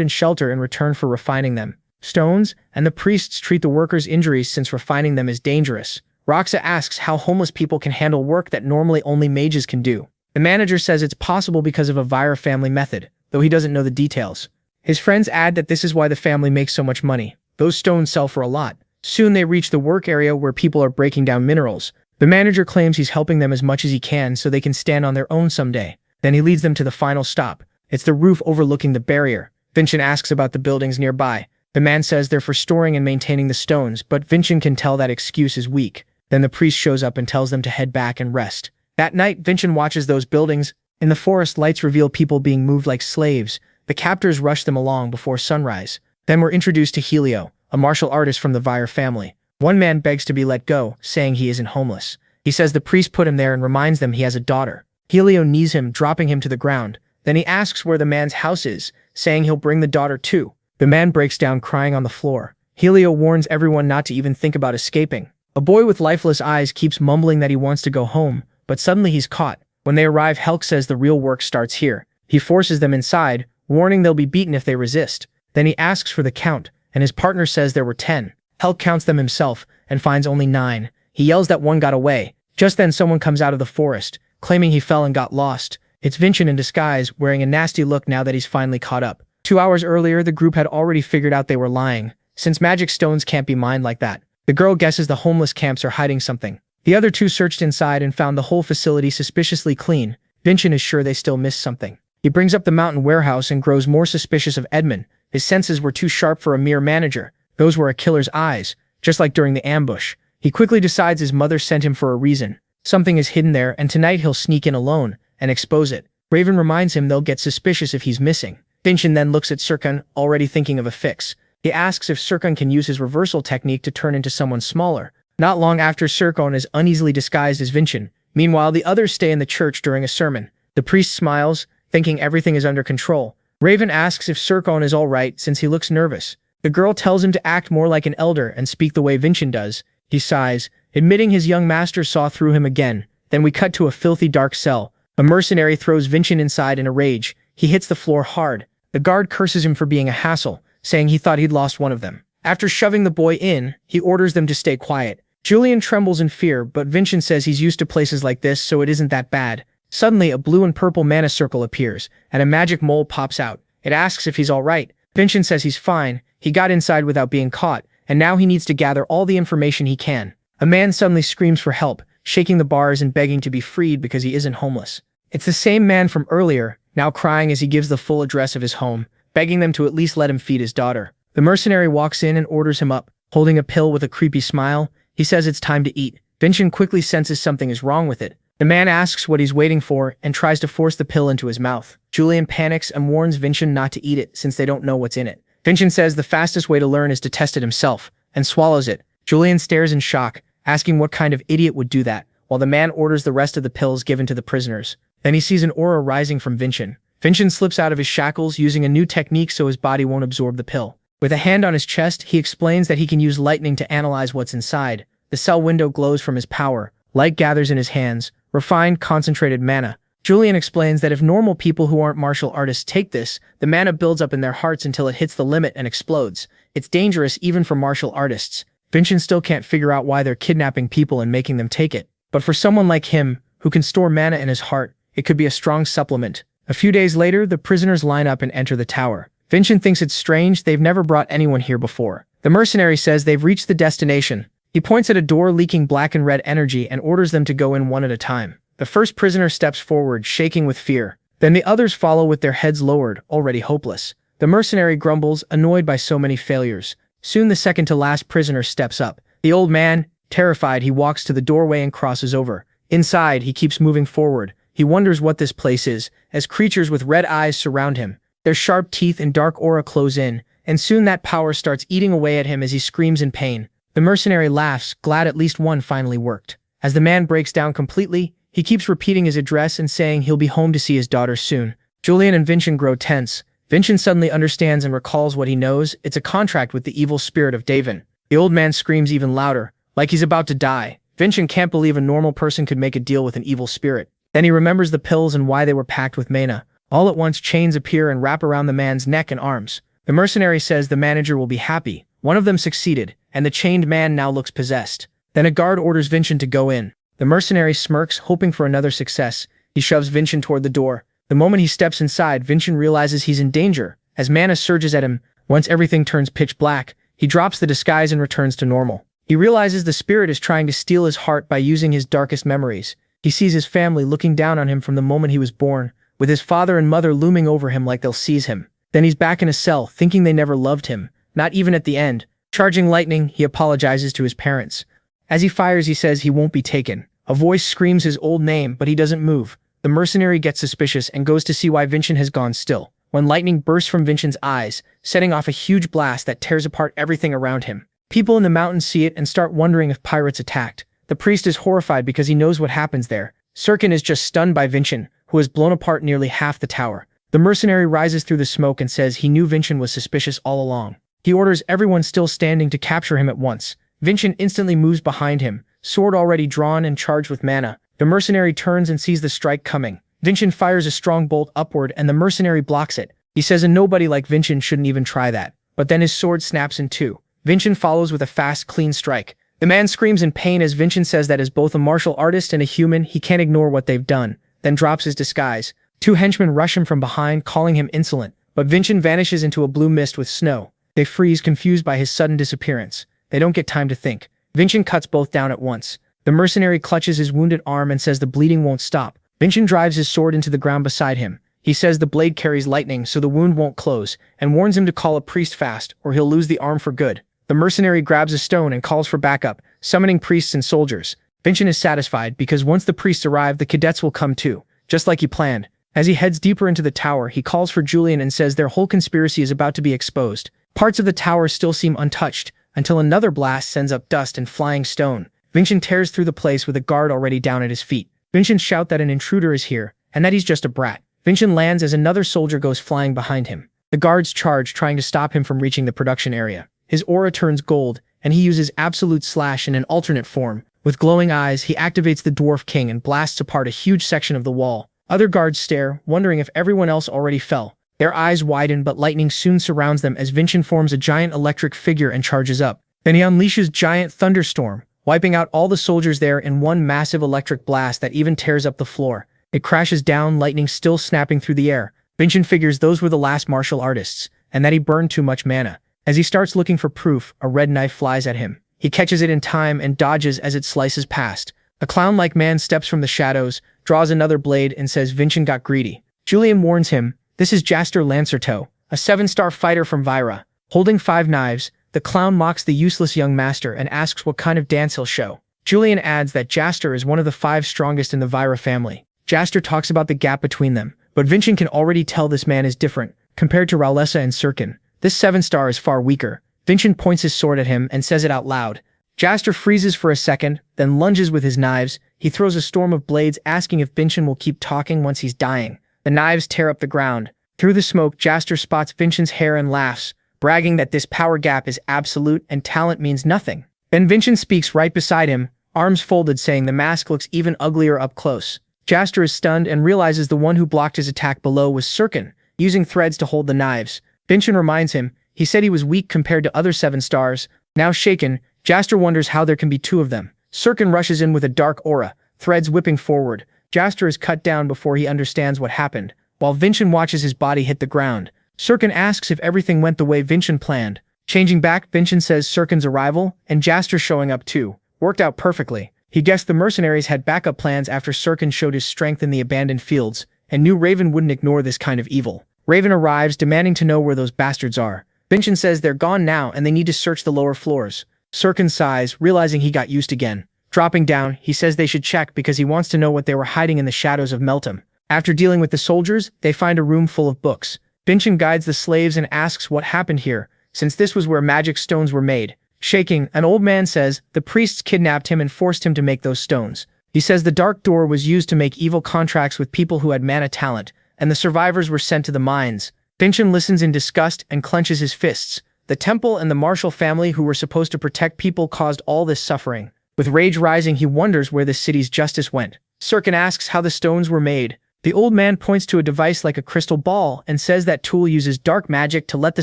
and shelter in return for refining them. Stones, and the priests treat the workers' injuries since refining them is dangerous. Roxa asks how homeless people can handle work that normally only mages can do. The manager says it's possible because of a Vire family method, though he doesn't know the details. His friends add that this is why the family makes so much money. Those stones sell for a lot. Soon they reach the work area where people are breaking down minerals. The manager claims he's helping them as much as he can so they can stand on their own someday. Then he leads them to the final stop. It's the roof overlooking the barrier. Vincent asks about the buildings nearby. The man says they're for storing and maintaining the stones, but Vincent can tell that excuse is weak. Then the priest shows up and tells them to head back and rest. That night, Vincent watches those buildings. In the forest, lights reveal people being moved like slaves. The captors rush them along before sunrise. Then we're introduced to Helio, a martial artist from the Vire family. One man begs to be let go, saying he isn't homeless. He says the priest put him there and reminds them he has a daughter. Helio knees him, dropping him to the ground. Then he asks where the man's house is, saying he'll bring the daughter too. The man breaks down crying on the floor. Helio warns everyone not to even think about escaping. A boy with lifeless eyes keeps mumbling that he wants to go home, but suddenly he's caught. When they arrive, Helk says the real work starts here. He forces them inside, warning they'll be beaten if they resist. Then he asks for the count, and his partner says there were 10. Helk counts them himself, and finds only 9. He yells that one got away. Just then someone comes out of the forest, claiming he fell and got lost. It's Vincent in disguise, wearing a nasty look now that he's finally caught up. 2 hours earlier, the group had already figured out they were lying, since magic stones can't be mined like that. The girl guesses the homeless camps are hiding something. The other two searched inside and found the whole facility suspiciously clean. Vincent is sure they still missed something. He brings up the mountain warehouse and grows more suspicious of Edmund. His senses were too sharp for a mere manager. Those were a killer's eyes, just like during the ambush. He quickly decides his mother sent him for a reason. Something is hidden there, and tonight he'll sneak in alone and expose it. Raven reminds him they'll get suspicious if he's missing. Vincent then looks at Serkan, already thinking of a fix. He asks if Serkan can use his reversal technique to turn into someone smaller. Not long after, Serkan is uneasily disguised as Vincent. Meanwhile, the others stay in the church during a sermon. The priest smiles, thinking everything is under control. Raven asks if Serkan is all right since he looks nervous. The girl tells him to act more like an elder and speak the way Vincent does. He sighs, admitting his young master saw through him again. Then we cut to a filthy dark cell. A mercenary throws Vincent inside in a rage. He hits the floor hard. The guard curses him for being a hassle, saying he thought he'd lost one of them. After shoving the boy in, he orders them to stay quiet. Julian trembles in fear, but Vincent says he's used to places like this, so it isn't that bad. Suddenly, a blue and purple mana circle appears, and a magic mole pops out. It asks if he's all right. Vincent says he's fine. He got inside without being caught, and now he needs to gather all the information he can. A man suddenly screams for help, shaking the bars and begging to be freed because he isn't homeless. It's the same man from earlier, now crying as he gives the full address of his home, begging them to at least let him feed his daughter. The mercenary walks in and orders him up, holding a pill with a creepy smile. He says it's time to eat. Vincent quickly senses something is wrong with it. The man asks what he's waiting for and tries to force the pill into his mouth. Julian panics and warns Vincent not to eat it since they don't know what's in it. Vincent says the fastest way to learn is to test it himself, and swallows it. Julian stares in shock, asking what kind of idiot would do that, while the man orders the rest of the pills given to the prisoners. Then he sees an aura rising from Vincent. Vincent slips out of his shackles using a new technique so his body won't absorb the pill. With a hand on his chest, he explains that he can use lightning to analyze what's inside. The cell window glows from his power. Light gathers in his hands. Refined, concentrated mana. Julian explains that if normal people who aren't martial artists take this, the mana builds up in their hearts until it hits the limit and explodes. It's dangerous even for martial artists. Vincent still can't figure out why they're kidnapping people and making them take it. But for someone like him, who can store mana in his heart, it could be a strong supplement. A few days later, the prisoners line up and enter the tower. Vincent thinks it's strange they've never brought anyone here before. The mercenary says they've reached the destination. He points at a door leaking black and red energy and orders them to go in one at a time. The first prisoner steps forward, shaking with fear. Then the others follow with their heads lowered, already hopeless. The mercenary grumbles, annoyed by so many failures. Soon the second-to-last prisoner steps up. The old man, terrified, he walks to the doorway and crosses over. Inside, he keeps moving forward. He wonders what this place is, as creatures with red eyes surround him. Their sharp teeth and dark aura close in, and soon that power starts eating away at him as he screams in pain. The mercenary laughs, glad at least one finally worked. As the man breaks down completely, he keeps repeating his address and saying he'll be home to see his daughter soon. Julian and Vincent grow tense. Vincent suddenly understands and recalls what he knows. It's a contract with the evil spirit of Davin. The old man screams even louder, like he's about to die. Vincent can't believe a normal person could make a deal with an evil spirit. Then he remembers the pills and why they were packed with mana. All at once, chains appear and wrap around the man's neck and arms. The mercenary says the manager will be happy. One of them succeeded, and the chained man now looks possessed. Then a guard orders Vincent to go in. The mercenary smirks, hoping for another success. He shoves Vincent toward the door. The moment he steps inside, Vincent realizes he's in danger. As mana surges at him, once everything turns pitch black, he drops the disguise and returns to normal. He realizes the spirit is trying to steal his heart by using his darkest memories. He sees his family looking down on him from the moment he was born, with his father and mother looming over him like they'll seize him. Then he's back in a cell, thinking they never loved him, not even at the end. Charging lightning, he apologizes to his parents. As he fires, he says he won't be taken. A voice screams his old name, but he doesn't move. The mercenary gets suspicious and goes to see why Vincent has gone still. When lightning bursts from Vincent's eyes, setting off a huge blast that tears apart everything around him. People in the mountains see it and start wondering if pirates attacked. The priest is horrified because he knows what happens there. Serkan is just stunned by Vincent, who has blown apart nearly half the tower. The mercenary rises through the smoke and says he knew Vincent was suspicious all along. He orders everyone still standing to capture him at once. Vincent instantly moves behind him, sword already drawn and charged with mana. The mercenary turns and sees the strike coming. Vincent fires a strong bolt upward and the mercenary blocks it. He says a nobody like Vincent shouldn't even try that. But then his sword snaps in two. Vincent follows with a fast, clean strike. The man screams in pain as Vincent says that as both a martial artist and a human, he can't ignore what they've done, then drops his disguise. Two henchmen rush him from behind, calling him insolent, but Vincent vanishes into a blue mist with snow. They freeze, confused by his sudden disappearance. They don't get time to think. Vincent cuts both down at once. The mercenary clutches his wounded arm and says the bleeding won't stop. Vincent drives his sword into the ground beside him. He says the blade carries lightning so the wound won't close, and warns him to call a priest fast or he'll lose the arm for good. The mercenary grabs a stone and calls for backup, summoning priests and soldiers. Vincent is satisfied because once the priests arrive, the cadets will come too, just like he planned. As he heads deeper into the tower, he calls for Julian and says their whole conspiracy is about to be exposed. Parts of the tower still seem untouched, until another blast sends up dust and flying stone. Vincent tears through the place with a guard already down at his feet. Vincent shouts that an intruder is here, and that he's just a brat. Vincent lands as another soldier goes flying behind him. The guards charge, trying to stop him from reaching the production area. His aura turns gold, and he uses absolute slash in an alternate form. With glowing eyes, he activates the Dwarf King and blasts apart a huge section of the wall. Other guards stare, wondering if everyone else already fell. Their eyes widen, but lightning soon surrounds them as Vincent forms a giant electric figure and charges up. Then he unleashes giant thunderstorm, wiping out all the soldiers there in one massive electric blast that even tears up the floor. It crashes down, lightning still snapping through the air. Vincent figures those were the last martial artists, and that he burned too much mana. As he starts looking for proof, a red knife flies at him. He catches it in time and dodges as it slices past. A clown-like man steps from the shadows, draws another blade, and says Vincent got greedy. Julian warns him, this is Jaster Lancerto, a 7-star fighter from Vyra. Holding 5 knives, the clown mocks the useless young master and asks what kind of dance he'll show. Julian adds that Jaster is one of the 5 strongest in the Vyra family. Jaster talks about the gap between them, but Vincent can already tell this man is different. Compared to Rowlessa and Sirkin, this 7-star is far weaker. Vincent points his sword at him and says it out loud. Jaster freezes for a second, then lunges with his knives. He throws a storm of blades, asking if Vincent will keep talking once he's dying. The knives tear up the ground. Through the smoke, Jaster spots Vincent's hair and laughs, bragging that this power gap is absolute and talent means nothing. Then Vincent speaks right beside him, arms folded, saying the mask looks even uglier up close. Jaster is stunned and realizes the one who blocked his attack below was Sirkin, using threads to hold the knives. Vincent reminds him, he said he was weak compared to other 7-stars. Now shaken, Jaster wonders how there can be 2 of them. Sirkin rushes in with a dark aura, threads whipping forward. Jaster is cut down before he understands what happened, while Vincent watches his body hit the ground. Sirkin asks if everything went the way Vincent planned. Changing back, Vincent says Sirkin's arrival, and Jaster showing up too, worked out perfectly. He guessed the mercenaries had backup plans after Sirkin showed his strength in the abandoned fields, and knew Raven wouldn't ignore this kind of evil. Raven arrives, demanding to know where those bastards are. Vincent says they're gone now and they need to search the lower floors. Sirkin sighs, realizing he got used again. Dropping down, he says they should check because he wants to know what they were hiding in the shadows of Meltem. After dealing with the soldiers, they find a room full of books. Vincent guides the slaves and asks what happened here, since this was where magic stones were made. Shaking, an old man says the priests kidnapped him and forced him to make those stones. He says the dark door was used to make evil contracts with people who had mana talent, and the survivors were sent to the mines. Vincent listens in disgust and clenches his fists. The temple and the Marshall family who were supposed to protect people caused all this suffering. With rage rising, he wonders where the city's justice went. Sirkin asks how the stones were made. The old man points to a device like a crystal ball and says that tool uses dark magic to let the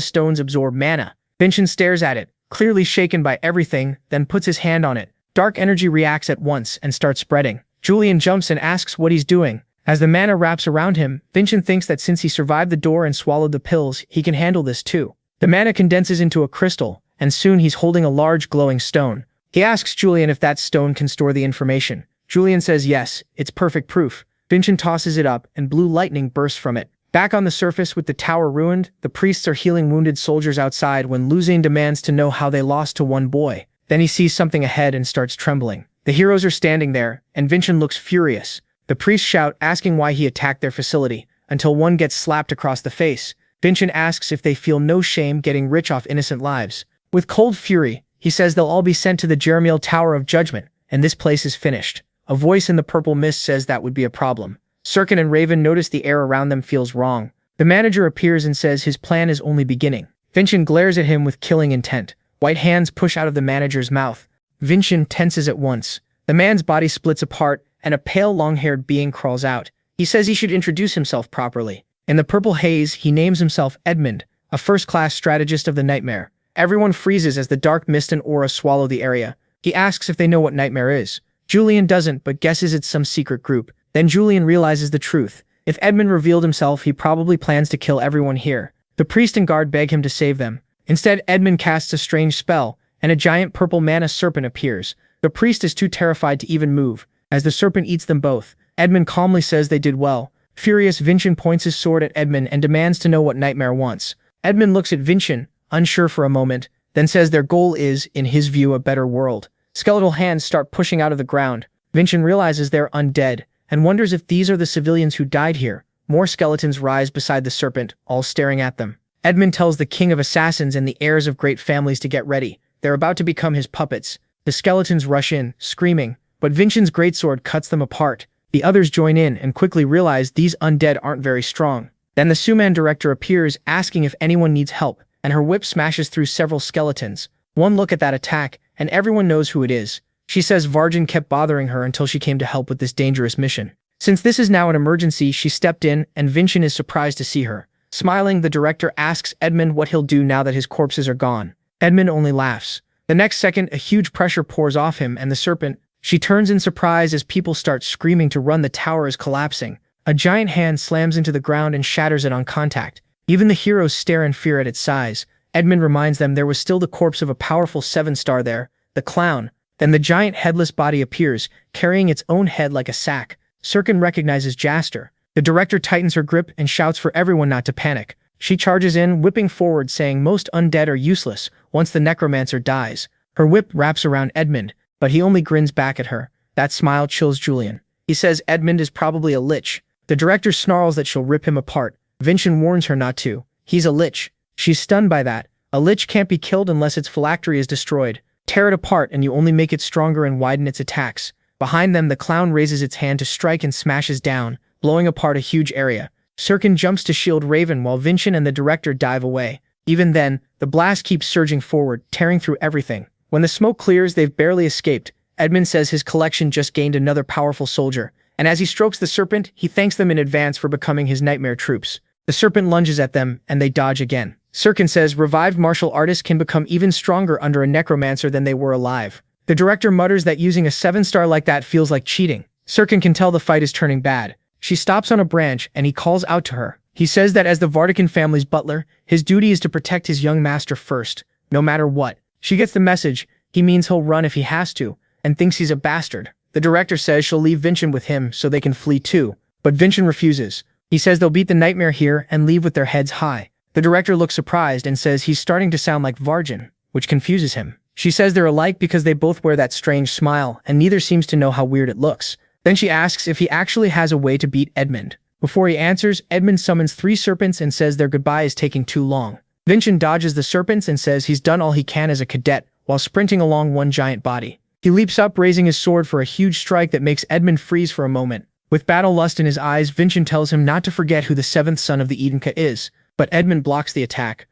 stones absorb mana. Vincent stares at it, clearly shaken by everything, then puts his hand on it. Dark energy reacts at once and starts spreading. Julian jumps and asks what he's doing. As the mana wraps around him, Vincent thinks that since he survived the door and swallowed the pills, he can handle this too. The mana condenses into a crystal, and soon he's holding a large glowing stone. He asks Julian if that stone can store the information. Julian says yes, it's perfect proof. Vincent tosses it up, and blue lightning bursts from it. Back on the surface with the tower ruined, the priests are healing wounded soldiers outside when Luzane demands to know how they lost to one boy. Then he sees something ahead and starts trembling. The heroes are standing there, and Vincent looks furious. The priests shout, asking why he attacked their facility, until one gets slapped across the face. Vincent asks if they feel no shame getting rich off innocent lives. With cold fury, he says they'll all be sent to the Jeremiel Tower of Judgment, and this place is finished. A voice in the purple mist says that would be a problem. Sirkin and Raven notice the air around them feels wrong. The manager appears and says his plan is only beginning. Vincent glares at him with killing intent. White hands push out of the manager's mouth. Vincent tenses at once. The man's body splits apart, and a pale, long-haired being crawls out. He says he should introduce himself properly. In the purple haze, he names himself Edmund, a first-class strategist of the Nightmare. Everyone freezes as the dark mist and aura swallow the area. He asks if they know what Nightmare is. Julian doesn't, but guesses it's some secret group. Then Julian realizes the truth. If Edmund revealed himself, he probably plans to kill everyone here. The priest and guard beg him to save them. Instead, Edmund casts a strange spell, and a giant purple mana serpent appears. The priest is too terrified to even move. As the serpent eats them both, Edmund calmly says they did well. Furious, Vincent points his sword at Edmund and demands to know what Nightmare wants. Edmund looks at Vincent, unsure for a moment, then says their goal is, in his view, a better world. Skeletal hands start pushing out of the ground. Vincent realizes they're undead, and wonders if these are the civilians who died here. More skeletons rise beside the serpent, all staring at them. Edmund tells the king of assassins and the heirs of great families to get ready. They're about to become his puppets. The skeletons rush in, screaming, but Vincent's greatsword cuts them apart. The others join in and quickly realize these undead aren't very strong. Then the Suman director appears, asking if anyone needs help, and her whip smashes through several skeletons. One look at that attack, and everyone knows who it is. She says Varjan kept bothering her until she came to help with this dangerous mission. Since this is now an emergency, she stepped in, and Vincent is surprised to see her. Smiling, the director asks Edmund what he'll do now that his corpses are gone. Edmund only laughs. The next second, a huge pressure pours off him and the serpent. She turns in surprise as people start screaming to run. The tower is collapsing. A giant hand slams into the ground and shatters it on contact. Even the heroes stare in fear at its size. Edmund reminds them there was still the corpse of a powerful 7-star there, the clown. Then the giant headless body appears, carrying its own head like a sack. Sirkin recognizes Jaster. The director tightens her grip and shouts for everyone not to panic. She charges in, whipping forward, saying most undead are useless once the necromancer dies. Her whip wraps around Edmund, but he only grins back at her. That smile chills Julian. He says Edmund is probably a lich. The director snarls that she'll rip him apart. Vincent warns her not to. He's a lich. She's stunned by that. A lich can't be killed unless its phylactery is destroyed. Tear it apart and you only make it stronger and widen its attacks. Behind them, the clown raises its hand to strike and smashes down, blowing apart a huge area. Sirkin jumps to shield Raven while Vincent and the director dive away. Even then, the blast keeps surging forward, tearing through everything. When the smoke clears, they've barely escaped. Edmund says his collection just gained another powerful soldier, and as he strokes the serpent, he thanks them in advance for becoming his nightmare troops. The serpent lunges at them, and they dodge again. Sirkin says revived martial artists can become even stronger under a necromancer than they were alive. The director mutters that using a 7-star like that feels like cheating. Sirkin can tell the fight is turning bad. She stops on a branch, and he calls out to her. He says that as the Vartican family's butler, his duty is to protect his young master first, no matter what. She gets the message. He means he'll run if he has to, and thinks he's a bastard. The director says she'll leave Vincent with him so they can flee too, but Vincent refuses. He says they'll beat the nightmare here and leave with their heads high. The director looks surprised and says he's starting to sound like Varjan, which confuses him. She says they're alike because they both wear that strange smile, and neither seems to know how weird it looks. Then she asks if he actually has a way to beat Edmund. Before he answers, Edmund summons 3 serpents and says their goodbye is taking too long. Vincent dodges the serpents and says he's done all he can as a cadet, while sprinting along one giant body. He leaps up, raising his sword for a huge strike that makes Edmund freeze for a moment. With battle lust in his eyes, Vincent tells him not to forget who the 7th son of the Edenka is, but Edmund blocks the attack.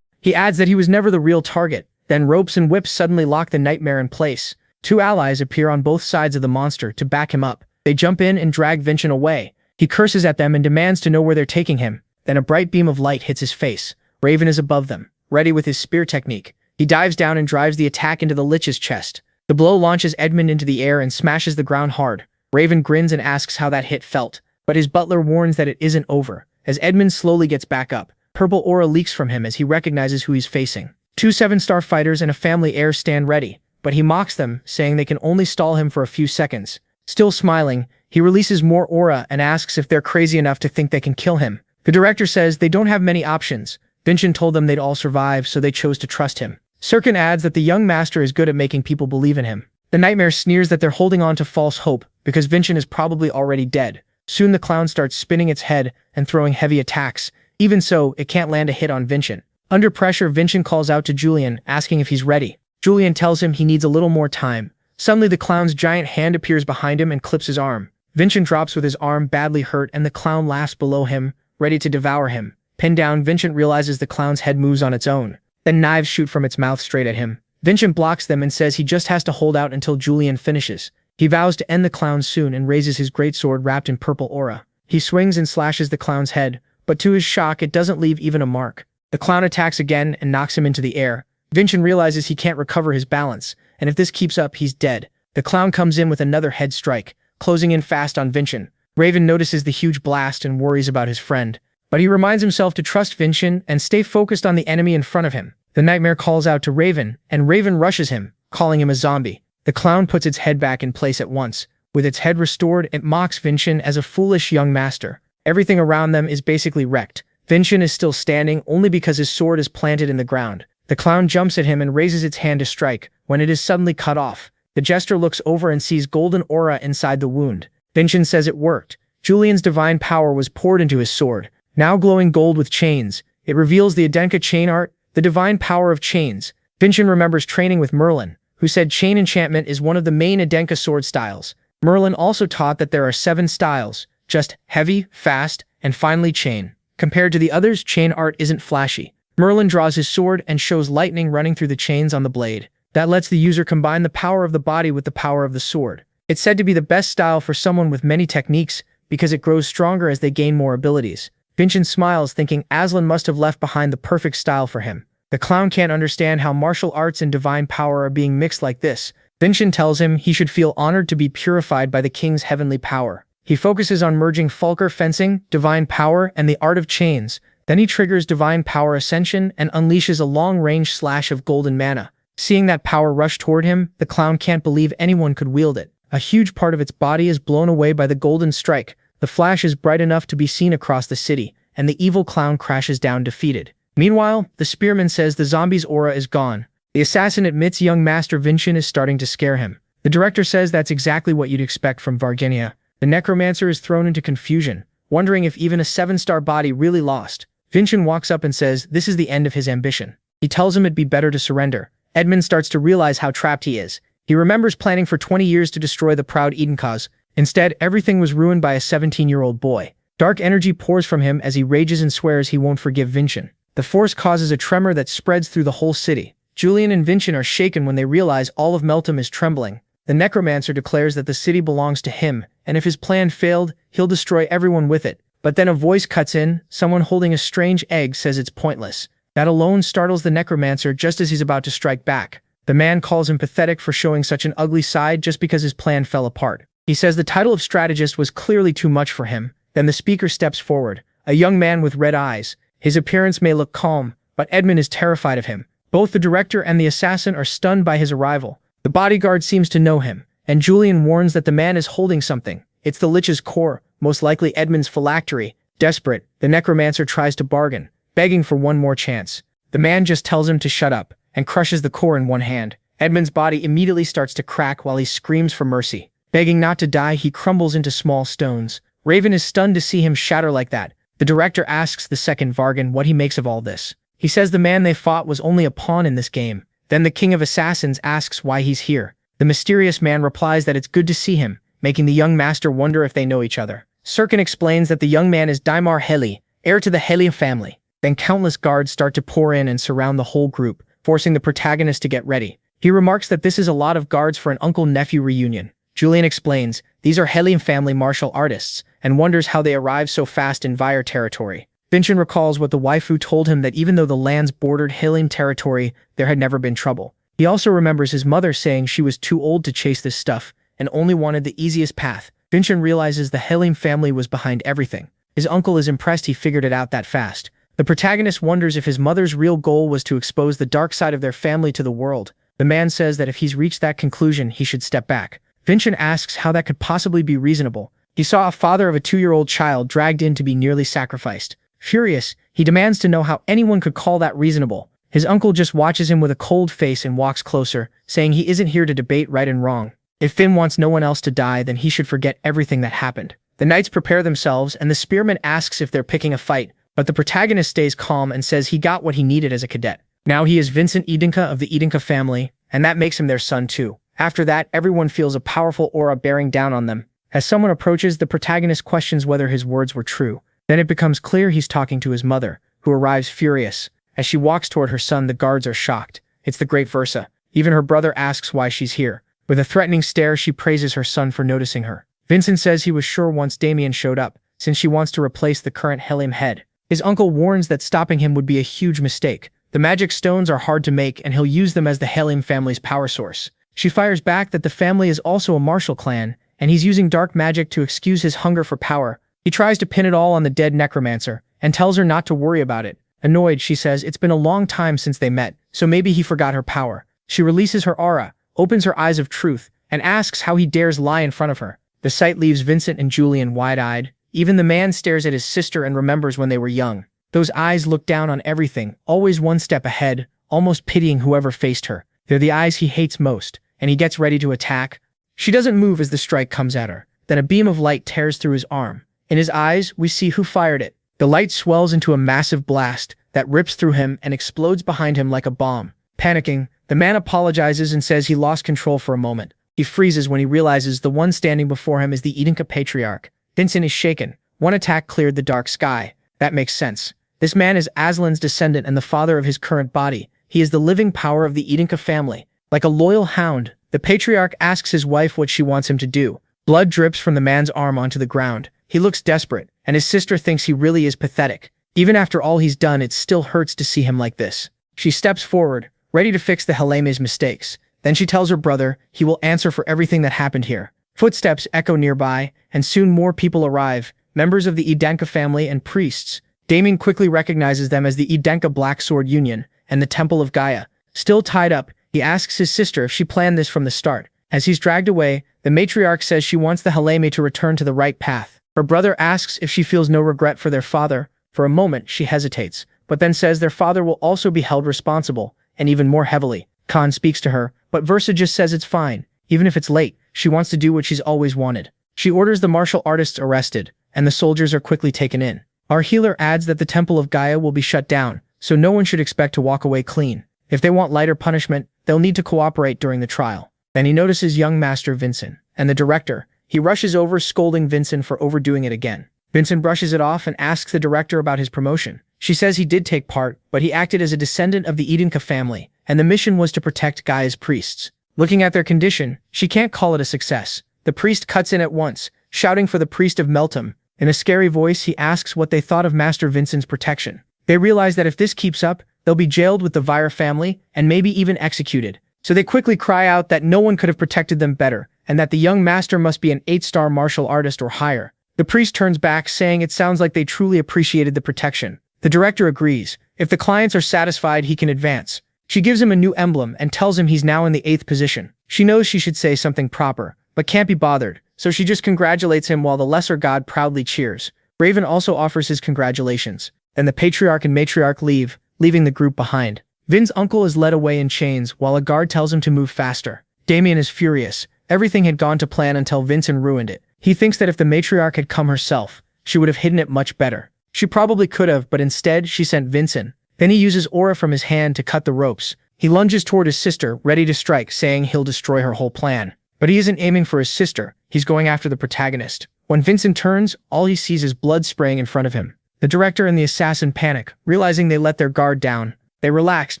He adds that he was never the real target. Then ropes and whips suddenly lock the nightmare in place. 2 allies appear on both sides of the monster to back him up. They jump in and drag Vincent away. He curses at them and demands to know where they're taking him. Then a bright beam of light hits his face. Raven is above them, ready with his spear technique. He dives down and drives the attack into the lich's chest. The blow launches Edmund into the air and smashes the ground hard. Raven grins and asks how that hit felt, but his butler warns that it isn't over. As Edmund slowly gets back up, purple aura leaks from him as he recognizes who he's facing. 2 7-star fighters and a family heir stand ready, but he mocks them, saying they can only stall him for a few seconds. Still smiling, he releases more aura and asks if they're crazy enough to think they can kill him. The director says they don't have many options. Vincent told them they'd all survive, so they chose to trust him. Sirkin adds that the young master is good at making people believe in him. The nightmare sneers that they're holding on to false hope, because Vincent is probably already dead. Soon the clown starts spinning its head and throwing heavy attacks. Even so, it can't land a hit on Vincent. Under pressure, Vincent calls out to Julian, asking if he's ready. Julian tells him he needs a little more time. Suddenly, the clown's giant hand appears behind him and clips his arm. Vincent drops with his arm badly hurt, and the clown laughs below him, ready to devour him. Pinned down, Vincent realizes the clown's head moves on its own. Then knives shoot from its mouth straight at him. Vincent blocks them and says he just has to hold out until Julian finishes. He vows to end the clown soon and raises his greatsword wrapped in purple aura. He swings and slashes the clown's head, but to his shock, it doesn't leave even a mark. The clown attacks again and knocks him into the air. Vincent realizes he can't recover his balance, and if this keeps up, he's dead. The clown comes in with another head strike, closing in fast on Vincent. Raven notices the huge blast and worries about his friend, but he reminds himself to trust Vincent and stay focused on the enemy in front of him. The nightmare calls out to Raven, and Raven rushes him, calling him a zombie. The clown puts its head back in place at once. With its head restored, it mocks Vincent as a foolish young master. Everything around them is basically wrecked. Vincent is still standing only because his sword is planted in the ground. The clown jumps at him and raises its hand to strike, when it is suddenly cut off. The jester looks over and sees golden aura inside the wound. Vincent says it worked. Julian's divine power was poured into his sword, now glowing gold with chains. It reveals the Adenka chain art, the divine power of chains. Vincent remembers training with Merlin, who said chain enchantment is one of the main Adenka sword styles. Merlin also taught that there are 7 styles, just heavy, fast, and finally chain. Compared to the others, chain art isn't flashy. Merlin draws his sword and shows lightning running through the chains on the blade. That lets the user combine the power of the body with the power of the sword. It's said to be the best style for someone with many techniques because it grows stronger as they gain more abilities. Vincent smiles, thinking Aslan must have left behind the perfect style for him. The clown can't understand how martial arts and divine power are being mixed like this. Vincent tells him he should feel honored to be purified by the king's heavenly power. He focuses on merging Fulgur fencing, divine power, and the art of chains. Then he triggers divine power ascension and unleashes a long-range slash of golden mana. Seeing that power rush toward him, the clown can't believe anyone could wield it. A huge part of its body is blown away by the golden strike. The flash is bright enough to be seen across the city, and the evil clown crashes down defeated. Meanwhile, the spearman says the zombie's aura is gone. The assassin admits young Master Vincent is starting to scare him. The director says that's exactly what you'd expect from Vargenia. The necromancer is thrown into confusion, wondering if even a 7-star body really lost. Vincent walks up and says this is the end of his ambition. He tells him it'd be better to surrender. Edmund starts to realize how trapped he is. He remembers planning for 20 years to destroy the proud Eden cause. Instead, everything was ruined by a 17-year-old boy. Dark energy pours from him as he rages and swears he won't forgive Vincent. The force causes a tremor that spreads through the whole city. Julian and Vincent are shaken when they realize all of Meltem is trembling. The necromancer declares that the city belongs to him, and if his plan failed, he'll destroy everyone with it. But then a voice cuts in. Someone holding a strange egg says it's pointless. That alone startles the necromancer just as he's about to strike back. The man calls him pathetic for showing such an ugly side just because his plan fell apart. He says the title of strategist was clearly too much for him. Then the speaker steps forward, a young man with red eyes. His appearance may look calm, but Edmund is terrified of him. Both the director and the assassin are stunned by his arrival. The bodyguard seems to know him, and Julian warns that the man is holding something. It's the Lich's core, most likely Edmund's phylactery. Desperate, the necromancer tries to bargain, begging for one more chance. The man just tells him to shut up, and crushes the core in one hand. Edmund's body immediately starts to crack while he screams for mercy. Begging not to die, he crumbles into small stones. Raven is stunned to see him shatter like that. The director asks the second Vargan what he makes of all this. He says the man they fought was only a pawn in this game. Then the king of assassins asks why he's here. The mysterious man replies that it's good to see him, making the young master wonder if they know each other. Sirkin explains that the young man is Daimar Heli, heir to the Heli family. Then countless guards start to pour in and surround the whole group, forcing the protagonist to get ready. He remarks that this is a lot of guards for an uncle-nephew reunion. Julian explains, these are Helium family martial artists, and wonders how they arrived so fast in Vyre territory. Vincent recalls what the waifu told him that even though the lands bordered Helium territory, there had never been trouble. He also remembers his mother saying she was too old to chase this stuff, and only wanted the easiest path. Vincent realizes the Helium family was behind everything. His uncle is impressed he figured it out that fast. The protagonist wonders if his mother's real goal was to expose the dark side of their family to the world. The man says that if he's reached that conclusion, he should step back. Vincent asks how that could possibly be reasonable. He saw a father of a 2-year-old child dragged in to be nearly sacrificed. Furious, he demands to know how anyone could call that reasonable. His uncle just watches him with a cold face and walks closer, saying he isn't here to debate right and wrong. If Finn wants no one else to die, then he should forget everything that happened. The knights prepare themselves, and the spearman asks if they're picking a fight, but the protagonist stays calm and says he got what he needed as a cadet. Now he is Vincent Edinka of the Edinka family, and that makes him their son too. After that, everyone feels a powerful aura bearing down on them. As someone approaches, the protagonist questions whether his words were true. Then it becomes clear he's talking to his mother, who arrives furious. As she walks toward her son, the guards are shocked. It's the great Versa. Even her brother asks why she's here. With a threatening stare, she praises her son for noticing her. Vincent says he was sure once Damien showed up, since she wants to replace the current Helium head. His uncle warns that stopping him would be a huge mistake. The magic stones are hard to make, and he'll use them as the Helium family's power source. She fires back that the family is also a martial clan, and he's using dark magic to excuse his hunger for power. He tries to pin it all on the dead necromancer, and tells her not to worry about it. Annoyed, she says it's been a long time since they met, so maybe he forgot her power. She releases her aura, opens her eyes of truth, and asks how he dares lie in front of her. The sight leaves Vincent and Julian wide-eyed. Even the man stares at his sister and remembers when they were young. Those eyes look down on everything, always one step ahead, almost pitying whoever faced her. They're the eyes he hates most, and he gets ready to attack. She doesn't move as the strike comes at her. Then a beam of light tears through his arm. In his eyes, we see who fired it. The light swells into a massive blast that rips through him and explodes behind him like a bomb. Panicking, the man apologizes and says he lost control for a moment. He freezes when he realizes the one standing before him is the Edinka Patriarch. Vincent is shaken. One attack cleared the dark sky. That makes sense. This man is Aslan's descendant and the father of his current body. He is the living power of the Edinka family. Like a loyal hound, the Patriarch asks his wife what she wants him to do. Blood drips from the man's arm onto the ground. He looks desperate, and his sister thinks he really is pathetic. Even after all he's done, it still hurts to see him like this. She steps forward, ready to fix the Heleme's mistakes. Then she tells her brother he will answer for everything that happened here. Footsteps echo nearby, and soon more people arrive, members of the Edinka family and priests. Damien quickly recognizes them as the Edinka Black Sword Union and the Temple of Gaia. Still tied up, he asks his sister if she planned this from the start. As he's dragged away, the matriarch says she wants the Heleme to return to the right path. Her brother asks if she feels no regret for their father. For a moment, she hesitates, but then says their father will also be held responsible, and even more heavily. Khan speaks to her, but Versa just says it's fine. Even if it's late, she wants to do what she's always wanted. She orders the martial artists arrested, and the soldiers are quickly taken in. Our healer adds that the Temple of Gaia will be shut down, so no one should expect to walk away clean. If they want lighter punishment, they'll need to cooperate during the trial. Then he notices young Master Vincent, and the director. He rushes over, scolding Vincent for overdoing it again. Vincent brushes it off and asks the director about his promotion. She says he did take part, but he acted as a descendant of the Edinka family, and the mission was to protect Gaia's priests. Looking at their condition, she can't call it a success. The priest cuts in at once, shouting for the priest of Meltum. In a scary voice, he asks what they thought of Master Vincent's protection. They realize that if this keeps up, they'll be jailed with the Vire family and maybe even executed. So they quickly cry out that no one could have protected them better, and that the young master must be an 8-star martial artist or higher. The priest turns back, saying it sounds like they truly appreciated the protection. The director agrees. If the clients are satisfied, he can advance. She gives him a new emblem and tells him he's now in the 8th position. She knows she should say something proper, but can't be bothered, so she just congratulates him while the lesser god proudly cheers. Raven also offers his congratulations. Then the patriarch and matriarch leave, leaving the group behind. Vin's uncle is led away in chains while a guard tells him to move faster. Damien is furious. Everything had gone to plan until Vincent ruined it. He thinks that if the matriarch had come herself, she would have hidden it much better. She probably could have, but instead she sent Vincent. Then he uses aura from his hand to cut the ropes. He lunges toward his sister, ready to strike, saying he'll destroy her whole plan. But he isn't aiming for his sister. He's going after the protagonist. When Vincent turns, all he sees is blood spraying in front of him. The director and the assassin panic, realizing they let their guard down. They relaxed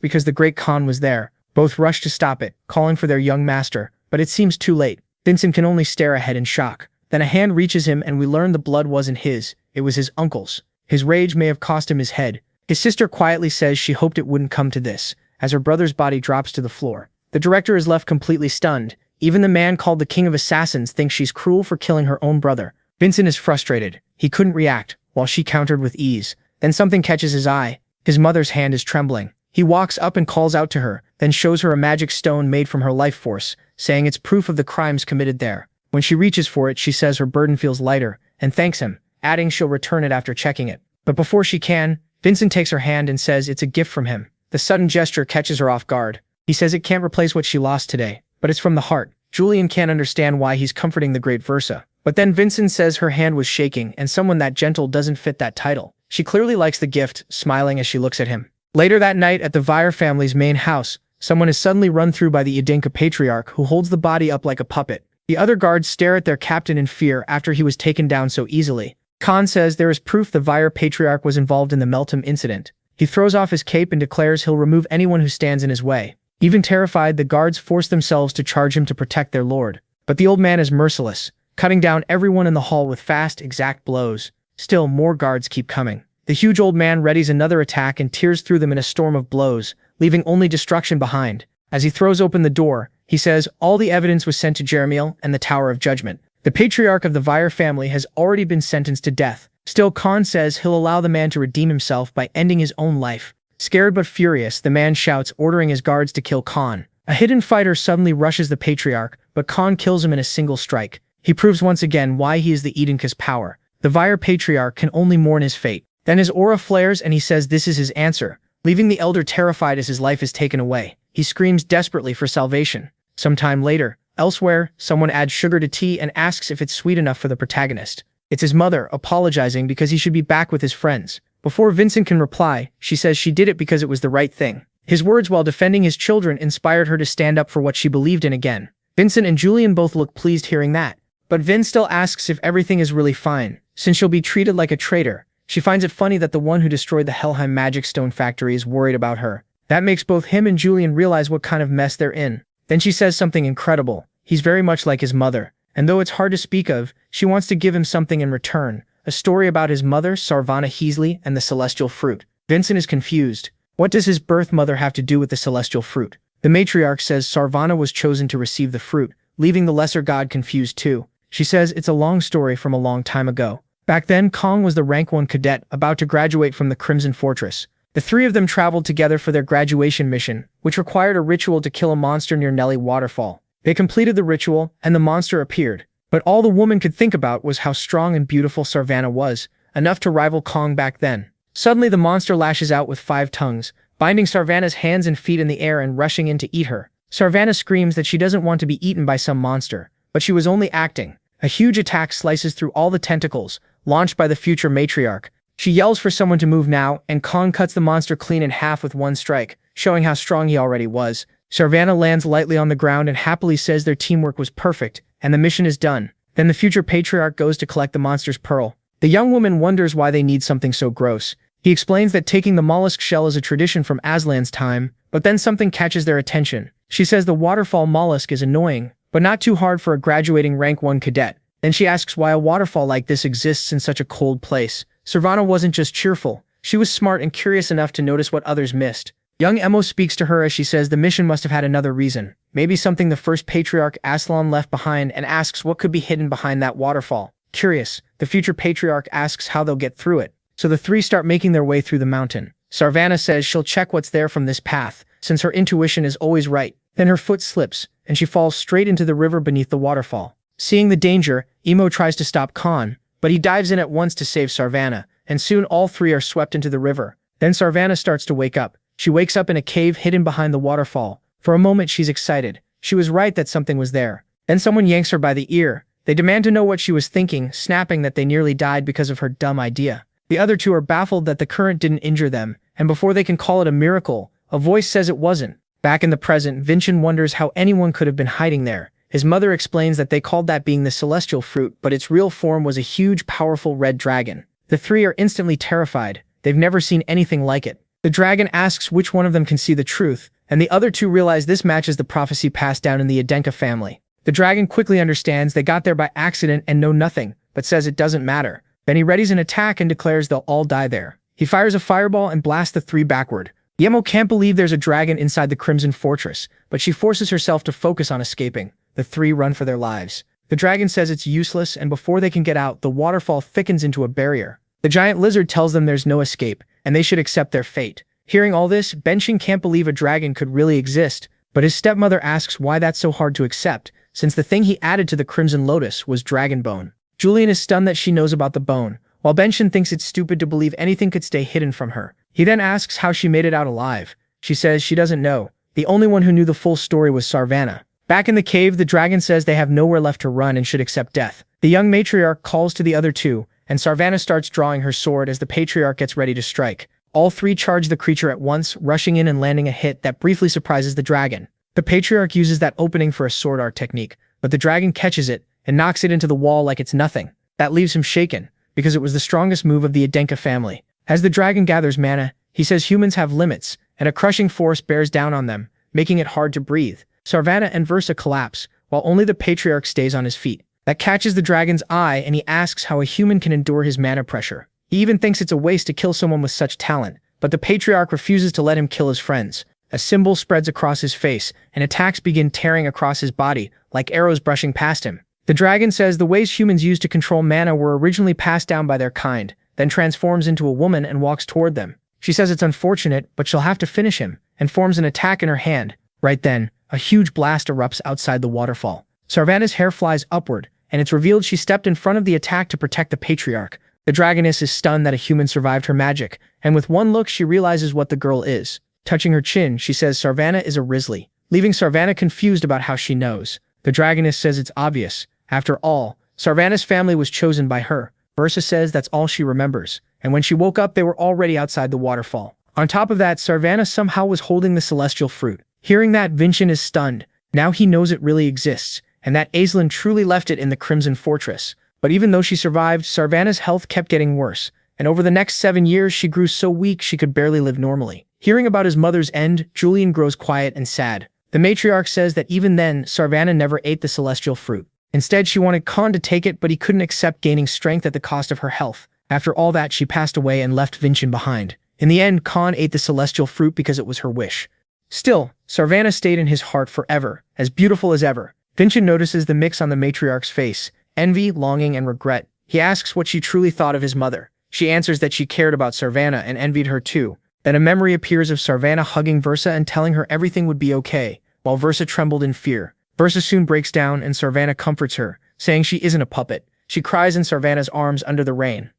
because the Great Khan was there. Both rush to stop it, calling for their young master, but it seems too late. Vincent can only stare ahead in shock. Then a hand reaches him and we learn the blood wasn't his, it was his uncle's. His rage may have cost him his head. His sister quietly says she hoped it wouldn't come to this, as her brother's body drops to the floor. The director is left completely stunned. Even the man called the King of Assassins thinks she's cruel for killing her own brother. Vincent is frustrated. He couldn't react, while she countered with ease. Then something catches his eye. His mother's hand is trembling. He walks up and calls out to her, then shows her a magic stone made from her life force, saying it's proof of the crimes committed there. When she reaches for it, she says her burden feels lighter, and thanks him, adding she'll return it after checking it. But before she can, Vincent takes her hand and says it's a gift from him. The sudden gesture catches her off guard. He says it can't replace what she lost today, but it's from the heart. Julian can't understand why he's comforting the great Versa. But then Vincent says her hand was shaking and someone that gentle doesn't fit that title. She clearly likes the gift, smiling as she looks at him. Later that night at the Vire family's main house, someone is suddenly run through by the Edinka Patriarch who holds the body up like a puppet. The other guards stare at their captain in fear after he was taken down so easily. Khan says there is proof the Vyre Patriarch was involved in the Meltem incident. He throws off his cape and declares he'll remove anyone who stands in his way. Even terrified, the guards force themselves to charge him to protect their lord. But the old man is merciless, cutting down everyone in the hall with fast, exact blows. Still, more guards keep coming. The huge old man readies another attack and tears through them in a storm of blows, leaving only destruction behind. As he throws open the door, he says all the evidence was sent to Jeremiel and the Tower of Judgment. The patriarch of the Vyre family has already been sentenced to death. Still, Khan says he'll allow the man to redeem himself by ending his own life. Scared but furious, the man shouts, ordering his guards to kill Khan. A hidden fighter suddenly rushes the patriarch, but Khan kills him in a single strike. He proves once again why he is the Edenka's power. The Vyre patriarch can only mourn his fate. Then his aura flares and he says this is his answer, leaving the elder terrified as his life is taken away. He screams desperately for salvation. Sometime later, elsewhere, someone adds sugar to tea and asks if it's sweet enough for the protagonist. It's his mother, apologizing because he should be back with his friends. Before Vincent can reply, she says she did it because it was the right thing. His words while defending his children inspired her to stand up for what she believed in again. Vincent and Julian both look pleased hearing that. But Vin still asks if everything is really fine, since she'll be treated like a traitor. She finds it funny that the one who destroyed the Helheim Magic Stone factory is worried about her. That makes both him and Julian realize what kind of mess they're in. Then she says something incredible. He's very much like his mother. And though it's hard to speak of, she wants to give him something in return. A story about his mother, Sarvana Heasley, and the celestial fruit. Vincent is confused. What does his birth mother have to do with the celestial fruit? The matriarch says Sarvana was chosen to receive the fruit, leaving the lesser god confused too. She says it's a long story from a long time ago. Back then, Kong was the rank 1 cadet about to graduate from the Crimson Fortress. The three of them traveled together for their graduation mission, which required a ritual to kill a monster near Nelly Waterfall. They completed the ritual, and the monster appeared. But all the woman could think about was how strong and beautiful Sarvana was, enough to rival Kong back then. Suddenly the monster lashes out with 5 tongues, binding Sarvana's hands and feet in the air and rushing in to eat her. Sarvana screams that she doesn't want to be eaten by some monster, but she was only acting. A huge attack slices through all the tentacles, launched by the future matriarch. She yells for someone to move now, and Kong cuts the monster clean in half with one strike, showing how strong he already was. Sarvana lands lightly on the ground and happily says their teamwork was perfect, and the mission is done. Then the future patriarch goes to collect the monster's pearl. The young woman wonders why they need something so gross. He explains that taking the mollusk shell is a tradition from Aslan's time, but then something catches their attention. She says the waterfall mollusk is annoying, but not too hard for a graduating rank 1 cadet. Then she asks why a waterfall like this exists in such a cold place. Sarvana wasn't just cheerful, she was smart and curious enough to notice what others missed. Young Emo speaks to her as she says the mission must have had another reason. Maybe something the first patriarch Aslan left behind, and asks what could be hidden behind that waterfall. Curious, the future patriarch asks how they'll get through it. So the three start making their way through the mountain. Sarvana says she'll check what's there from this path, since her intuition is always right. Then her foot slips, and she falls straight into the river beneath the waterfall. Seeing the danger, Emo tries to stop Khan, but he dives in at once to save Sarvana, and soon all three are swept into the river. Then Sarvana starts to wake up. She wakes up in a cave hidden behind the waterfall. For a moment she's excited. She was right that something was there. Then someone yanks her by the ear. They demand to know what she was thinking, snapping that they nearly died because of her dumb idea. The other two are baffled that the current didn't injure them, and before they can call it a miracle, a voice says it wasn't. Back in the present, Vincent wonders how anyone could have been hiding there. His mother explains that they called that being the celestial fruit, but its real form was a huge, powerful red dragon. The three are instantly terrified. They've never seen anything like it. The dragon asks which one of them can see the truth, and the other two realize this matches the prophecy passed down in the Edenka family. The dragon quickly understands they got there by accident and know nothing, but says it doesn't matter. Then he readies an attack and declares they'll all die there. He fires a fireball and blasts the three backward. Yemo can't believe there's a dragon inside the Crimson Fortress, but she forces herself to focus on escaping. The three run for their lives. The dragon says it's useless, and before they can get out, the waterfall thickens into a barrier. The giant lizard tells them there's no escape, and they should accept their fate. Hearing all this, Benshin can't believe a dragon could really exist, but his stepmother asks why that's so hard to accept, since the thing he added to the Crimson Lotus was dragon bone. Julian is stunned that she knows about the bone, while Benshin thinks it's stupid to believe anything could stay hidden from her. He then asks how she made it out alive. She says she doesn't know. The only one who knew the full story was Sarvana. Back in the cave, the dragon says they have nowhere left to run and should accept death. The young matriarch calls to the other two, and Sarvana starts drawing her sword as the patriarch gets ready to strike. All three charge the creature at once, rushing in and landing a hit that briefly surprises the dragon. The patriarch uses that opening for a sword art technique, but the dragon catches it and knocks it into the wall like it's nothing. That leaves him shaken. because it was the strongest move of the Adenka family. As the dragon gathers mana, he says humans have limits, and a crushing force bears down on them, making it hard to breathe. Sarvana and Versa collapse, while only the patriarch stays on his feet. That catches the dragon's eye, and he asks how a human can endure his mana pressure. He even thinks it's a waste to kill someone with such talent, but the patriarch refuses to let him kill his friends. A symbol spreads across his face, and attacks begin tearing across his body, like arrows brushing past him. The dragon says the ways humans used to control mana were originally passed down by their kind, then transforms into a woman and walks toward them. She says it's unfortunate, but she'll have to finish him, and forms an attack in her hand. Right then, a huge blast erupts outside the waterfall. Sarvana's hair flies upward, and it's revealed she stepped in front of the attack to protect the patriarch. The dragoness is stunned that a human survived her magic, and with one look she realizes what the girl is. Touching her chin, she says Sarvana is a Risley, leaving Sarvana confused about how she knows. The dragoness says it's obvious. After all, Sarvana's family was chosen by her. Versa says that's all she remembers, and when she woke up they were already outside the waterfall. On top of that, Sarvana somehow was holding the celestial fruit. Hearing that, Vincent is stunned. Now he knows it really exists, and that Aislinn truly left it in the Crimson Fortress. But even though she survived, Sarvana's health kept getting worse, and over the next 7 years she grew so weak she could barely live normally. Hearing about his mother's end, Julian grows quiet and sad. The matriarch says that even then, Sarvana never ate the celestial fruit. Instead, she wanted Khan to take it, but he couldn't accept gaining strength at the cost of her health. After all that, she passed away and left Vincent behind. In the end, Khan ate the celestial fruit because it was her wish. Still, Sarvana stayed in his heart forever, as beautiful as ever. Vincent notices the mix on the matriarch's face: envy, longing, and regret. He asks what she truly thought of his mother. She answers that she cared about Sarvana and envied her too. Then a memory appears of Sarvana hugging Versa and telling her everything would be okay, while Versa trembled in fear. Versa soon breaks down and Sarvana comforts her, saying she isn't a puppet. She cries in Sarvana's arms under the rain.